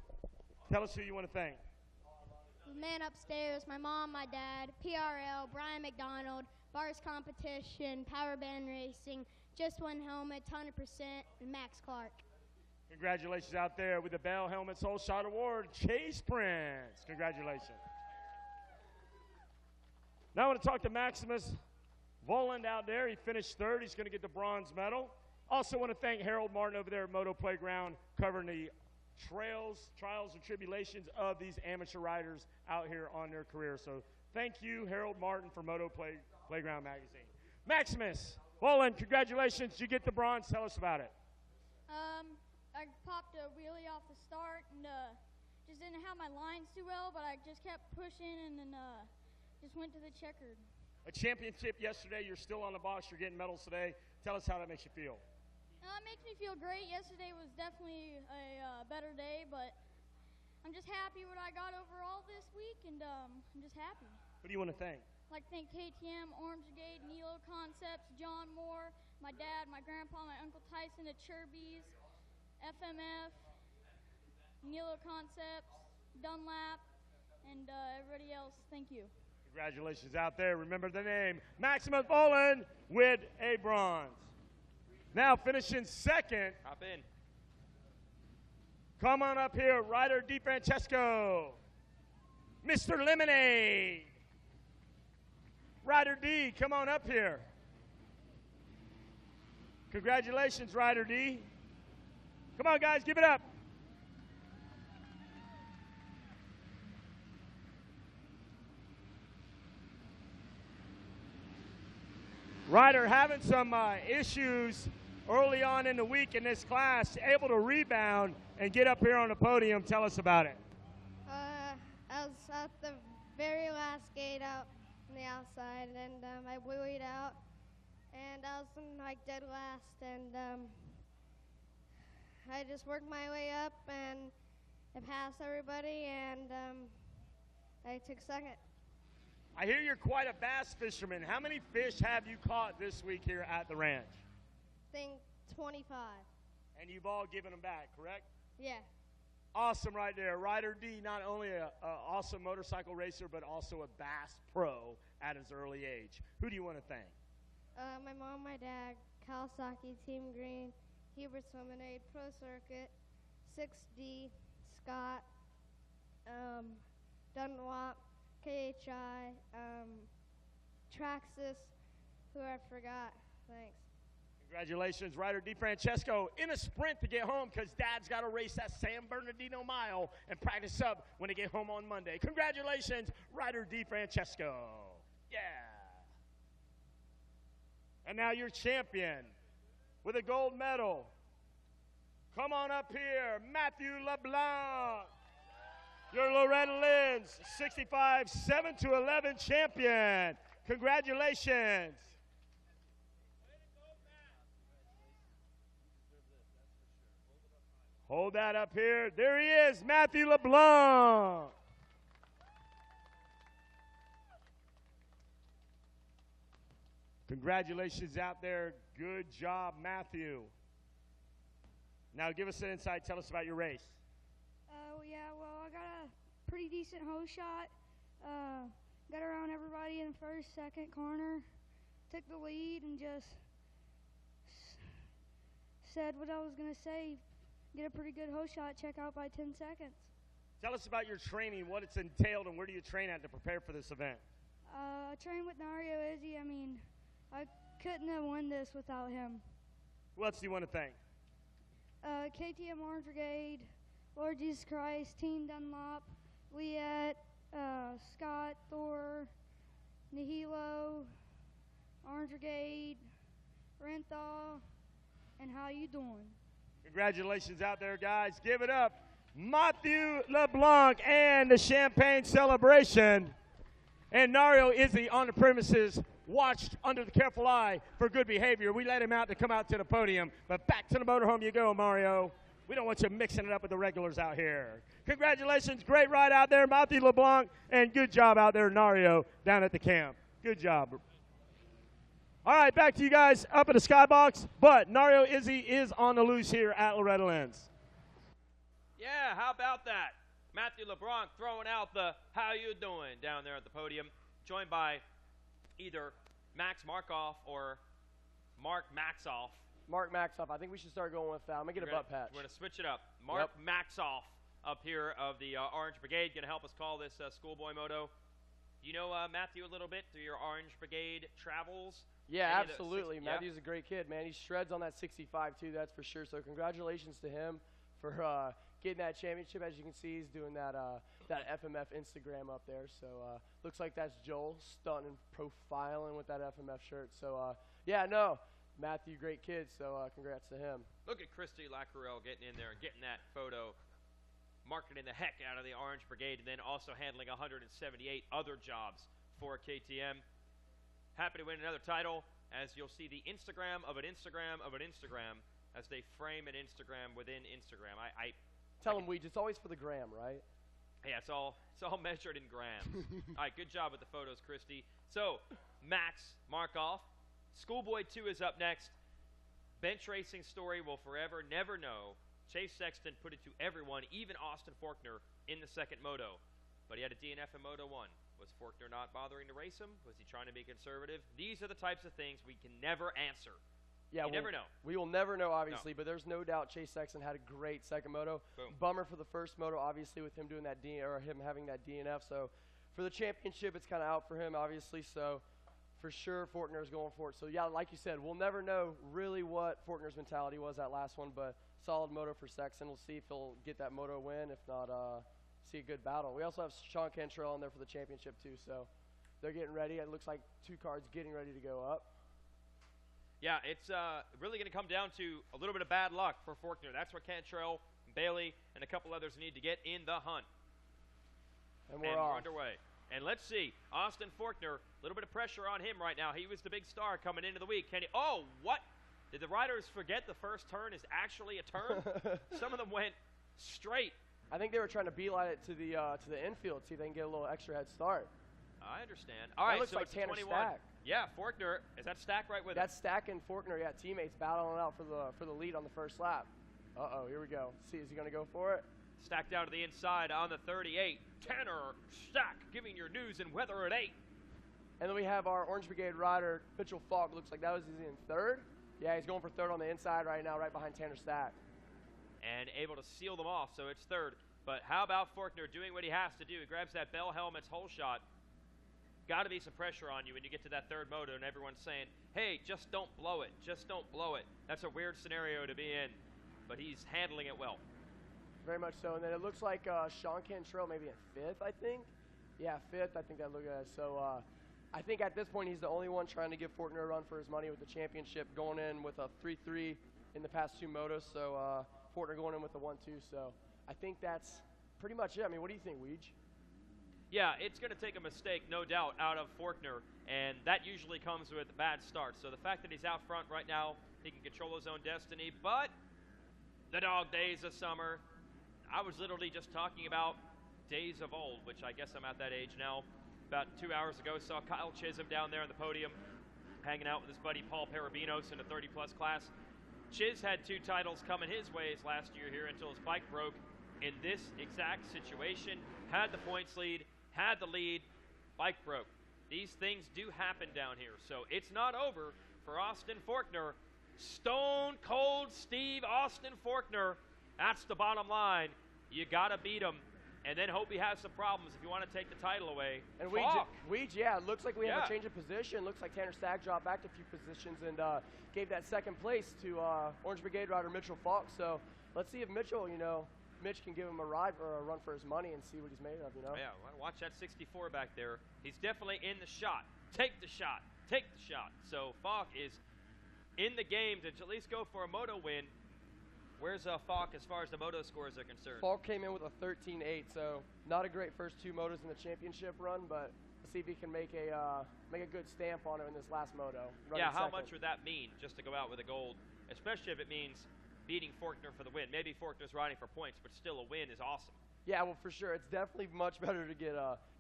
Tell us who you want to thank. The man upstairs, my mom, my dad, PRL, Brian McDonald, Bars Competition, Power Band Racing, Just One Helmet, 100%, and Max Clark. Congratulations out there with the Bell Helmets Whole Shot Award, Chase Prince. Congratulations. Now I want to talk to Maximus Voland out there. He finished third. He's going to get the bronze medal. Also want to thank Harold Martin over there at Moto Playground covering the trials, and tribulations of these amateur riders out here on their career. So thank you, Harold Martin, for Moto Playground Magazine. Maximus Voland, congratulations. You get the bronze. Tell us about it. I popped a wheelie off the start and just didn't have my lines too well, but I just kept pushing and then just went to the checkered. A championship yesterday. You're still on the box. You're getting medals today. Tell us how that makes you feel. It makes me feel great. Yesterday was definitely a better day, but I'm just happy what I got overall this week, and I'm just happy. Who do you want to thank? I'd like to thank KTM, Orange Brigade, Nilo Concepts, John Moore, my dad, my grandpa, my Uncle Tyson at Cherbys, FMF, Nilo Concepts, Dunlap, and everybody else. Thank you. Congratulations out there. Remember the name, Maximus Voland with a bronze. Now finishing second. Hop in. Come on up here, Ryder DiFrancesco. Mr. Lemonade. Ryder D, come on up here. Congratulations, Ryder D. Come on, guys, give it up. Ryder having some issues early on in the week in this class, able to rebound and get up here on the podium. Tell us about it. I was at the very last gate out on the outside, and I wheelied out, and I was in like dead last, and I just worked my way up, and I passed everybody, and I took second. I hear you're quite a bass fisherman. How many fish have you caught this week here at the ranch? I think 25. And you've all given them back, correct? Yeah. Awesome right there. Ryder D, not only an awesome motorcycle racer, but also a bass pro at his early age. Who do you want to thank? My mom, my dad, Kawasaki, Team Green, Hubert's Lemonade, Pro Circuit, 6D, Scott, Dunlop, KHI, Traxxas, who I forgot. Thanks. Congratulations, Ryder DeFrancesco, in a sprint to get home because Dad's got to race that San Bernardino Mile and practice up when they get home on Monday. Congratulations, Ryder DeFrancesco. Yeah. And now your champion with a gold medal. Come on up here, Matthew LeBlanc. Your Loretta Lynn's 65 7-11 champion. Congratulations. Hold that up here. There he is, Matthew LeBlanc. Congratulations out there. Good job, Matthew. Now give us an insight. Tell us about your race. Yeah, well, I got a pretty decent hose shot. Got around everybody in the first, second corner. Took the lead and just said what I was going to say. Get a pretty good hose shot, check out by 10 seconds. Tell us about your training, what it's entailed, and where do you train at to prepare for this event? I trained with Mario Izzy. I mean, I couldn't have won this without him. Who else do you want to thank? KTM Orange Brigade, Lord Jesus Christ, Team Dunlop, Liette, Scott, Thor, Nihilo, Orange Brigade, Renthal, and how you doing? Congratulations out there, guys. Give it up. Matthew LeBlanc and the Champagne Celebration. And Mario Izzy on the premises, watched under the careful eye for good behavior. We let him out to come out to the podium. But back to the motorhome you go, Mario. We don't want you mixing it up with the regulars out here. Congratulations. Great ride out there, Matthew LeBlanc. And good job out there, Mario, down at the camp. Good job. All right, back to you guys up at the skybox. But Mario Izzy is on the loose here at Loretta Lynn's. Yeah, how about that? Matthew LeBlanc throwing out the how you doing down there at the podium, joined by either Max Markoff or Mark Maxoff. Mark Maxoff. I think we should start going with that. I'm going to get a butt patch. We're going to switch it up. Mark Maxoff up here of the Orange Brigade going to help us call this schoolboy moto. Do you know Matthew a little bit through your Orange Brigade travels? Yeah, absolutely. Matthew's a great kid, man. He shreds on that 65, too, that's for sure. So congratulations to him for getting that championship. As you can see, he's doing that FMF Instagram up there. So looks like that's Joel stunting, profiling with that FMF shirt. So, yeah, no, Matthew, great kid. So congrats to him. Look at Christy Lacquerel getting in there and getting that photo, marketing the heck out of the Orange Brigade, and then also handling 178 other jobs for KTM. Happy to win another title, as you'll see the Instagram of an Instagram of an Instagram as they frame an Instagram within Instagram. Tell them, it's always for the gram, right? Yeah, it's all measured in grams. All right, good job with the photos, Christy. So, Max Markoff, Schoolboy 2 is up next. Bench racing story will forever never know. Chase Sexton put it to everyone, even Austin Faulkner, in the second moto. But he had a DNF in Moto 1. Was Faulkner not bothering to race him? Was he trying to be conservative? These are the types of things we can never answer. Yeah, you never know. We will never know, obviously, but there's no doubt Chase Sexton had a great second moto. Boom. Bummer for the first moto, obviously, with him doing that him having that DNF. So for the championship, it's kind of out for him, obviously. So for sure, Faulkner's going for it. So yeah, like you said, we'll never know really what Faulkner's mentality was that last one, but solid moto for Sexton. We'll see if he'll get that moto win. If not, see a good battle. We also have Sean Cantrell in there for the championship too, so they're getting ready. It looks like two cars getting ready to go up. Yeah, it's really going to come down to a little bit of bad luck for Faulkner. That's what Cantrell, Bailey, and a couple others need to get in the hunt. And we're underway. And let's see, Austin Faulkner, a little bit of pressure on him right now. He was the big star coming into the week. Can he? Oh, what? Did the riders forget the first turn is actually a turn? Some of them went straight. I think they were trying to beeline it to the infield, see if they can get a little extra head start. I understand. All right, looks so like it's Tanner 21. Stack. Yeah, Faulkner. Is that Stack right with That's Stack and Faulkner, yeah, teammates battling out for the lead on the first lap. Uh-oh, here we go. See, is he going to go for it? Stack down to the inside on the 38. Tanner Stack giving your news and weather at 8. And then we have our Orange Brigade rider, Mitchell Falk. Looks like that was in third. Yeah, he's going for third on the inside right now, right behind Tanner Stack. And able to seal them off, so it's third. But how about Faulkner doing what he has to do? He grabs that Bell Helmet's hole shot. Got to be some pressure on you when you get to that third moto and everyone's saying, hey, just don't blow it. Just don't blow it. That's a weird scenario to be in, but he's handling it well. Very much so. And then it looks like Sean Cantrell maybe in fifth, I think. Yeah, fifth. I think that looked at. So I think at this point he's the only one trying to give Faulkner a run for his money with the championship, going in with a 3-3 in the past 2 motos. So Faulkner going in with a 1-2. So I think that's pretty much it. I mean, what do you think, Weege? Yeah, it's going to take a mistake, no doubt, out of Faulkner, and that usually comes with bad starts. So the fact that he's out front right now, he can control his own destiny, but the dog days of summer, I was literally just talking about days of old, which I guess I'm at that age now. About 2 hours ago, saw Kyle Chisholm down there on the podium, hanging out with his buddy Paul Parabinos in the 30-plus class. Chiz had 2 titles coming his ways last year here until his bike broke. In this exact situation, had the points lead, had the lead, bike broke. These things do happen down here, so it's not over for Austin Faulkner. Stone Cold Steve Austin Faulkner, that's the bottom line. You got to beat him, and then hope he has some problems if you want to take the title away. And Weege, yeah, it looks like we have a change of position. Looks like Tanner Stack dropped back a few positions and gave that second place to Orange Brigade rider Mitchell Falk. So let's see if Mitchell, Mitch can give him a ride or a run for his money and see what he's made of, Yeah, watch that 64 back there. He's definitely in the shot. Take the shot. Take the shot. So Falk is in the game to at least go for a moto win. Where's Falk as far as the moto scores are concerned? Falk came in with a 13.8, so not a great first 2 motos in the championship run, but let's see if he can make a good stamp on it in this last moto. Yeah, how much would that mean just to go out with a gold, especially if it means beating Faulkner for the win? Maybe Faulkner's riding for points, but still a win is awesome. Yeah, well, for sure. It's definitely much better to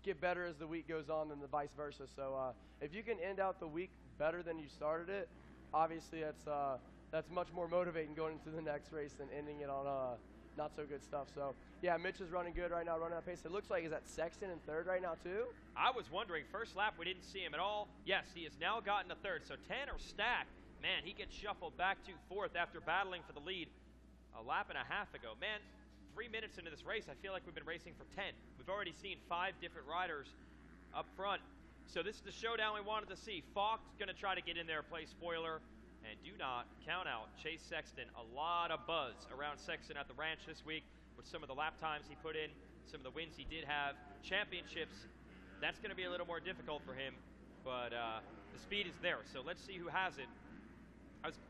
get better as the week goes on than the vice versa. So if you can end out the week better than you started it, obviously that's much more motivating going into the next race than ending it on not so good stuff. So yeah, Mitch is running good right now, running at pace. It looks like he's at Sexton in third right now too. I was wondering, first lap we didn't see him at all. Yes, he has now gotten to third. So Tanner Stack, man, he gets shuffled back to fourth after battling for the lead a lap and a half ago. Man, 3 minutes into this race, I feel like we've been racing for 10. We've already seen 5 different riders up front. So this is the showdown we wanted to see. Falk's going to try to get in there, play spoiler, and do not count out Chase Sexton. A lot of buzz around Sexton at the ranch this week with some of the lap times he put in, some of the wins he did have. Championships, that's going to be a little more difficult for him, but the speed is there. So let's see who has it.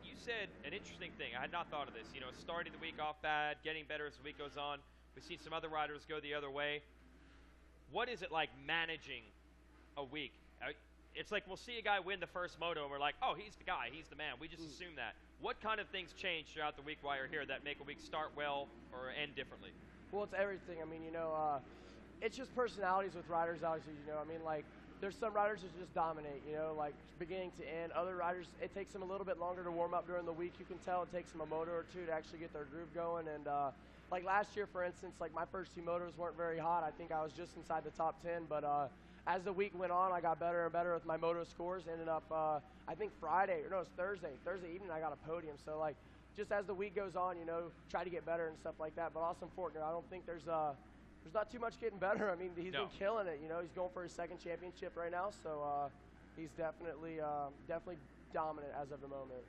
You said an interesting thing. I had not thought of this. Starting the week off bad, getting better as the week goes on. We've seen some other riders go the other way. What is it like managing a week? It's like we'll see a guy win the first moto, and we're like, oh, he's the guy, he's the man. We just assume that. What kind of things change throughout the week while you're here that make a week start well or end differently? Well, it's everything. I mean, it's just personalities with riders, obviously. There's some riders that just dominate, like beginning to end. Other riders, it takes them a little bit longer to warm up during the week. You can tell it takes them a moto or 2 to actually get their groove going. And like last year, for instance, like my first 2 motos weren't very hot. I think I was just inside the top 10. But as the week went on, I got better and better with my moto scores. Ended up, I think it's Thursday evening, I got a podium. So like, just as the week goes on, try to get better and stuff like that. But Austin Faulkner, I don't think there's not too much getting better. I mean, he's been killing it. He's going for his 2nd championship right now, so he's definitely dominant as of the moment.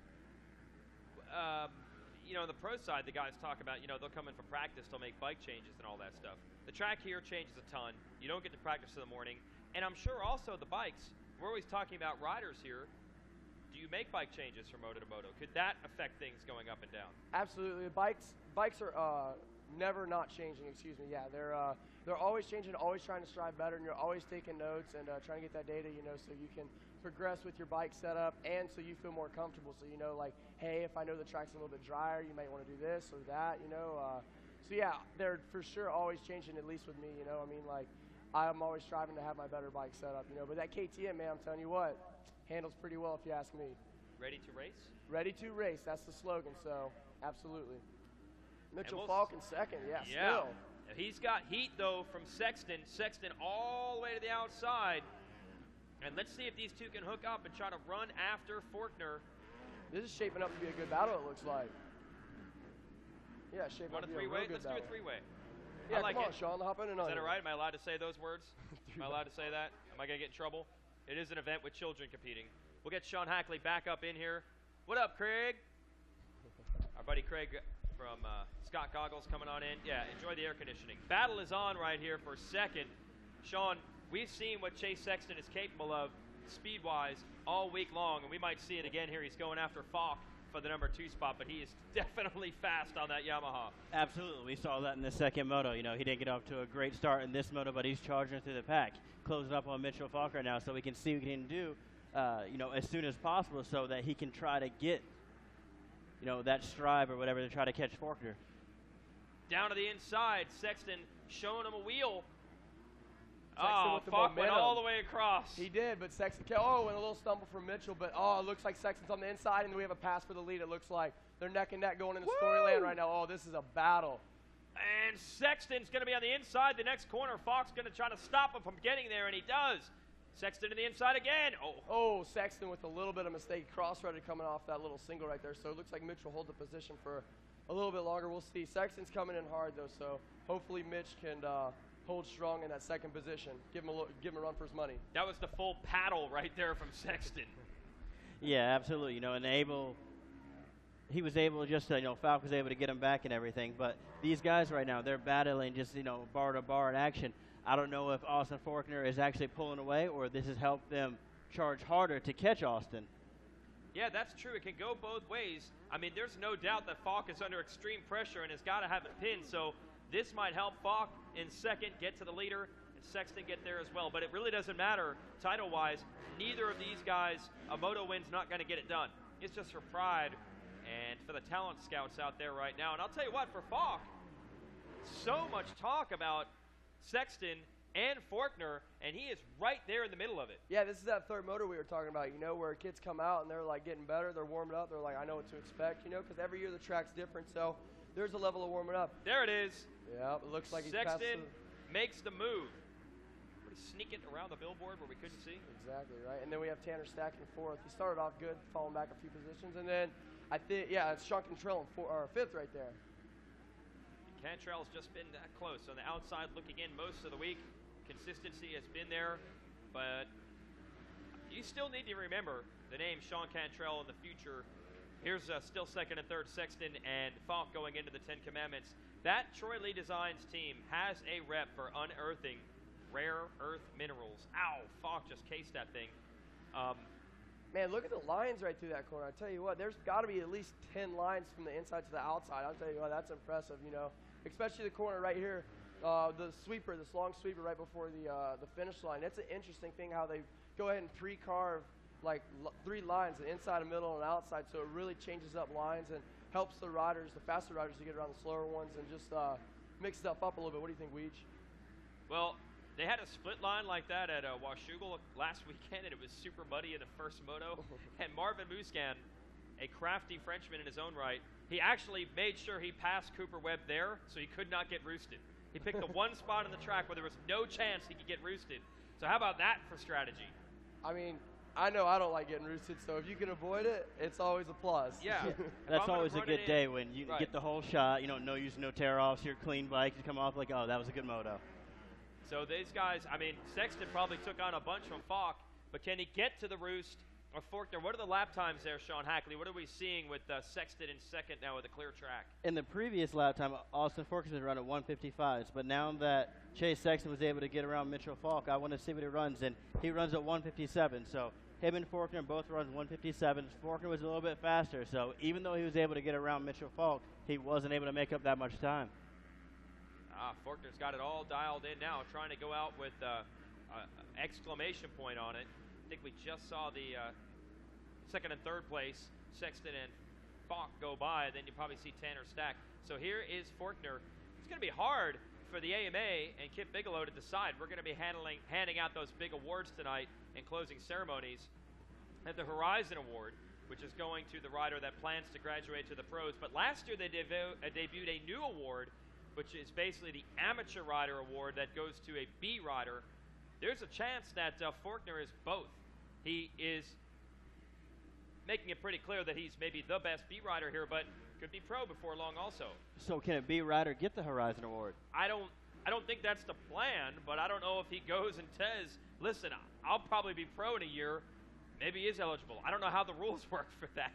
On the pro side, the guys talk about, they'll come in for practice, they'll make bike changes and all that stuff. The track here changes a ton. You don't get to practice in the morning. And I'm sure also the bikes, we're always talking about riders here. Do you make bike changes from moto to moto? Could that affect things going up and down? Absolutely. Bikes are never not changing, excuse me. Yeah, they're always changing, always trying to strive better, and you're always taking notes and trying to get that data, so you can progress with your bike setup, and so you feel more comfortable. So, like, hey, if I know the track's a little bit drier, you might want to do this or that, So, yeah, they're for sure always changing, at least with me, like, I'm always striving to have my better bike setup, But that KTM, man, I'm telling you what, handles pretty well if you ask me. Ready to race? Ready to race. That's the slogan, so absolutely. Mitchell we'll Falk in second, yeah, Yeah. still. He's got heat, though, from Sexton. Sexton all the way to the outside. And let's see if these two can hook up and try to run after Forkner. This is shaping up to be a good battle, it looks like. Yeah, shaping up to be a real good Let's battle. do a three-way. Yeah, I like come on, it. Sean, hop in and Is on that it. all right? Am I allowed to say those words? Am I allowed to say that? Am I going to get in trouble? It is an event with children competing. We'll get Sean Hackley back up in here. What up, Craig? Our buddy Craig from Scott Goggles coming on in. Yeah, enjoy the air conditioning. Battle is on right here for second. Sean, we've seen what Chase Sexton is capable of speed-wise all week long, and we might see it again here. He's going after Falk for the number 2 spot, but he is definitely fast on that Yamaha. Absolutely. We saw that in the second moto. He didn't get off to a great start in this moto, but he's charging through the pack. Closing up on Mitchell Falk right now, so we can see what he can do, as soon as possible so that he can try to get, that strive or whatever to try to catch Forkner. Down to the inside, Sexton showing him a wheel. Sexton with the Falk went momentum. all the way across. He did, but Sexton, and a little stumble from Mitchell, but it looks like Sexton's on the inside, and we have a pass for the lead. It looks like they're neck and neck going into storyland right now. Oh, this is a battle. And Sexton's going to be on the inside the next corner. Falk's going to try to stop him from getting there, and he does. Sexton to the inside again. Oh, Sexton with a little bit of mistake. Cross-threaded coming off that little single right there. So it looks like Mitch will hold the position for a little bit longer. We'll see. Sexton's coming in hard, though, so hopefully Mitch can hold strong in that second position. Give him a run for his money. That was the full paddle right there from Sexton. Yeah, absolutely. He was able Falk was able to get him back and everything. But these guys right now, they're battling just, bar to bar in action. I don't know if Austin Forkner is actually pulling away or this has helped them charge harder to catch Austin. Yeah, that's true. It can go both ways. I mean, there's no doubt that Falk is under extreme pressure and has got to have it pinned. So this might help Falk in second get to the leader and Sexton get there as well. But it really doesn't matter title-wise. Neither of these guys, a moto win's not going to get it done. It's just for pride and for the talent scouts out there right now. And I'll tell you what, for Falk, so much talk about Sexton and Forkner, and he is right there in the middle of it. Yeah, this is that third motor we were talking about, where kids come out and they're like getting better, they're warming up, they're like, I know what to expect, because every year the track's different, so there's a level of warming up. There it is. Yeah, it looks like he's Sexton makes the move. Pretty sneaking around the billboard where we couldn't see. Exactly, right? And then we have Tanner stacking fourth. He started off good, falling back a few positions, and then I think, it's Sean Cantrell in fifth right there. Cantrell's just been that close on the outside looking in most of the week. Consistency has been there, but you still need to remember the name Sean Cantrell in the future. Here's still second and third Sexton and Falk going into the 10 Commandments. That Troy Lee Designs team has a rep for unearthing rare earth minerals. Ow, Falk just cased that thing. Man, look at the lines right through that corner. I tell you what, there's got to be at least 10 lines from the inside to the outside. I'll tell you what, that's impressive, especially the corner right here. The sweeper, this long sweeper right before the finish line. It's an interesting thing how they go ahead and pre-carve like 3 lines, an inside, a middle, and an outside, so it really changes up lines and helps the riders, the faster riders, to get around the slower ones and just mix stuff up a little bit. What do you think, Weege? Well, they had a split line like that at Washougal last weekend, and it was super muddy in the first moto. And Marvin Muscan, a crafty Frenchman in his own right, he actually made sure he passed Cooper Webb there so he could not get roosted. He picked the one spot on the track where there was no chance he could get roosted. So how about that for strategy? I mean, I know I don't like getting roosted, so if you can avoid it, it's always a plus. Yeah. That's always a good day when you get the whole shot, no use, no tear-offs, your clean bike, you come off like, oh, that was a good moto. So these guys, I mean, Sexton probably took on a bunch from Falk, but can he get to the roost of Forkner? What are the lap times there, Sean Hackley? What are we seeing with Sexton in second now with a clear track? In the previous lap time, Austin Forkner's been running 155s, but now that Chase Sexton was able to get around Mitchell Falk, I want to see what he runs, and he runs at 157. So him and Forkner both run 157. Forkner was a little bit faster, so even though he was able to get around Mitchell Falk, he wasn't able to make up that much time. Faulkner's got it all dialed in now, trying to go out with exclamation point on it. I think we just saw the second and third place, Sexton and Falk go by, and then you probably see Tanner Stack. So here is Faulkner. It's going to be hard for the AMA and Kip Bigelow to decide. We're going to be handing out those big awards tonight in closing ceremonies. At the Horizon Award, which is going to the rider that plans to graduate to the pros. But last year they debuted a new award, which is basically the Amateur Rider Award that goes to a B rider. There's a chance that Faulkner is both. He is making it pretty clear that he's maybe the best B rider here, but could be pro before long also. So can a B rider get the Horizon Award? I don't think that's the plan, but I don't know if he goes and says, listen, I'll probably be pro in a year. Maybe he is eligible. I don't know how the rules work for that.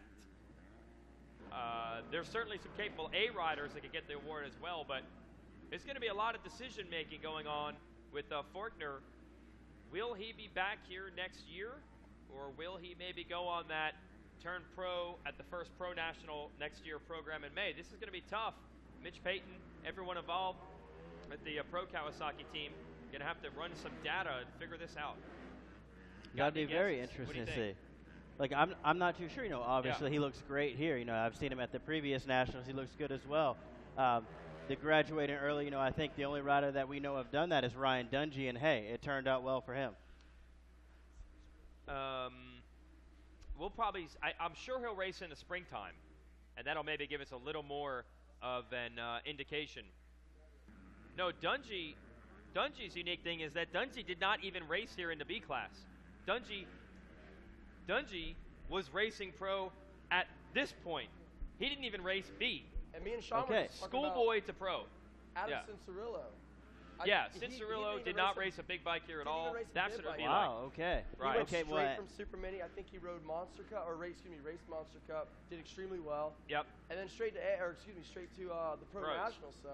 There's certainly some capable A riders that could get the award as well, but there's going to be a lot of decision making going on with Faulkner. Will he be back here next year, or will he maybe go on that turn pro at the first Pro National next year program in May? This is going to be tough. Mitch Payton, everyone involved with the Pro Kawasaki team, going to have to run some data and figure this out. Got to be very interesting to see. Like, I'm not too sure. Obviously he looks great here. I've seen him at the previous Nationals. He looks good as well. The graduating early, I think the only rider that we know have done that is Ryan Dungey, and hey, it turned out well for him. We'll probably, I'm sure he'll race in the springtime, and that'll maybe give us a little more of an indication. No, Dungey's unique thing is that Dungey did not even race here in the B class. Dungey was racing pro at this point. He didn't even race B. And me and Sean were just talking schoolboy to pro. Adam Cincerillo. Cincerillo did not race a big bike here at all. That's what it would be like. Wow, okay. He went straight from Super Mini. I think he rode Monster Cup, raced Monster Cup. Did extremely well. Yep. And then straight to the Pro Nationals. So.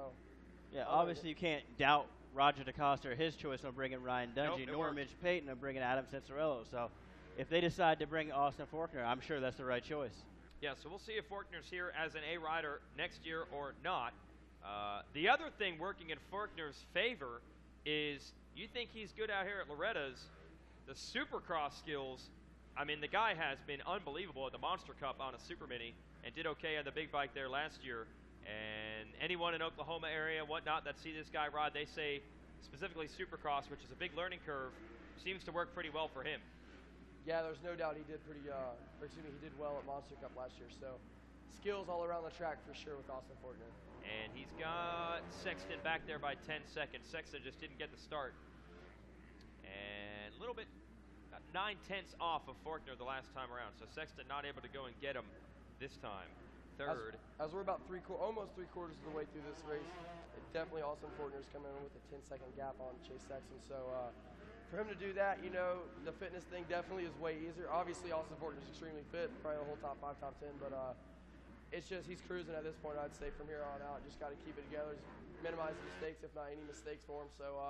Yeah, obviously you can't doubt Roger DeCosta or his choice on bringing Ryan Dungey, nor Mitch Payton on bringing Adam Cincerillo. So if they decide to bring Austin Faulkner, I'm sure that's the right choice. Yeah, so we'll see if Faulkner's here as an A rider next year or not. The other thing working in Faulkner's favor is you think he's good out here at Loretta's. The Supercross skills, I mean, the guy has been unbelievable at the Monster Cup on a Super Mini and did okay on the big bike there last year. And anyone in Oklahoma area, whatnot, that see this guy ride, they say specifically Supercross, which is a big learning curve, seems to work pretty well for him. Yeah, there's no doubt he did he did well at Monster Cup last year. So skills all around the track for sure with Austin Faulkner. And he's got Sexton back there by 10 seconds. Sexton just didn't get the start. And a little bit, 9/10 off of Faulkner the last time around. So Sexton not able to go and get him this time. Third. As we're about almost three-quarters of the way through this race, definitely Austin Faulkner's coming in with a 10-second gap on Chase Sexton. So for him to do that, the fitness thing definitely is way easier. Obviously, Austin Faulkner's extremely fit, probably the whole top 5, top 10, but it's just he's cruising at this point, I'd say, from here on out. Just got to keep it together, minimize the mistakes, if not any mistakes for him. So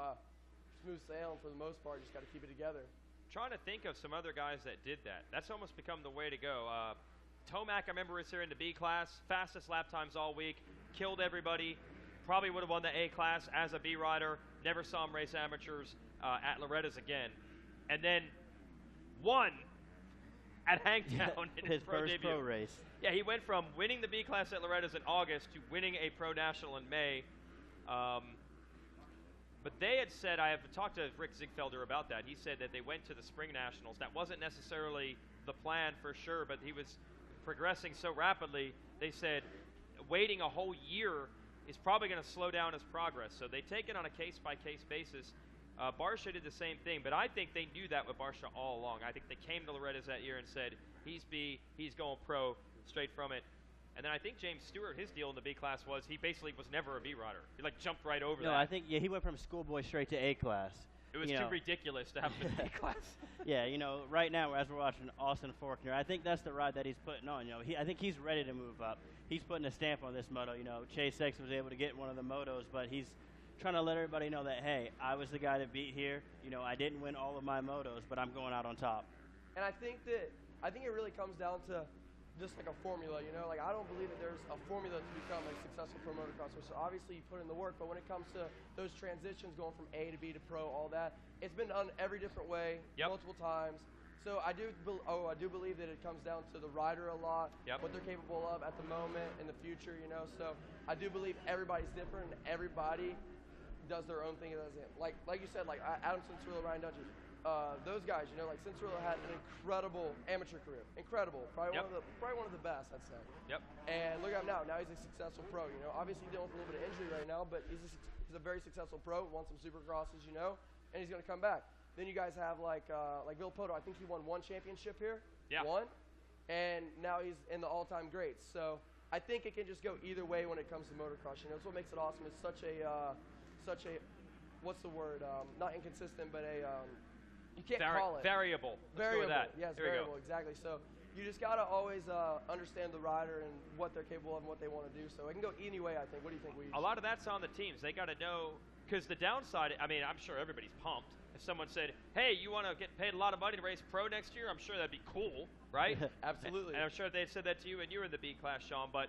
smooth sailing for the most part, just got to keep it together. Trying to think of some other guys that did that. That's almost become the way to go. Tomac, I remember, was here in the B class, fastest lap times all week, killed everybody, probably would have won the A class as a B rider, never saw him race amateurs at Loretta's again, and then won at Hangtown in his pro first debut. pro race. Yeah, he went from winning the B class at Loretta's in August to winning a Pro National in May. But they had said, I have talked to Rick Ziegfelder about that. He said that they went to the Spring Nationals. That wasn't necessarily the plan for sure, but he was progressing so rapidly, they said waiting a whole year is probably going to slow down his progress. So they take it on a case-by-case basis. Barsha did the same thing, but I think they knew that with Barsha all along. I think they came to Loretta's that year and said, he's B, he's going pro straight from it. And then I think James Stewart, his deal in the B class was he basically was never a B rider. He jumped right over that. No, I think he went from schoolboy straight to A class. It was too ridiculous to have him in A class. Yeah, right now as we're watching Austin Faulkner, I think that's the ride that he's putting on. I think he's ready to move up. He's putting a stamp on this moto. Chase Sexton was able to get one of the motos, but he's trying to let everybody know that, hey, I was the guy that beat here. I didn't win all of my motos, but I'm going out on top. And I think it really comes down to just like a formula, you know? Like, I don't believe that there's a formula to become a successful pro motocross racer. So obviously you put in the work, but when it comes to those transitions going from A to B to pro, all that, it's been done every different way, multiple times. So I do believe that it comes down to the rider a lot, what they're capable of at the moment, in the future, you know? So I do believe everybody's different and everybody does their own thing. Like you said, like Adam Cincerillo, Ryan Dungey, those guys, you know, like Cincerillo had an incredible amateur career, probably one of the best, I'd say. And look at him now. Now he's a successful pro. You know, obviously dealing with a little bit of injury right now, but he's a very successful pro. Won some Supercrosses, you know, and he's going to come back. Then you guys have like Bill Poto. I think he won one championship here. One, and now he's in the all-time greats. So I think it can just go either way when it comes to motocross. You know, that's what makes it awesome. It's such a what's the word? Not inconsistent, but you can't call it variable. Variable. That. Yes, variable. Exactly. So you just gotta always understand the rider and what they're capable of and what they want to do. So it can go any way, I think. What do you think? A lot of that's on the teams. They got to know, because the downside, I mean, I'm sure everybody's pumped. If someone said, hey, you want to get paid a lot of money to race pro next year, I'm sure that'd be cool, right? Absolutely. And I'm sure if they'd said that to you and you were in the B class, Sean. But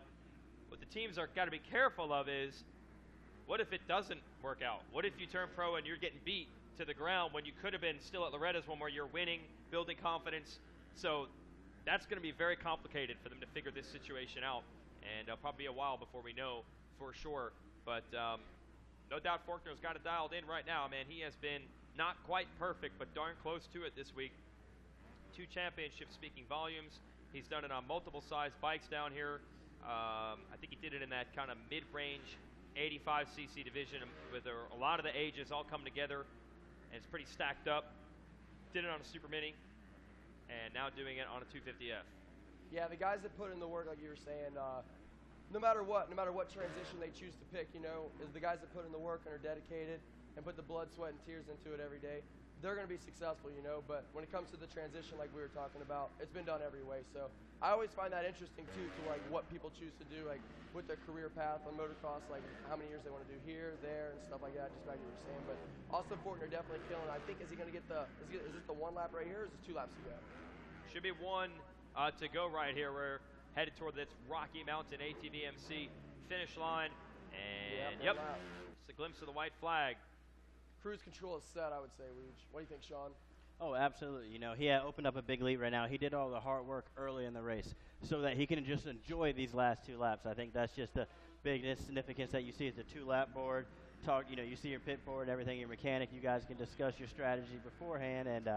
what the teams are got to be careful of is, what if it doesn't work out? What if you turn pro and you're getting beat to the ground when you could have been still at Loretta's one where you're winning, building confidence? So that's going to be very complicated for them to figure this situation out. And it'll probably be a while before we know for sure. But no doubt Forkner's got it dialed in right now. Man, he has been not quite perfect, but darn close to it this week. 2 championships speaking volumes. He's done it on multiple size bikes down here. I think he did it in that kind of mid-range 85cc division with a lot of the ages all come together, and it's pretty stacked up. Did it on a Super Mini, and now doing it on a 250F. Yeah, the guys that put in the work, like you were saying, no matter what transition they choose to pick, you know, is the guys that put in the work and are dedicated and put the blood, sweat, and tears into it every day, they're going to be successful, you know. But when it comes to the transition, like we were talking about, it's been done every way. So I always find that interesting, too, to, like, what people choose to do, like, with their career path on motocross, like, how many years they want to do here, there, and stuff like that, just like you were saying. But Austin Forkner definitely killing it. I think, is he going to get is this the 1 lap right here, or is this 2 laps to go? Should be 1 to go right here. We're headed toward this Rocky Mountain ATVMC finish line. And, yep, it's a glimpse of the white flag. Cruise control is set, I would say, Weege. What do you think, Sean? Oh, absolutely. You know, he opened up a big lead right now. He did all the hard work early in the race so that he can just enjoy these last 2 laps. I think that's just the biggest significance that you see is the 2-lap board. You see your pit board, everything, your mechanic. You guys can discuss your strategy beforehand and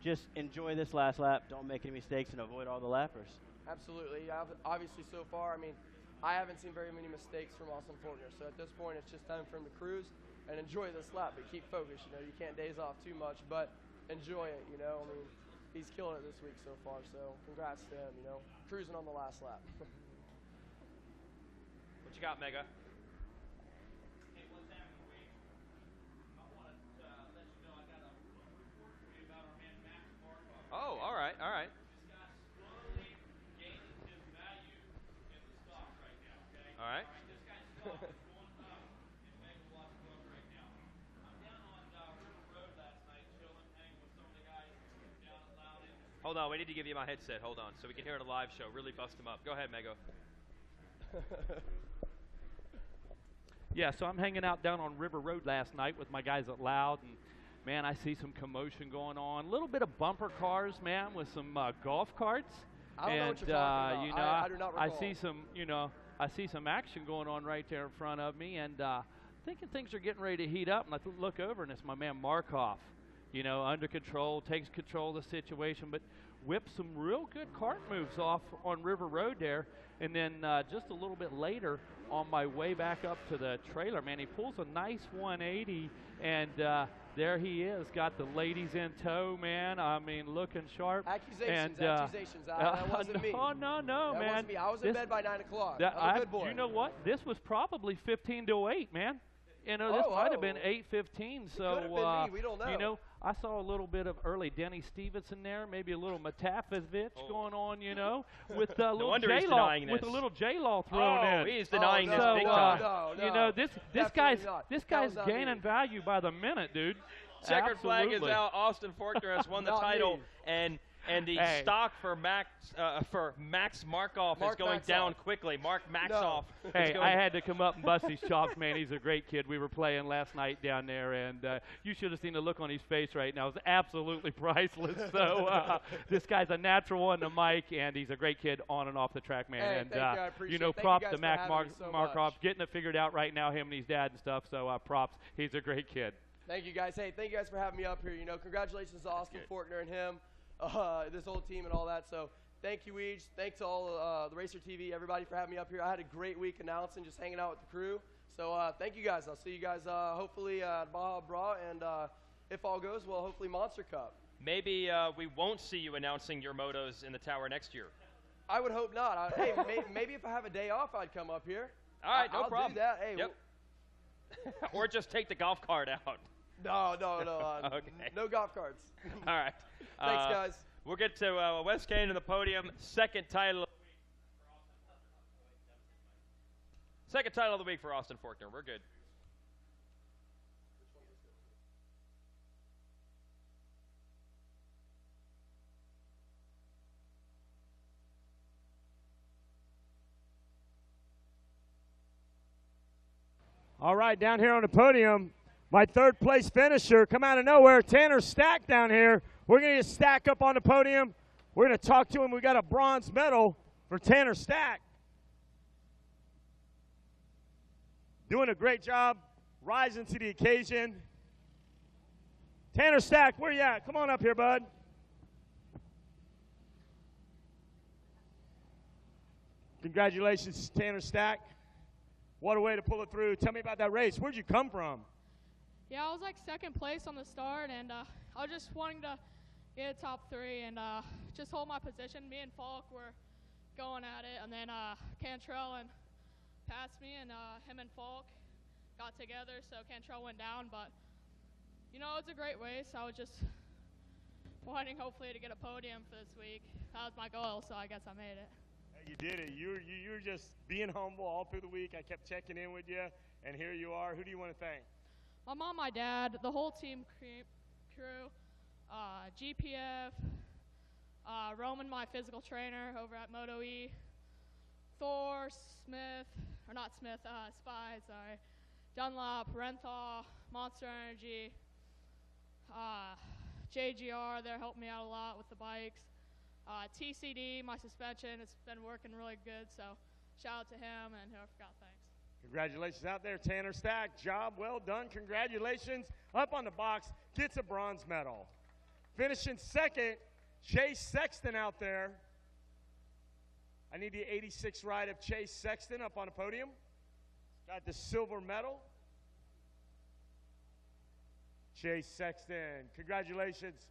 just enjoy this last lap. Don't make any mistakes and avoid all the lappers. Absolutely. Obviously, so far, I mean, I haven't seen very many mistakes from Austin Forkner. So at this point, it's just time for him to cruise and enjoy this lap, but keep focused. You know, you can't daze off too much, but enjoy it, you know. I mean, he's killing it this week so far, so congrats to him, you know. Cruising on the last lap. What you got, Mega? Oh, all right, all right. All right. Hold on, we need to give you my headset. Hold on, so we can hear it on a live show. Really bust them up. Go ahead, Mego. Yeah, so I'm hanging out down on River Road last night with my guys at Loud, and man, I see some commotion going on. A little bit of bumper cars, man, with some golf carts. I don't know what you're talking about. You know, I do not recall. I see some action going on right there in front of me, and thinking things are getting ready to heat up. And I look over, and it's my man Markoff. You know, under control, takes control of the situation, but whips some real good kart moves off on River Road there. And then just a little bit later, on my way back up to the trailer, man, he pulls a nice 180, and there he is, got the ladies in tow, man. I mean, looking sharp. Accusations. That wasn't me. Oh, no, that man. Wasn't me. I was in bed by 9 o'clock. I'm a good boy. You know what? This was probably 15 to 8, man. You know, this might have been 8:15. So, could have been me. We don't know. You know, I saw a little bit of early Denny Stevenson there, maybe a little Matafovich going on, you know, with a little J-Law thrown in. He's denying this big time. No, you know, this guy's gaining value by the minute, dude. Checkered flag is out. Austin Forkner has won the title, and And the Hey. stock for Max Markov is going down quickly. Mark Maxoff. is Hey, going I had to come up and bust his chops, man. He's a great kid. We were playing last night down there, and you should have seen the look on his face right now. It's absolutely priceless. So this guy's a natural on the mic, and he's a great kid on and off the track, man. Hey, and thank you. I appreciate it. Thank you props guys to for Mac having me so Markov, much. getting it figured out right now, him and his dad and stuff. So props. He's a great kid. Thank you, guys. Hey, thank you guys for having me up here. Congratulations to Austin Fortner and him, this whole team and all that. So thank you, Weege. Thanks to all the Racer TV, everybody for having me up here. I had a great week announcing, just hanging out with the crew. So thank you, guys. I'll see you guys hopefully at Baja Bra, and if all goes well, hopefully Monster Cup. Maybe we won't see you announcing your motos in the tower next year. I would hope not. Hey, maybe if I have a day off, I'd come up here. All right, no I'll problem. do that. Hey, Yep. Or just take the golf cart out. No. Okay. No golf carts. All right. Thanks, guys. We'll get to Wes Kane on the podium. Second title of the week for Austin Forkner. We're good. All right, down here on the podium, my third place finisher, come out of nowhere, Tanner Stack down here. We're going to get Stack up on the podium. We're going to talk to him. We got a bronze medal for Tanner Stack. Doing a great job, rising to the occasion. Tanner Stack, where you at? Come on up here, bud. Congratulations, Tanner Stack. What a way to pull it through. Tell me about that race. Where'd you come from? Yeah, I was like second place on the start, and I was just wanting to get a top three and just hold my position. Me and Falk were going at it, and then Cantrell and passed me, and him and Falk got together, so Cantrell went down. But, it's a great race. I was just wanting, hopefully, to get a podium for this week. That was my goal, so I guess I made it. You did it. You were just being humble all through the week. I kept checking in with you, and here you are. Who do you want to thank? My mom, my dad, the whole team crew, GPF, Roman, my physical trainer over at Moto E, Thor, Spy, Dunlop, Renthal, Monster Energy, JGR, they're helping me out a lot with the bikes. TCD, my suspension, it's been working really good, so shout out to him and whoever forgot, thanks. Congratulations out there, Tanner Stack. Job well done. Congratulations. Up on the box, gets a bronze medal. Finishing second, Chase Sexton out there. I need the 86 ride of Chase Sexton up on the podium. Got the silver medal. Chase Sexton, congratulations.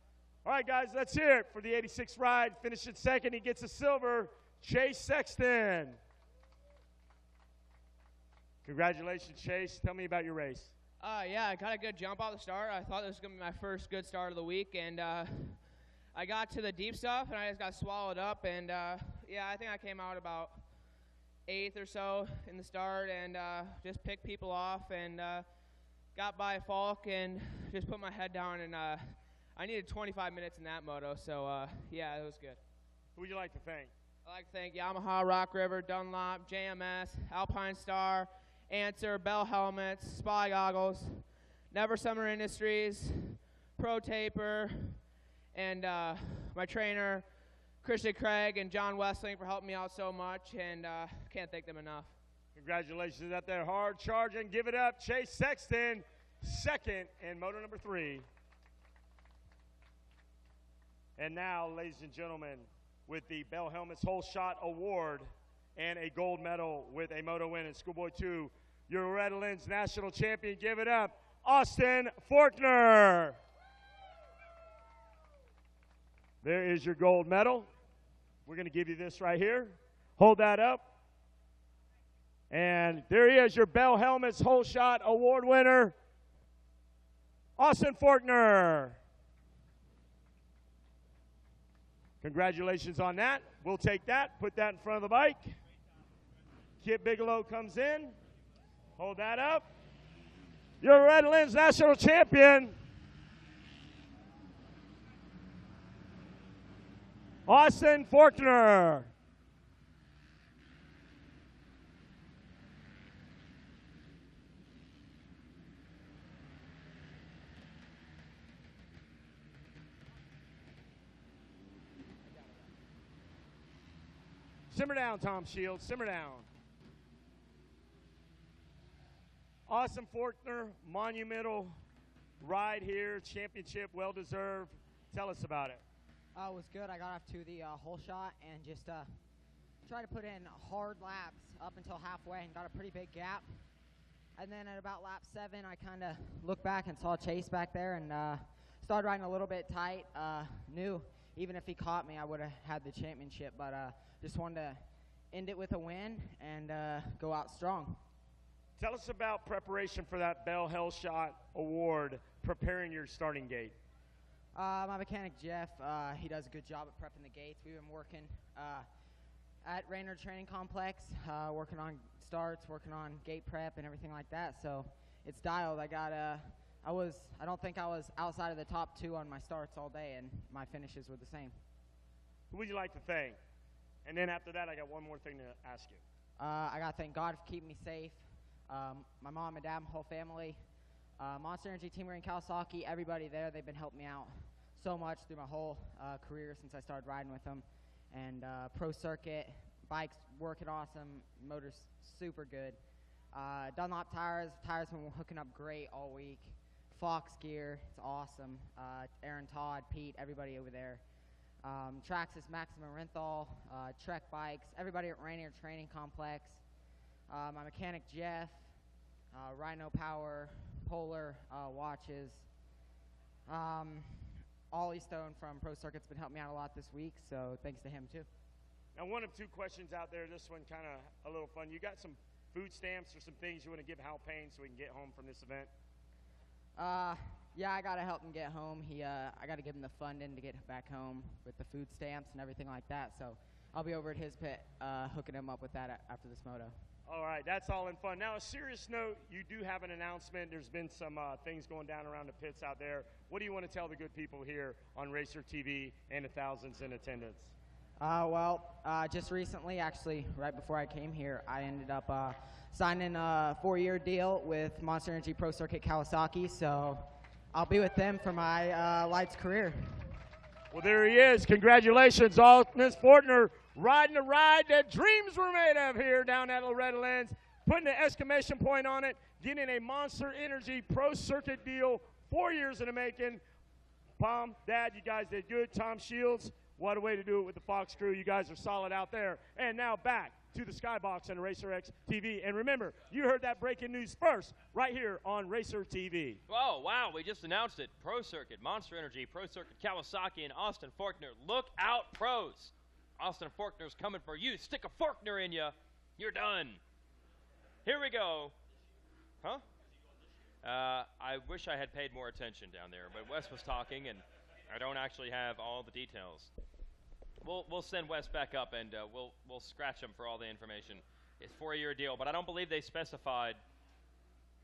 All right, guys, let's hear it for the 86 ride. Finishing second, he gets a silver. Chase Sexton. Congratulations, Chase. Tell me about your race. Yeah, I got a good jump off the start. I thought this was going to be my first good start of the week, and I got to the deep stuff, and I just got swallowed up, and I think I came out about 8th or so in the start, and just picked people off, and got by Falk, and just put my head down, and I needed 25 minutes in that moto, so it was good. Who would you like to thank? I'd like to thank Yamaha, Rock River, Dunlop, JMS, Alpine Star, Answer, Bell Helmets, Spy Goggles, Never Summer Industries, Pro Taper, and my trainer, Christian Craig and John Westling for helping me out so much, and can't thank them enough. Congratulations out there. Hard charging. Give it up. Chase Sexton, second in moto number 3. And now, ladies and gentlemen, with the Bell Helmets Whole Shot Award and a gold medal with a moto win in Schoolboy 2, your Loretta Lynn's national champion, give it up, Austin Forkner. There is your gold medal. We're going to give you this right here. Hold that up. And there he is, your Bell Helmets Whole Shot Award winner, Austin Forkner. Congratulations on that. We'll take that, put that in front of the bike. Kid Bigelow comes in. Hold that up. Your Loretta Lynn's national champion, Austin Faulkner. Simmer down, Tom Shields. Simmer down. Austin Faulkner, monumental ride here, championship, well-deserved. Tell us about it. It was good. I got off to the hole shot and just tried to put in hard laps up until halfway and got a pretty big gap. And then at about lap 7, I kind of looked back and saw Chase back there and started riding a little bit tight. Knew even if he caught me, I would have had the championship, but just wanted to end it with a win and go out strong. Tell us about preparation for that Bell Hell Shot Award, preparing your starting gate. My mechanic, Jeff, he does a good job at prepping the gates. We've been working at Raynor Training Complex, working on starts, working on gate prep and everything like that. So it's dialed. I don't think I was outside of the top 2 on my starts all day, and my finishes were the same. Who would you like to thank? And then after that, I got one more thing to ask you. I got to thank God for keeping me safe. My mom and dad, my whole family, Monster Energy, Team Green, Kawasaki, everybody there, they've been helping me out so much through my whole career since I started riding with them. And pro circuit, bikes working awesome, motors super good. Dunlop tires been hooking up great all week. Fox gear, it's awesome. Aaron Todd, Pete, everybody over there. Traxxas, Maximum Renthal, Trek Bikes, everybody at Rainier Training Complex. My mechanic, Jeff, Rhino Power, Polar watches. Ollie Stone from Pro Circuit's been helping me out a lot this week, so thanks to him too. Now, one of 2 questions out there. This one kind of a little fun. You got some food stamps or some things you want to give Hal Payne so we can get home from this event? Yeah, I gotta help him get home. I gotta give him the funding to get back home with the food stamps and everything like that. So I'll be over at his pit hooking him up with that after this moto. All right, that's all in fun. Now, a serious note, you do have an announcement. There's been some things going down around the pits out there. What do you want to tell the good people here on Racer TV and the thousands in attendance? Just recently, actually, right before I came here, I ended up signing a 4-year deal with Monster Energy Pro Circuit Kawasaki, so I'll be with them for my Lights career. Well, there he is. Congratulations, Austin Faulkner, riding a ride that dreams were made of here down at Loretta Lynn's, putting an exclamation point on it, getting a Monster Energy Pro Circuit deal, 4 years in the making. Mom, Dad, you guys did good. Tom Shields, what a way to do it with the Fox crew. You guys are solid out there. And now back to the Skybox and RacerX TV. And remember, you heard that breaking news first right here on Racer TV. Oh, wow, we just announced it. Pro Circuit, Monster Energy, Pro Circuit, Kawasaki, and Austin Faulkner. Look out, pros. Austin Faulkner's coming for you. Stick a Faulkner in you. You're done. Here we go. Huh? I wish I had paid more attention down there, but Wes was talking, and I don't actually have all the details. We'll send Wes back up, and we'll scratch him for all the information. It's a 4-year deal, but I don't believe they specified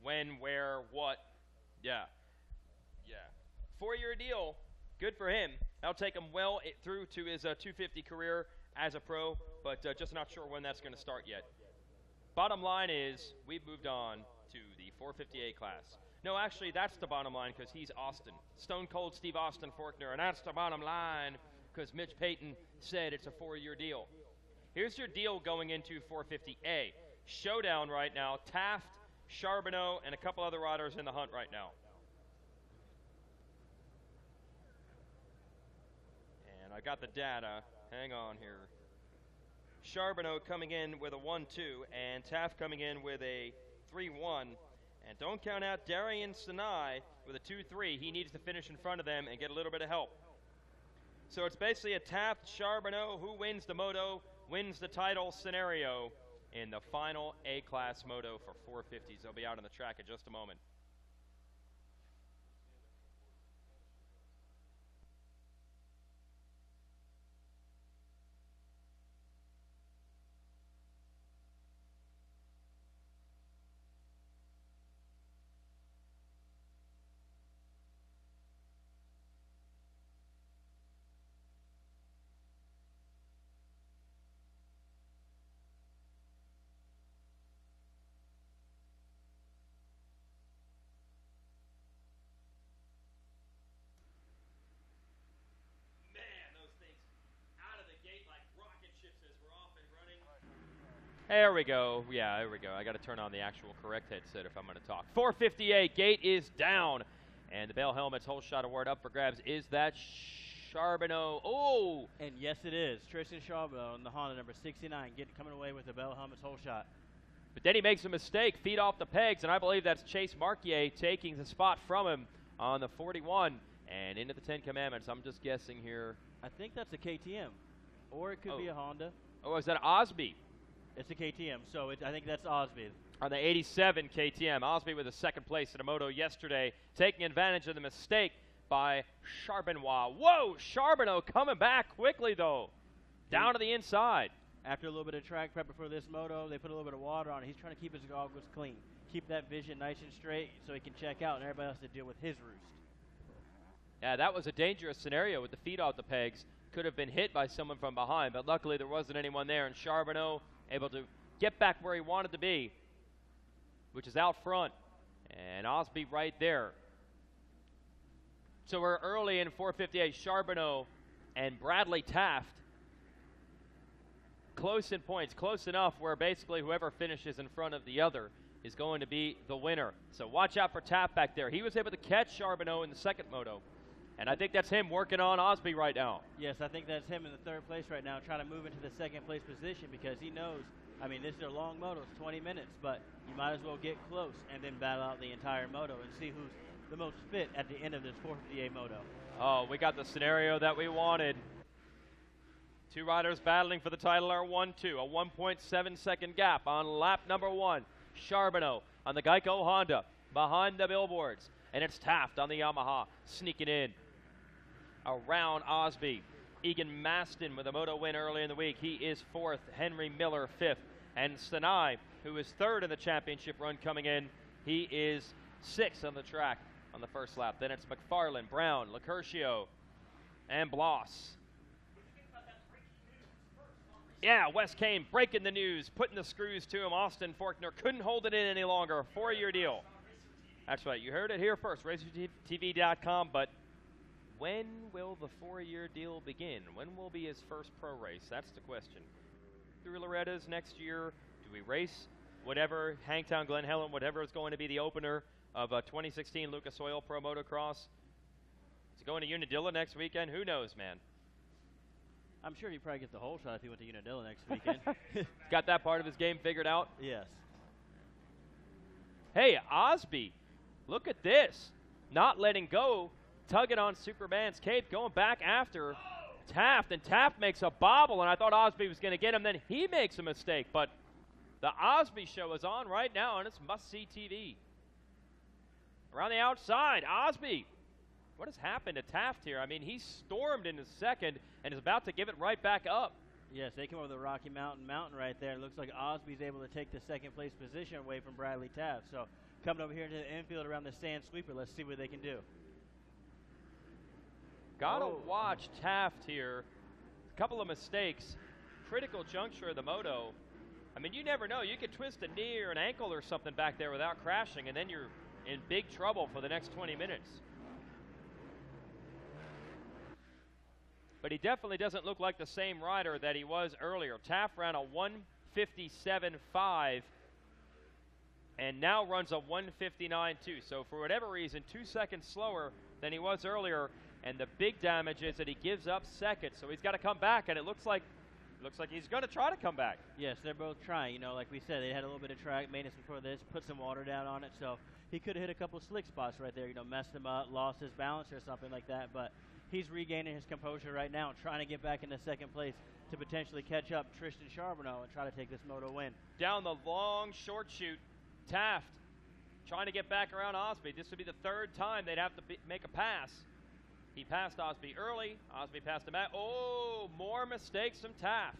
when, where, what. Yeah. 4-year deal. Good for him. That'll take him well through to his 250 career as a pro, but just not sure when that's going to start yet. Bottom line is we've moved on to the 450A class. No, actually, that's the bottom line because he's Austin. Stone Cold Steve Austin Faulkner, and that's the bottom line because Mitch Payton said it's a 4-year deal. Here's your deal going into 450A. Showdown right now, Taft, Charbonneau, and a couple other riders in the hunt right now. And I got the data. Hang on here. Charbonneau coming in with a 1-2, and Taft coming in with a 3-1. And don't count out Darian Sinai with a 2-3. He needs to finish in front of them and get a little bit of help. So it's basically a Taft, Charbonneau, who wins the moto, wins the title scenario in the final A-class moto for 450s. They'll be out on the track in just a moment. There we go. Yeah, there we go. I got to turn on the actual correct headset if I'm going to talk. 4:58. Gate is down. And the Bell Helmets whole shot award up for grabs. Is that Charbonneau? Oh! And yes, it is. Tristan Charbonneau on the Honda number 69 coming away with the Bell Helmets whole shot. But then he makes a mistake, feet off the pegs, and I believe that's Chase Marquier taking the spot from him on the 41 and into the 10 Commandments. I'm just guessing here. I think that's a KTM, or it could be a Honda. Oh, is that Osby? It's a KTM, so I think that's Osby. On the 87 KTM, Osby with a second place at a moto yesterday, taking advantage of the mistake by Charbonneau. Whoa, Charbonneau coming back quickly, though, down to the inside. After a little bit of track prep before this moto, they put a little bit of water on it. He's trying to keep his goggles clean, keep that vision nice and straight so he can check out and everybody else to deal with his roost. Yeah, that was a dangerous scenario with the feet off the pegs. Could have been hit by someone from behind, but luckily there wasn't anyone there, and Charbonneau able to get back where he wanted to be, which is out front, and Osby right there. So we're early in 4:58. Charbonneau and Bradley Taft close in points, close enough where basically whoever finishes in front of the other is going to be the winner. So watch out for Taft back there. He was able to catch Charbonneau in the second moto, and I think that's him working on Osby right now. Yes, I think that's him in the third place right now, trying to move into the second place position because he knows, I mean, this is a long moto, it's 20 minutes, but you might as well get close and then battle out the entire moto and see who's the most fit at the end of this 458 moto. Oh, we got the scenario that we wanted. Two riders battling for the title are 1-2, a 1.7 second gap on lap number 1. Charbonneau on the Geico Honda behind the billboards, and it's Taft on the Yamaha sneaking in around Osby. Egan Maston with a moto win early in the week. He is 4th. Henry Miller 5th. And Sinai, who is 3rd in the championship run coming in, he is 6th on the track on the first lap. Then it's McFarlane, Brown, Lacurcio, and Bloss. Yeah, Wes Kane breaking the news, putting the screws to him. Austin Forkner couldn't hold it in any longer. A 4-year deal. That's right. You heard it here first, RacerTV.com. But when will the 4-year deal begin? When will be his first pro race? That's the question. Through Loretta's next year, do we race whatever, Hangtown, Glen Helen, whatever is going to be the opener of 2016 Lucas Oil Pro Motocross? Is it going to Unadilla next weekend? Who knows, man? I'm sure he probably gets the whole shot if he went to Unadilla next weekend. Got that part of his game figured out? Yes. Hey, Osby, look at this. Not letting go, tugging on Superman's cape, going back after Taft, and Taft makes a bobble, and I thought Osby was going to get him. Then he makes a mistake, but the Osby show is on right now, and it's must-see TV. Around the outside, Osby. What has happened to Taft here? I mean, he stormed into second and is about to give it right back up. Yes, they come over the Rocky Mountain right there. It looks like Osby's able to take the second place position away from Bradley Taft. So coming over here into the infield around the sand sweeper, let's see what they can do. Gotta watch Taft here. A couple of mistakes. Critical juncture of the moto. I mean, you never know. You could twist a knee or an ankle or something back there without crashing, and then you're in big trouble for the next 20 minutes. But he definitely doesn't look like the same rider that he was earlier. Taft ran a 1:57.5 and now runs a 1:59.2. So for whatever reason, 2 seconds slower than he was earlier. And the big damage is that he gives up second. So he's got to come back, and it looks like he's going to try to come back. Yes, they're both trying. You know, like we said, they had a little bit of track maintenance before this, put some water down on it. So he could have hit a couple slick spots right there, you know, messed him up, lost his balance or something like that. But he's regaining his composure right now and trying to get back into second place to potentially catch up Tristan Charbonneau and try to take this moto win. Down the long short chute, Taft trying to get back around Osby. This would be the third time they'd have to make a pass. He passed Osby early. Osby passed him back. Oh, more mistakes from Taft.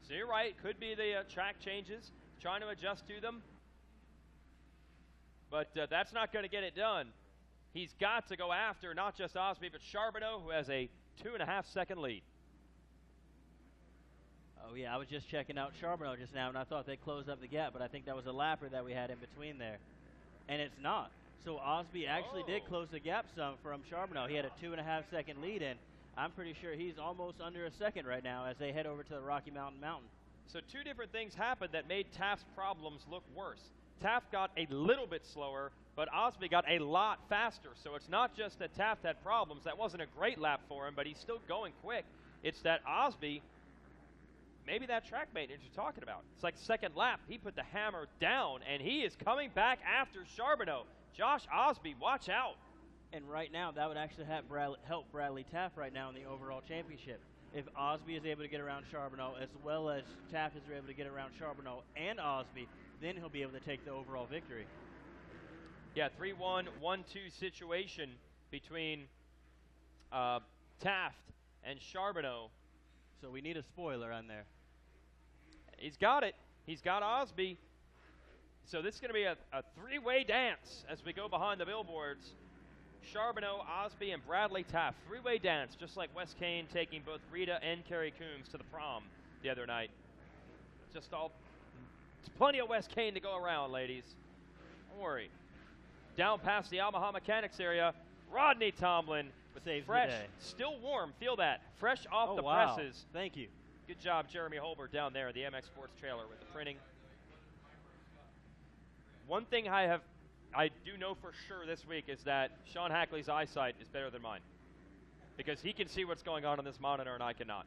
So you're right. Could be the track changes, trying to adjust to them. But that's not going to get it done. He's got to go after not just Osby, but Charbonneau, who has a 2.5-second lead. Oh, yeah, I was just checking out Charbonneau just now, and I thought they closed up the gap, but I think that was a lapper that we had in between there. And it's not. So Osby actually did close the gap some from Charbonneau. He had a 2.5-second lead, and I'm pretty sure he's almost under a second right now as they head over to the Rocky Mountain. So two different things happened that made Taft's problems look worse. Taft got a little bit slower, but Osby got a lot faster. So it's not just that Taft had problems. That wasn't a great lap for him, but he's still going quick. It's that Osby, maybe that track maintenance you're talking about. It's like second lap. He put the hammer down, and he is coming back after Charbonneau. Josh Osby, watch out. And right now, that would actually help Bradley Taft right now in the overall championship. If Osby is able to get around Charbonneau, as well as Taft is able to get around Charbonneau and Osby, then he'll be able to take the overall victory. Yeah, 3-1, 1-2 situation between Taft and Charbonneau. So we need a spoiler on there. He's got it. He's got Osby. So this is going to be a three-way dance as we go behind the billboards. Charbonneau, Osby, and Bradley Taft. Three-way dance, just like Wes Kane taking both Rita and Kerry Coombs to the prom the other night. Just all, plenty of Wes Kane to go around, ladies. Don't worry. Down past the Yamaha Mechanics area, Rodney Tomlin with fresh, still warm. Feel that. Fresh off the presses. Thank you. Good job, Jeremy Holbert, down there, the MX Sports trailer with the printing. One thing I do know for sure this week is that Sean Hackley's eyesight is better than mine, because he can see what's going on this monitor and I cannot.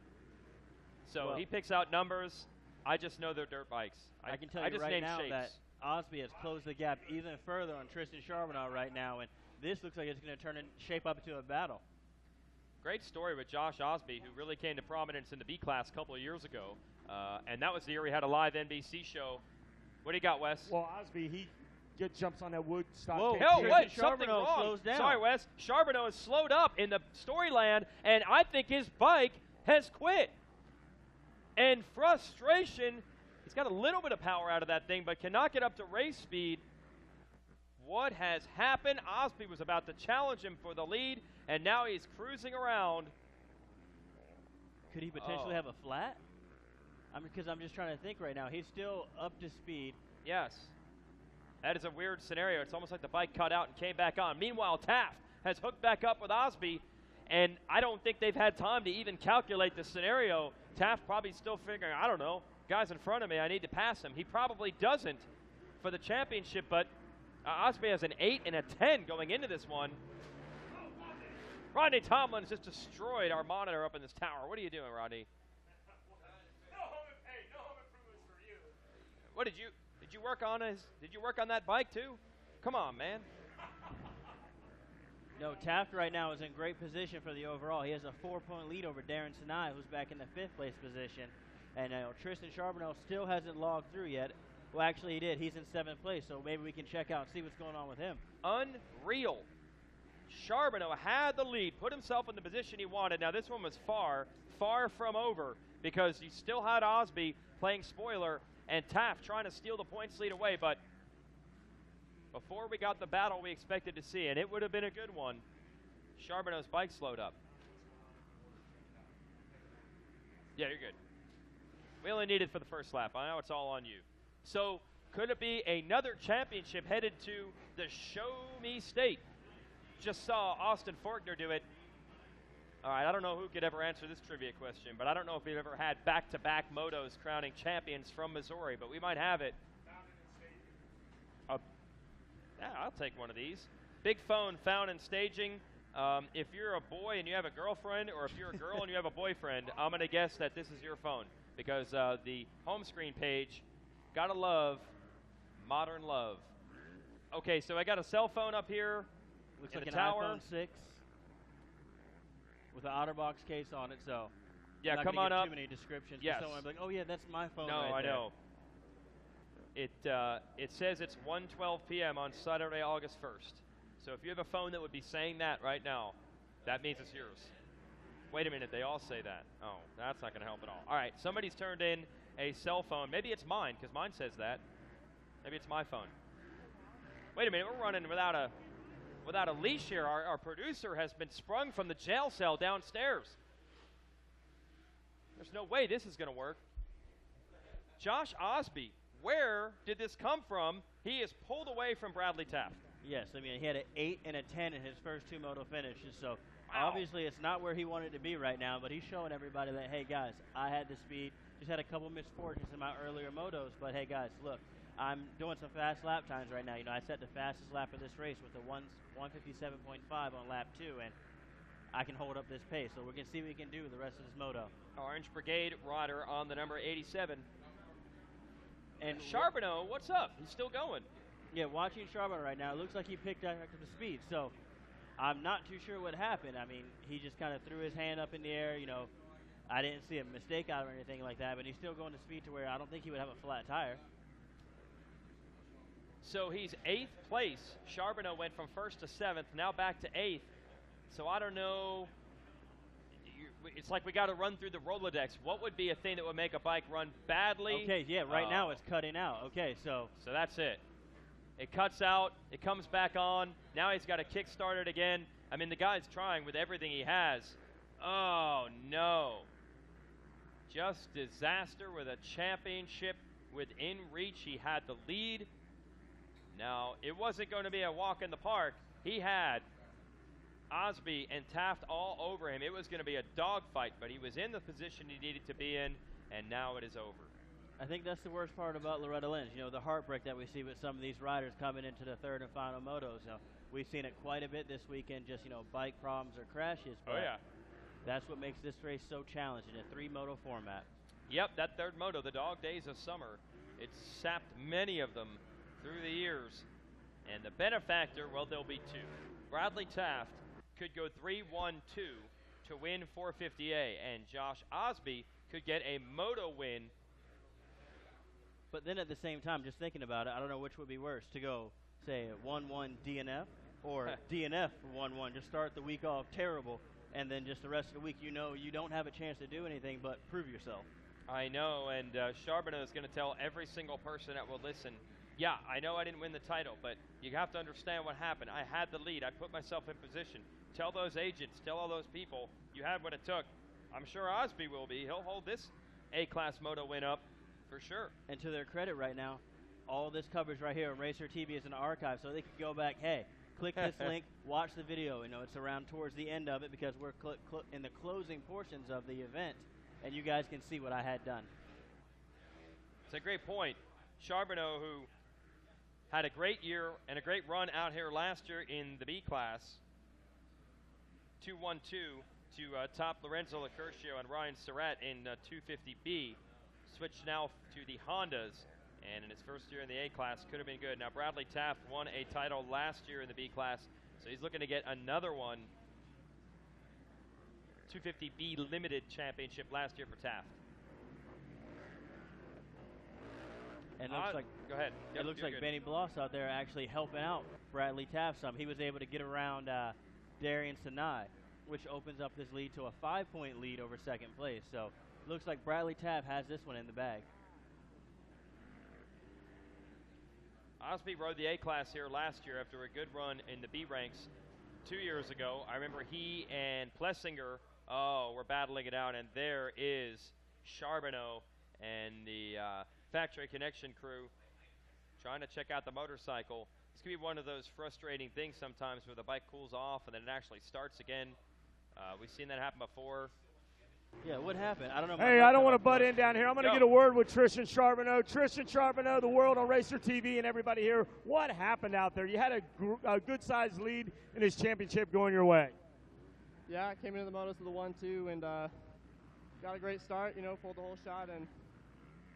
So he picks out numbers. I just know they're dirt bikes. I can tell you right now that Osby has closed the gap even further on Tristan Charbonneau right now, and this looks like it's going to shape up into a battle. Great story with Josh Osby, who really came to prominence in the B class a couple of years ago, and that was the year he had a live NBC show. What do you got, Wes? Well, Osby, he jumps on that wood stock. Whoa, wait, something wrong. Slows down. Sorry, Wes. Charbonneau is slowed up in the storyland, and I think his bike has quit. And frustration, he's got a little bit of power out of that thing, but cannot get up to race speed. What has happened? Osby was about to challenge him for the lead, and now he's cruising around. Could he potentially have a flat? Because I'm just trying to think right now. He's still up to speed. Yes. That is a weird scenario. It's almost like the bike cut out and came back on. Meanwhile, Taft has hooked back up with Osby, and I don't think they've had time to even calculate the scenario. Taft probably still figuring, I don't know, guy's in front of me, I need to pass him. He probably doesn't for the championship, but Osby has an 8 and a 10 going into this one. Rodney Tomlin's just destroyed our monitor up in this tower. What are you doing, Rodney? What did you work on did you work on that bike too? Come on, man. No, Taft right now is in great position for the overall. He has a 4-point lead over Darren Sinai, who's back in the 5th place position. And Tristan Charbonneau still hasn't logged through yet. Well, actually he did. He's in 7th place, so maybe we can check out and see what's going on with him. Unreal. Charbonneau had the lead, put himself in the position he wanted. Now this one was far from over, because you still had Osby playing spoiler and Taft trying to steal the points lead away, but before we got the battle we expected to see, and it would have been a good one, Charbonneau's bike slowed up. Yeah, you're good. We only need it for the first lap. I know it's all on you. So could it be another championship headed to the Show Me State? Just saw Austin Faulkner do it. All right, I don't know who could ever answer this trivia question, but I don't know if we've ever had back-to-back motos crowning champions from Missouri, but we might have it. Yeah, I'll take one of these. Big phone found in staging. If you're a boy and you have a girlfriend, or if you're a girl and you have a boyfriend, I'm going to guess that this is your phone, because the home screen page, gotta love modern love. Okay, so I got a cell phone up here. Looks in like the an tower. iPhone 6 with an OtterBox case on it, so yeah, I'm not come gonna on give up. Too many descriptions. Yes. Someone will be like, oh yeah, that's my phone. No, right I there. know. It says it's 1:12 p.m. on Saturday, August 1st. So if you have a phone that would be saying that right now, that means it's yours. Wait a minute, they all say that. Oh, that's not going to help at all. All right, somebody's turned in a cell phone. Maybe it's mine, because mine says that. Maybe it's my phone. Wait a minute, we're running without a leash here. Our producer has been sprung from the jail cell downstairs. There's no way this is going to work. Josh Osby, where did this come from? He is pulled away from Bradley Taft. Yes, I mean, he had an 8 and a 10 in his first 2 moto finishes, so obviously it's not where he wanted to be right now, but he's showing everybody that, hey, guys, I had the speed. Just had a couple misfortunes in my earlier motos, but hey guys, look, I'm doing some fast lap times right now. You know, I set the fastest lap of this race with a 157.5 on lap 2, and I can hold up this pace. So we're going to see what we can do the rest of this moto. Orange Brigade rider on the number 87. And Charbonneau, what's up? He's still going. Yeah, watching Charbonneau right now, it looks like he picked up the speed. So I'm not too sure what happened. I mean, he just kind of threw his hand up in the air. You know, I didn't see a mistake out or anything like that, but he's still going to speed to where I don't think he would have a flat tire. So he's 8th place. Charbonneau went from 1st to 7th, now back to 8th. So I don't know. It's like we got to run through the Rolodex. What would be a thing that would make a bike run badly? Okay, yeah, right now it's cutting out. Okay, so that's it. It cuts out. It comes back on. Now he's got to kickstart it again. I mean, the guy's trying with everything he has. Oh, no. Just disaster with a championship within reach. He had the lead. Now, it wasn't going to be a walk in the park. He had Osby and Taft all over him. It was going to be a dogfight, but he was in the position he needed to be in, and now it is over. I think that's the worst part about Loretta Lynn. You know, the heartbreak that we see with some of these riders coming into the third and final motos. You know, we've seen it quite a bit this weekend, just, you know, bike problems or crashes. But that's what makes this race so challenging, a 3-moto format. Yep, that third moto, the dog days of summer, it's sapped many of them through the years. And the benefactor, well, there'll be 2. Bradley Taft could go 3-1-2 to win 450A, and Josh Osby could get a moto win. But then at the same time, just thinking about it, I don't know which would be worse, to go, say, 1-1 DNF or DNF for 1-1. Just start the week off terrible, and then just the rest of the week, you know, you don't have a chance to do anything but prove yourself. I know, and Charbonneau is going to tell every single person that will listen, yeah, I know I didn't win the title, but you have to understand what happened. I had the lead. I put myself in position. Tell those agents, tell all those people, you had what it took. I'm sure Osby will be. He'll hold this A-Class moto win up for sure. And to their credit right now, all this coverage right here on Racer TV is an archive, so they can go back, hey, click this link, watch the video. You know, it's around towards the end of it because we're in the closing portions of the event, and you guys can see what I had done. It's a great point. Charbonneau, who had a great year and a great run out here last year in the B class, 2-1-2 to top Lorenzo Lacurcio and Ryan Surratt in 250B. Switched now to the Hondas, and in his first year in the A class, could have been good. Now Bradley Taft won a title last year in the B class, so he's looking to get another one. 250B Limited Championship last year for Taft. And it looks like, go ahead. It looks like Benny Bloss out there actually helping out Bradley Taft some. He was able to get around Darian Sinai, which opens up this lead to a 5-point lead over second place. So it looks like Bradley Taft has this one in the bag. Osby rode the A-Class here last year after a good run in the B ranks 2 years ago. I remember he and Plessinger, were battling it out, and there is Charbonneau and the Factory Connection crew trying to check out the motorcycle. This could be one of those frustrating things sometimes where the bike cools off and then it actually starts again. We've seen that happen before. Yeah, what happened? I don't know. Hey, I don't want to butt in down here. I'm going to get a word with Tristan Charbonneau. Tristan Charbonneau, the world on Racer TV, and everybody here. What happened out there? You had a good-sized lead in this championship going your way. Yeah, I came into the motos with a 1-2 and got a great start, you know, pulled the whole shot and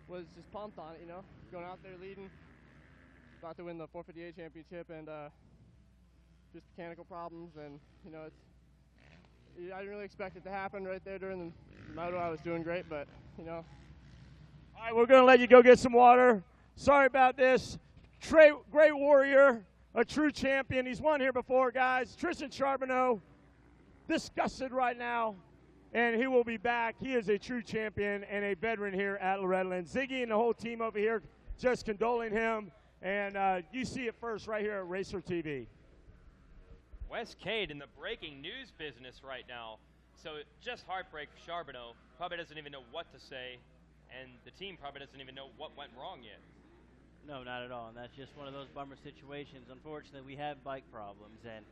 was just pumped on it, you know, going out there leading, about to win the 458 championship, and just mechanical problems, and, you know, I didn't really expect it to happen right there during the moto. I was doing great, but, you know. All right, we're going to let you go get some water. Sorry about this. Great warrior, a true champion. He's won here before, guys. Tristan Charbonneau, disgusted right now, and he will be back. He is a true champion and a veteran here at Loretta Lynn. Ziggy and the whole team over here just condoling him, and you see it first right here at Racer TV. Wes Cade in the breaking news business right now. So just heartbreak for Charbonneau. Probably doesn't even know what to say, and the team probably doesn't even know what went wrong yet. No, not at all, and that's just one of those bummer situations. Unfortunately, we have bike problems, and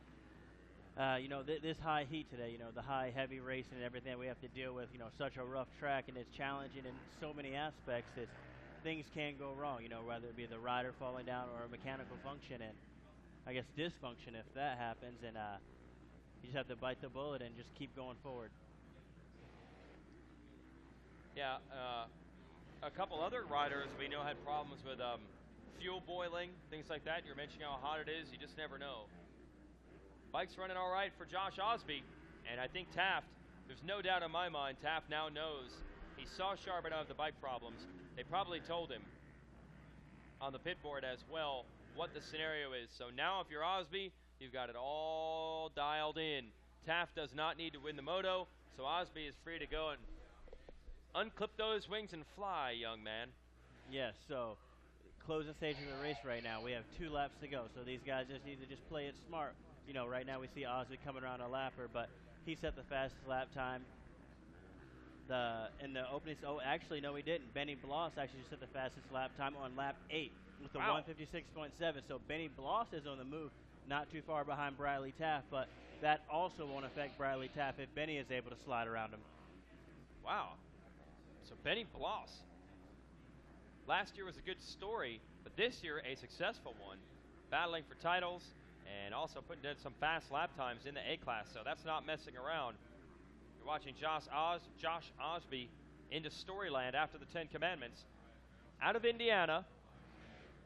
this high heat today, the high, heavy racing and everything that we have to deal with, such a rough track, and it's challenging in so many aspects that things can go wrong, whether it be the rider falling down or a mechanical function and, I guess, dysfunction if that happens, and you just have to bite the bullet and just keep going forward. Yeah, a couple other riders we know had problems with fuel boiling, things like that. You're mentioning how hot it is. You just never know. Bike's running all right for Josh Osby, and I think Taft, there's no doubt in my mind, Taft now knows. He saw Charbonneau have the bike problems. They probably told him on the pit board as well what the scenario is. So now if you're Osby, you've got it all dialed in. Taft does not need to win the moto, so Osby is free to go and unclip those wings and fly, young man. Yes, so closing stage of the race right now. We have 2 laps to go, so these guys just need to just play it smart. Right now we see Osby coming around a lapper, but he set the fastest lap time. In the opening, actually, no, he didn't. Benny Bloss actually set the fastest lap time on lap 8 with the 156.7. So Benny Bloss is on the move, not too far behind Bradley Taft, but that also won't affect Bradley Taft if Benny is able to slide around him. Wow. So Benny Bloss. Last year was a good story, but this year a successful one, battling for titles and also putting in some fast lap times in the A-class, so that's not messing around. You're watching Josh Osby into Storyland after the 10 Commandments out of Indiana.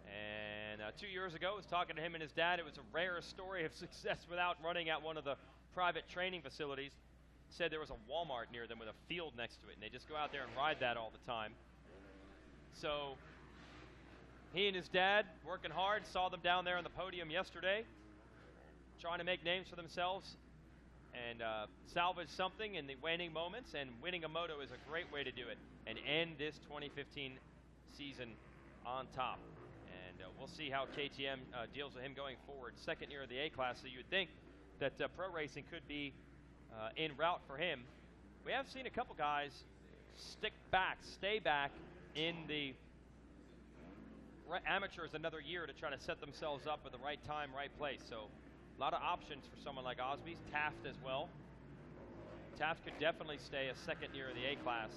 And 2 years ago, I was talking to him and his dad. It was a rare story of success without running at one of the private training facilities. Said there was a Walmart near them with a field next to it, and they just go out there and ride that all the time. So he and his dad working hard, saw them down there on the podium yesterday, trying to make names for themselves and salvage something in the waning moments, and winning a moto is a great way to do it and end this 2015 season on top. And we'll see how KTM deals with him going forward. Second year of the A-class, so you would think that pro racing could be en route for him. We have seen a couple guys stay back in the amateurs another year to try to set themselves up with the right time, right place. So a lot of options for someone like Osby. Taft as well. Taft could definitely stay a second year of the A-class.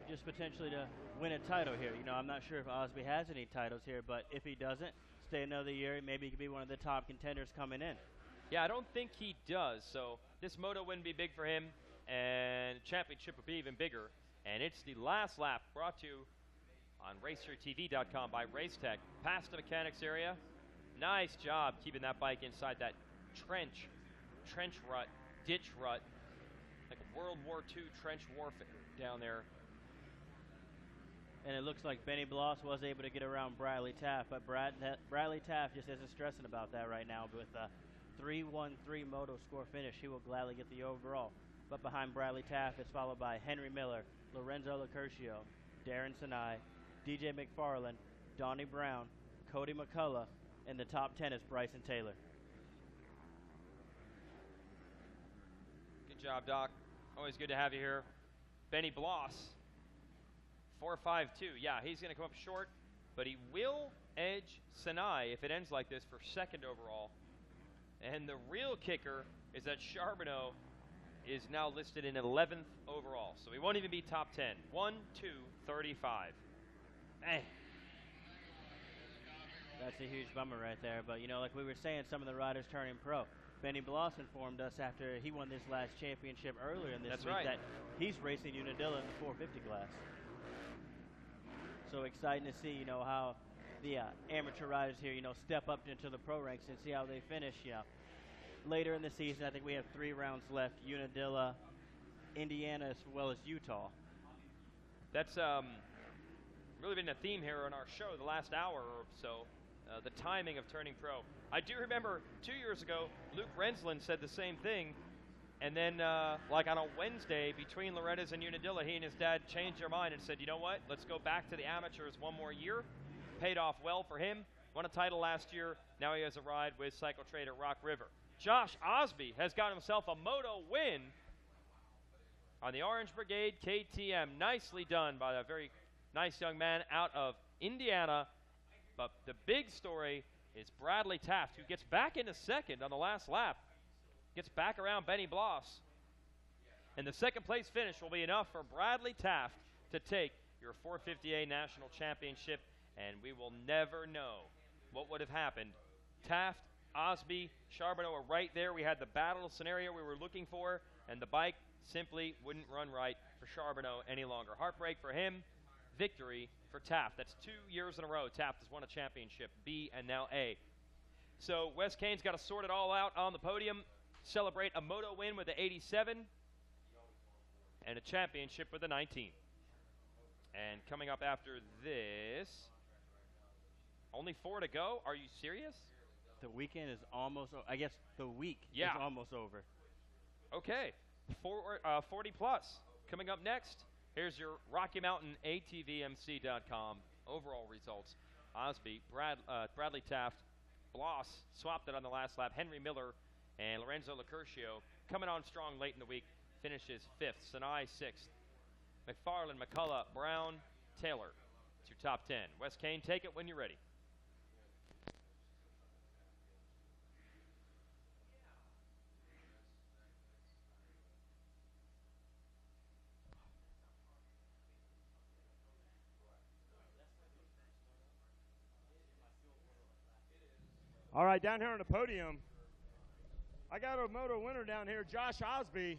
Just potentially to win a title here. I'm not sure if Osby has any titles here, but if he doesn't, stay another year, maybe he could be one of the top contenders coming in. Yeah, I don't think he does, so this moto wouldn't be big for him, and the championship would be even bigger. And it's the last lap, brought to you on RacerTV.com by Racetech. Past the mechanics area. Nice job keeping that bike inside that trench rut, ditch rut, like a World War II trench warfare down there. And it looks like Benny Bloss was able to get around Bradley Taft, but Bradley Taft just isn't stressing about that right now. With a 3-1-3 moto score finish, he will gladly get the overall. But behind Bradley Taft, it's followed by Henry Miller, Lorenzo Locurcio, Darren Sinai, DJ McFarland, Donnie Brown, Cody McCullough, and the top 10 is Bryson Taylor. Good job, Doc. Always good to have you here. Benny Bloss, 4.52. Yeah, he's going to come up short, but he will edge Sinai if it ends like this for second overall. And the real kicker is that Charbonneau is now listed in 11th overall, so he won't even be top 10. 1, 2, 35. Man. That's a huge bummer right there. But, like we were saying, some of the riders turning pro. Benny Bloss informed us after he won this last championship earlier in this week that he's racing Unadilla in the 450 class. So exciting to see, how the amateur riders here, step up into the pro ranks and see how they finish, Later in the season, I think we have 3 rounds left: Unadilla, Indiana, as well as Utah. That's really been a theme here on our show the last hour or so, the timing of turning pro. I do remember 2 years ago, Luke Rensland said the same thing, and then like on a Wednesday between Loretta's and Unadilla, he and his dad changed their mind and said, you know what, let's go back to the amateurs one more year. Paid off well for him. Won a title last year. Now he has a ride with Cycle Trade at Rock River. Josh Osby has got himself a moto win on the Orange Brigade KTM. Nicely done by a very nice young man out of Indiana. But the big story is Bradley Taft, who gets back into second on the last lap. Gets back around Benny Bloss. And the second place finish will be enough for Bradley Taft to take your 450A National Championship, and we will never know what would have happened. Taft, Osby, Charbonneau are right there. We had the battle scenario we were looking for, and the bike simply wouldn't run right for Charbonneau any longer. Heartbreak for him, victory for Taft. That's 2 years in a row Taft has won a championship, B and now A. So Wes Kane's got to sort it all out on the podium, celebrate a moto win with the 87, and a championship with the 19. And coming up after this, only 4 to go? Are you serious? The weekend is almost I guess the week is almost over. Okay, 40 plus. Coming up next, here's your Rocky Mountain ATVMC.com overall results. Osby, Bradley Taft, Bloss swapped it on the last lap. Henry Miller and Lorenzo Locurcio coming on strong late in the week, finishes 5th. Sinai 6th. McFarland, McCullough, Brown, Taylor. It's your top 10. Wes Kane, take it when you're ready. All right, down here on the podium, I got a moto winner down here, Josh Osby.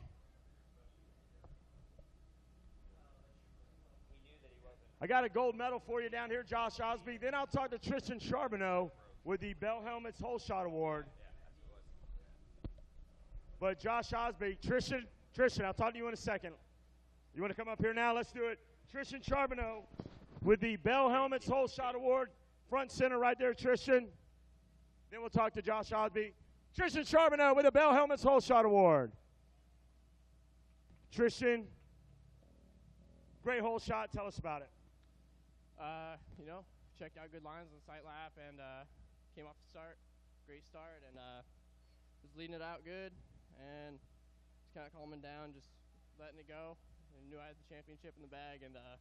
I got a gold medal for you down here, Josh Osby. Then I'll talk to Tristan Charbonneau with the Bell Helmets Whole Shot Award. But Josh Osby, Tristan, I'll talk to you in a second. You want to come up here now? Let's do it. Tristan Charbonneau with the Bell Helmets Whole Shot Award. Front center right there, Tristan. Then we'll talk to Josh Osby. Tristan Charbonneau with the Bell Helmets Whole Shot Award. Tristan, great whole shot. Tell us about it. Checked out good lines on the sight lap and came off the start. Great start and was leading it out good and just kind of calming down, just letting it go. And knew I had the championship in the bag and a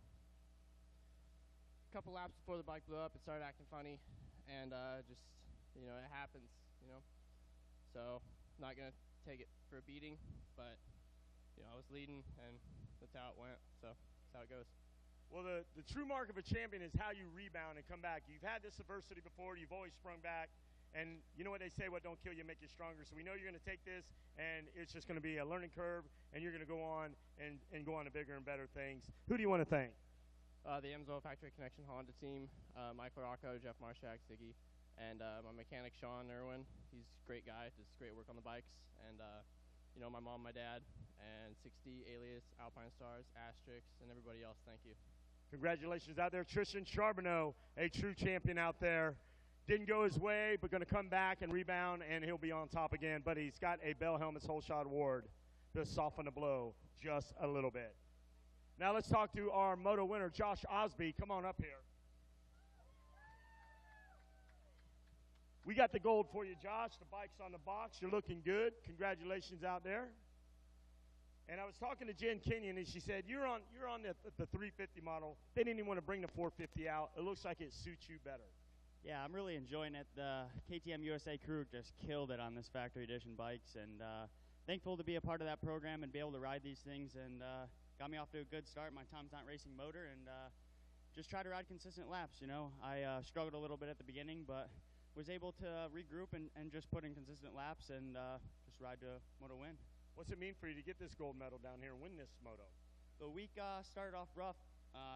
couple laps before the bike blew up, it started acting funny and it happens, So not going to take it for a beating, but I was leading and that's how it went. So that's how it goes. Well, the true mark of a champion is how you rebound and come back. You've had this adversity before. You've always sprung back. And you know what they say, what don't kill you make you stronger. So we know you're going to take this, and it's just going to be a learning curve, and you're going to go on and go on to bigger and better things. Who do you want to thank? The Emsville Factory Connection Honda team, Mike Larocco, Jeff Marshak, Ziggy, and my mechanic, Sean Irwin. He's a great guy, does great work on the bikes. And, my mom, my dad, and 60, Alias, Alpine Stars, Asterix, and everybody else. Thank you. Congratulations out there. Tristan Charbonneau, a true champion out there. Didn't go his way, but going to come back and rebound, and he'll be on top again. But he's got a Bell Helmets Whole Shot Award to soften the blow just a little bit. Now let's talk to our moto winner, Josh Osby. Come on up here. We got the gold for you, Josh. The bike's on the box. You're looking good. Congratulations out there. And I was talking to Jen Kenyon, and she said, you're on the 350 model. They didn't even want to bring the 450 out. It looks like it suits you better. Yeah, I'm really enjoying it. The KTM USA crew just killed it on this factory edition bikes, and thankful to be a part of that program and be able to ride these things, and got me off to a good start. My Tom's Not Racing motor, and just try to ride consistent laps. I struggled a little bit at the beginning, but was able to regroup and just put in consistent laps and just ride to a moto win. What's it mean for you to get this gold medal down here and win this moto? The week started off rough.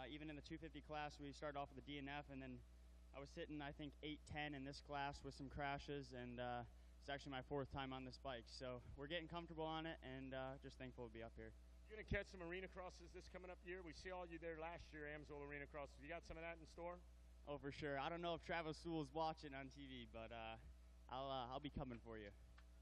Even in the 250 class, we started off with a DNF, and then I was sitting, I think, 8-10 in this class with some crashes, and it's actually my 4th time on this bike. So we're getting comfortable on it, and just thankful to be up here. You're going to catch some arena crosses this coming up year. We saw you there last year, Amsoil Arena Crosses. You got some of that in store? Oh, for sure. I don't know if Travis Sewell's watching on TV, but I'll be coming for you.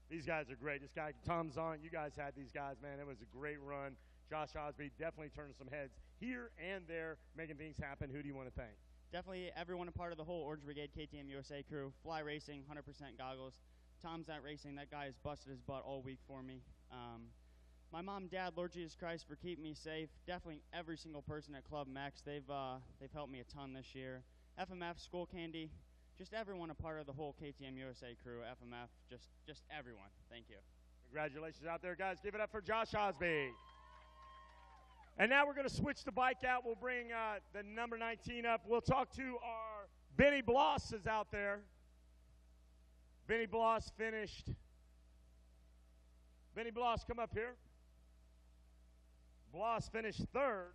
These guys are great. This guy, Tom Zahn, you guys had these guys, man. It was a great run. Josh Osby definitely turning some heads here and there, making things happen. Who do you want to thank? Definitely everyone a part of the whole Orange Brigade KTM USA crew. Fly Racing, 100% goggles. Tom's Not Racing, that guy has busted his butt all week for me. My mom, dad, Lord Jesus Christ for keeping me safe. Definitely every single person at Club Max. They've helped me a ton this year. FMF, School Candy, just everyone a part of the whole KTM USA crew, FMF, just everyone. Thank you. Congratulations out there, guys. Give it up for Josh Osby. And now we're going to switch the bike out. We'll bring the number 19 up. We'll talk to our Benny Bloss is out there. Benny Bloss finished. Benny Bloss, come up here. Bloss finished third.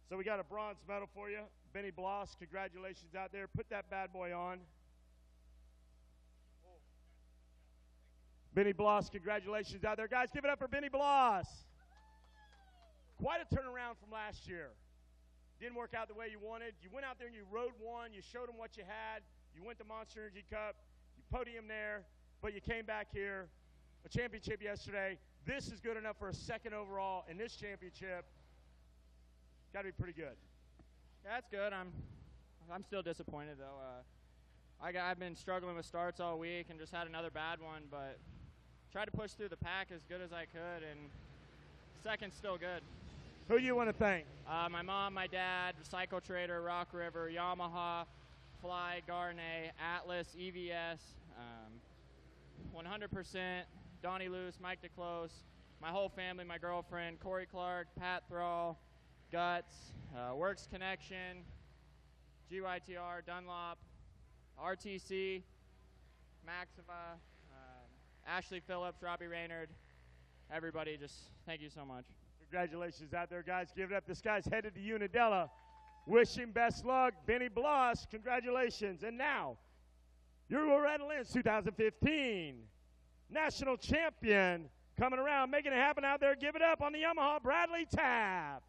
So we got a bronze medal for you. Benny Bloss, congratulations out there. Put that bad boy on. Benny Bloss, congratulations out there. Guys, give it up for Benny Bloss. Quite a turnaround from last year. Didn't work out the way you wanted. You went out there and you rode one. You showed them what you had. You went to Monster Energy Cup. You podiumed there, but you came back here. A championship yesterday. This is good enough for a second overall in this championship. Got to be pretty good. Yeah, that's good. I'm still disappointed though. I've been struggling with starts all week and just had another bad one, but tried to push through the pack as good as I could, and second's still good. Who do you want to thank? My mom, my dad, Cycle Trader, Rock River, Yamaha, Fly, Garnet, Atlas, EVS, 100%, Donnie Luce, Mike DeClose, my whole family, my girlfriend, Corey Clark, Pat Thrall, Guts, Works Connection, GYTR, Dunlop, RTC, Maxima, Ashley Phillips, Robbie Raynard, everybody, just thank you so much. Congratulations out there, guys. Give it up. This guy's headed to Unadilla. Wish him best luck. Benny Bloss, congratulations. And now, your Loretta Lynn's 2015 national champion coming around, making it happen out there. Give it up on the Yamaha, Bradley Taft.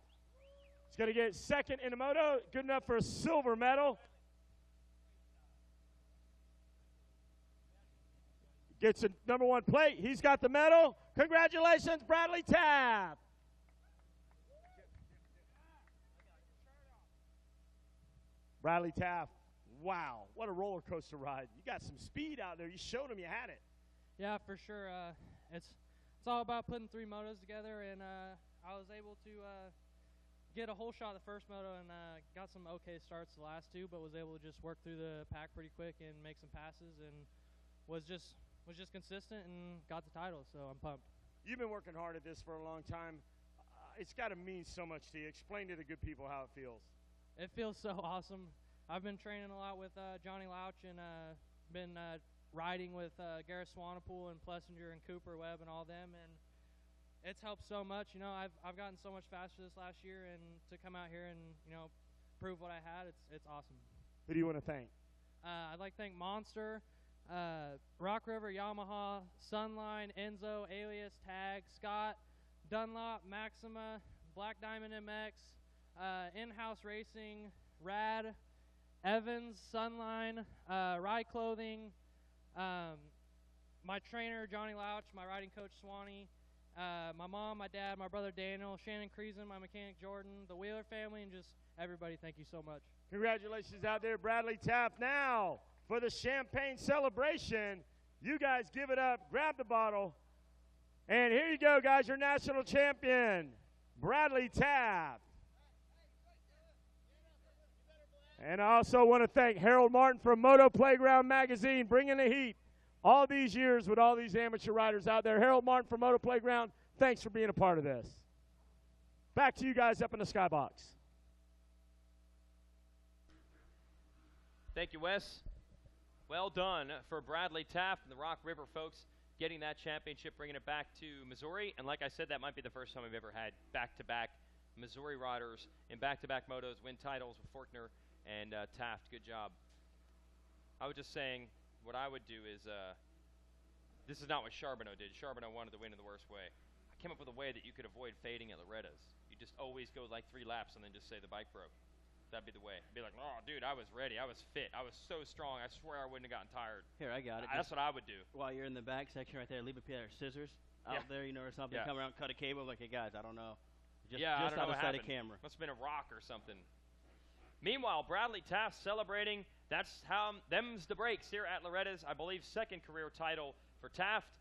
He's going to get second in the moto. Good enough for a silver medal. Gets a number 1 plate. He's got the medal. Congratulations, Bradley Taft. Bradley Taft, wow, what a roller coaster ride. You got some speed out there. You showed him you had it. Yeah, for sure. It's all about putting 3 motos together, and I was able to get a whole shot of the first moto and got some okay starts the last 2, but was able to just work through the pack pretty quick and make some passes, and was just consistent and got the title, so I'm pumped. You've been working hard at this for a long time. It's got to mean so much to you. Explain to the good people how it feels. It feels so awesome. I've been training a lot with Johnny Louch and been riding with Gareth Swanepoel and Plessinger and Cooper Webb and all them, and it's helped so much. You know, I've gotten so much faster this last year, and to come out here and, you know, prove what I had, it's awesome. Who do you want to thank? I'd like to thank Monster, Rock River, Yamaha, Sunline, Enzo, Alias, Tag, Scott, Dunlop, Maxima, Black Diamond MX, In-House Racing, Rad, Evans, Sunline, Ride Clothing, my trainer, Johnny Louch, my riding coach, Swanee, my mom, my dad, my brother Daniel, Shannon Creason, my mechanic Jordan, the Wheeler family, and just everybody, thank you so much. Congratulations out there, Bradley Taft. Now, for the champagne celebration, you guys give it up, grab the bottle, and here you go, guys, your national champion, Bradley Taft. And I also want to thank Harold Martin from Moto Playground Magazine, bringing the heat all these years with all these amateur riders out there. Harold Martin from Moto Playground, thanks for being a part of this. Back to you guys up in the skybox. Thank you, Wes. Well done for Bradley Taft and the Rock River folks getting that championship, bringing it back to Missouri. And like I said, that might be the first time we've ever had back-to-back Missouri riders in back-to-back motos win titles with Forkner and Taft. Good job. I was just saying what I would do is, this is not what Charbonneau did. Charbonneau wanted to win in the worst way. I came up with a way that you could avoid fading at Loretta's. You just always go like 3 laps and then just say the bike broke. That'd be the way. Be like, oh, dude, I was ready. I was fit. I was so strong. I swear I wouldn't have gotten tired. Here, I got it. That's what I would do. While you're in the back section right there, leave a pair of scissors out there, you know, or something. Yeah. Come around, cut a cable. Like, hey, guys, I don't know. Just I don't know out what of sight of happened. camera. Must have been a rock or something. Meanwhile, Bradley Taft celebrating. That's how them's the breaks here at Loretta's. I believe 2nd career title for Taft.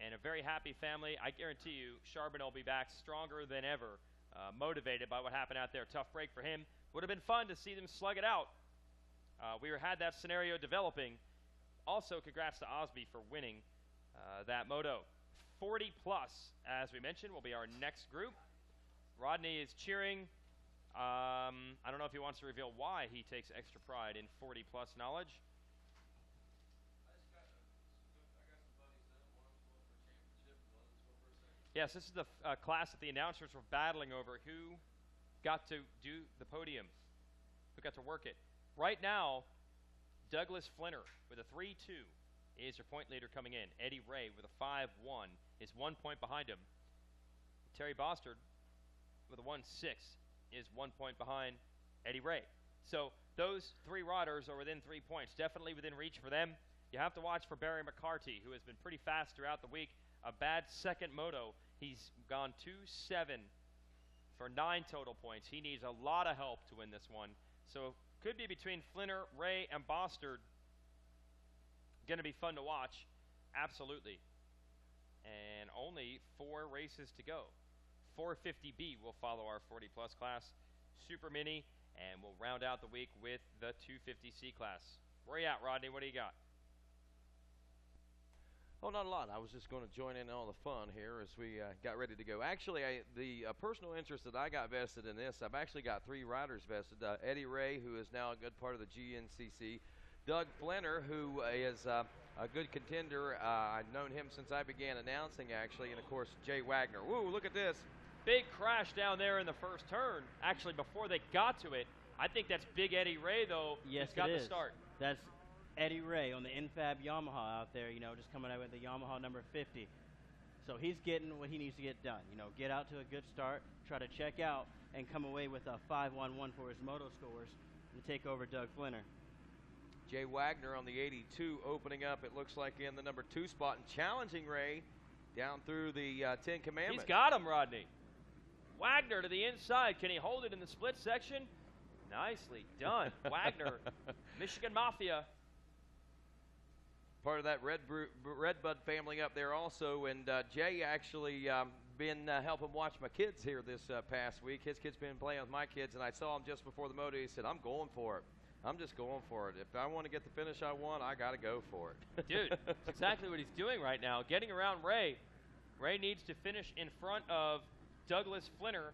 And a very happy family. I guarantee you, Charbonneau will be back stronger than ever motivated by what happened out there. Tough break for him. Would have been fun to see them slug it out. We had that scenario developing. Also, congrats to Osby for winning that moto. 40 plus, as we mentioned, will be our next group. Rodney is cheering. I don't know if he wants to reveal why he takes extra pride in 40 plus knowledge. Yes, this is the class that the announcers were battling over who got to do the podium, who got to work it. Right now, Douglas Flinner with a 3-2 is your point leader coming in. Eddie Ray with a 5-1 is 1 point behind him. Terry Bostard with a 1-6 is 1 point behind Eddie Ray. So those three riders are within 3 points, definitely within reach for them. You have to watch for Barry McCarty, who has been pretty fast throughout the week. A bad second moto. He's gone 2-7 for 9 total points. He needs a lot of help to win this one. So could be between Flinner, Ray, and Bostard. Going to be fun to watch. Absolutely. And only 4 races to go. 450B will follow our 40-plus class Super Mini, and we'll round out the week with the 250C class. Where you at, Rodney? What do you got? Oh, not a lot. I was just going to join in all the fun here as we got ready to go. Actually, the personal interest that I got vested in this, I've actually got 3 riders vested. Eddie Ray, who is now a good part of the GNCC. Doug Flinner, who is a good contender. I've known him since I began announcing, actually. And, of course, Jay Wagner. Woo, look at this. Big crash down there in the first turn. Actually, before they got to it, I think that's Big Eddie Ray, though, yes, who's got it the is. start. That's Eddie Ray on the Infab Yamaha out there, just coming out with the Yamaha number 50. So he's getting what he needs to get done. Get out to a good start, try to check out, and come away with a 5-1-1 for his moto scores and take over Doug Flinner. Jay Wagner on the 82 opening up, it looks like, in the number 2 spot and challenging Ray down through the 10 Commandments. He's got him, Rodney. Wagner to the inside. Can he hold it in the split section? Nicely done. Wagner, Michigan Mafia. Part of that Redbud family up there also, and Jay actually been helping watch my kids here this past week. His kids been playing with my kids, and I saw him just before the moto. He said, I'm going for it. I'm just going for it. If I want to get the finish I want, I got to go for it. Dude, that's exactly what he's doing right now. Getting around Ray. Ray needs to finish in front of Douglas Flinner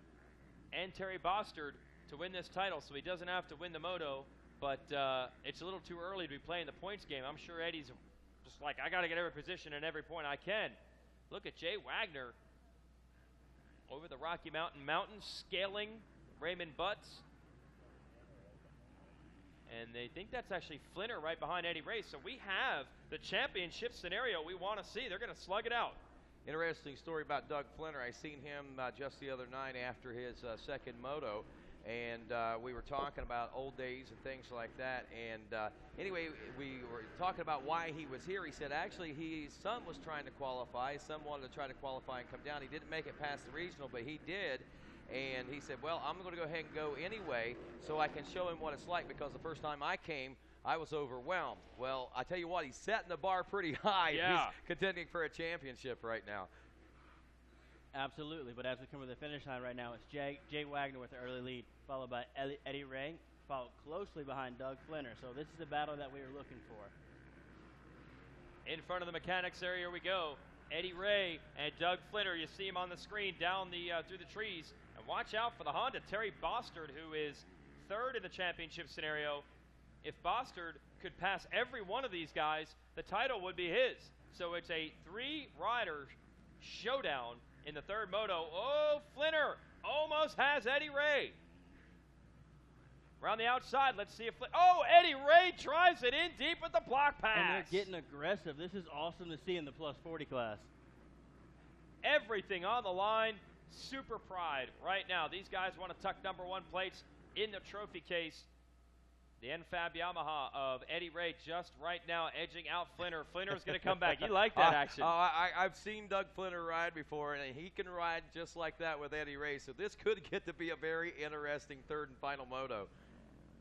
and Terry Bostard to win this title, so he doesn't have to win the moto, but it's a little too early to be playing the points game. I'm sure Eddie's just like, I got to get every position and every point I can. Look at Jay Wagner over the Rocky Mountain Mountains, scaling Raymond Butts. And they think that's actually Flinner right behind Eddie Ray. So we have the championship scenario we want to see. They're going to slug it out. Interesting story about Doug Flinner. I seen him just the other night after his second moto, and we were talking about old days and things like that. And anyway, we were talking about why he was here. He said actually his son was trying to qualify. His son wanted to try to qualify and come down. He didn't make it past the regional, but he did. And he said, well, I'm going to go ahead and go anyway so I can show him what it's like, because the first time I came, I was overwhelmed. Well, I tell you what, he's setting the bar pretty high. Yeah. He's contending for a championship right now. Absolutely, but as we come to the finish line right now, it's Jay Wagner with the early lead, followed by Eddie Ray, followed closely behind Doug Flinner. So this is the battle that we were looking for. In front of the mechanics area we go. Eddie Ray and Doug Flinner. You see him on the screen down the through the trees. And watch out for the Honda, Terry Bostard, who is third in the championship scenario. If Bostard could pass every one of these guys, the title would be his. So it's a 3-rider showdown in the third moto. Oh, Flinner almost has Eddie Ray. Around the outside, let's see if Eddie Ray drives it in deep with the block pass. And they're getting aggressive. This is awesome to see in the plus 40 class. Everything on the line. Super pride right now. These guys want to tuck number 1 plates in the trophy case. The Enfab Yamaha of Eddie Ray just right now edging out Flinner. Flinner's going to come back. You like that action? I've seen Doug Flinner ride before, and he can ride just like that with Eddie Ray. So this could get to be a very interesting third and final moto.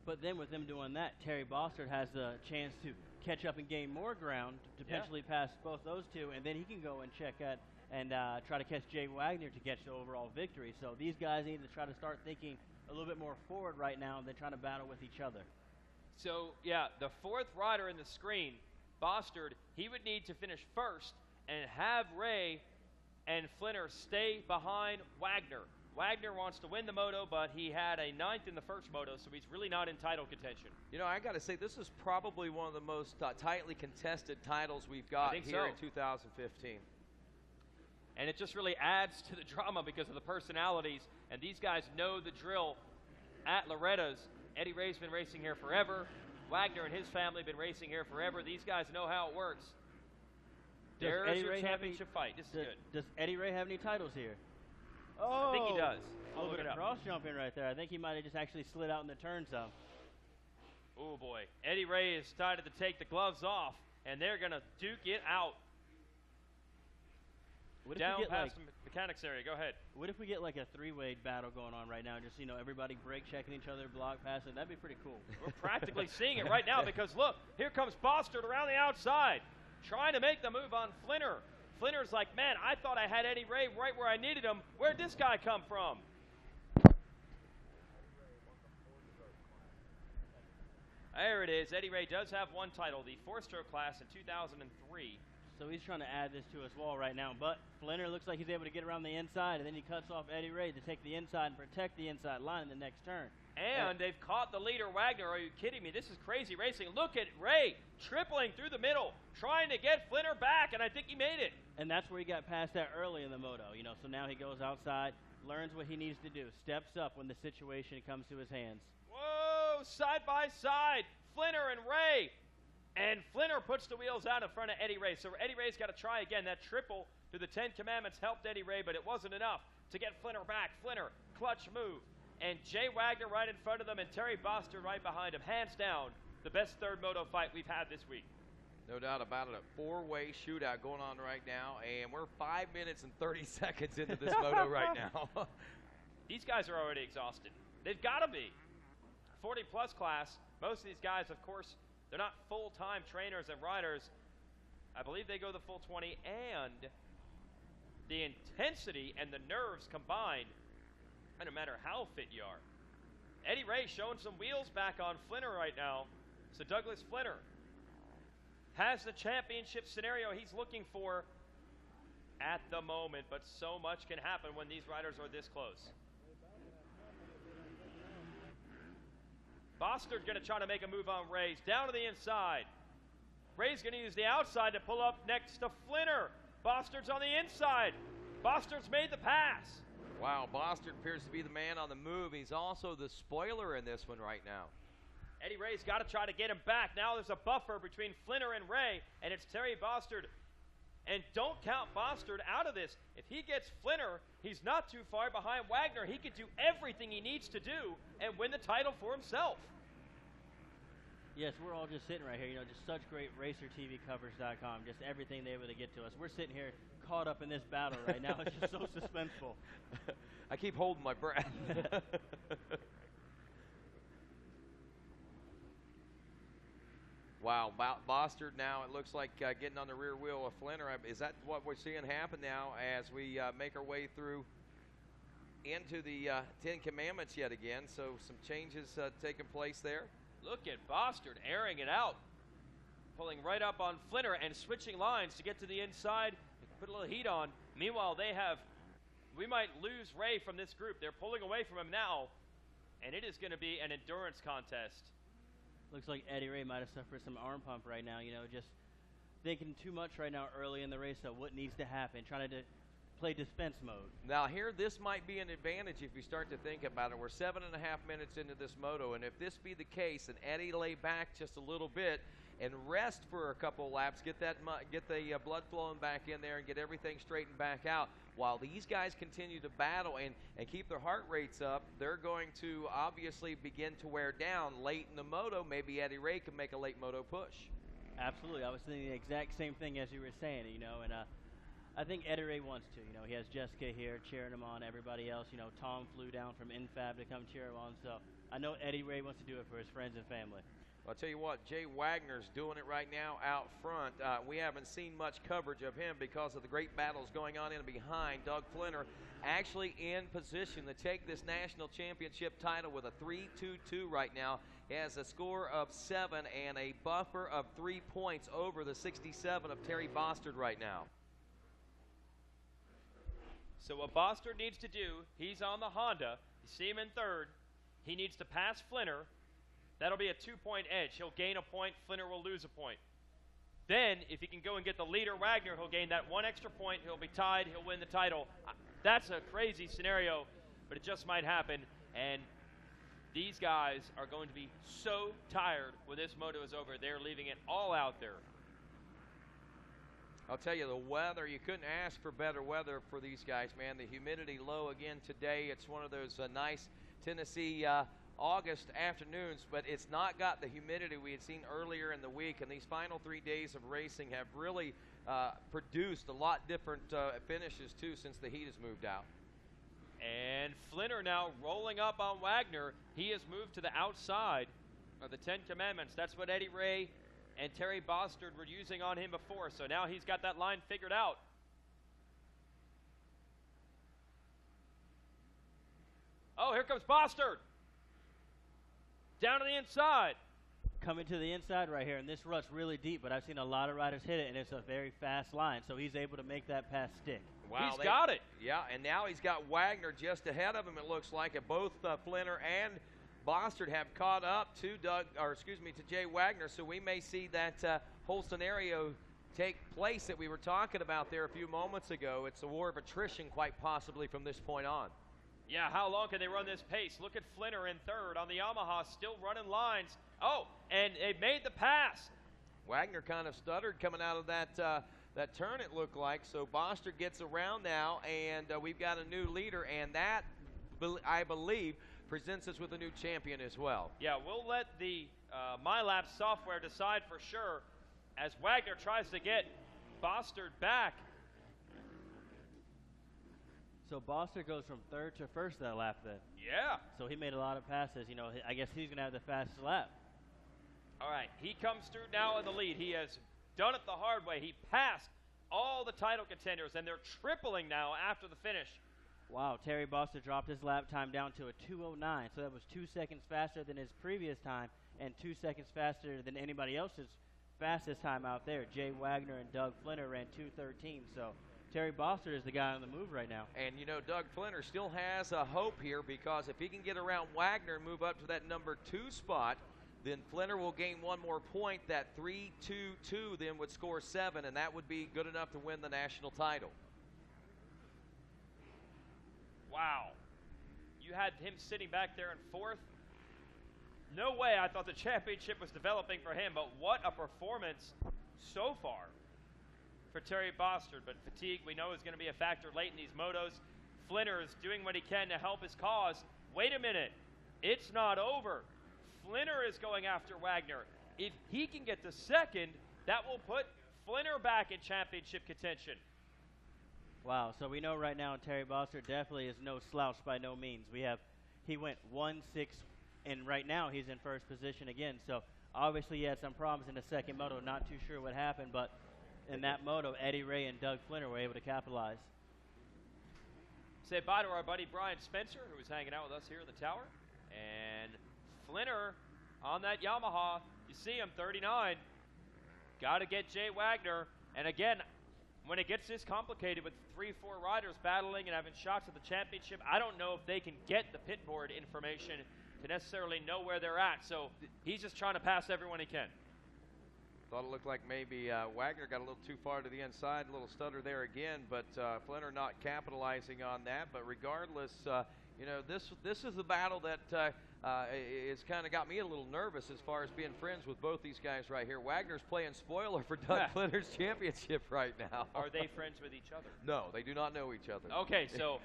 But then with them doing that, Terry Bostard has the chance to catch up and gain more ground to potentially pass both those two, and then he can go and check at and try to catch Jay Wagner to catch the overall victory. So these guys need to try to start thinking a little bit more forward right now than trying to battle with each other. So, yeah, the fourth rider in the screen, Bostard, he would need to finish first and have Ray and Flinner stay behind Wagner. Wagner wants to win the moto, but he had a 9th in the first moto, so he's really not in title contention. You know, I got to say, this is probably one of the most tightly contested titles we've got here in 2015. And it just really adds to the drama because of the personalities, and these guys know the drill at Loretta's. Eddie Ray's been racing here forever. Wagner and his family have been racing here forever. These guys know how it works. There's your championship fight. This is good. Does Eddie Ray have any titles here? I think he does. Oh, look at cross jumping right there. I think he might have just actually slid out in the turn some. Oh, boy. Eddie Ray has started to take the gloves off, and they're going to duke it out. Down past the mechanics area. Go ahead. What if we get like a three-way battle going on right now? Just, everybody brake checking each other, block passing. That'd be pretty cool. We're practically seeing it right now because, look, here comes Bostard around the outside, trying to make the move on Flinner. Flinner's like, man, I thought I had Eddie Ray right where I needed him. Where'd this guy come from? There it is. Eddie Ray does have one title, the four-stroke class in 2003. So he's trying to add this to his wall right now. But Flinner looks like he's able to get around the inside, and then he cuts off Eddie Ray to take the inside and protect the inside line in the next turn. And they've caught the leader, Wagner. Are you kidding me? This is crazy racing. Look at Ray tripling through the middle, trying to get Flinner back, and I think he made it. And that's where he got past that early in the moto, So now he goes outside, learns what he needs to do, steps up when the situation comes to his hands. Whoa, side by side, Flinner and Ray. And Flinner puts the wheels out in front of Eddie Ray. So Eddie Ray's got to try again. That triple to the 10 Commandments helped Eddie Ray, but it wasn't enough to get Flinner back. Flinner, clutch move. And Jay Wagner right in front of them and Terry Bostard right behind him. Hands down, the best third moto fight we've had this week. No doubt about it. A four-way shootout going on right now, and we're 5 minutes and 30 seconds into this moto right now. These guys are already exhausted. They've got to be. 40-plus class, most of these guys, of course, they're not full-time trainers and riders. I believe they go the full 20, and the intensity and the nerves combined, no matter how fit you are. Eddie Ray showing some wheels back on Flinner right now. So Douglas Flinner has the championship scenario he's looking for at the moment, but so much can happen when these riders are this close. Bostard's going to try to make a move on Ray's. Down to the inside. Ray's going to use the outside to pull up next to Flinner. Bostard's on the inside. Bostard's made the pass. Wow, Bostard appears to be the man on the move. He's also the spoiler in this one right now. Eddie Ray's got to try to get him back. Now there's a buffer between Flinner and Ray, and it's Terry Bostard. And don't count Bostard out of this. If he gets Flinner, he's not too far behind Wagner. He could do everything he needs to do and win the title for himself. Yes, we're all just sitting right here, just such great RacerTVcovers.com, just everything they're able to get to us. We're sitting here caught up in this battle right now. It's just so suspenseful. I keep holding my breath. Wow, Bostard now, it looks like getting on the rear wheel of Flinner. Is that what we're seeing happen now as we make our way through into the 10 Commandments yet again? So some changes taking place there. Look at Bostard airing it out, pulling right up on Flinner and switching lines to get to the inside, put a little heat on. Meanwhile, we might lose Ray from this group. They're pulling away from him now, and it is going to be an endurance contest. Looks like Eddie Ray might have suffered some arm pump right now, just thinking too much right now early in the race of what needs to happen, trying to play dispense mode. Now here, this might be an advantage if you start to think about it. We're 7.5 minutes into this moto, and if this be the case, and Eddie lay back just a little bit and rest for a couple laps, get the blood flowing back in there and get everything straightened back out, while these guys continue to battle and keep their heart rates up, they're going to obviously begin to wear down late in the moto. Maybe Eddie Ray can make a late moto push. Absolutely. I was thinking the exact same thing as you were saying, and I think Eddie Ray wants to. He has Jessica here cheering him on, everybody else. Tom flew down from Infab to come cheer him on. So I know Eddie Ray wants to do it for his friends and family. I'll tell you what, Jay Wagner's doing it right now out front. We haven't seen much coverage of him because of the great battles going on in and behind. Doug Flinner actually in position to take this national championship title with a 3-2-2 right now. He has a score of 7 and a buffer of 3 points over the 67 of Terry Bostard right now. So what Bostard needs to do, he's on the Honda. You see him in third. He needs to pass Flinner. That'll be a 2-point edge. He'll gain a point. Flinner will lose a point. Then, if he can go and get the leader, Wagner, he'll gain that 1 extra point. He'll be tied. He'll win the title. That's a crazy scenario, but it just might happen. And these guys are going to be so tired when this moto is over. They're leaving it all out there. I'll tell you, the weather, you couldn't ask for better weather for these guys, man. The humidity low again today. It's one of those nice Tennessee August afternoons, but it's not got the humidity we had seen earlier in the week, and these final 3 days of racing have really produced a lot different finishes, too, since the heat has moved out. And Flinner now rolling up on Wagner. He has moved to the outside of the 10 Commandments. That's what Eddie Ray and Terry Bostard were using on him before, so now he's got that line figured out. Oh, here comes Bostard. Down to the inside. Coming to the inside right here, and this rut's really deep, but I've seen a lot of riders hit it, and it's a very fast line, so he's able to make that pass stick. Wow, he's got it. Yeah, and now he's got Wagner just ahead of him, it looks like. Both Flinner and Bostard have caught up to Jay Wagner, so we may see that whole scenario take place that we were talking about there a few moments ago. It's a war of attrition quite possibly from this point on. Yeah, how long can they run this pace? Look at Flinner in third on the Yamaha, still running lines. Oh, and they made the pass. Wagner kind of stuttered coming out of that turn, it looked like. So Bostard gets around now, and we've got a new leader, and that, I believe, presents us with a new champion as well. Yeah, we'll let the MyLab software decide for sure as Wagner tries to get Bostard back. So Bostard goes from third to first that lap then. Yeah. So he made a lot of passes. You know, I guess he's going to have the fastest lap. All right, he comes through now in the lead. He has done it the hard way. He passed all the title contenders, and they're tripling now after the finish. Wow, Terry Bostard dropped his lap time down to a 2:09, so that was 2 seconds faster than his previous time and 2 seconds faster than anybody else's fastest time out there. Jay Wagner and Doug Flinner ran 2:13, so Terry Bostard is the guy on the move right now. And, you know, Doug Flinner still has a hope here because if he can get around Wagner and move up to that number 2 spot, then Flinner will gain 1 more point. That 3-2-2 then would score 7, and that would be good enough to win the national title. Wow. You had him sitting back there in fourth. No way I thought the championship was developing for him, but what a performance so far for Terry Bostard. But fatigue, we know, is going to be a factor late in these motos. Flinner is doing what he can to help his cause. Wait a minute. It's not over. Flinner is going after Wagner. If he can get to second, that will put Flinner back in championship contention. Wow, so we know right now Terry Bostard definitely is no slouch by no means. He went 1-6, and right now he's in first position again. So obviously he had some problems in the second moto. Not too sure what happened, but in that moto, Eddie Ray and Doug Flinner were able to capitalize. Say bye to our buddy Brian Spencer, who was hanging out with us here in the tower. And Flinner on that Yamaha, you see him, 39. Got to get Jay Wagner. And again, when it gets this complicated with 3-4 riders battling and having shots at the championship, I don't know if they can get the pit board information to necessarily know where they're at. So he's just trying to pass everyone he can. Thought it looked like maybe Wagner got a little too far to the inside, a little stutter there again, but Flinner not capitalizing on that. But regardless, you know, this is the battle that it's kind of got me a little nervous as far as being friends with both these guys right here. Wagner's playing spoiler for Doug Flinner's championship right now. Are they friends with each other? No, they do not know each other. Okay, so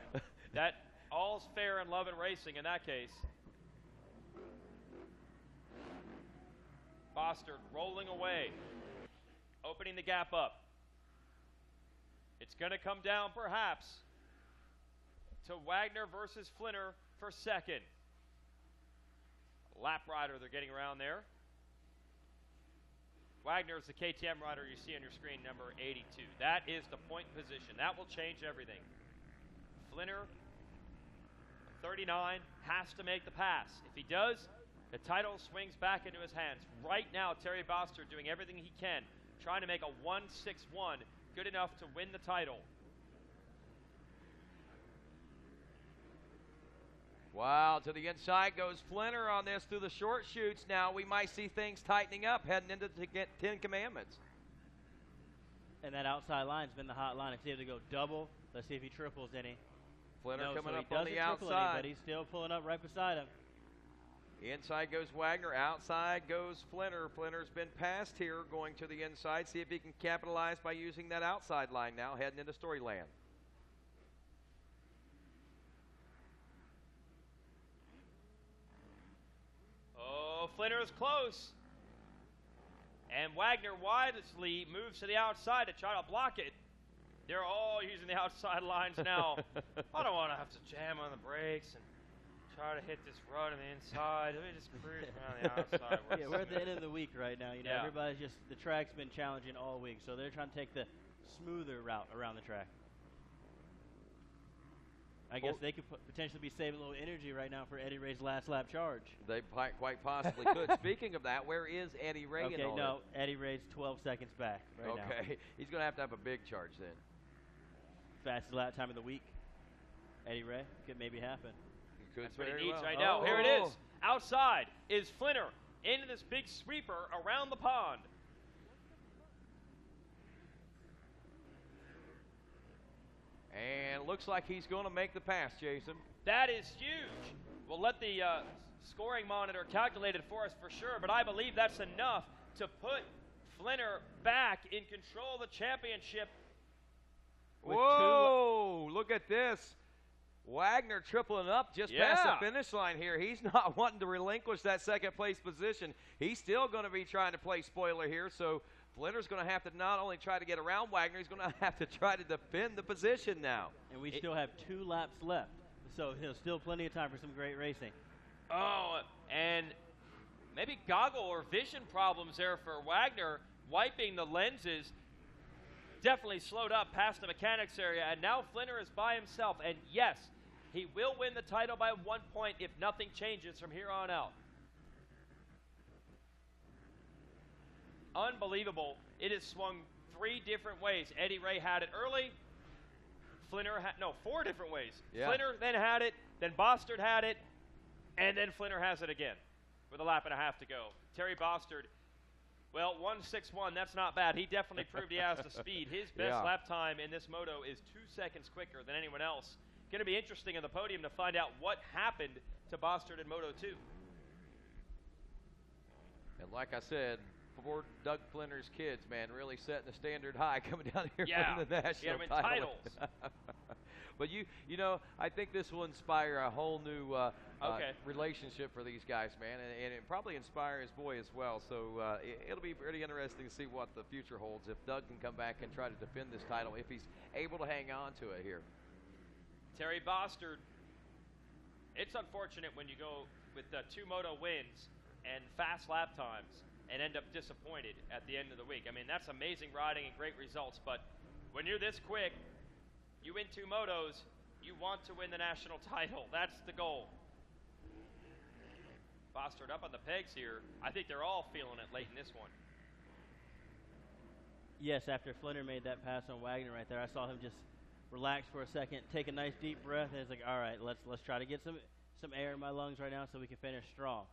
that all's fair in love and racing in that case. Bostard rolling away, opening the gap up. It's going to come down perhaps to Wagner versus Flinner for second. Lap rider they're getting around there. Wagner is the KTM rider you see on your screen, number 82. That is the point position. That will change everything. Flinner, 39, has to make the pass. If he does, the title swings back into his hands. Right now, Terry Boster doing everything he can, trying to make a 1-6-1 good enough to win the title. Wow, to the inside goes Flinner on this through the short chutes. Now we might see things tightening up heading into the Ten Commandments. And that outside line's been the hot line. If he's able to go double, let's see if he triples any. Flinner No, coming so up he on the doesn't triple any, outside. but he's still pulling up right beside him. Inside goes Wagner, outside goes Flinner. Flinner's been passed here, going to the inside. See if he can capitalize by using that outside line now, heading into Storyland. Oh, Flinner is close. And Wagner wisely moves to the outside to try to block it. They're all using the outside lines now. I don't want to have to jam on the brakes and try to hit this rut on the inside. Let me just cruise around the outside. Yeah, we're at the end of the week right now. You know, Yeah. everybody's just, the track's been challenging all week, so they're trying to take the smoother route around the track. I guess they could potentially be saving a little energy right now for Eddie Ray's last lap charge. They quite possibly could. Speaking of that, where is Eddie Ray? Okay, no, Eddie Ray's 12 seconds back right now. Okay, he's going to have a big charge then. Fastest lap time of the week. Eddie Ray, could maybe happen. That's what he needs right now. Here it is. Outside is Flinner into this big sweeper around the pond. And looks like he's going to make the pass, Jason. That is huge. We'll let the scoring monitor calculate it for us for sure, but I believe that's enough to put Flinner back in control of the championship. Whoa, look at this. Wagner tripling up just past the finish line here. He's not wanting to relinquish that second place position. He's still going to be trying to play spoiler here, so Flinner's going to have to not only try to get around Wagner, he's going to have to try to defend the position now. And we still have 2 laps left, so there's still plenty of time for some great racing. Oh, and maybe goggle or vision problems there for Wagner, wiping the lenses. Definitely slowed up past the mechanics area, and now Flinner is by himself. And yes, he will win the title by 1 point if nothing changes from here on out. Unbelievable. It has swung 3 different ways. Eddie Ray had it early. Flinner had, no, 4 different ways. Yeah. Flinner then had it, then Bostard had it, and then Flinner has it again with a lap and a half to go. Terry Bostard, well, 1:61, that's not bad. He definitely proved he has the speed. His best lap time in this moto is 2 seconds quicker than anyone else. Going to be interesting on the podium to find out what happened to Bostard in Moto 2. And like I said, for Doug Flinner's kids, man, really setting the standard high coming down here Yeah, from the national win title. titles. But you know, I think this will inspire a whole new relationship for these guys, man, and it probably inspire his boy as well. So it'll be pretty interesting to see what the future holds if Doug can come back and try to defend this title, if he's able to hang on to it here. Terry Bostard, it's unfortunate when you go with 2 moto wins and fast lap times and end up disappointed at the end of the week. I mean, that's amazing riding and great results, but when you're this quick, you win 2 motos, you want to win the national title. That's the goal. Bostard up on the pegs here. I think they're all feeling it late in this one. Yes, after Flinner made that pass on Wagner right there, I saw him just relax for a second, take a nice deep breath, and it's like, all right, let's try to get some air in my lungs right now so we can finish strong.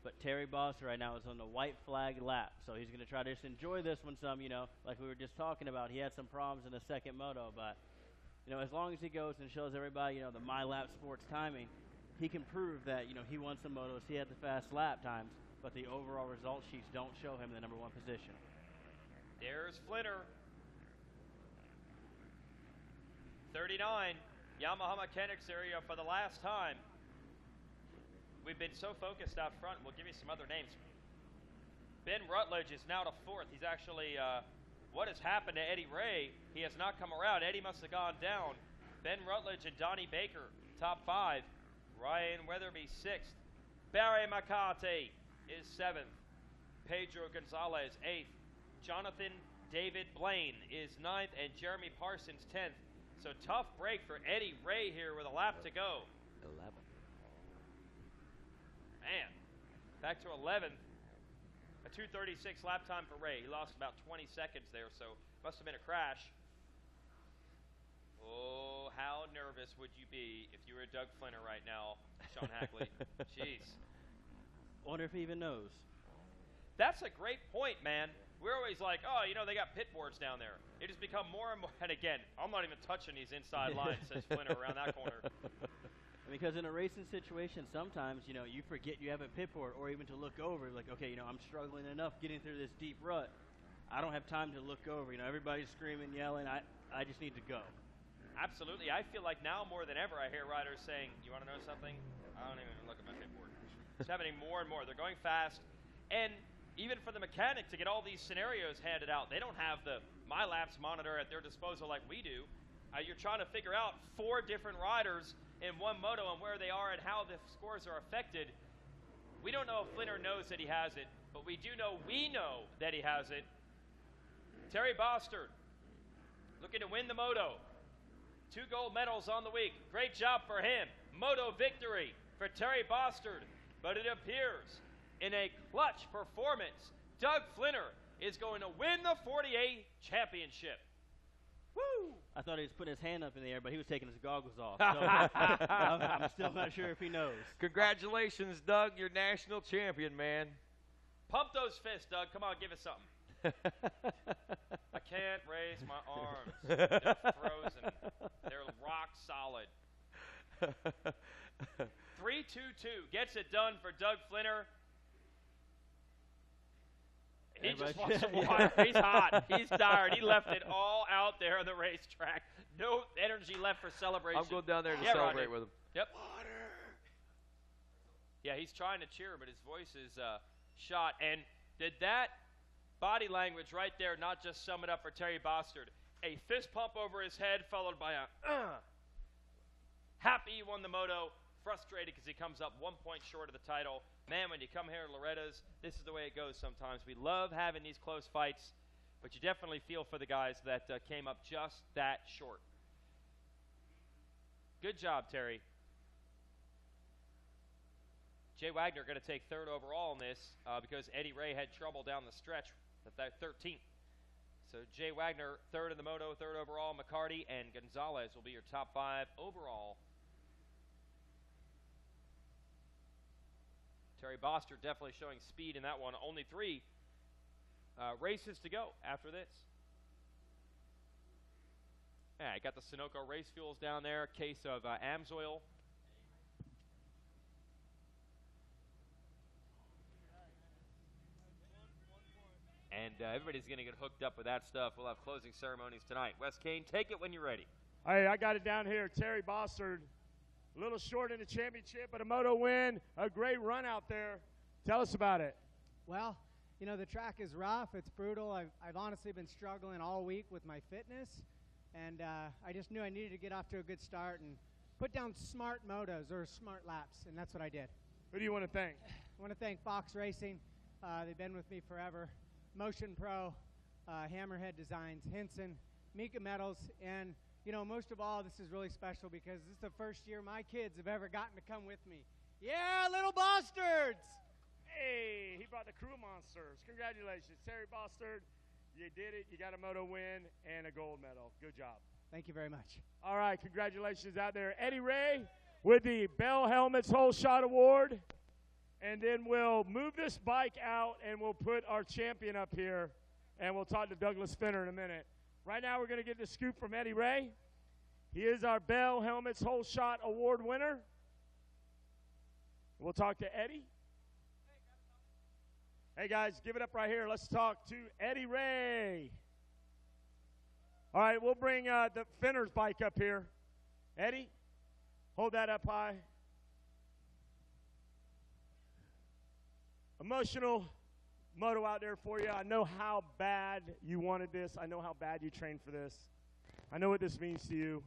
But Terry Bostard right now is on the white flag lap, so he's going to try to just enjoy this one some, you know, like we were just talking about. He had some problems in the second moto, but, you know, as long as he goes and shows everybody, you know, the My Lap Sports timing, he can prove that, you know, he won some motos, he had the fast lap times, but the overall result sheets don't show him the number 1 position. There's Flinner. 39, Yamaha Mechanics area for the last time. We've been so focused out front, we'll give you some other names. Ben Rutledge is now to 4th. He's actually, what has happened to Eddie Ray? He has not come around. Eddie must have gone down. Ben Rutledge and Donnie Baker, top 5. Ryan Weatherby, 6th. Barry McCarthy is 7th. Pedro Gonzalez, 8th. Jonathan David Blaine is 9th, and Jeremy Parsons 10th. So tough break for Eddie Ray here with a lap to go. 11. Man, back to 11th. A 2:36 lap time for Ray. He lost about 20 seconds there, so must have been a crash. Oh, how nervous would you be if you were Doug Flinner right now, Sean Hackley? Jeez. Wonder if he even knows. That's a great point, man. We're always like, oh, they got pit boards down there. It has become more and more. And again, I'm not even touching these inside lines, says Flinner around that corner. Because in a racing situation, sometimes, you forget you have a pit board, or even to look over, like, okay, I'm struggling enough getting through this deep rut. I don't have time to look over. Everybody's screaming, yelling. I just need to go. Absolutely. I feel like now more than ever I hear riders saying, you want to know something? I don't even look at my pit board. It's happening more and more. They're going fast. And even for the mechanic to get all these scenarios handed out, they don't have the MyLaps monitor at their disposal like we do. You're trying to figure out 4 different riders in one moto and where they are and how the scores are affected. We don't know if Flinner knows that he has it, but we do know that he has it. Terry Bostard looking to win the moto. 2 gold medals on the week. Great job for him. Moto victory for Terry Bostard. But it appears in a clutch performance, Doug Flinner is going to win the 48 championship. Woo! I thought he was putting his hand up in the air, but he was taking his goggles off. So I'm still not sure if he knows. Congratulations, Doug. You're national champion, man. Pump those fists, Doug. Come on, give us something. I can't raise my arms. They're frozen. They're rock solid. 3:22 gets it done for Doug Flinner. He just wants some water. He's hot. He's tired. He left it all out there on the racetrack. No energy left for celebration. I'm going down there to celebrate with him. Yep. Water. Yeah, he's trying to cheer, but his voice is shot. And did that body language right there not just sum it up for Terry Bostard? A fist pump over his head followed by a happy he won the moto. Frustrated because he comes up 1 point short of the title. Man, when you come here to Loretta's, this is the way it goes sometimes. We love having these close fights, but you definitely feel for the guys that came up just that short. Good job, Terry. Jay Wagner going to take 3rd overall in this because Eddie Ray had trouble down the stretch at that 13th. So Jay Wagner, 3rd in the moto, 3rd overall. McCarty and Gonzalez will be your top 5 overall. Terry Bostard definitely showing speed in that one. Only 3 races to go after this. Yeah, I got the Sunoco race fuels down there. Case of Amsoil. And everybody's going to get hooked up with that stuff. We'll have closing ceremonies tonight. Wes Kane, take it when you're ready. Hey, I got it down here. Terry Bostard. A little short in the championship, but a moto win. A great run out there. Tell us about it. Well, the track is rough. It's brutal. I've honestly been struggling all week with my fitness, and I just knew I needed to get off to a good start and put down smart motos or smart laps, and that's what I did. Who do you want to thank? I want to thank Fox Racing. They've been with me forever. Motion Pro, Hammerhead Designs, Henson, Mika Metals, and most of all, this is really special because this is the first year my kids have ever gotten to come with me. Yeah, little bastards! Hey, he brought the crew monsters. Congratulations, Terry Bostard. You did it. You got a moto win and a gold medal. Good job. Thank you very much. All right, congratulations out there. Eddie Ray with the Bell Helmets Whole Shot Award. And then we'll move this bike out and we'll put our champion up here. And we'll talk to Douglas Flinner in a minute. Right now we're going to get the scoop from Eddie Ray. He is our Bell Helmets Whole Shot Award winner. We'll talk to Eddie. Hey, guys, give it up right here. Let's talk to Eddie Ray. All right, we'll bring the Flinner's bike up here. Eddie, hold that up high. Emotional moto out there for you. I know how bad you wanted this. I know how bad you trained for this. I know what this means to you.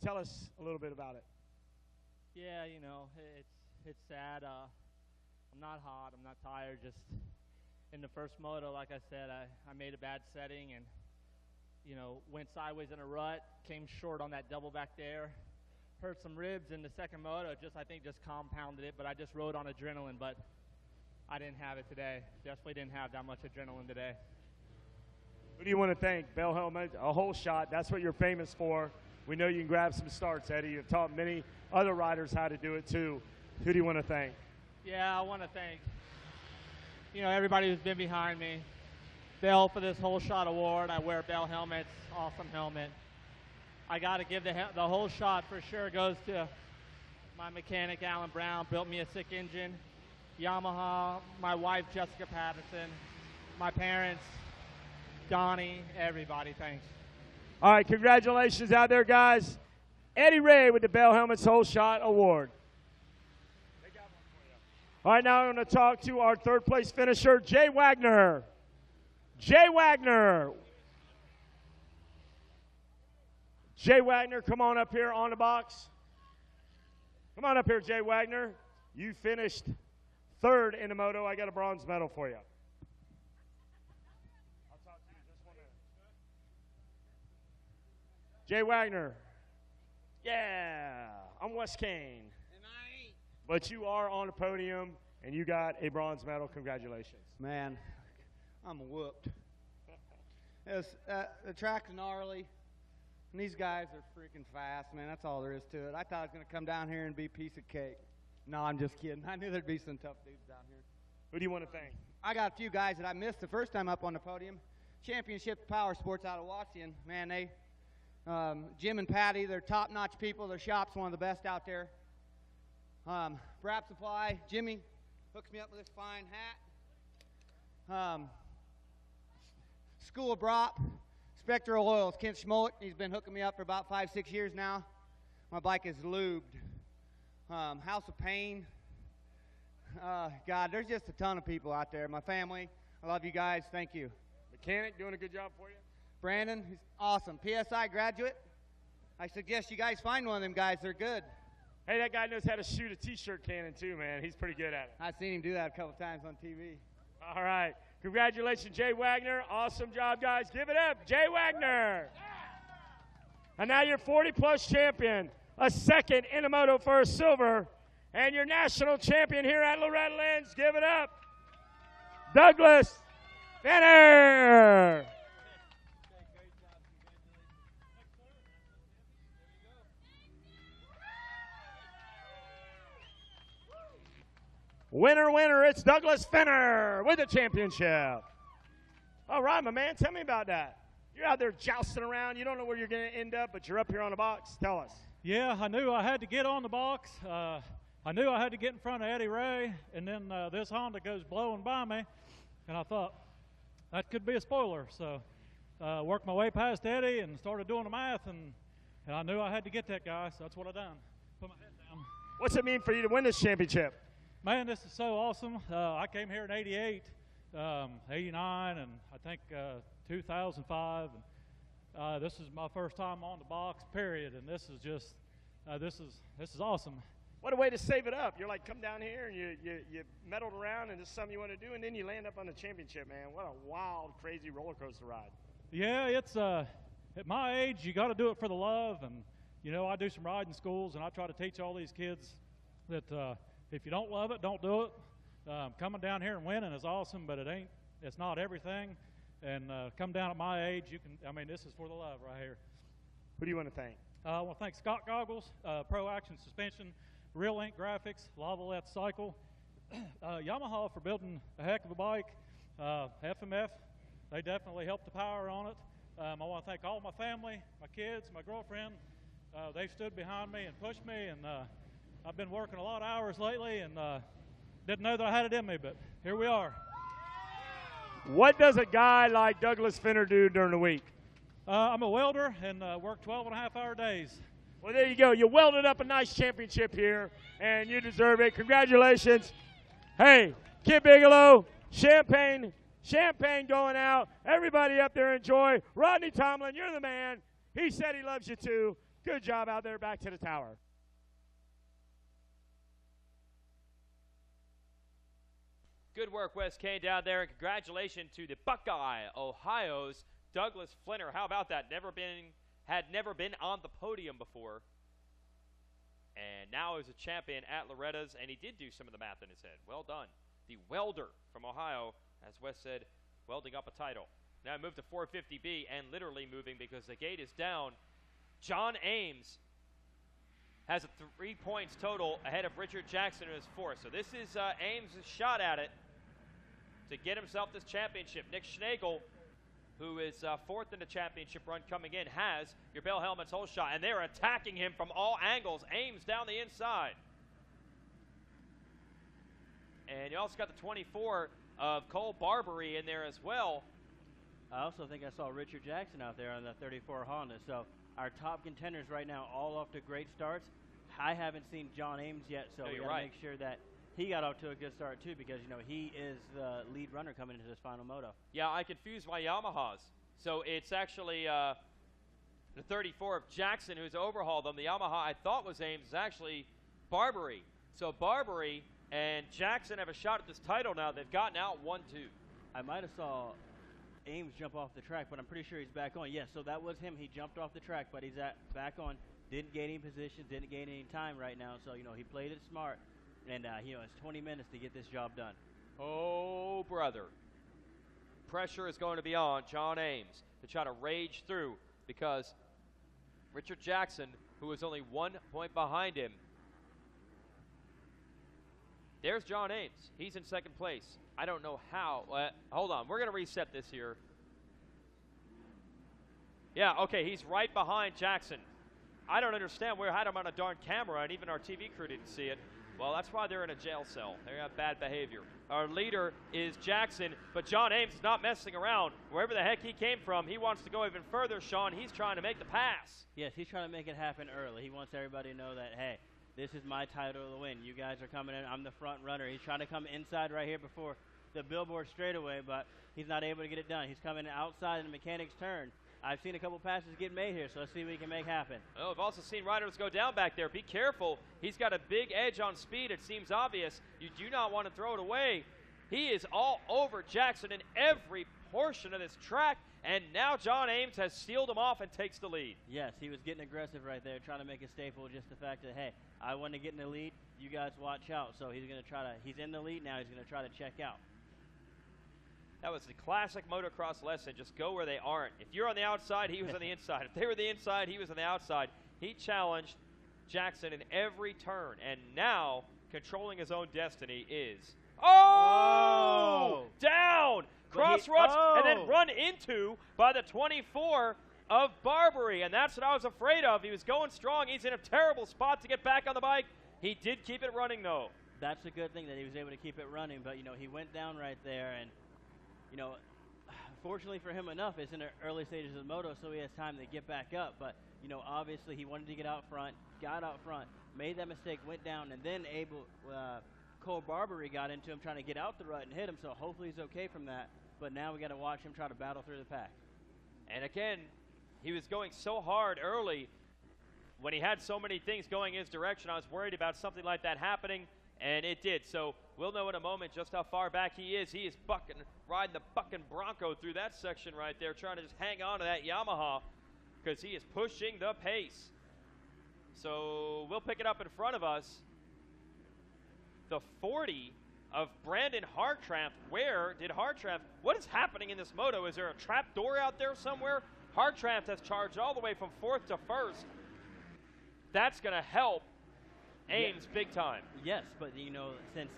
Tell us a little bit about it. Yeah, it's sad. I'm not hot. I'm not tired. Just in the first moto, like I said, I made a bad setting and, you know, went sideways in a rut, came short on that double back there, hurt some ribs in the second moto, I think just compounded it, but I just rode on adrenaline, but I didn't have it today. Definitely didn't have that much adrenaline today. Who do you want to thank? Bell helmet, a whole shot, that's what you're famous for. We know you can grab some starts, Eddie. You've taught many other riders how to do it too. Who do you want to thank? Yeah, I want to thank, you know, everybody who's been behind me. Bell for this whole shot award. I wear Bell helmets, awesome helmet. I got to give the whole shot for sure goes to my mechanic, Alan Brown, built me a sick engine. Yamaha, my wife, Jessica Patterson, my parents, Donnie, everybody, thanks. All right, congratulations out there, guys. Eddie Ray with the Bell Helmets Whole Shot Award. All right, now I'm going to talk to our third place finisher, Jay Wagner. Jay Wagner. Jay Wagner, come on up here on the box. Come on up here, Jay Wagner. You finished third in the moto. I got a bronze medal for you. Jay Wagner. Yeah, I'm Wes Kane. And I ain't. But you are on the podium, and you got a bronze medal. Congratulations. Man, I'm whooped. The track's gnarly, and these guys are freaking fast, man. That's all there is to it. I thought I was going to come down here and be a piece of cake. No, I'm just kidding. I knew there'd be some tough dudes down here. Who do you want to thank? I got a few guys that I missed the first time up on the podium. Championship Power Sports out of Washington. Man, they... Jim and Patty, they're top-notch people. Their shop's one of the best out there. Brap Supply, Jimmy hooks me up with this fine hat. School of Brop, Spectral Oils, Kent Schmolik, he's been hooking me up for about 5-6 years now. My bike is lubed. House of Pain. God, there's just a ton of people out there. My family, I love you guys. Thank you. Mechanic doing a good job for you? Brandon, he's awesome. PSI graduate. I suggest you guys find one of them guys. They're good. Hey, that guy knows how to shoot a T-shirt cannon too, man. He's pretty good at it. I've seen him do that a couple times on TV. All right. Congratulations, Jay Wagner. Awesome job, guys. Give it up, Jay Wagner. And now your 40-plus champion, a second in the moto for a silver, and your national champion here at Loretta Lynn's. Give it up, Douglas Finner. Winner, winner, it's Douglas Finner with the championship. All right, my man, tell me about that. You're out there jousting around. You don't know where you're going to end up, but you're up here on the box. Tell us. Yeah, I knew I had to get on the box. I knew I had to get in front of Eddie Ray, and then this Honda goes blowing by me, and I thought that could be a spoiler. So worked my way past Eddie and started doing the math, and I knew I had to get that guy, so that's what I done. Put my head down. What's it mean for you to win this championship? Man, this is so awesome. I came here in 88, 89, and I think 2005. And, this is my first time on the box, period, and this is just, this is awesome. What a way to save it up. You're like, come down here, and you meddled around, and this is something you want to do, and then you land up on the championship, man. What a wild, crazy roller coaster ride. Yeah, it's, at my age, you got to do it for the love, and, you know, I do some riding schools, and I try to teach all these kids that, if you don't love it, don't do it. Coming down here and winning is awesome, but it's not everything. And come down at my age, this is for the love right here. Who do you want to thank? I want to thank Scott Goggles, Pro Action Suspension, Real Ink Graphics, Lavalette Cycle, Yamaha for building a heck of a bike, FMF, they definitely helped the power on it. I want to thank all my family, my kids, my girlfriend. They've stood behind me and pushed me, and I've been working a lot of hours lately and didn't know that I had it in me, but here we are. What does a guy like Douglas Finner do during the week? I'm a welder and work 12.5-hour days. Well, there you go. You welded up a nice championship here, and you deserve it. Congratulations. Hey, Kid Bigelow, champagne going out. Everybody up there enjoy. Rodney Tomlin, you're the man. He said he loves you too. Good job out there. Back to the tower. Good work, West Kane down there, and congratulations to the Buckeye Ohio's Douglas Flinner. How about that? Had never been on the podium before, and now is a champion at Loretta's, and he did do some of the math in his head. Well done. The welder from Ohio, as Wes said, welding up a title. Now move to 450B, and literally moving because the gate is down. John Ames has 3 points total ahead of Richard Jackson, who has 4. So this is Ames' shot at it to get himself this championship. Nick Schnagel, who is 4th in the championship run coming in, has your Bell Helmet's whole shot, and they're attacking him from all angles. Ames down the inside. And you also got the 24 of Cole Barbary in there as well. I also think I saw Richard Jackson out there on the 34 Honda. So our top contenders right now all off to great starts. I haven't seen John Ames yet, so we got to make sure that he got off to a good start too, because he is the lead runner coming into this final moto. Yeah, I confused my Yamahas. So it's actually the 34 of Jackson who's overhauled them. The Yamaha I thought was Ames is actually Barbary. So Barbary and Jackson have a shot at this title now. They've gotten out 1-2. I might have saw Ames jump off the track, but I'm pretty sure he's back on. Yes, so that was him. He jumped off the track, but he's back on. Didn't gain any position, didn't gain any time right now. So, he played it smart. And, it's 20 minutes to get this job done. Oh, brother. Pressure is going to be on John Ames to try to rage through, because Richard Jackson, who was only 1 point behind him, there's John Ames. He's in second place. I don't know how. Hold on. We're going to reset this here. Yeah, okay. He's right behind Jackson. I don't understand. We had him on a darn camera, and even our TV crew didn't see it. Well, that's why they're in a jail cell. They have bad behavior. Our leader is Jackson, but John Ames is not messing around. Wherever the heck he came from, he wants to go even further, Sean. He's trying to make the pass. Yes, he's trying to make it happen early. He wants everybody to know that, hey, this is my title to win. You guys are coming in. I'm the front runner. He's trying to come inside right here before the billboard straightaway, but he's not able to get it done. He's coming outside in the mechanic's turn. I've seen a couple passes get made here, so let's see what he can make happen. Oh, I've also seen riders go down back there. Be careful. He's got a big edge on speed. It seems obvious. You do not want to throw it away. He is all over Jackson in every portion of this track, and now John Ames has sealed him off and takes the lead. Yes, he was getting aggressive right there, trying to make a staple, just the fact that, hey, I want to get in the lead. You guys watch out. So he's going to try to – he's in the lead now. He's going to try to check out. That was the classic motocross lesson. Just go where they aren't. If you're on the outside, he was on the inside. If they were the inside, he was on the outside. He challenged Jackson in every turn. And now, controlling his own destiny is... Oh! Down! Cross ruts and then run into by the 24 of Barbary. And that's what I was afraid of. He was going strong. He's in a terrible spot to get back on the bike. He did keep it running, though. That's a good thing that he was able to keep it running. But, he went down right there, and fortunately for him enough, it's in the early stages of the moto, so he has time to get back up. But, obviously he wanted to get out front, got out front, made that mistake, went down, and then Cole Barbary got into him trying to get out the rut and hit him, so hopefully he's okay from that. But now we got to watch him try to battle through the pack. And again, he was going so hard early when he had so many things going his direction. I was worried about something like that happening, and it did. So we'll know in a moment just how far back he is. He is riding the bucking Bronco through that section right there, trying to just hang on to that Yamaha because he is pushing the pace. So we'll pick it up in front of us. The 40 of Brandon Hartranft. Where did Hartranft, what is happening in this moto? Is there a trap door out there somewhere? Hartranft has charged all the way from 4th to 1st. That's going to help Ames big time. Yes, but since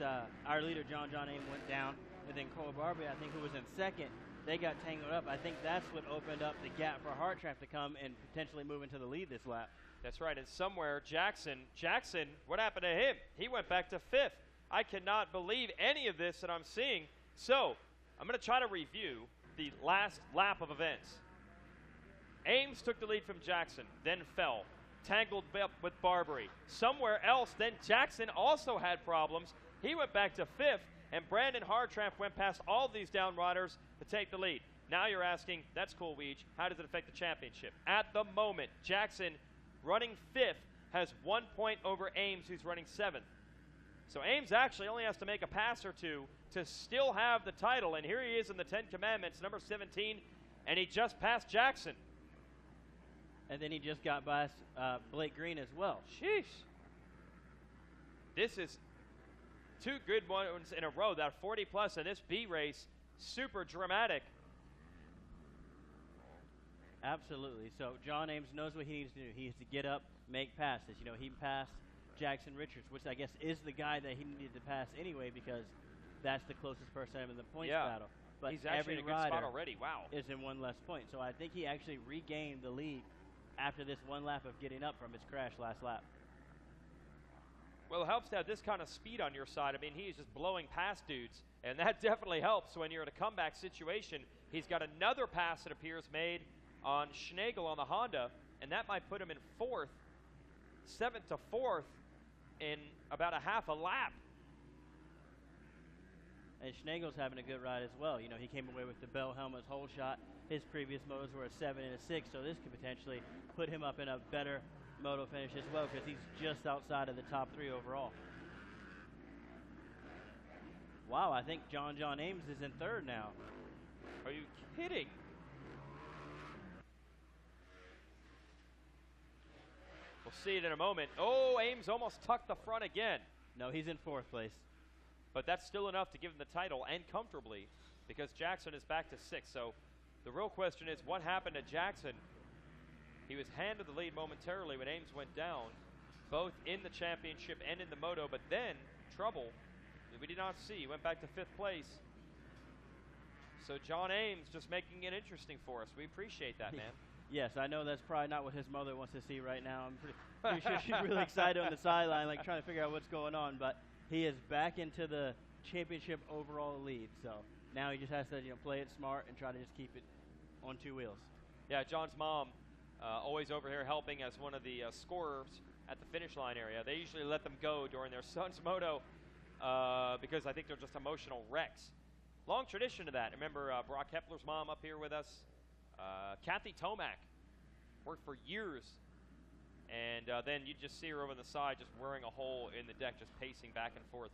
our leader John Ames went down, and then Cole Barbary, I think, who was in second, they got tangled up. I think that's what opened up the gap for Hartranft to come and potentially move into the lead this lap. That's right, and somewhere Jackson, what happened to him? He went back to 5th. I cannot believe any of this that I'm seeing. So I'm going to try to review the last lap of events. Ames took the lead from Jackson, then fell. Tangled up with Barbary. Somewhere else, then Jackson also had problems. He went back to 5th, and Brandon Hartranft went past all of these down riders to take the lead. Now you're asking, that's cool, Weege, how does it affect the championship? At the moment, Jackson, running 5th, has 1 point over Ames, who's running 7th. So Ames actually only has to make a pass or two to still have the title. And here he is in the 10 Commandments, number 17, and he just passed Jackson. And then he just got by Blake Green as well. Sheesh. This is 2 good ones in a row. That 40-plus in this B race, super dramatic. Absolutely. So John Ames knows what he needs to do. He needs to get up, make passes. You know, he passed Jackson Richards, which I guess is the guy that he needed to pass anyway, because that's the closest person in the points battle. But he's actually in a good spot already. Wow. Is in 1 less point. So I think he actually regained the lead after this 1 lap of getting up from his crash last lap. Well, it helps to have this kind of speed on your side. I mean, he's just blowing past dudes, and that definitely helps when you're in a comeback situation. He's got another pass, it appears, made on Schlegel on the Honda, and that might put him in 4th, 7th to 4th in about a half a lap. And Schlegel's having a good ride as well. You know, he came away with the Bell Helmets whole shot. His previous motos were a 7 and a 6, so this could potentially put him up in a better moto finish as well, because he's just outside of the top 3 overall. Wow, I think John Ames is in 3rd now. Are you kidding? We'll see it in a moment. Oh, Ames almost tucked the front again. No, he's in 4th place. But that's still enough to give him the title, and comfortably, because Jackson is back to 6th. So the real question is, what happened to Jackson? He was handed the lead momentarily when Ames went down, both in the championship and in the moto, but then trouble that we did not see. He went back to 5th place. So John Ames just making it interesting for us. We appreciate that, man. Yes, I know that's probably not what his mother wants to see right now. I'm pretty sure she's really excited on the sideline, like trying to figure out what's going on. But he is back into the championship overall lead. So now he just has to play it smart and try to just keep it on 2 wheels. Yeah, John's mom always over here helping as one of the scorers at the finish line area. They usually let them go during their son's moto because I think they're just emotional wrecks. Long tradition to that. Remember Brock Hepler's mom up here with us? Kathy Tomac worked for years, and then you just see her over on the side just wearing a hole in the deck, just pacing back and forth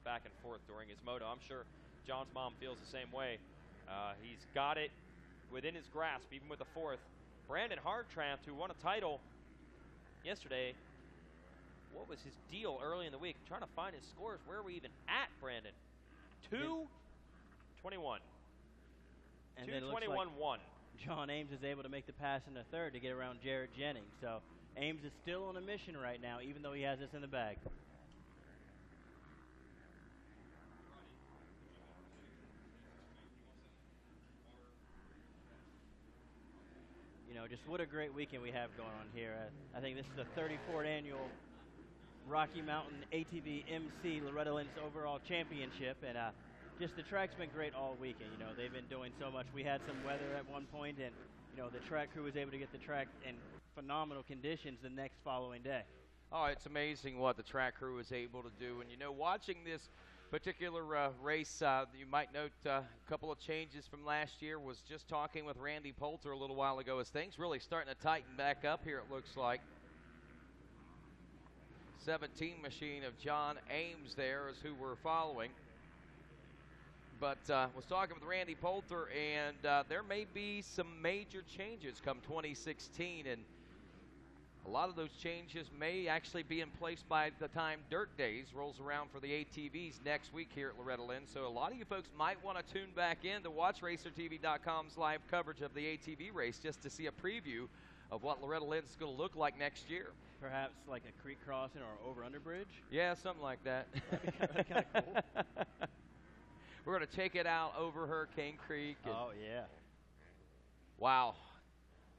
during his moto. I'm sure John's mom feels the same way. He's got it within his grasp, even with the 4th. Brandon Hartranft, who won a title yesterday, what was his deal early in the week? Trying to find his scores. Where are we even at, Brandon? 2:21. And then it looks like John Ames is able to make the pass in the 3rd to get around Jared Jennings. So Ames is still on a mission right now, even though he has this in the bag. You know, just what a great weekend we have going on here. I think this is the 34th annual Rocky Mountain ATV MC Loretta Lynn's overall championship, and just the track's been great all weekend. You know, they've been doing so much. We had some weather at one point, and you know, the track crew was able to get the track in phenomenal conditions the next following day. Oh, it's amazing what the track crew was able to do. And, you know, watching this particular race, you might note a couple of changes from last year. Was just talking with Randy Poulter a little while ago as things really starting to tighten back up here, it looks like. 17 machine of John Ames there is who we're following. But was talking with Randy Poulter, and there may be some major changes come 2016, and a lot of those changes may actually be in place by the time Dirt Days rolls around for the ATVs next week here at Loretta Lynn. So a lot of you folks might want to tune back in to watch RacerTV.com's live coverage of the ATV race just to see a preview of what Loretta Lynn's going to look like next year. Perhaps like a creek crossing or over-under bridge? Yeah, something like that. That'd be kind of cool. We're going to take it out over Hurricane Creek. Oh, yeah. Wow.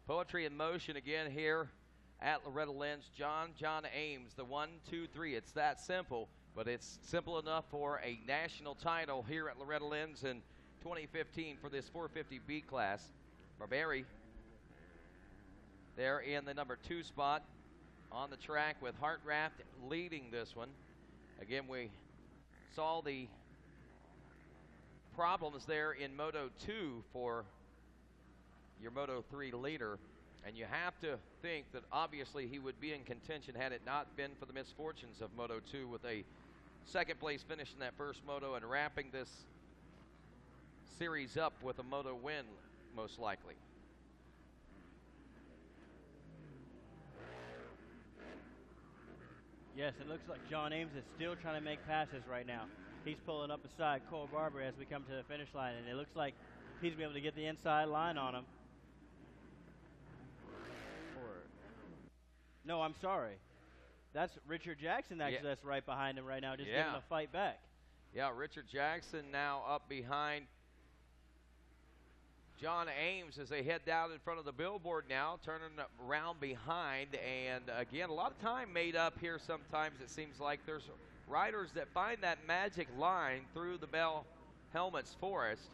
Poetry in motion again here at Loretta Lynn's. John Ames, the 1, 2, 3. It's that simple, but it's simple enough for a national title here at Loretta Lynn's in 2015 for this 450B class. Barberi there in the number 2 spot on the track with Hartranft leading this one. Again, we saw the problems there in Moto 2 for your Moto 3 leader, and you have to think that obviously he would be in contention had it not been for the misfortunes of Moto 2 with a second place finish in that first moto and wrapping this series up with a moto win, most likely. Yes, it looks like John Ames is still trying to make passes right now. He's pulling up beside Cole Barber as we come to the finish line, and it looks like he's going to be able to get the inside line on him. No, I'm sorry. That's Richard Jackson actually that's right behind him right now, just giving a fight back. Yeah, Richard Jackson now up behind John Ames as they head down in front of the billboard now, turning around behind. And again, a lot of time made up here sometimes. It seems like there's riders that find that magic line through the Bell Helmets forest.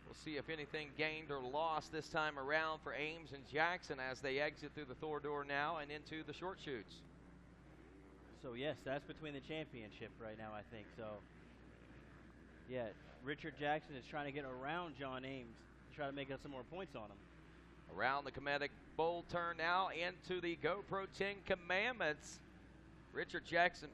We'll see if anything gained or lost this time around for Ames and Jackson as they exit through the Thor door now and into the short chutes. So, yes, that's between the championship right now, I think. So, yeah, Richard Jackson is trying to get around John Ames to try to make up some more points on him. Around the Cometic Bowl turn now into the GoPro 10 Commandments. Richard Jackson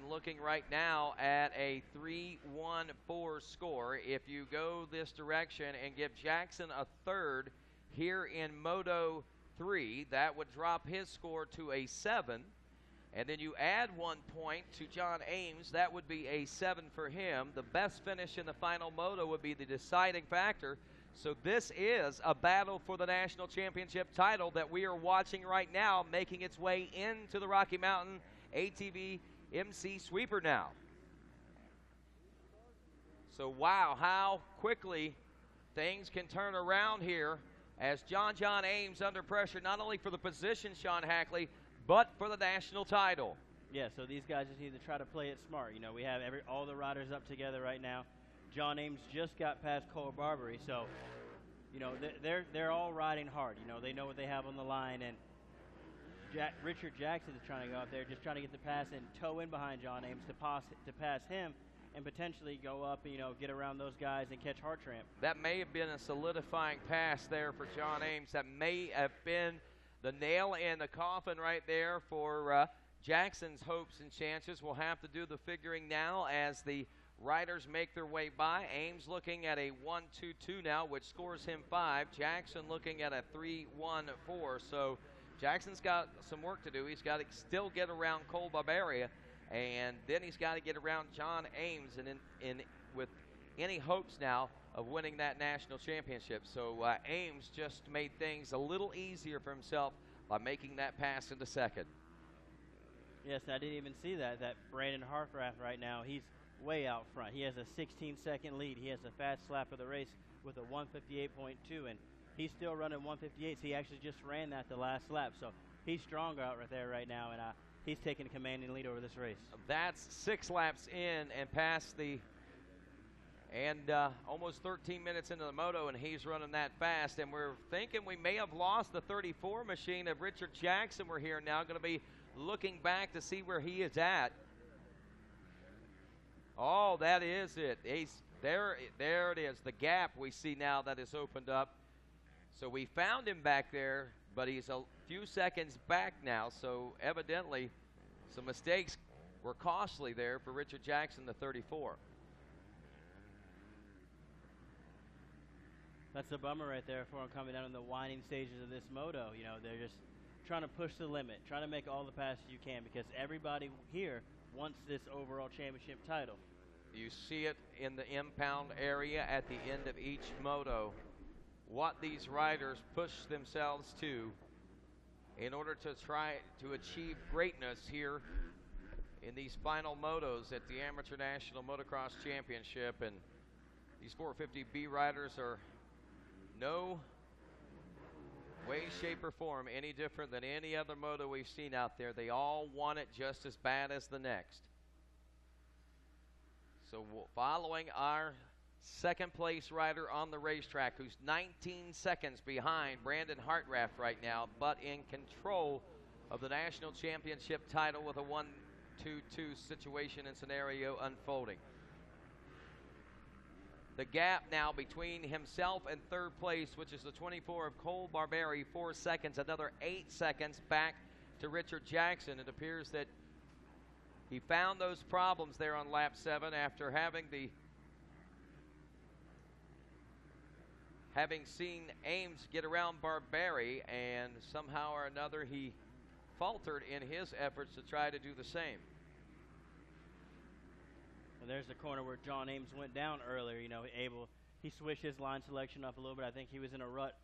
looking right now at a 3-1-4 score. If you go this direction and give Jackson a third here in Moto 3, that would drop his score to a 7. And then you add 1 point to John Ames, that would be a 7 for him. The best finish in the final moto would be the deciding factor. So this is a battle for the national championship title that we are watching right now, making its way into the Rocky Mountain ATV MC Sweeper now. So wow, how quickly things can turn around here as John Ames under pressure, not only for the position, Sean Hackley, but for the national title. Yeah, so these guys just need to try to play it smart. You know, we have all the riders up together right now. John Ames just got past Cole Barbary, so, you know, they're all riding hard. You know, they know what they have on the line, and Richard Jackson is trying to go out there, just trying to get the pass and toe in behind John Ames to pass him and potentially go up and, you know, get around those guys and catch Hartramp. That may have been a solidifying pass there for John Ames. That may have been the nail in the coffin right there for Jackson's hopes and chances. We'll have to do the figuring now as the riders make their way by. Ames looking at a 1-2-2 now, which scores him 5. Jackson looking at a 3-1-4. So Jackson's got some work to do. He's got to still get around Cole Barbaria, and then he's got to get around John Ames and with any hopes now of winning that national championship. So Ames just made things a little easier for himself by making that pass into second. Yes, I didn't even see that Brandon Hartranft right now, he's way out front. He has a 16-second lead. He has the fast lap of the race with a 158.2, and he's still running 158. So he actually just ran that the last lap. So he's strong out right there right now, and he's taking a commanding lead over this race. That's 6 laps in and past the almost 13 minutes into the moto, and he's running that fast. And we're thinking we may have lost the 34 machine of Richard Jackson. We're here now, going to be looking back to see where he is at. Oh, that is it. There it is. The gap we see now that is opened up. So we found him back there, but he's a few seconds back now. So evidently some mistakes were costly there for Richard Jackson, the 34. That's a bummer right there for him coming down in the winding stages of this moto. You know, they're just trying to push the limit, trying to make all the passes you can, because everybody here wants this overall championship title. You see it in the impound area at the end of each moto, what these riders push themselves to in order to try to achieve greatness here in these final motos at the Amateur National Motocross Championship. And these 450B riders are no way, shape, or form any different than any other moto we've seen out there. They all want it just as bad as the next. So following our second place rider on the racetrack, who's 19 seconds behind Brandon Hartranft right now, but in control of the national championship title with a 1-2-2 situation and scenario unfolding. The gap now between himself and third place, which is the 24 of Cole Barbary, 4 seconds, another 8 seconds back to Richard Jackson. It appears that he found those problems there on lap 7 after having seen Ames get around Barberi, and somehow or another he faltered in his efforts to try to do the same. Well, there's the corner where John Ames went down earlier. He switched his line selection up a little bit. I think he was in a rut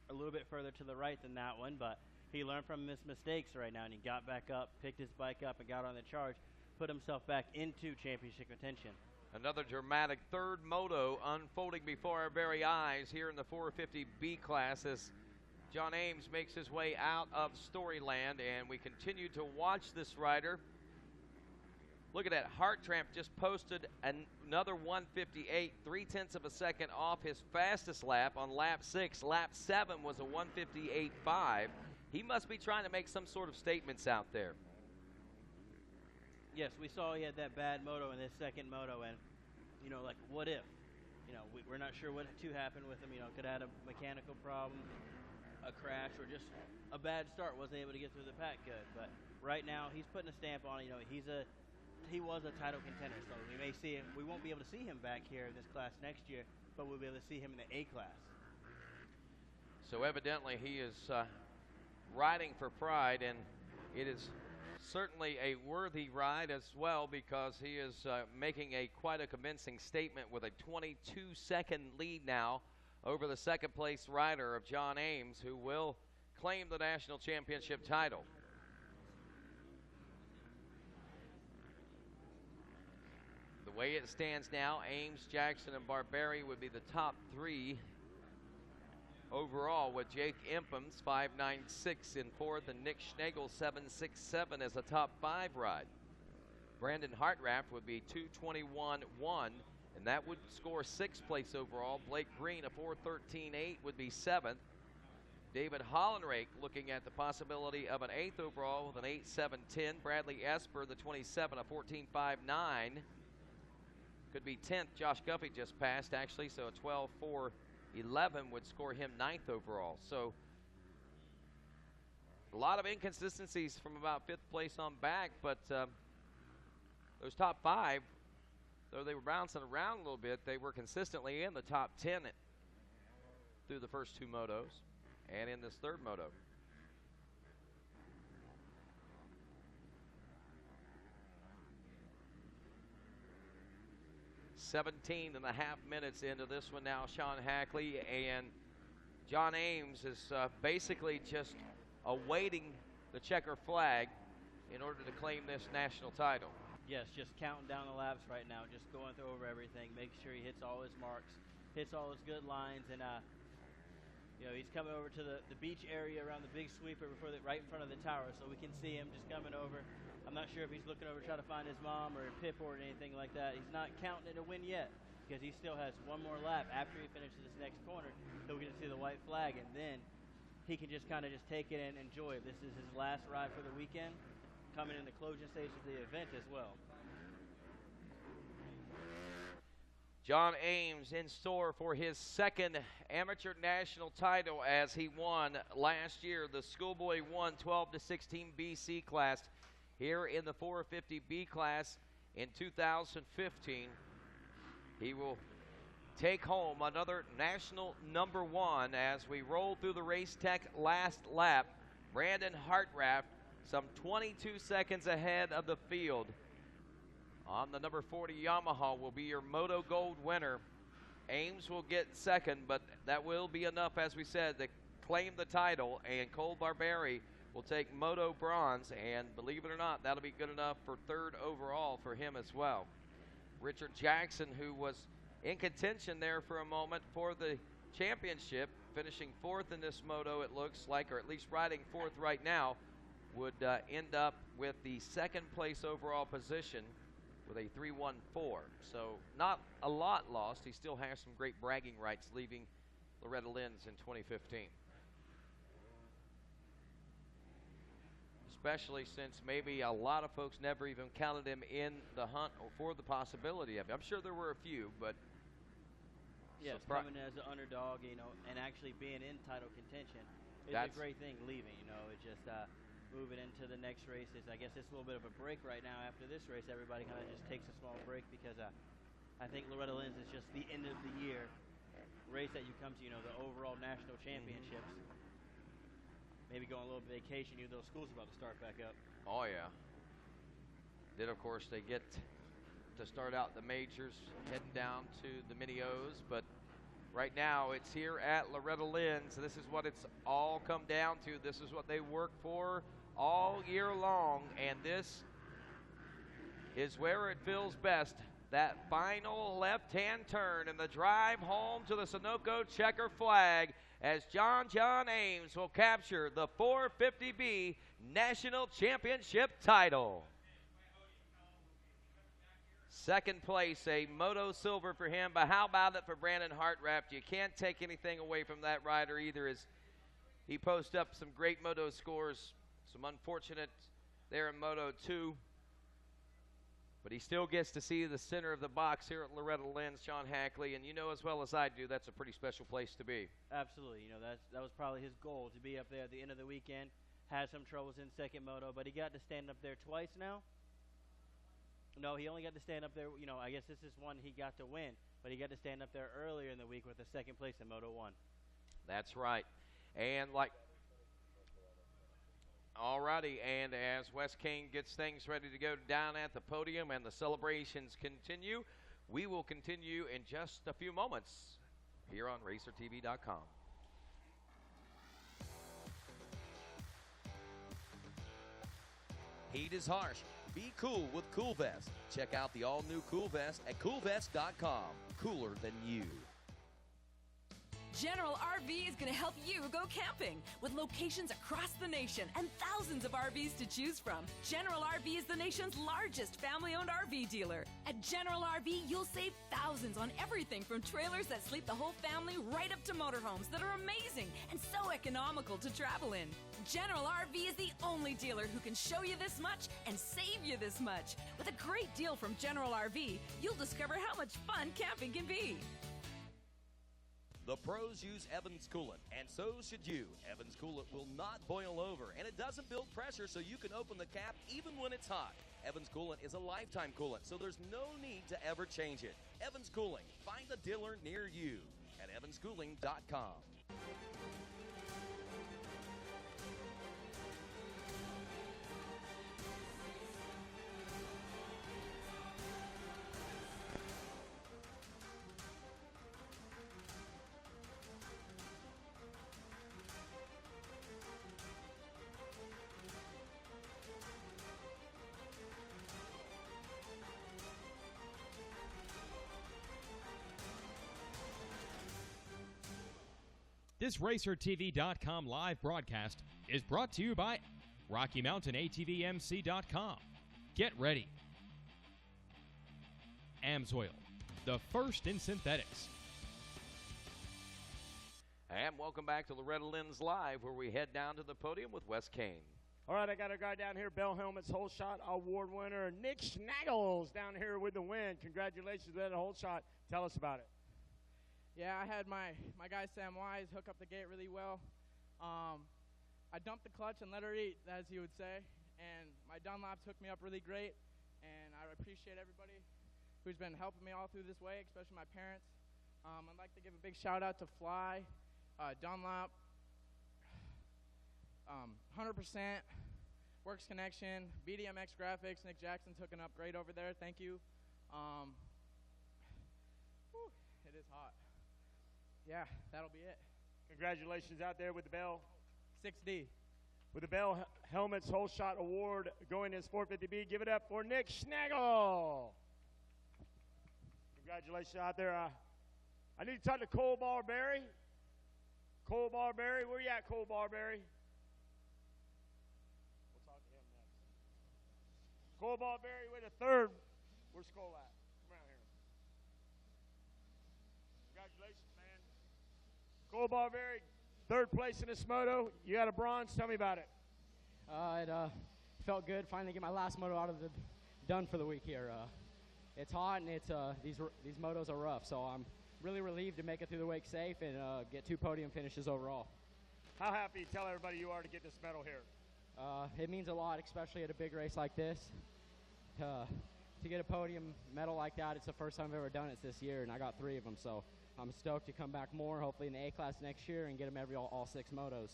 a little bit further to the right than that one, but he learned from his mistakes right now, and he got back up, picked his bike up, and got on the charge, put himself back into championship contention. Another dramatic third moto unfolding before our very eyes here in the 450B class as John Ames makes his way out of Storyland, and we continue to watch this rider. Look at that. Hartramp just posted another 158, 0.3 of a second off his fastest lap on lap 6. Lap 7 was a 158.5. He must be trying to make some sort of statements out there. Yes, we saw he had that bad moto in his second moto, and, like, what if? We're not sure what to happen with him. Could have had a mechanical problem, a crash, or just a bad start. Wasn't able to get through the pack good. But right now, he's putting a stamp on it. He was a title contender, so we may see him. We won't be able to see him back here in this class next year, but we'll be able to see him in the A class. So evidently he is riding for pride, and it is certainly a worthy ride as well, because he is making quite a convincing statement with a 22-second lead now over the second-place rider of John Ames, who will claim the national championship title. The way it stands now, Ames, Jackson, and Barberi would be the top 3 overall, with Jake Impham's 5.96 in 4th and Nick Schnegel's 7.67 as a top 5 ride. Brandon Hartraft would be 2.21.1, and that would score 6th place overall. Blake Green, a 4.13.8, would be 7th. David Hollenrake looking at the possibility of an 8th overall with an 8.7.10. Bradley Esper, the 27, a 14.59. Could be 10th. Josh Guffey just passed, actually, so a 12.4.11 would score him 9th overall. So a lot of inconsistencies from about 5th place on back, but those top 5, though they were bouncing around a little bit, they were consistently in the top 10 through the first 2 motos and in this third moto. 17 and a half minutes into this one now, Sean Hackley, and John Ames is basically just awaiting the checker flag in order to claim this national title. Yes, just counting down the laps right now, just going over everything, making sure he hits all his marks, hits all his good lines, and he's coming over to the beach area around the big sweeper right in front of the tower, so we can see him just coming over. I'm not sure if he's looking over trying to find his mom or a pip or anything like that. He's not counting it a win yet, because he still has one more lap after he finishes this next corner, so we can see the white flag, and then he can just kind of just take it and enjoy it. This is his last ride for the weekend, coming in the closing stage of the event as well. John Ames in store for his second amateur national title, as he won last year the Schoolboy 1 12 to 16 BC class here in the 450B class in 2015. He will take home another national #1 as we roll through the Race Tech last lap. Brandon Hartraft some 22 seconds ahead of the field. On the number 40 Yamaha will be your Moto Gold winner. Ames will get second, but that will be enough, as we said, to claim the title, and Cole Barberi will take Moto Bronze, and believe it or not, that'll be good enough for 3rd overall for him as well. Richard Jackson, who was in contention there for a moment for the championship, finishing 4th in this moto, it looks like, or at least riding 4th right now, would end up with the 2nd place overall position with a 3.14. So not a lot lost. He still has some great bragging rights leaving Loretta Lynn's in 2015. Especially since maybe a lot of folks never even counted him in the hunt or for the possibility of it. I'm sure there were a few, but yes, coming as an underdog, and actually being in title contention is a great thing. Leaving, it's just moving into the next races. I guess it's a little bit of a break right now after this race. Everybody kind of just takes a small break because I think Loretta Lynn's is just the end of the year race that you come to, the overall national championships. Maybe go on a little vacation, even though school's about to start back up. Oh, yeah. Then, of course, they get to start out the majors, heading down to the mini-O's. But right now, it's here at Loretta Lynn's. This is what it's all come down to. This is what they work for all year long. And this is where it feels best. That final left-hand turn and the drive home to the Sunoco checker flag as John Ames will capture the 450B National Championship title. Second place, a Moto Silver for him, but how about it for Brandon Hartraft? You can't take anything away from that rider either as he posts up some great Moto scores, some unfortunate there in Moto 2. But he still gets to see the center of the box here at Loretta Lynn's, Sean Hackley, and you know as well as I do that's a pretty special place to be. Absolutely. That was probably his goal, to be up there at the end of the weekend. Had some troubles in second moto, but he got to stand up there twice now. No, he only got to stand up there, I guess this is one he got to win, but he got to stand up there earlier in the week with the second place in Moto 1. That's right. And alrighty, and as Wes King gets things ready to go down at the podium and the celebrations continue, we will continue in just a few moments here on RacerTV.com. Heat is harsh. Be cool with Cool Vest. Check out the all-new Cool Vest at CoolVest.com. Cooler than you. General RV is going to help you go camping with locations across the nation and thousands of RVs to choose from. General RV is the nation's largest family-owned RV dealer. At General RV, you'll save thousands on everything from trailers that sleep the whole family right up to motorhomes that are amazing and so economical to travel in. General RV is the only dealer who can show you this much and save you this much. With a great deal from General RV, you'll discover how much fun camping can be. The pros use Evans coolant, and so should you. Evans coolant will not boil over, and it doesn't build pressure so you can open the cap even when it's hot. Evans coolant is a lifetime coolant, so there's no need to ever change it. Evans Cooling. Find a dealer near you at evanschooling.com. This RacerTV.com live broadcast is brought to you by RockyMountainATVMC.com. Get ready. Amsoil, the first in synthetics. And welcome back to Loretta Lynn's Live, where we head down to the podium with Wes Kane. All right, I got a guy down here, Bell Helmets Whole Shot Award winner, Nick Schnaggles, down here with the win. Congratulations to that whole shot. Tell us about it. Yeah, I had my guy Sam Wise hook up the gate really well. I dumped the clutch and let her eat, as he would say. And my Dunlops hooked me up really great. And I appreciate everybody who's been helping me all through this way, especially my parents. I'd like to give a big shout out to Fly, Dunlop, 100%, Works Connection, BDMX Graphics, Nick Jackson's hooking up great over there. Thank you. It is hot. Yeah, that'll be it. Congratulations out there with the Bell. 6D. With the Bell Helmets Whole Shot Award going as 450B. Give it up for Nick Schnagel. Congratulations out there. I need to talk to Cole Barberry. Cole Barberry, where you at, Cole Barberry? We'll talk to him next. Cole Barberry with a third. Where's Cole at? Come around here. Congratulations. Cole Barberry, third place in this moto. You got a bronze. Tell me about it. It felt good finally get my last moto done for the week here. It's hot and it's these motos are rough, so I'm really relieved to make it through the week safe and get 2 podium finishes overall. How happy tell everybody you are to get this medal here? It means a lot, especially at a big race like this. To get a podium medal like that, it's the first time I've ever done it this year, and I got 3 of them. So I'm stoked to come back more, hopefully in the A class next year, and get them all 6 motos.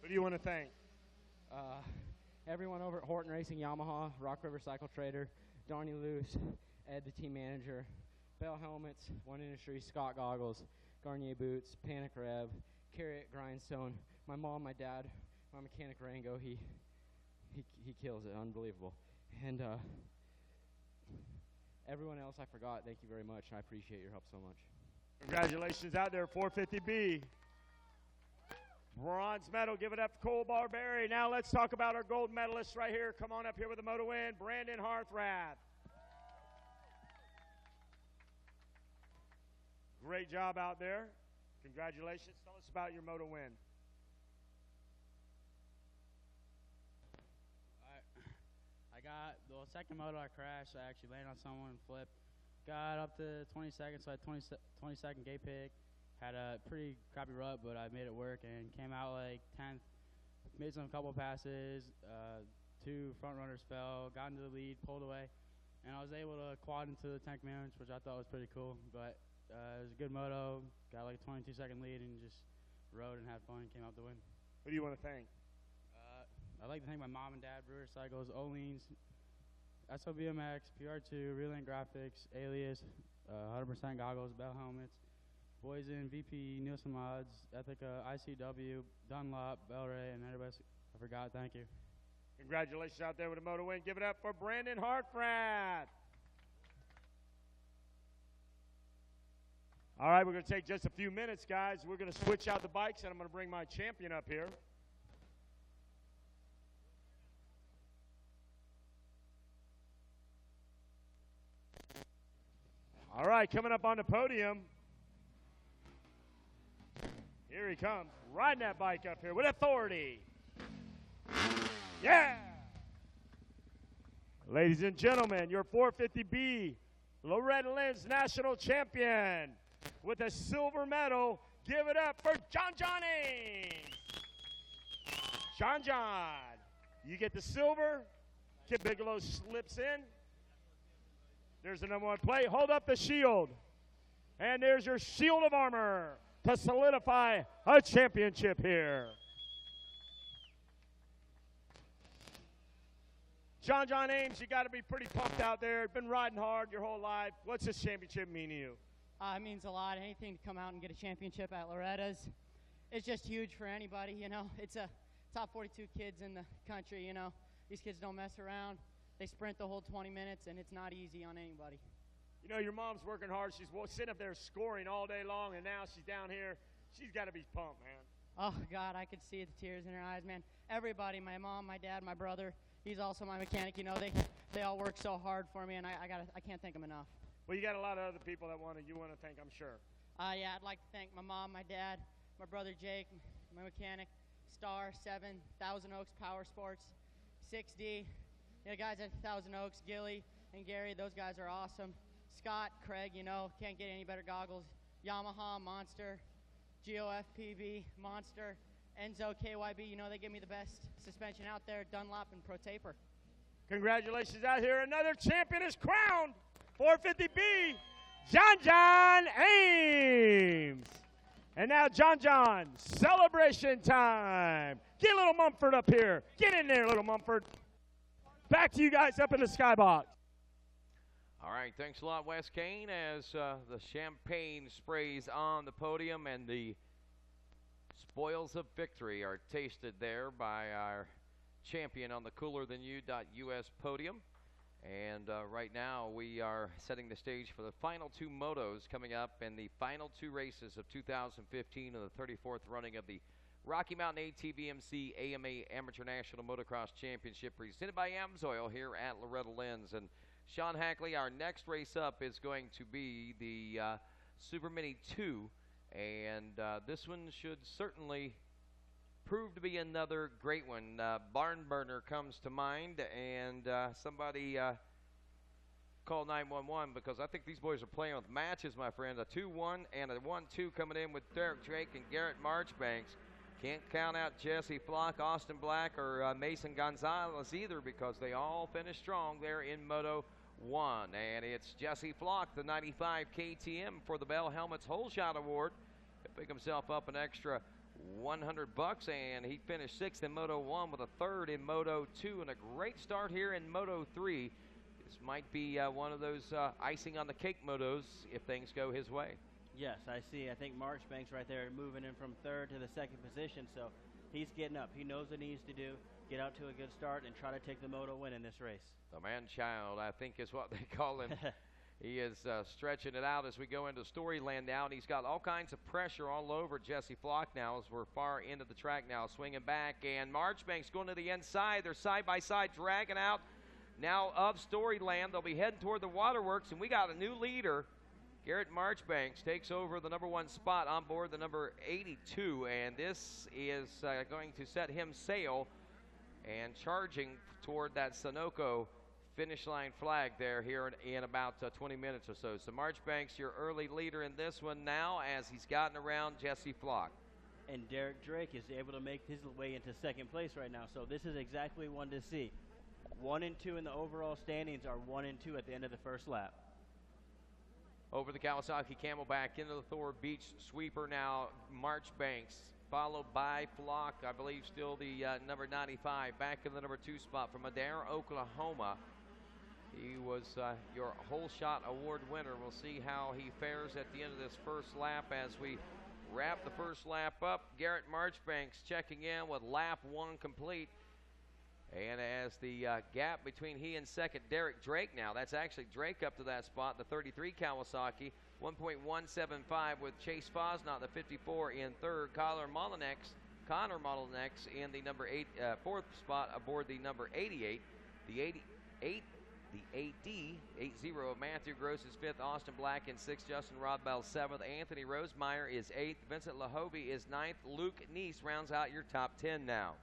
Who do you want to thank? Everyone over at Horton Racing Yamaha, Rock River Cycle Trader, Donnie Luce, Ed the team manager, Bell Helmets, One Industry, Scott Goggles, Garnier Boots, Panic Rev, Carrot Grindstone, my mom, my dad, my mechanic Rango, he kills it, unbelievable. And everyone else I forgot, thank you very much. I appreciate your help so much. Congratulations out there, 450B. Bronze medal, give it up for Cole Barberry. Now let's talk about our gold medalist right here. Come on up here with a moto win, Brandon Harthrath. Great job out there. Congratulations. Tell us about your moto win. I got the second moto I crashed. I actually landed on someone and flipped. Got up to 22nd, so I had 22nd gate pick. Had a pretty crappy rut, but I made it work and came out like 10th. Made some couple passes. 2 front runners fell. Got into the lead, pulled away, and I was able to quad into the 10th commandments, which I thought was pretty cool. But it was a good moto. Got like a 22-second lead and just rode and had fun and came out to win. Who do you want to thank? I'd like to thank my mom and dad, Brewer Cycles, Oleans, SOBMX, PR2, Reeling Graphics, Alias, 100% Goggles, Bell Helmets, Boysen, VP, Nielsen Mods, Ethica, ICW, Dunlop, Bellray, and everybody I forgot. Thank you. Congratulations out there with a moto win. Give it up for Brandon Hartfrat. All right, we're going to take just a few minutes, guys. We're going to switch out the bikes, and I'm going to bring my champion up here. All right, coming up on the podium. Here he comes, riding that bike up here with authority. Yeah! Ladies and gentlemen, your 450B Loretta Lynn's national champion with a silver medal. Give it up for John Ames. John, you get the silver. Kid Bigelow slips in. There's the #1 plate. Hold up the shield. And there's your shield of armor to solidify a championship here. John Ames, you got to be pretty pumped out there. Been riding hard your whole life. What's this championship mean to you? It means a lot. Anything to come out and get a championship at Loretta's, it's just huge for anybody, you know. It's a top 42 kids in the country, you know. These kids don't mess around. They sprint the whole 20 minutes, and it's not easy on anybody. You know, your mom's working hard. She's sitting up there scoring all day long, and now she's down here. She's got to be pumped, man. Oh, God, I could see the tears in her eyes, man. Everybody, my mom, my dad, my brother, he's also my mechanic. You know, they all work so hard for me, and I can't thank them enough. Well, you got a lot of other people that you want to thank, I'm sure. Yeah, I'd like to thank my mom, my dad, my brother Jake, my mechanic, Star, 7, Thousand Oaks Power Sports, 6D. The guys at Thousand Oaks, Gilly and Gary, those guys are awesome. Scott, Craig, you know, can't get any better goggles. Yamaha, Monster, GOFPB, Monster, Enzo, KYB, you know, they give me the best suspension out there, Dunlop and Pro Taper. Congratulations out here. Another champion is crowned. 450B, John Ames. And now John, celebration time. Get little Mumford up here. Get in there, little Mumford. Back to you guys up in the skybox. All right, thanks a lot, Wes Kane, as the champagne sprays on the podium and the spoils of victory are tasted there by our champion on the coolerthanYou.us podium. And right now we are setting the stage for the final 2 motos coming up and the final 2 races of 2015 and the 34th running of the Rocky Mountain ATVMC AMA Amateur National Motocross Championship presented by Amsoil here at Loretta Lynn's. And Sean Hackley, our next race up is going to be the Super Mini 2, and this one should certainly prove to be another great one. Barn Burner comes to mind, and somebody call 911 because I think these boys are playing with matches, my friend. A 2-1 and a 1-2 coming in with Derek Drake and Garrett Marchbanks. Can't count out Jesse Flock, Austin Black, or Mason Gonzalez either, because they all finished strong there in Moto 1. And it's Jesse Flock, the 95 KTM, for the Bell Helmets Hole Shot Award. He'll pick himself up an extra $100, and he finished 6th in Moto 1 with a 3rd in Moto 2, and a great start here in Moto 3. This might be one of those icing on the cake motos if things go his way. Yes, I see. I think Marchbanks right there moving in from 3rd to the 2nd position, so he's getting up. He knows what he needs to do, get out to a good start, and try to take the moto win in this race. The man-child, I think, is what they call him. He is stretching it out as we go into Storyland now, and he's got all kinds of pressure all over Jesse Flock now as we're far into the track now, swinging back, and Marchbanks going to the inside. They're side-by-side dragging out now of Storyland. They'll be heading toward the waterworks, and we got a new leader. Garrett Marchbanks takes over the number 1 spot on board the number 82, and this is going to set him sail and charging toward that Sunoco finish line flag there here in about 20 minutes or so. So Marchbanks, your early leader in this one now as he's gotten around Jesse Flock. And Derek Drake is able to make his way into 2nd place right now, so this is exactly one to see. 1 and 2 in the overall standings are 1 and 2 at the end of the first lap. Over the Kawasaki Camelback into the Thor Beach sweeper now, Marchbanks, followed by Flock, I believe still the number 95, back in the number 2 spot from Adair, Oklahoma. He was your Hole Shot Award winner. We'll see how he fares at the end of this first lap as we wrap the first lap up. Garrett Marchbanks checking in with lap 1 complete. And as the gap between he and 2nd, Derek Drake now, that's actually Drake up to that spot, the 33 Kawasaki, 1.175 with Chase Fosnot, the 54 in 3rd, Connor Mollinax in the number 4th spot aboard the number 88, the 88, the AD, 80 of Matthew Gross is 5th, Austin Black in 6th, Justin Rodbell 7th, Anthony Rosemeyer is 8th, Vincent Lahovey is 9th, Luke Neese rounds out your top 10 now.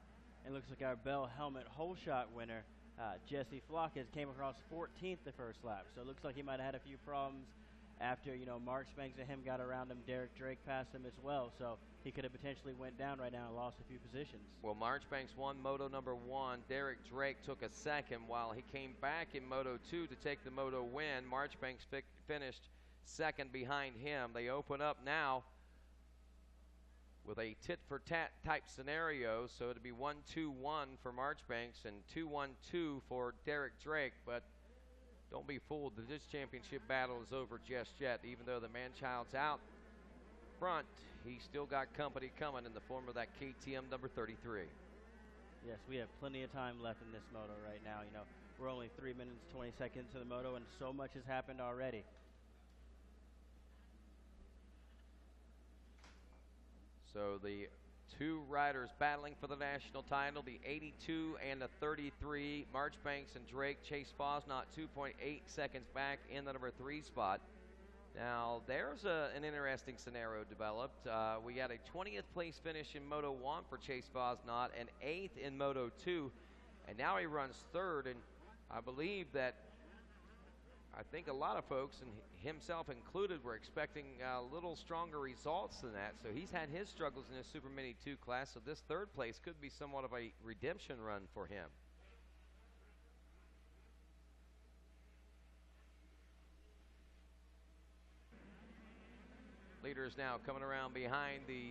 It looks like our Bell Helmet Hole Shot winner, Jesse Flock, came across 14th the first lap. So it looks like he might have had a few problems after, Marchbanks and him got around him. Derek Drake passed him as well. So he could have potentially went down right now and lost a few positions. Well, Marchbanks won Moto number 1. Derek Drake took a 2nd while he came back in Moto 2 to take the Moto win. Marchbanks finished 2nd behind him. They open up now with a tit-for-tat type scenario, so it'll be 1-2-1 for Marchbanks and 2-1-2 for Derek Drake, but don't be fooled that this championship battle is over just yet. Even though the man-child's out front, he's still got company coming in the form of that KTM number 33. Yes, we have plenty of time left in this moto right now. We're only 3 minutes, 20 seconds to the moto, and so much has happened already. So the 2 riders battling for the national title, the 82 and the 33, Marchbanks and Drake. Chase Fosnot 2.8 seconds back in the number 3 spot. Now, there's an interesting scenario developed. We had a 20th place finish in Moto 1 for Chase Fosnot, and 8th in Moto 2, and now he runs 3rd, and I believe that I think a lot of folks, and himself included, were expecting a little stronger results than that. So he's had his struggles in his Super Mini 2 class, so this 3rd place could be somewhat of a redemption run for him. Leaders now coming around behind the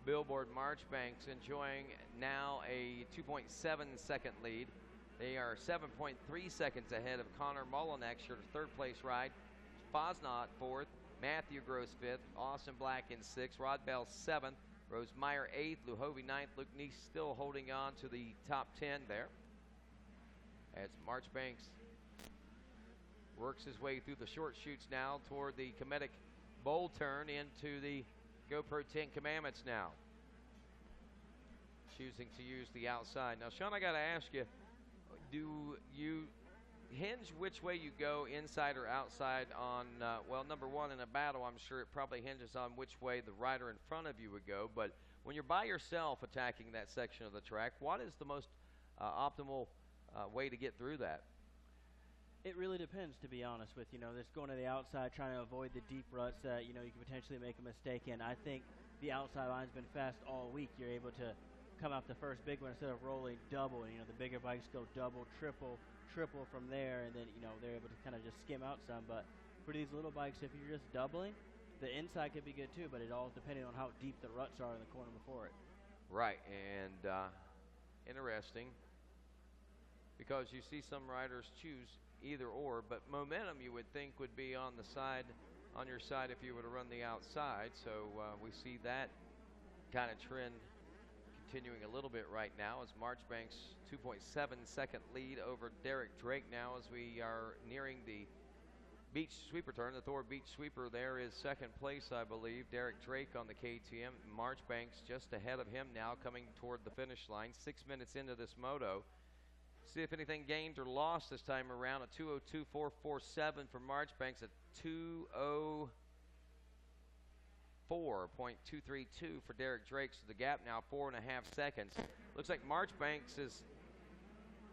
Billboard. Marchbanks enjoying now a 2.7-second lead. They are 7.3 seconds ahead of Connor Mollinax, your 3rd place ride. Fosnot 4th, Matthew Gross 5th, Austin Black in 6th, Rod Bell 7th, Rosemeyer 8th, Luhovey 9th, Luke Neese still holding on to the top 10 there. As Marchbanks works his way through the short chutes now toward the Cometic Bowl turn into the GoPro 10 Commandments now. Choosing to use the outside. Now, Sean, I got to ask you, do you hinge which way you go, inside or outside, on, well, number one, in a battle, I'm sure it probably hinges on which way the rider in front of you would go. But when you're by yourself attacking that section of the track, what is the most optimal way to get through that? It really depends, to be honest with you. Just going to the outside, trying to avoid the deep ruts that, you can potentially make a mistake in. I think the outside line's been fast all week. You're able to come out the first big one instead of rolling double. And, the bigger bikes go double, triple from there, and then, they're able to kind of just skim out some. But for these little bikes, if you're just doubling, the inside could be good too, but it all depending on how deep the ruts are in the corner before it. Right, and interesting, because you see some riders choose either or, but momentum you would think would be on your side if you were to run the outside. So we see that kind of trend continuing a little bit right now as Marchbanks 2.7 second lead over Derek Drake now as we are nearing the beach sweeper turn. The Thor beach sweeper there is second place, I believe. Derek Drake on the KTM. Marchbanks just ahead of him now, coming toward the finish line. 6 minutes into this moto. See if anything gained or lost this time around. A 2:02.447 for Marchbanks, a 2:04.232 for Derek Drake. So the gap now 4.5 seconds. Looks like Marchbanks is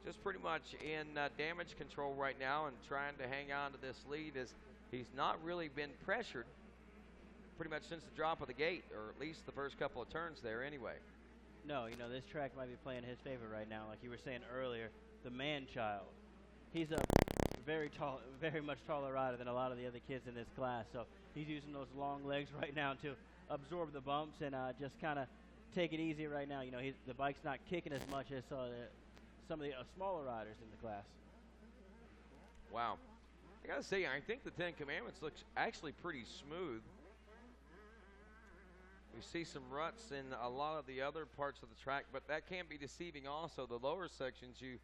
just pretty much in damage control right now and trying to hang on to this lead, as he's not really been pressured pretty much since the drop of the gate, or at least the first couple of turns there anyway. No, this track might be playing his favor right now. Like you were saying earlier, the man-child. He's a very much taller rider than a lot of the other kids in this class, so he's using those long legs right now to absorb the bumps and just kind of take it easy right now. The bike's not kicking as much as some of the smaller riders in the class. Wow. I got to say, I think the Ten Commandments looks actually pretty smooth. We see some ruts in a lot of the other parts of the track, but that can be deceiving also. The lower sections, you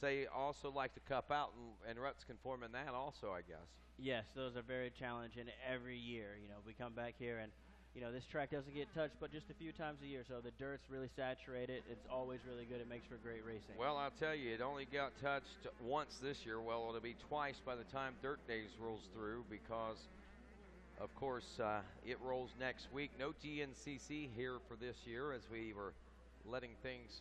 say, also like to cup out, and ruts can form in that also, I guess. Yes, those are very challenging every year. We come back here and this track doesn't get touched but just a few times a year, so the dirt's really saturated. It's always really good. It makes for great racing. Well, I'll tell you, it only got touched once this year. Well, it'll be twice by the time Dirt Days rolls through because, of course, it rolls next week. No GNCC here for this year as we were letting things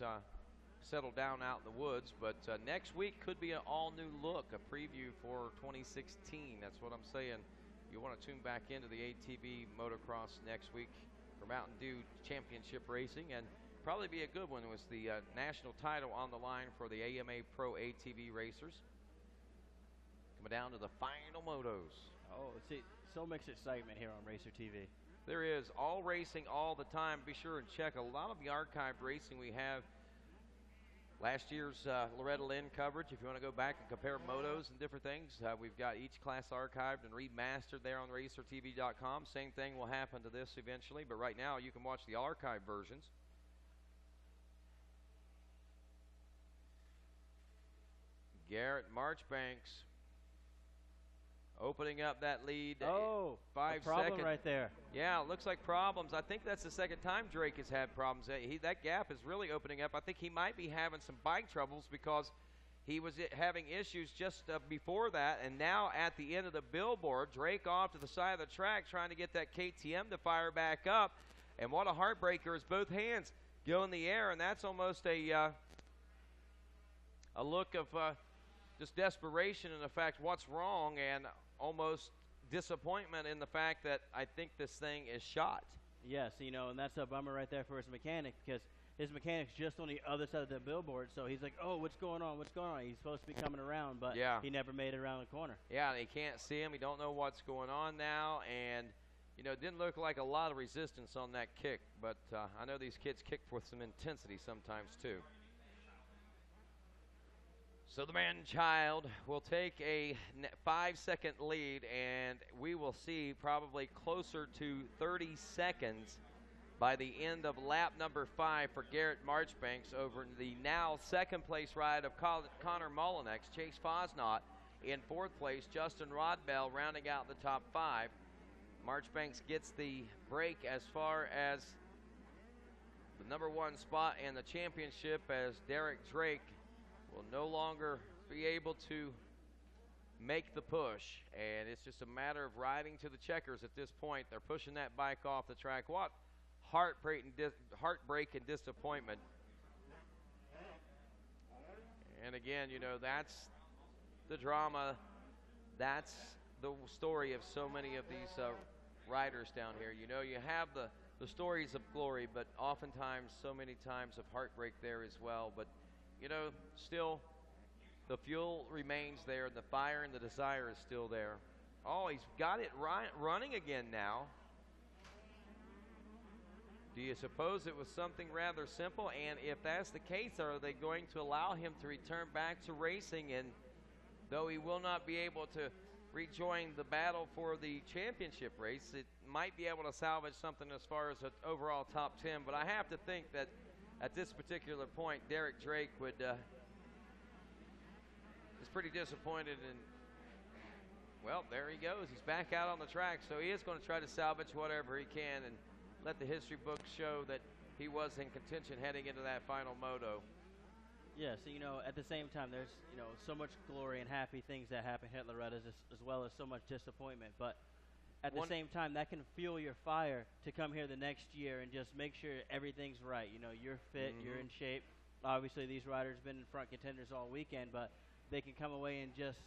settle down out in the woods. But next week could be an all-new look, a preview for 2016. That's what I'm saying. You want to tune back into the ATV motocross next week for Mountain Dew Championship Racing, and probably be a good one. It was the national title on the line for the AMA Pro ATV racers. Coming down to the final motos. Oh, see, so much excitement here on Racer TV. There is all racing all the time. Be sure and check a lot of the archived racing we have. Last year's Loretta Lynn coverage, if you want to go back and compare motos and different things, we've got each class archived and remastered there on racertv.com. Same thing will happen to this eventually, but right now you can watch the archive versions. Garrett Marchbanks opening up that lead. Oh, 5 problem seconds. right there. Yeah, it looks like problems. I think that's the second time Drake has had problems. That gap is really opening up. I think he might be having some bike troubles because he was having issues just before that, and now at the end of the billboard, Drake off to the side of the track trying to get that KTM to fire back up. And what a heartbreaker is both hands go in the air, and that's almost a look of just desperation in the fact what's wrong, and almost disappointment in the fact that I think this thing is shot. Yes, and that's a bummer right there for his mechanic, because his mechanic's just on the other side of the billboard, so he's like, oh, what's going on? He's supposed to be coming around, but he never made it around the corner. Yeah, they can't see him. He don't know what's going on now, and it didn't look like a lot of resistance on that kick, but I know these kids kick with some intensity sometimes too. So the man-child will take a 5-second lead, and we will see probably closer to 30 seconds by the end of lap number 5 for Garrett Marchbanks over the now second-place ride of Connor Mullinex. Chase Fosnaught in 4th place. Justin Rodbell rounding out the top 5. Marchbanks gets the break as far as the number 1 spot in the championship, as Derek Drake will no longer be able to make the push, and it's just a matter of riding to the checkers at this point. They're pushing that bike off the track. What heartbreak and disappointment. And again, that's the drama. That's the story of so many of these riders down here. You have the the stories of glory, but oftentimes, so many times of heartbreak there as well. But, you know, still, the fuel remains there. The fire and the desire is still there. Oh, he's got it right, running again now. Do you suppose it was something rather simple? And if that's the case, are they going to allow him to return back to racing? And though he will not be able to rejoin the battle for the championship race, it might be able to salvage something as far as an overall top 10. But I have to think that at this particular point, Derek Drake would is pretty disappointed. And, well, there he goes. He's back out on the track. So he is going to try to salvage whatever he can and let the history books show that he was in contention heading into that final moto. Yeah, so, you know, at the same time, there's, you know, so much glory and happy things that happen at Loretta's as well as so much disappointment. But at the same time, that can fuel your fire to come here the next year and just make sure everything's right. You know, you're fit, you're in shape. Obviously, these riders have been in front contenders all weekend, but they can come away and just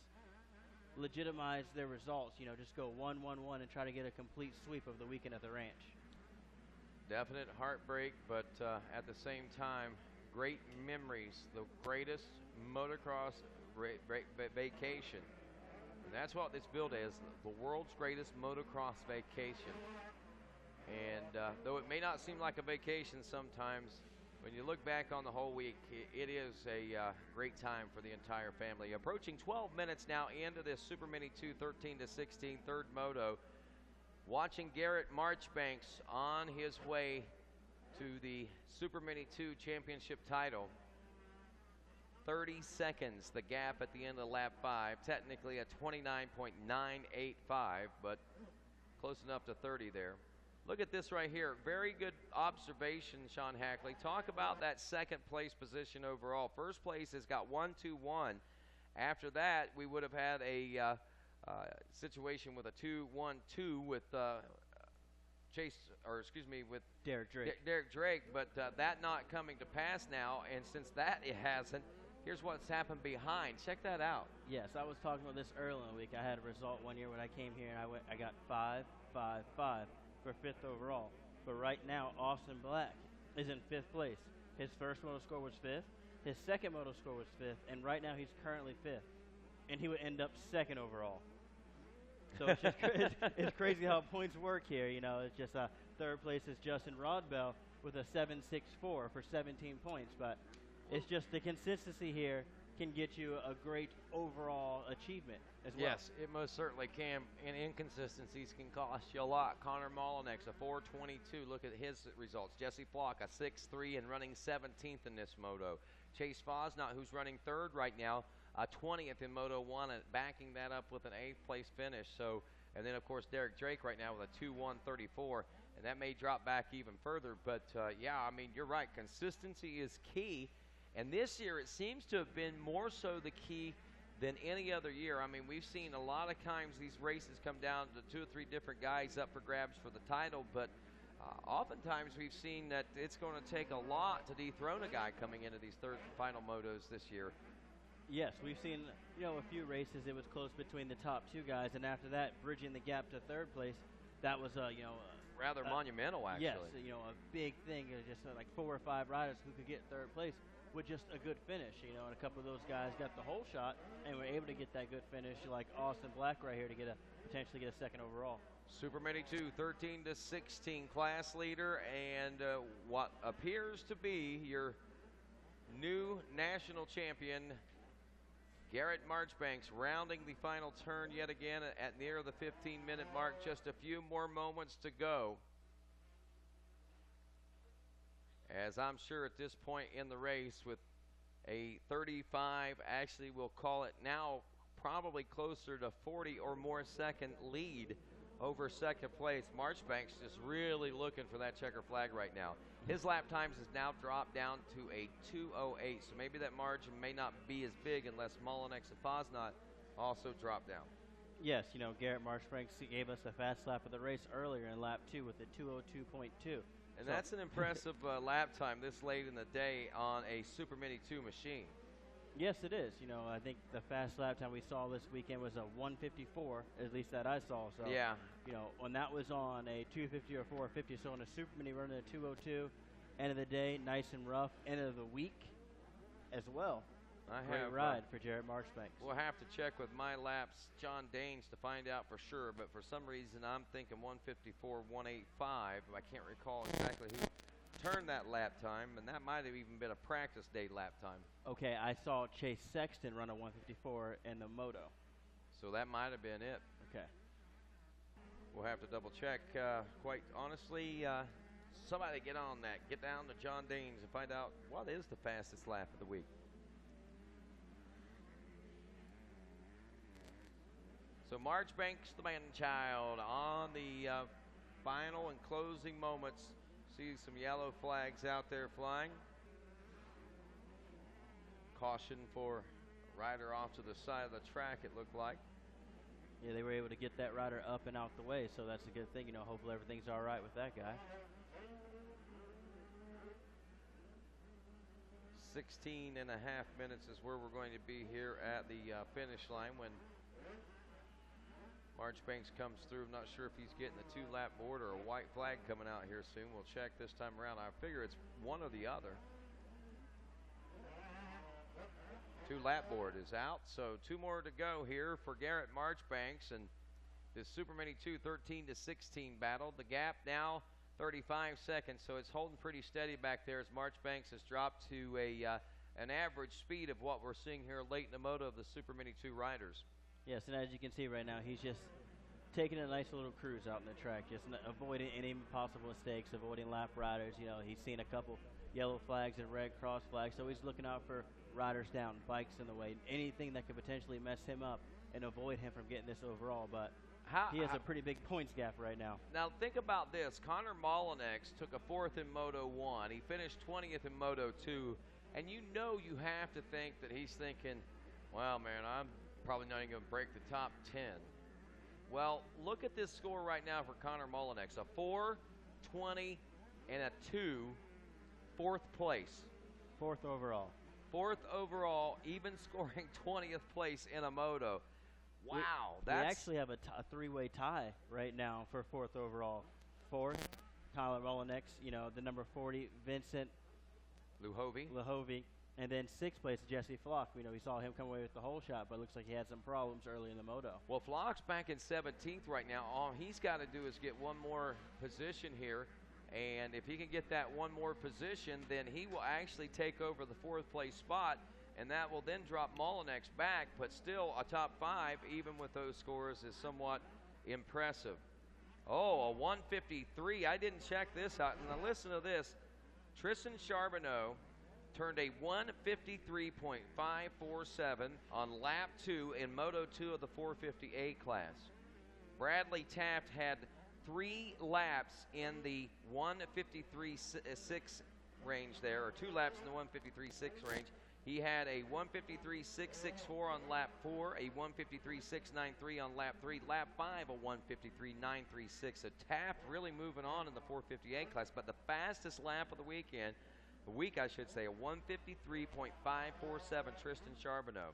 legitimize their results. You know, just go 1-1-1 and try to get a complete sweep of the weekend at the ranch. Definite heartbreak, but at the same time, great memories. The greatest motocross vacation. And that's what this build is, the world's greatest motocross vacation. And though it may not seem like a vacation sometimes, when you look back on the whole week, it is a great time for the entire family. Approaching 12 minutes now into this Super Mini 2 13-16 third moto. Watching Garrett Marchbanks on his way to the Super Mini 2 championship title. 30 seconds, the gap at the end of lap 5. Technically a 29.985, but close enough to 30 there. Look at this right here. Very good observation, Sean Hackley. Talk about that second place position overall. First place has got 1-2-1. After that, we would have had a situation with a 2-1-2 with with Derek Drake. Derek Drake, but that not coming to pass now, and since that it hasn't, here's what's happened behind. Check that out. Yes, I was talking about this early in the week. I had a result one year when I came here, and I got 5-5-5 for 5th overall. But right now, Austin Black is in 5th place. His first moto score was 5th. His second moto score was 5th, and right now he's currently 5th. And he would end up 2nd overall. So it's just it's crazy how points work here. You know, it's just third place is Justin Rodbell with a 7.64 for 17 points. But it's just the consistency here can get you a great overall achievement as well. Yes, it most certainly can. And inconsistencies can cost you a lot. Connor Molinex, a 4.22. Look at his results. Jesse Flock, a 6.3 and running 17th in this moto. Chase Fosnot, who's running 3rd right now, 20th in Moto 1, and backing that up with an 8th place finish. So, and then of course Derek Drake right now with a 2.134, and that may drop back even further. But yeah, I mean, you're right. Consistency is key, and this year it seems to have been more so the key than any other year. I mean, we've seen a lot of times these races come down to 2 or 3 different guys up for grabs for the title, but oftentimes we've seen that it's going to take a lot to dethrone a guy coming into these third and final motos this year. Yes, we've seen, you know, a few races it was close between the top 2 guys, and after that, bridging the gap to 3rd place, that was rather monumental, actually. Yes, you know, a big thing. Just like 4 or 5 riders who could get 3rd place with just a good finish, you know, and a couple of those guys got the whole shot and were able to get that good finish, like Austin Black right here to potentially get a 2nd overall. Super Mini 2, 13-16 class leader, and what appears to be your new national champion, Garrett Marchbanks, rounding the final turn yet again at near the 15-minute mark. Just a few more moments to go. As I'm sure at this point in the race with a 35, actually we'll call it now probably closer to 40 or more second lead over 2nd place. Marchbanks just really looking for that checker flag right now. His lap times has now dropped down to a 2:08, so maybe that margin may not be as big unless Molinex and Fosnot also drop down. Yes, you know, Garrett Marchbanks gave us a fast lap of the race earlier in lap 2 with a 2:02.2. And that's an impressive lap time this late in the day on a Super Mini 2 machine. Yes, it is. You know, I think the fast lap time we saw this weekend was a 154, at least that I saw. So, Yeah. you know, when that was on a 250 or 450, so on a Super Mini running a 202, end of the day, nice and rough, end of the week as well. Great ride for Jarrett Marchbanks. We'll have to check with My Laps, John Danes, to find out for sure. But for some reason, I'm thinking 154, 185. I can't recall exactly who turned that lap time, and that might have even been a practice day lap time. Okay, I saw Chase Sexton run a 154 in the moto. So that might have been it. Okay. We'll have to double check. Quite honestly, somebody get on that. Get down to John Danes and find out what is the fastest lap of the week. So Marchbanks, the man-child, on the final and closing moments. See some yellow flags out there flying. Caution for a rider off to the side of the track, it looked like. Yeah, they were able to get that rider up and out the way, so that's a good thing. You know, hopefully everything's all right with that guy. 16 and a half minutes is where we're going to be here at the finish line when Marchbanks comes through. I'm not sure if he's getting a 2-lap board or a white flag coming out here soon. We'll check this time around. I figure it's one or the other. 2-lap board is out, so 2 more to go here for Garrett Marchbanks, and this Super Mini 2 13 to 16 battle. The gap now 35 seconds, so it's holding pretty steady back there as Marchbanks has dropped to an average speed of what we're seeing here late in the moto of the Super Mini 2 riders. Yes, and as you can see right now, he's just taking a nice little cruise out in the track, just avoiding any possible mistakes, avoiding lap riders. You know, he's seen a couple yellow flags and red cross flags, so he's looking out for riders down, bikes in the way, anything that could potentially mess him up and avoid him from getting this overall. But he has a pretty big points gap right now. Now think about this. Connor Molinex took a 4th in Moto 1. He finished 20th in Moto 2. And you know you have to think that he's thinking, well, man, I'm probably not even going to break the top 10. Well, look at this score right now for Connor Molinex. A 4, 20, and a 2, 4th place. 4th overall. 4th overall, even scoring 20th place in a moto. Wow. We actually have a 3-way tie right now for 4th overall. 4th, Connor Molinex, you know, the number 40, Vincent Luhovy. And then 6th place, Jesse Flock. You know, we saw him come away with the whole shot, but it looks like he had some problems early in the moto. Well, Flock's back in 17th right now. All he's got to do is get one more position here. And if he can get that one more position, then he will actually take over the 4th place spot. And that will then drop Molinex back. But still, a top 5, even with those scores, is somewhat impressive. Oh, a 153. I didn't check this out. Now, listen to this. Tristan Charbonneau turned a 153.547 on lap 2 in Moto 2 of the 450A class. Bradley Taft had 3 laps in the 153.6 range there, or 2 laps in the 153.6 range. He had a 153.664 on lap 4, a 153.693 on lap 3, lap 5 a 153.936. So Taft really moving on in the 450A class, but the fastest lap of the weekend, a 153.547, Tristan Charbonneau.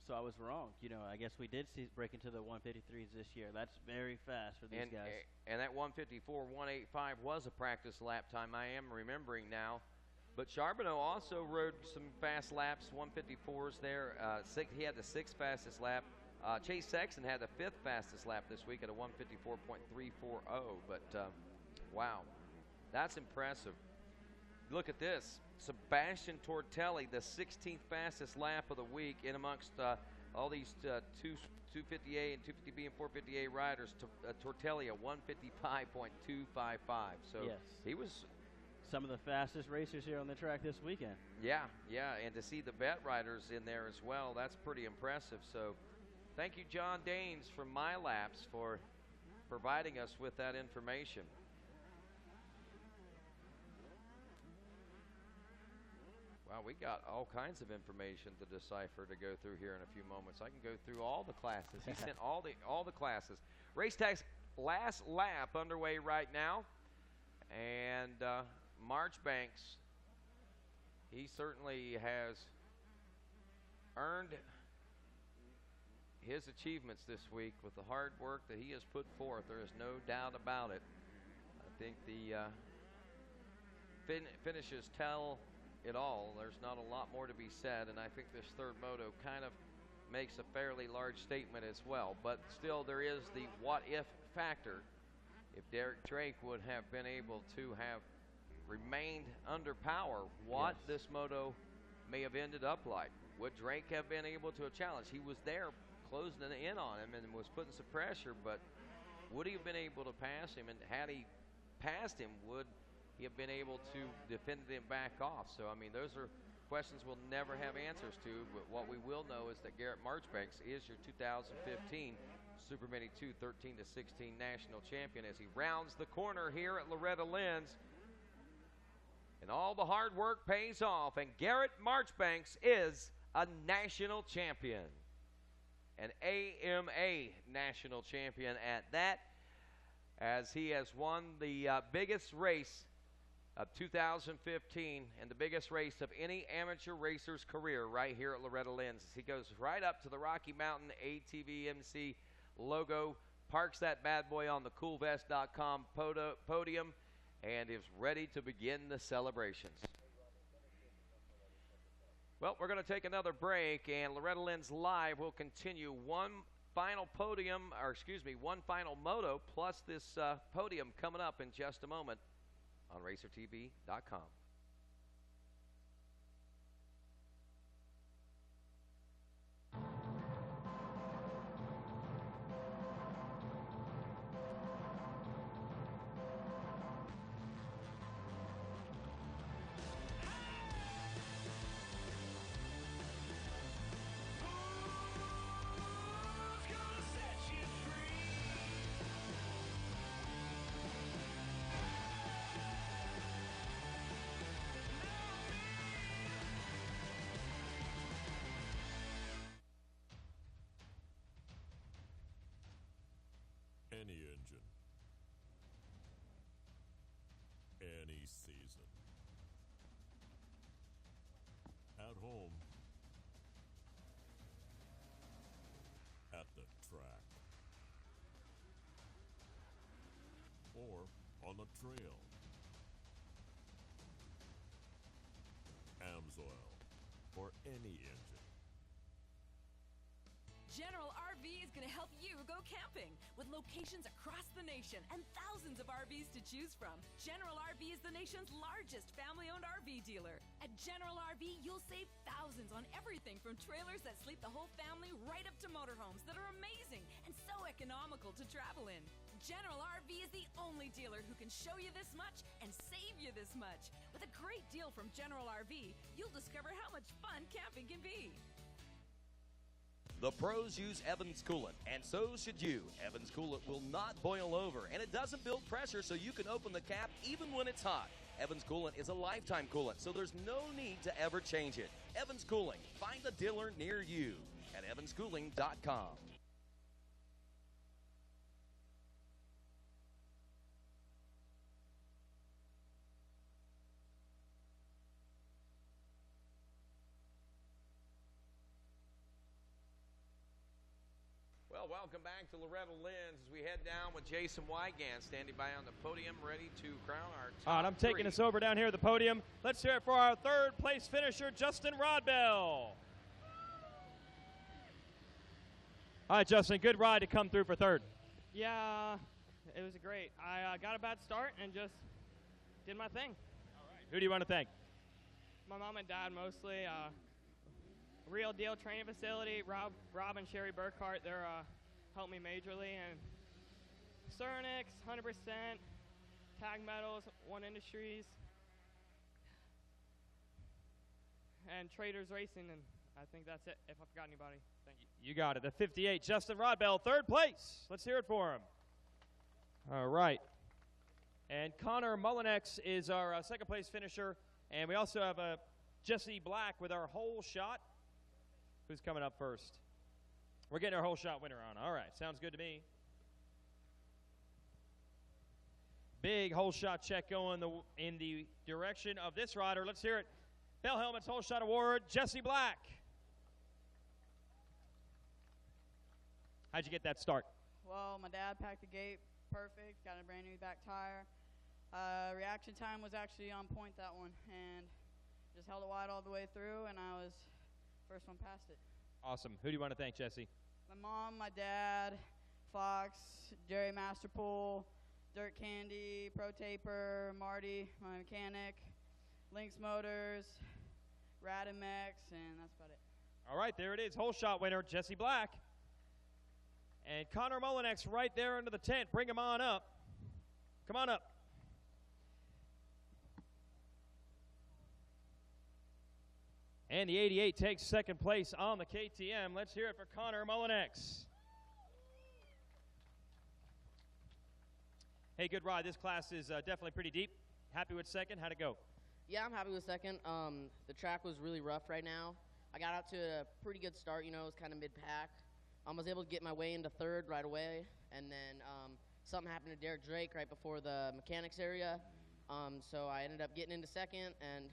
So I was wrong. You know, I guess we did see break into the 153s this year. That's very fast for these guys. And that 154.185 was a practice lap time, I am remembering now. But Charbonneau also rode some fast laps, 154s there. He had the 6th fastest lap. Chase Sexton had the 5th fastest lap this week at a 154.340. But, wow, that's impressive. Look at this. Sebastian Tortelli, the 16th fastest lap of the week in amongst all these 250A and 250B and 450A riders. Tortelli, a 155.255. So yes. He was some of the fastest racers here on the track this weekend. Yeah, and to see the vet riders in there as well, that's pretty impressive. So thank you, John Danes from My Laps, for providing us with that information. Wow, we got all kinds of information to decipher to go through here in a few moments. I can go through all the classes. He sent all the classes. Race Tax last lap underway right now. And Marchbanks, he certainly has earned his achievements this week with the hard work that he has put forth. There is no doubt about it. I think the finishes tell it all. There's not a lot more to be said, and I think this third moto kind of makes a fairly large statement as well. But still, there is the what-if factor. If Derek Drake would have been able to have remained under power, what this moto may have ended up like. Would Drake have been able to challenge? He was there closing in on him and was putting some pressure, but would he have been able to pass him? And had he passed him, would he have been able to defend him back off? So, I mean, those are questions we'll never have answers to, but what we will know is that Garrett Marchbanks is your 2015 Super Mini 2 13-16 national champion as he rounds the corner here at Loretta Lynn's. And all the hard work pays off, and Garrett Marchbanks is a national champion. An AMA national champion at that, as he has won the biggest race of 2015 and the biggest race of any amateur racer's career right here at Loretta Lynn's. He goes right up to the Rocky Mountain ATVMC logo, parks that bad boy on the coolvest.com podium, and is ready to begin the celebrations. Well, we're going to take another break, and Loretta Lynn's Live will continue. One final moto, plus this podium coming up in just a moment on RacerTV.com. Any engine, any season, at home, at the track, or on the trail. AMSOIL for any engine. General RV is going to help you go camping with locations across the nation and thousands of RVs to choose from. General RV is the nation's largest family-owned RV dealer. At General RV, you'll save thousands on everything from trailers that sleep the whole family right up to motorhomes that are amazing and so economical to travel in. General RV is the only dealer who can show you this much and save you this much. With a great deal from General RV, you'll discover how much fun camping can be. The pros use Evans coolant, and so should you. Evans coolant will not boil over, and it doesn't build pressure so you can open the cap even when it's hot. Evans coolant is a lifetime coolant, so there's no need to ever change it. Evans Cooling. Find a dealer near you at evanschooling.com. Well, welcome back to Loretta Lynn's as we head down with Jason Wygant standing by on the podium, ready to crown our top All right, I'm taking us over down here at the podium. Let's hear it for our third place finisher, Justin Rodbell. All right, Justin, good ride to come through for third. Yeah, it was great. I got a bad start and just did my thing. All right. Who do you want to thank? My mom and dad mostly. Real Deal Training Facility, Rob and Sherry Burkhart, they're helped me majorly. And Cernix, 100%, Tag Metals, One Industries, and Traders Racing, and I think that's it, if I forgot anybody. Thank you. You got it. The 58, Justin Rodbell, third place. Let's hear it for him. All right. And Connor Mullinex is our second place finisher. And we also have Jesse Black with our whole shot. Who's coming up first? We're getting our whole shot winner on. All right, sounds good to me. Big whole shot check going in the direction of this rider. Let's hear it. Bell Helmets Whole Shot Award, Jesse Black. How'd you get that start? Well, my dad packed the gate perfect, got a brand new back tire. Reaction time was actually on point that one, and just held it wide all the way through, and I was first one past it. Awesome. Who do you want to thank, Jesse? My mom, my dad, Fox, Jerry Masterpool, Dirt Candy, Pro Taper, Marty, my mechanic, Lynx Motors, Radimex, and that's about it. All right, there it is. Whole shot winner, Jesse Black. And Connor Mullinex right there under the tent. Bring him on up. Come on up. And the 88 takes second place on the KTM. Let's hear it for Connor Mullinex. Hey, good ride. This class is definitely pretty deep. Happy with second? How'd it go? Yeah, I'm happy with second. The track was really rough right now. I got out to a pretty good start, you know, it was kind of mid-pack. I was able to get my way into third right away, and then something happened to Derek Drake right before the mechanics area, so I ended up getting into second, and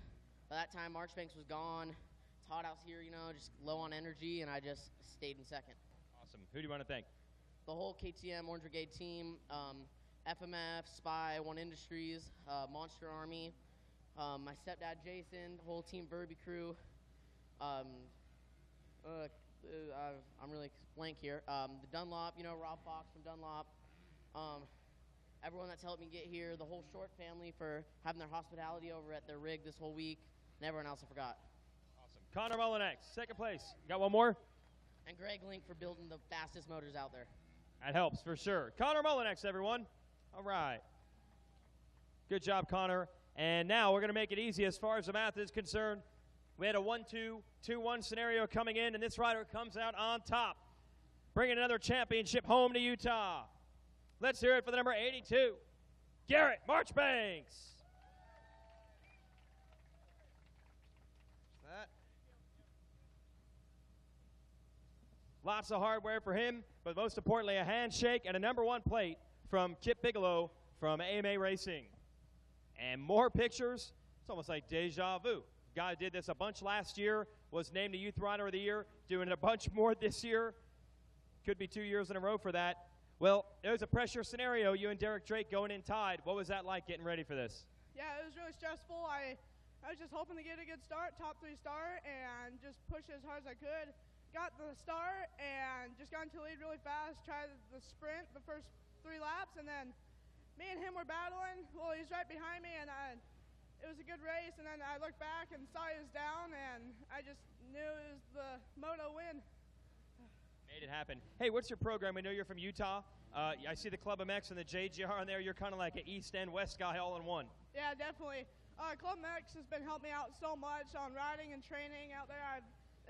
by that time, Marchbanks was gone. It's hot out here, you know, just low on energy, and I just stayed in second. Awesome. Who do you want to thank? The whole KTM Orange Brigade team, FMF, Spy, One Industries, Monster Army, my stepdad Jason, the whole Team Verby crew. I'm really blank here. The Dunlop, you know, Rob Fox from Dunlop. Everyone that's helped me get here, the whole Short family for having their hospitality over at their rig this whole week, and everyone else I forgot. Awesome. Connor Mullinex, second place. Got one more? And Greg Link for building the fastest motors out there. That helps for sure. Connor Mullinex, everyone. All right. Good job, Connor. And now we're going to make it easy as far as the math is concerned. We had a 1-2, 2-1 scenario coming in, and this rider comes out on top, bringing another championship home to Utah. Let's hear it for the number 82, Garrett Marchbanks. Lots of hardware for him, but most importantly, a handshake and a number 1 plate from Kip Bigelow from AMA Racing. And more pictures. It's almost like deja vu. Guy did this a bunch last year, was named the Youth Rider of the Year, doing it a bunch more this year. Could be 2 years in a row for that. Well, it was a pressure scenario, you and Derek Drake going in tied. What was that like getting ready for this? Yeah, it was really stressful. I was just hoping to get a good start, top 3 start, and just push as hard as I could. Got the start and just got into the lead really fast, tried the sprint the first 3 laps, and then me and him were battling. Well, he's right behind me, and it was a good race, and then I looked back and saw he was down, and I just knew it was the moto win. Made it happen. Hey, what's your program? We know you're from Utah. I see the Club MX and the JGR on there. You're kind of like an East and West guy all in one. Yeah, definitely. Club MX has been helping me out so much on riding and training out there.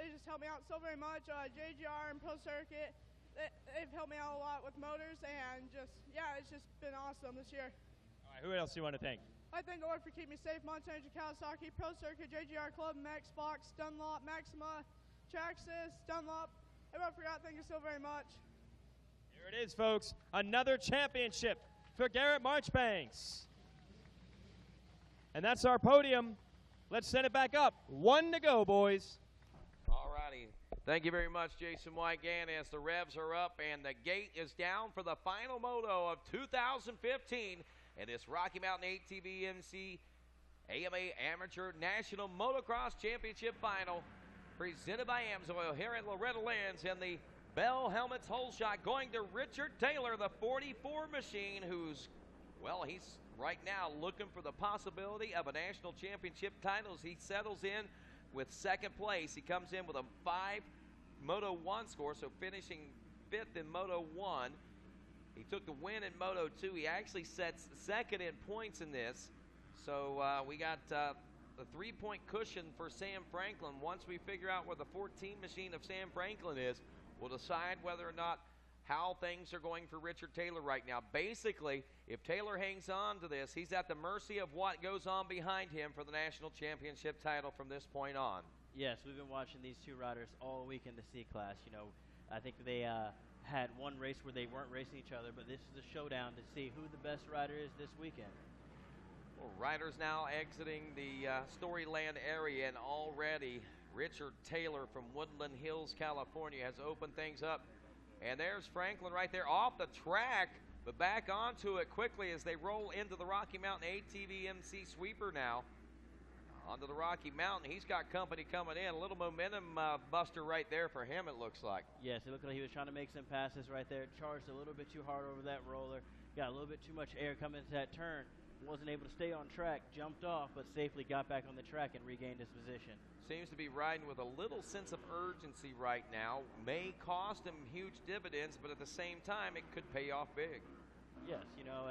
They just helped me out so very much. JGR and Pro Circuit, they've helped me out a lot with motors, and just, yeah, it's just been awesome this year. All right, who else do you want to thank? I thank the Lord for keeping me safe. Monster Energy, Kawasaki, Pro Circuit, JGR, Club MX, Fox, Dunlop, Maxima, Traxxas, Dunlop. Everyone forgot, thank you so very much. Here it is, folks. Another championship for Garrett Marchbanks. And that's our podium. Let's send it back up. 1 to go, boys. All righty. Thank you very much, Jason Wygan, as the revs are up and the gate is down for the final moto of 2015 in this Rocky Mountain ATV MC AMA Amateur National Motocross Championship Final, presented by Amsoil here at Loretta Lynn's, and the Bell Helmets hole shot going to Richard Taylor, the 44 machine, who's, well, he's right now looking for the possibility of a national championship title as he settles in with second place. He comes in with a 5 Moto 1 score, so finishing 5th in Moto 1. He took the win in Moto 2. He actually sets second in points in this. So we got the 3-point cushion for Sam Franklin. Once we figure out where the 14 machine of Sam Franklin is, we'll decide whether or not how things are going for Richard Taylor right now. Basically, if Taylor hangs on to this, he's at the mercy of what goes on behind him for the national championship title from this point on. Yes, we've been watching these two riders all week in the C-Class. You know, I think they had one race where they weren't racing each other, but this is a showdown to see who the best rider is this weekend. Well, riders now exiting the Storyland area, and already Richard Taylor from Woodland Hills, California, has opened things up And there's Franklin right there off the track, but back onto it quickly as they roll into the Rocky Mountain ATVMC sweeper now. Onto the Rocky Mountain. He's got company coming in. A little momentum buster right there for him, it looks like. Yes, it looked like he was trying to make some passes right there. Charged a little bit too hard over that roller. Got a little bit too much air coming into that turn. Wasn't able to stay on track. Jumped off, but safely got back on the track and regained his position. Seems to be riding with a little sense of urgency right now. May cost him huge dividends, but at the same time, it could pay off big. Yes, you know,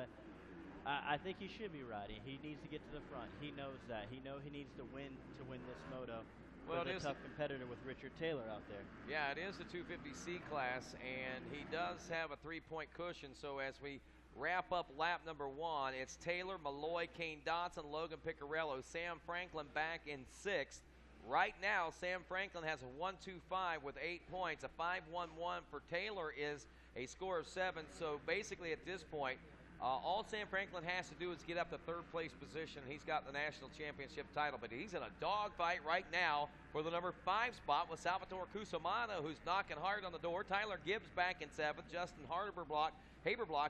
I think he should be riding. He needs to get to the front. He knows that. He needs to win this moto. Well, with a tough competitor with Richard Taylor out there. Yeah, it is the 250C class, and he does have a 3-point cushion. So as we wrap up lap number 1, it's Taylor, Malloy, Kane Dotson, Logan Piccarello, Sam Franklin back in 6th. Right now, Sam Franklin has a 1.25 with 8 points. A 5.11 for Taylor is a score of 7. So basically at this point, all Sam Franklin has to do is get up to 3rd place position. He's got the national championship title, but he's in a dogfight right now for the number 5 spot with Salvatore Cusimano, who's knocking hard on the door. Tyler Gibbs back in 7th. Justin Haberblock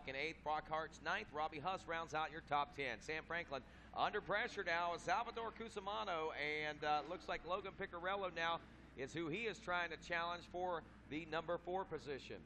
in 8th. Brock Hart's 9th. Robbie Huss rounds out your top 10. Sam Franklin under pressure now is Salvatore Cusimano, and looks like Logan Piccarello now is who he is trying to challenge for the number 4 position.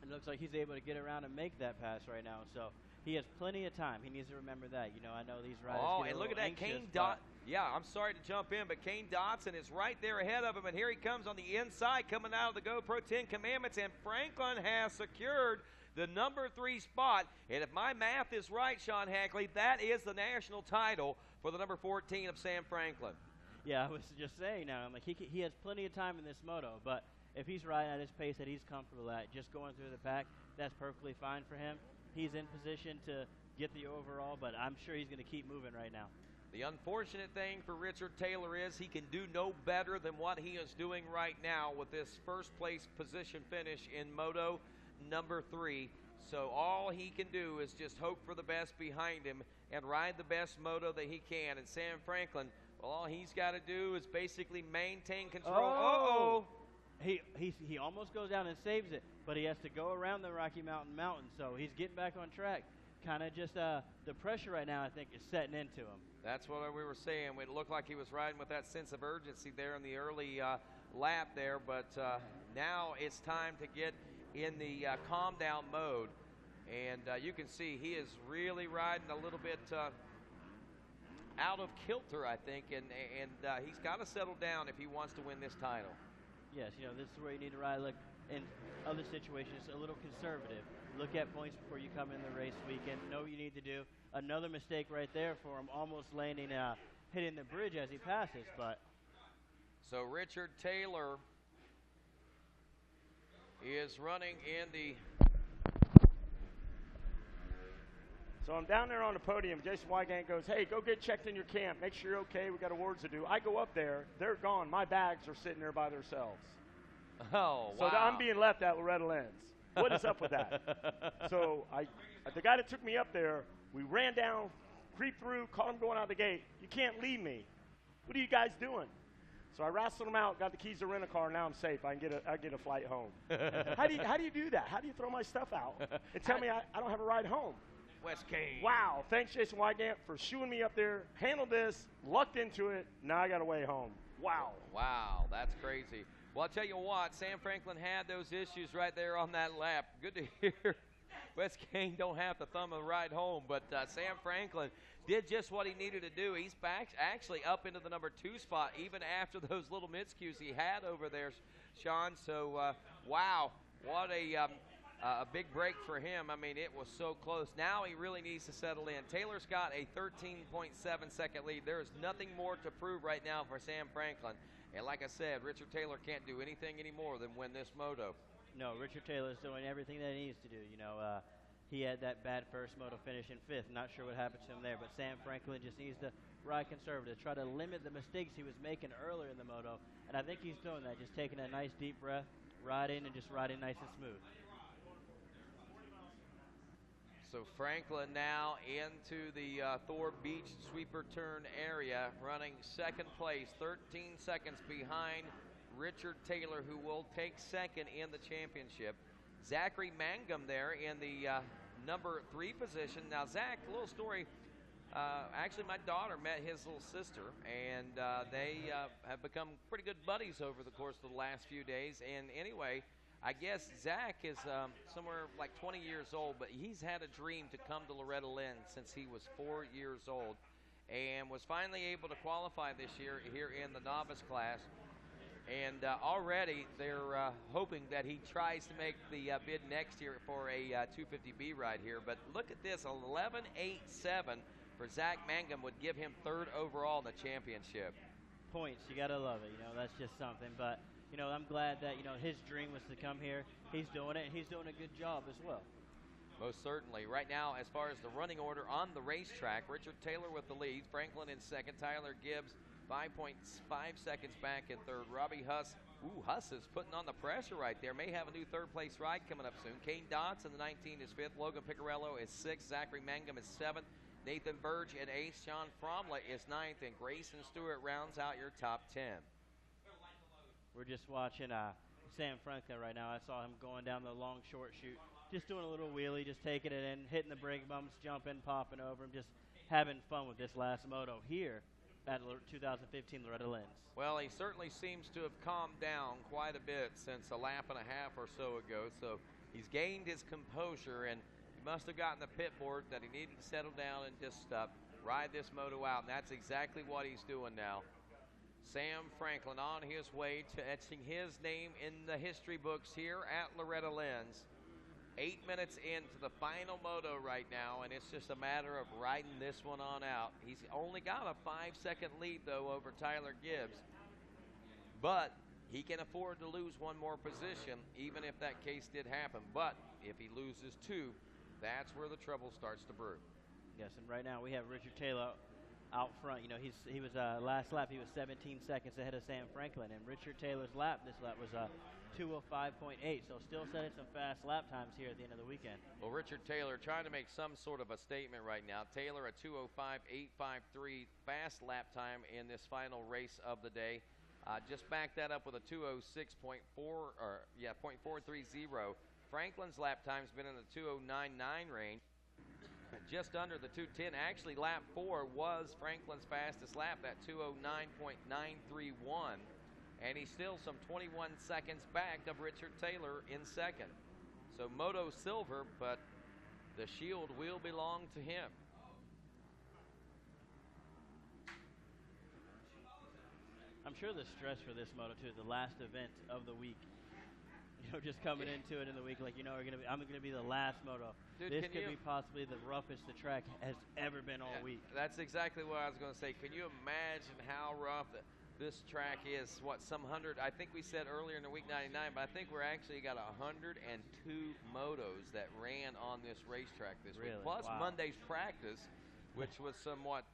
It looks like he's able to get around and make that pass right now, so he has plenty of time. He needs to remember that. You know, I know these riders get and a look at little that, Kane anxious, Dotson. Yeah, I'm sorry to jump in, but Kane Dotson is right there ahead of him, and here he comes on the inside coming out of the GoPro 10 Commandments, and Franklin has secured the number 3 spot. And if my math is right, Sean Hackley, that is the national title for the number 14 of Sam Franklin. Yeah, I was just saying now, I'm like, he has plenty of time in this moto, but if he's riding at his pace that he's comfortable at, just going through the pack, that's perfectly fine for him. He's in position to get the overall, but I'm sure he's going to keep moving right now. The unfortunate thing for Richard Taylor is he can do no better than what he is doing right now with this 1st place position finish in moto number 3. So all he can do is just hope for the best behind him and ride the best moto that he can. And Sam Franklin, well, all he's got to do is basically maintain control. He almost goes down and saves it, but he has to go around the Rocky Mountain, so he's getting back on track. Kind of just the pressure right now, I think, is setting into him. That's what we were saying. It looked like he was riding with that sense of urgency there in the early lap there, but now it's time to get in the calm down mode. And you can see he is really riding a little bit out of kilter, I think, and he's got to settle down if he wants to win this title. Yes, you know, this is where you need to ride, like in other situations, a little conservative. Look at points before you come in the race weekend. Know what you need to do. Another mistake right there for him, almost landing, hitting the bridge as he passes. But so Richard Taylor is running in the. So I'm down there on the podium. Jason Wygant goes, hey, go get checked in your camp. Make sure you're okay. We got awards to do. I go up there. They're gone. My bags are sitting there by themselves. Oh, wow. So I'm being left at Loretta Lynn's. What is up with that? So the guy that took me up there, we ran down, creeped through, caught him going out the gate. You can't leave me. What are you guys doing? So I wrestled him out, got the keys to rent a car. Now I'm safe. I get a flight home. How do you do that? How do you throw my stuff out and tell me I don't have a ride home? West Kane. Wow. Thanks, Jason Wygant, for shooing me up there. Handled this, lucked into it. Now I got a way home. Wow. Wow, that's crazy. Well, I'll tell you what, Sam Franklin had those issues right there on that lap. Good to hear. West Kane don't have to thumb a ride home, but Sam Franklin did just what he needed to do. He's back actually up into the number 2 spot, even after those little miscues he had over there, Sean. So, wow, what a big break for him. I mean, it was so close. Now he really needs to settle in. Taylor's got a 13.7-second lead. There is nothing more to prove right now for Sam Franklin. And like I said, Richard Taylor can't do anything anymore than win this moto. No, Richard Taylor's doing everything that he needs to do. You know, he had that bad first moto finish in 5th. Not sure what happened to him there, but Sam Franklin just needs to ride conservative, try to limit the mistakes he was making earlier in the moto. And I think he's doing that, just taking a nice deep breath, riding and just riding nice and smooth. So Franklin now into the Thor Beach sweeper turn area, running 2nd place, 13 seconds behind Richard Taylor, who will take 2nd in the championship. Zachary Mangum there in the number 3 position. Now, Zach, a little story. Actually, my daughter met his little sister, and they have become pretty good buddies over the course of the last few days. And anyway, I guess Zach is somewhere like 20 years old, but he's had a dream to come to Loretta Lynn since he was 4 years old, and was finally able to qualify this year here in the novice class. And already they're hoping that he tries to make the bid next year for a 250B ride here. But look at this, 11.87 for Zach Mangum would give him 3rd overall in the championship. Points, you got to love it. That's just something. But, I'm glad that, his dream was to come here. He's doing it, and he's doing a good job as well. Most certainly. Right now, as far as the running order on the racetrack, Richard Taylor with the lead, Franklin in 2nd, Tyler Gibbs 5.5 seconds back in 3rd. Robbie Huss, Huss is putting on the pressure right there. May have a new 3rd-place ride coming up soon. Kane Dodson, the 19, is 5th. Logan Picarello is 6th. Zachary Mangum is 7th. Nathan Burge at 8th. Sean Fromley is 9th. And Grayson Stewart rounds out your top 10. We're just watching Sam Franklin right now. I saw him going down the long short chute, just doing a little wheelie, just taking it in, hitting the brake bumps, jumping, popping over him, just having fun with this last moto here at 2015 Loretta Lynn's. Well, he certainly seems to have calmed down quite a bit since a lap and a half or so ago. So he's gained his composure, and he must have gotten the pit board that he needed to settle down and just ride this moto out. And that's exactly what he's doing now. Sam Franklin on his way to etching his name in the history books here at Loretta Lynn's. 8 minutes into the final moto right now, and it's just a matter of riding this one on out. He's only got a 5-second lead, though, over Tyler Gibbs. But he can afford to lose one more position, even if that case did happen. But if he loses 2, that's where the trouble starts to brew. Yes, and right now we have Richard Taylor out front. He was last lap, he was 17 seconds ahead of Sam Franklin, and Richard Taylor's lap, this lap was 2:05.8, so still setting some fast lap times here at the end of the weekend. Well, Richard Taylor trying to make some sort of a statement right now. Taylor a 2:05.853 fast lap time in this final race of the day. Just back that up with a 2:06.430. Franklin's lap time's been in the 2:09.9 range. Just under the 2:10. Actually, lap 4 was Franklin's fastest lap, that 2:09.931. And he's still some 21 seconds back of Richard Taylor in 2nd. So Moto silver, but the shield will belong to him. I'm sure the stress for this moto too, the last event of the week. Just coming into it in the week, like I'm gonna be the last moto. Dude, this could be possibly the roughest the track has ever been all week. That's exactly what I was gonna say. Can you imagine how rough this track is? Some 100, I think we said earlier in the week 99, but I think we're actually got 102 motos that ran on this racetrack this week. Plus Monday's practice, which was somewhat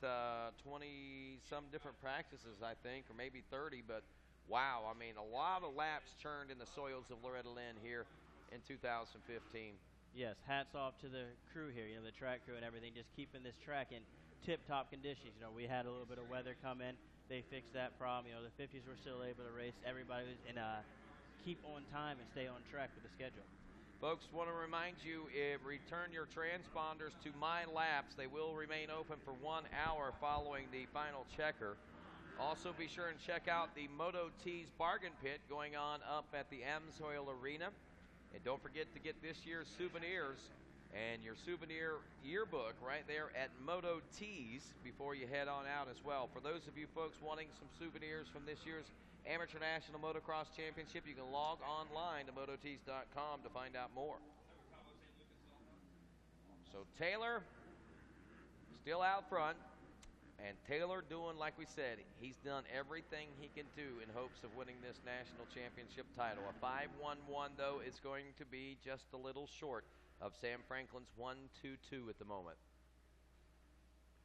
20-some different practices, I think, or maybe 30, but wow, I mean, a lot of laps churned in the soils of Loretta Lynn here in 2015. Yes, hats off to the crew here, the track crew and everything, just keeping this track in tip-top conditions. We had a little bit of weather come in. They fixed that problem. The 50s were still able to race. Everybody was keep on time and stay on track with the schedule. Folks, want to remind you, return your transponders to My Laps. They will remain open for 1 hour following the final checker. Also, be sure and check out the Moto Tees bargain pit going on up at the Amsoil Arena. And don't forget to get this year's souvenirs and your souvenir yearbook right there at Moto Tees before you head on out as well. For those of you folks wanting some souvenirs from this year's Amateur National Motocross Championship, you can log online to mototees.com to find out more. So Taylor still out front. And Taylor doing, like we said, he's done everything he can do in hopes of winning this national championship title. A 5.11, though, is going to be just a little short of Sam Franklin's 1.22 at the moment.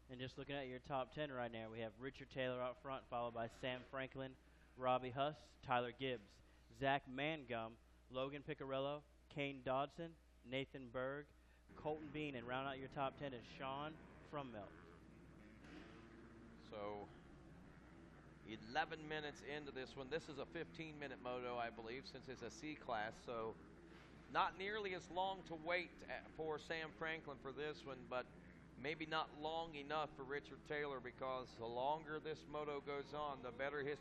And just looking at your top 10 right now, we have Richard Taylor out front, followed by Sam Franklin, Robbie Huss, Tyler Gibbs, Zach Mangum, Logan Picarello, Kane Dodson, Nathan Berg, Colton Bean, and round out your top 10 is Sean Frummelt. So 11 minutes into this one. This is a 15-minute moto, I believe, since it's a C class. So Not nearly as long to wait for Sam Franklin for this one, but maybe not long enough for Richard Taylor, because the longer this moto goes on, the better his.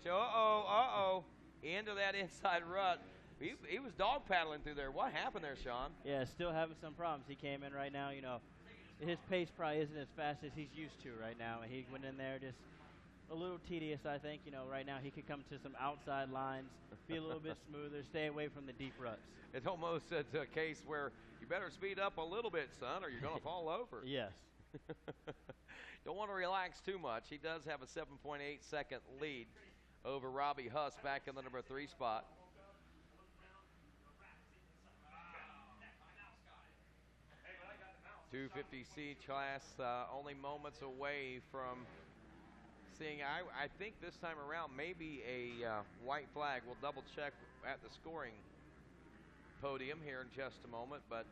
Into that inside rut. He was dog paddling through there. What happened there, Sean? Yeah, still having some problems. He came in right now, you know, his pace probably isn't as fast as he's used to right now, and he went in there just a little tedious, I think. You know, right now he could come to some outside lines, be a little bit smoother, stay away from the deep ruts. It's almost a case where you better speed up a little bit, son, or you're going to fall over. Yes. Don't want to relax too much. He does have a 7.8-second lead over Robbie Huss back in the number 3 spot. .250C class only moments away from seeing, I think this time around, maybe a white flag. We'll double check at the scoring podium here in just a moment, but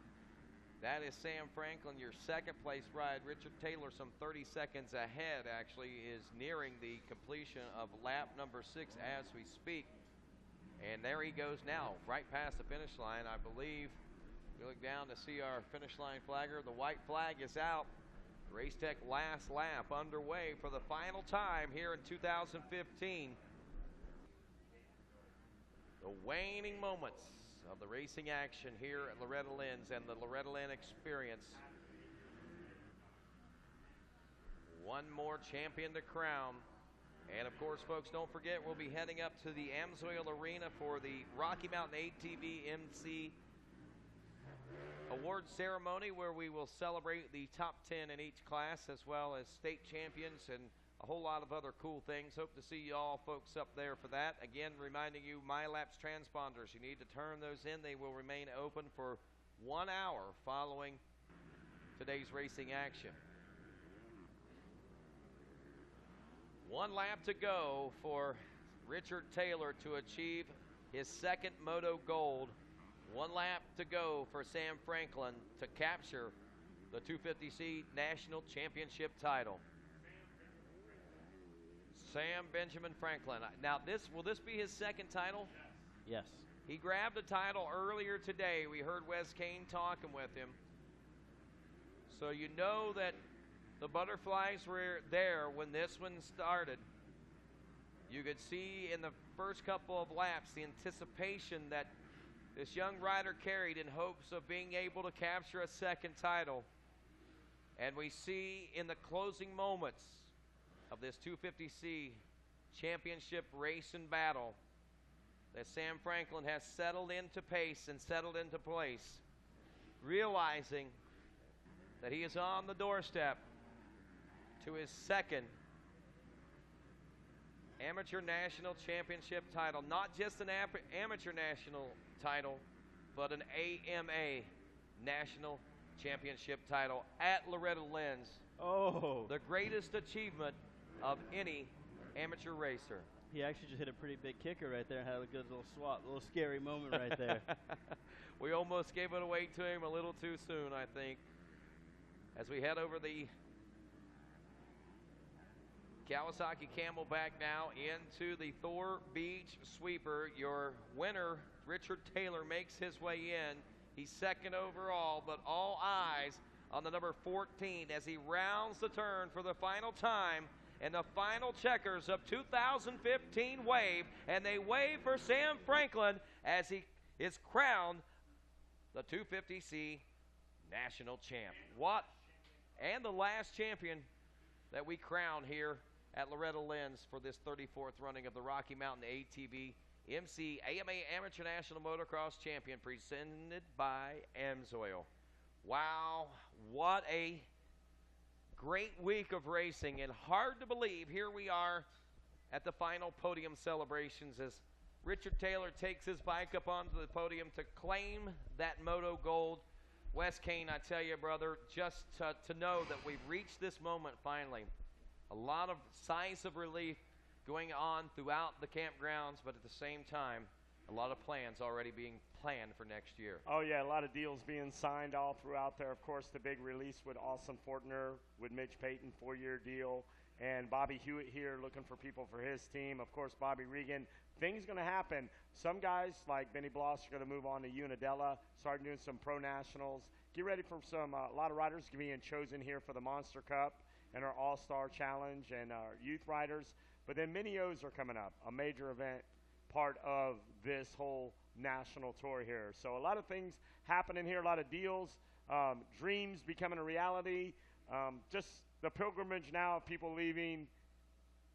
that is Sam Franklin, your second place ride. Richard Taylor, some 30 seconds ahead, actually, is nearing the completion of lap number 6 as we speak. And there he goes now, right past the finish line, I believe. We look down to see our finish line flagger. The white flag is out. Race Tech last lap underway for the final time here in 2015. The waning moments of the racing action here at Loretta Lynn's and the Loretta Lynn experience. One more champion to crown. And of course, folks, don't forget, we'll be heading up to the Amsoil Arena for the Rocky Mountain ATV MC award ceremony, where we will celebrate the top 10 in each class, as well as state champions and a whole lot of other cool things. Hope to see you all folks up there for that. Again, reminding you, MyLapse transponders, you need to turn those in. They will remain open for 1 hour following today's racing action. 1 lap to go for Richard Taylor to achieve his second Moto Gold. 1 lap to go for Sam Franklin to capture the 250C National Championship title. Sam Benjamin Franklin. Now, will this be his second title? Yes. He grabbed a title earlier today. We heard Wes Kane talking with him. So you know that the butterflies were there when this one started. You could see in the first couple of laps the anticipation that this young rider carried in hopes of being able to capture a second title. And we see in the closing moments of this 250C championship race and battle that Sam Franklin has settled into pace and settled into place, realizing that he is on the doorstep to his second amateur national championship title. Not just an amateur national title, but an AMA national championship title at Loretta Lynn's. Oh. The greatest achievement of any amateur racer. He actually just hit a pretty big kicker right there and had a good little swat, a little scary moment right there. We almost gave it away to him a little too soon, I think. As we head over the Kawasaki Camelback now into the Thor Beach Sweeper. Your winner, Richard Taylor, makes his way in. He's second overall, but all eyes on the number 14 as he rounds the turn for the final time. And the final checkers of 2015 wave, and they wave for Sam Franklin as he is crowned the 250C national champ. What? And the last champion that we crown here at Loretta Lynn's for this 34th running of the Rocky Mountain ATV MC AMA Amateur National Motocross Champion, presented by Amsoil. Wow, what a great week of racing, and hard to believe here we are at the final podium celebrations as Richard Taylor takes his bike up onto the podium to claim that Moto Gold. Wes Kane, I tell you, brother, just to know that we've reached this moment finally. A lot of sighs of relief going on throughout the campgrounds, but at the same time, a lot of plans already being planned for next year. Oh, yeah, a lot of deals being signed all throughout there. Of course, the big release with Austin Fortner, with Mitch Payton, 4-year deal. and Bobby Hewitt here looking for people for his team. Of course, Bobby Regan. Things going to happen. Some guys like Benny Bloss are going to move on to Unadilla, start doing some pro nationals. Get ready for a lot of riders being chosen here for the Monster Cup and our All-Star Challenge and our youth riders. But then mini O's are coming up, a major event, part of this whole national tour here. So a lot of things happening here, a lot of deals, dreams becoming a reality. Just the pilgrimage now of people leaving.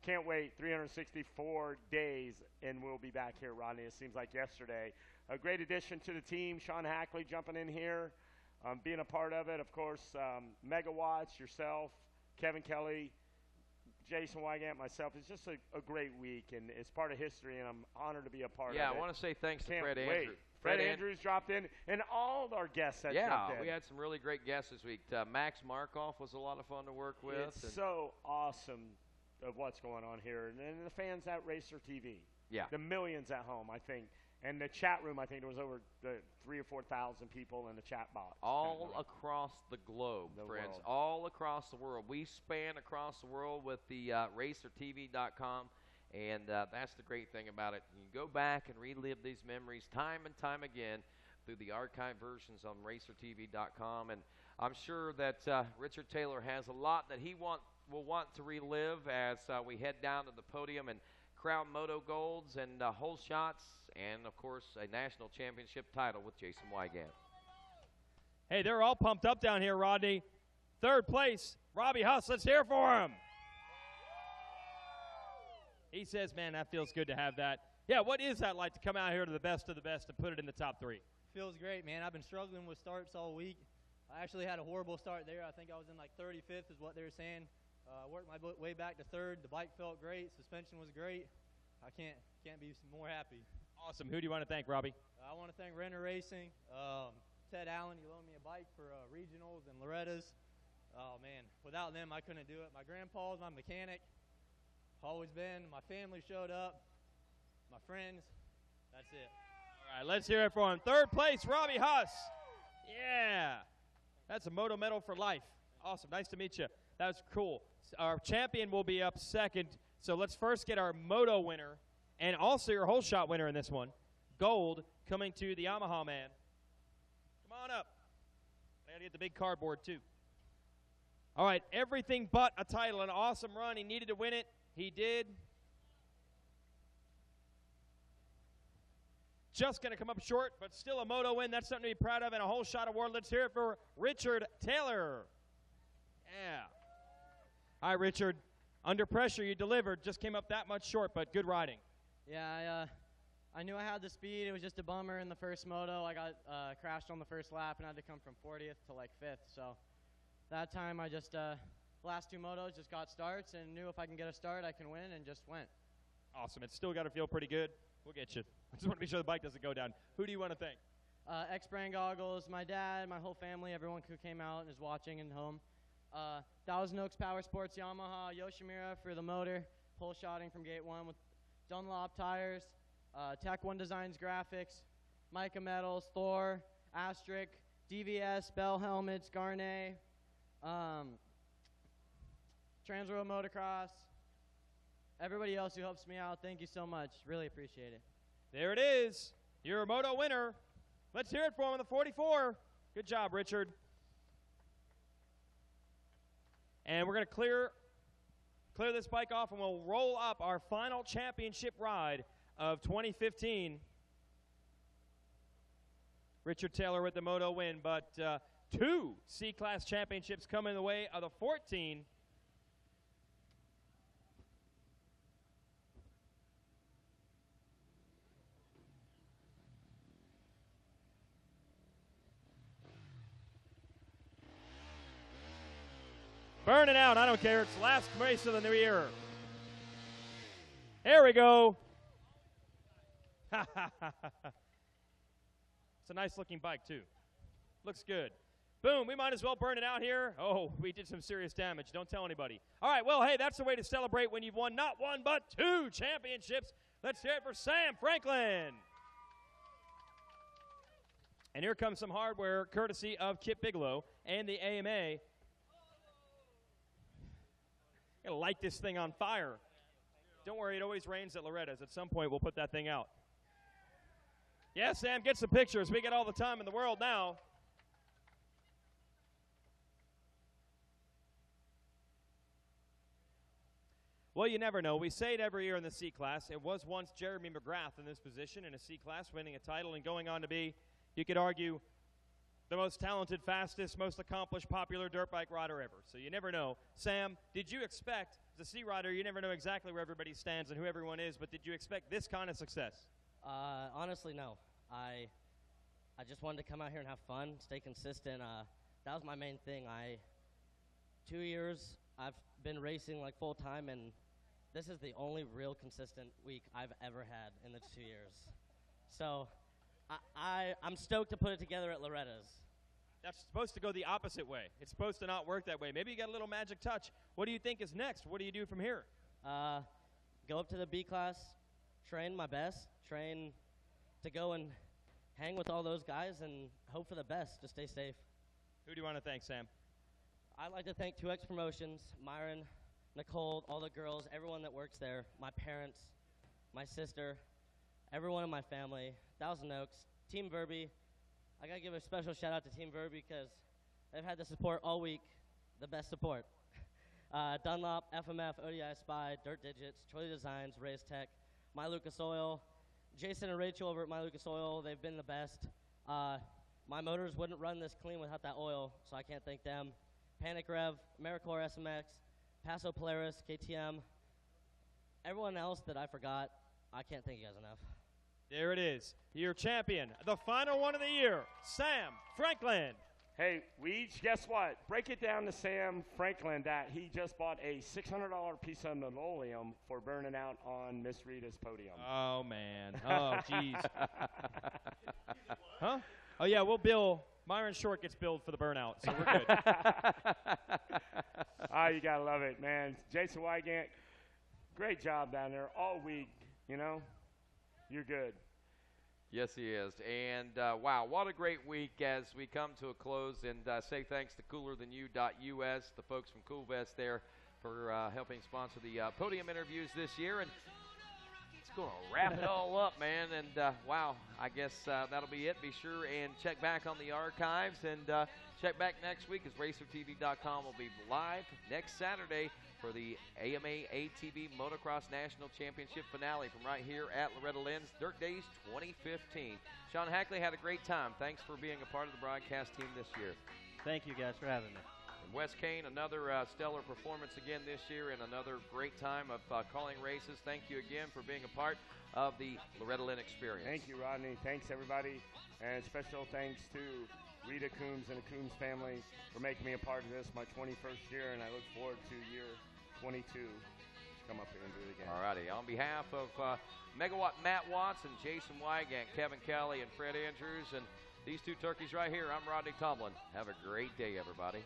Can't wait, 364 days, and we'll be back here, Rodney. It seems like yesterday. A great addition to the team, Sean Hackley jumping in here, being a part of it. Of course, Megawatts, yourself, Kevin Kelly, Jason Wygant, myself. It's just a great week, and it's part of history, and I'm honored to be a part of it. Yeah, I want to say thanks to Fred Andrews. Fred Andrews dropped in, and all our guests that dropped in. We had some really great guests this week. Max Markoff was a lot of fun to work with. It's so awesome of what's going on here, and the fans at Racer TV. Yeah. The millions at home, I think. And the chat room, I think there was over 3,000 or 4,000 people in the chat box. All across the globe, friends. World. All across the world. We span across the world with the RacerTV.com, and that's the great thing about it. You can go back and relive these memories time and time again through the archive versions on RacerTV.com. And I'm sure that Richard Taylor has a lot that he will want to relive as we head down to the podium and crown Moto Golds and hole shots, and, of course, a national championship title with Jason Wygant. Hey, they're all pumped up down here, Rodney. Third place, Robbie Huss. Let's hear for him. He says, man, that feels good to have that. Yeah, what is that like to come out here to the best of the best and put it in the top three? Feels great, man. I've been struggling with starts all week. I actually had a horrible start there. I think I was in like 35th is what they were saying. Worked my way back to third. The bike felt great. Suspension was great. I can't be more happy. Awesome. Who do you want to thank, Robbie? I want to thank Renner Racing, Ted Allen. He loaned me a bike for regionals and Loretta's. Oh, man. Without them, I couldn't do it. My grandpa's my mechanic. Always been. My family showed up. My friends. That's it. All right, let's hear it for him. Third place, Robbie Huss. Yeah. That's a Moto medal for life. Awesome. Nice to meet you. That was cool. Our champion will be up second. So let's first get our Moto winner and also your whole shot winner in this one. Gold coming to the Yamaha man. Come on up. I got to get the big cardboard too. All right, everything but a title. An awesome run. He needed to win it. He did. Just going to come up short, but still a Moto win. That's something to be proud of, and a whole shot award. Let's hear it for Richard Taylor. Yeah. All right, Richard. Under pressure, you delivered. Just came up that much short, but good riding. Yeah, I knew I had the speed. It was just a bummer in the first moto. I got crashed on the first lap, and I had to come from 40th to like 5th. So that time I just, last two motos, just got starts and knew if I can get a start, I can win, and just went. Awesome. It's still got to feel pretty good. We'll get you. I just want to be sure the bike doesn't go down. Who do you want to thank? X-Brand Goggles, my dad, my whole family, everyone who came out and is watching and home. Thousand Oaks Power Sports Yamaha, Yoshimura for the motor, pole shotting from gate 1 with Dunlop tires, Tech 1 Designs graphics, Mica Metals, Thor, Astric, DVS, Bell Helmets, Garnet, Transworld Motocross, everybody else who helps me out, thank you so much. Really appreciate it. There it is. You're a Moto winner. Let's hear it for him on the 44. Good job, Richard. And we're going to clear this bike off, and we'll roll up our final championship ride of 2015. Richard Taylor with the Moto win, but 2 C-Class championships coming the way of the 14. Burn it out. I don't care. It's the last race of the new year. There we go. It's a nice-looking bike, too. Looks good. Boom. We might as well burn it out here. Oh, we did some serious damage. Don't tell anybody. All right, well, hey, that's the way to celebrate when you've won not 1 but 2 championships. Let's hear it for Sam Franklin. And here comes some hardware courtesy of Kip Bigelow and the AMA. Got to light this thing on fire. Don't worry, it always rains at Loretta's. At some point, we'll put that thing out. Yeah, Sam, get some pictures. We get all the time in the world now. Well, you never know. We say it every year in the C class. It was once Jeremy McGrath in this position in a C class, winning a title and going on to be, you could argue, the most talented, fastest, most accomplished, popular dirt bike rider ever. So you never know. Sam, did you expect, as a C rider, you never know exactly where everybody stands and who everyone is, but did you expect this kind of success? Honestly, no. I just wanted to come out here and have fun, stay consistent. That was my main thing. 2 years I've been racing like full time, and this is the only real consistent week I've ever had in the 2 years. So I'm stoked to put it together at Loretta's. That's supposed to go the opposite way. It's supposed to not work that way. Maybe you got a little magic touch. What do you think is next? What do you do from here? Go up to the B class, train my best, train to go and hang with all those guys and hope for the best to stay safe. Who do you want to thank, Sam? I'd like to thank 2X Promotions, Myron, Nicole, all the girls, everyone that works there, my parents, my sister, everyone in my family, Thousand Oaks, Team Verby. I got to give a special shout out to Team Verby because they've had the support all week, the best support. Dunlop, FMF, ODI Spy, Dirt Digits, Troy Designs, Race Tech, My Lucas Oil, Jason and Rachel over at My Lucas Oil, they've been the best. My motors wouldn't run this clean without that oil, so I can't thank them. Panic Rev, AmeriCore SMX, Paso Polaris, KTM, everyone else that I forgot, I can't thank you guys enough. There it is, your champion, the final one of the year, Sam Franklin. Hey, Weege, guess what? Break it down to Sam Franklin that he just bought a $600 piece of linoleum for burning out on Miss Rita's podium. Oh, man. Oh, jeez. Huh? Oh, yeah, we'll bill. Myron Short gets billed for the burnout, so we're good. Oh, you got to love it, man. Jason Wygant, great job down there all week, you know. You're good. Yes, he is. And, wow, what a great week as we come to a close. And say thanks to CoolerThanYou.us, the folks from Cool Vest there, for helping sponsor the podium interviews this year. And it's going to wrap it all up, man. And, wow, I guess that'll be it. Be sure and check back on the archives. And check back next week as RacerTV.com will be live next Saturday for the AMA ATV Motocross National Championship finale from right here at Loretta Lynn's Dirt Days 2015. Sean Hackley had a great time. Thanks for being a part of the broadcast team this year. Thank you guys for having me. And Wes Kane, another stellar performance again this year and another great time of calling races. Thank you again for being a part of the Loretta Lynn experience. Thank you, Rodney. Thanks, everybody. And special thanks to Rita Coombs and the Coombs family for making me a part of this, my 21st year, and I look forward to year 22 to come up here and do it again. All righty. On behalf of Megawatt Matt Watson, Jason Wygant, Kevin Kelly, and Fred Andrews, and these two turkeys right here, I'm Rodney Tomlin. Have a great day, everybody.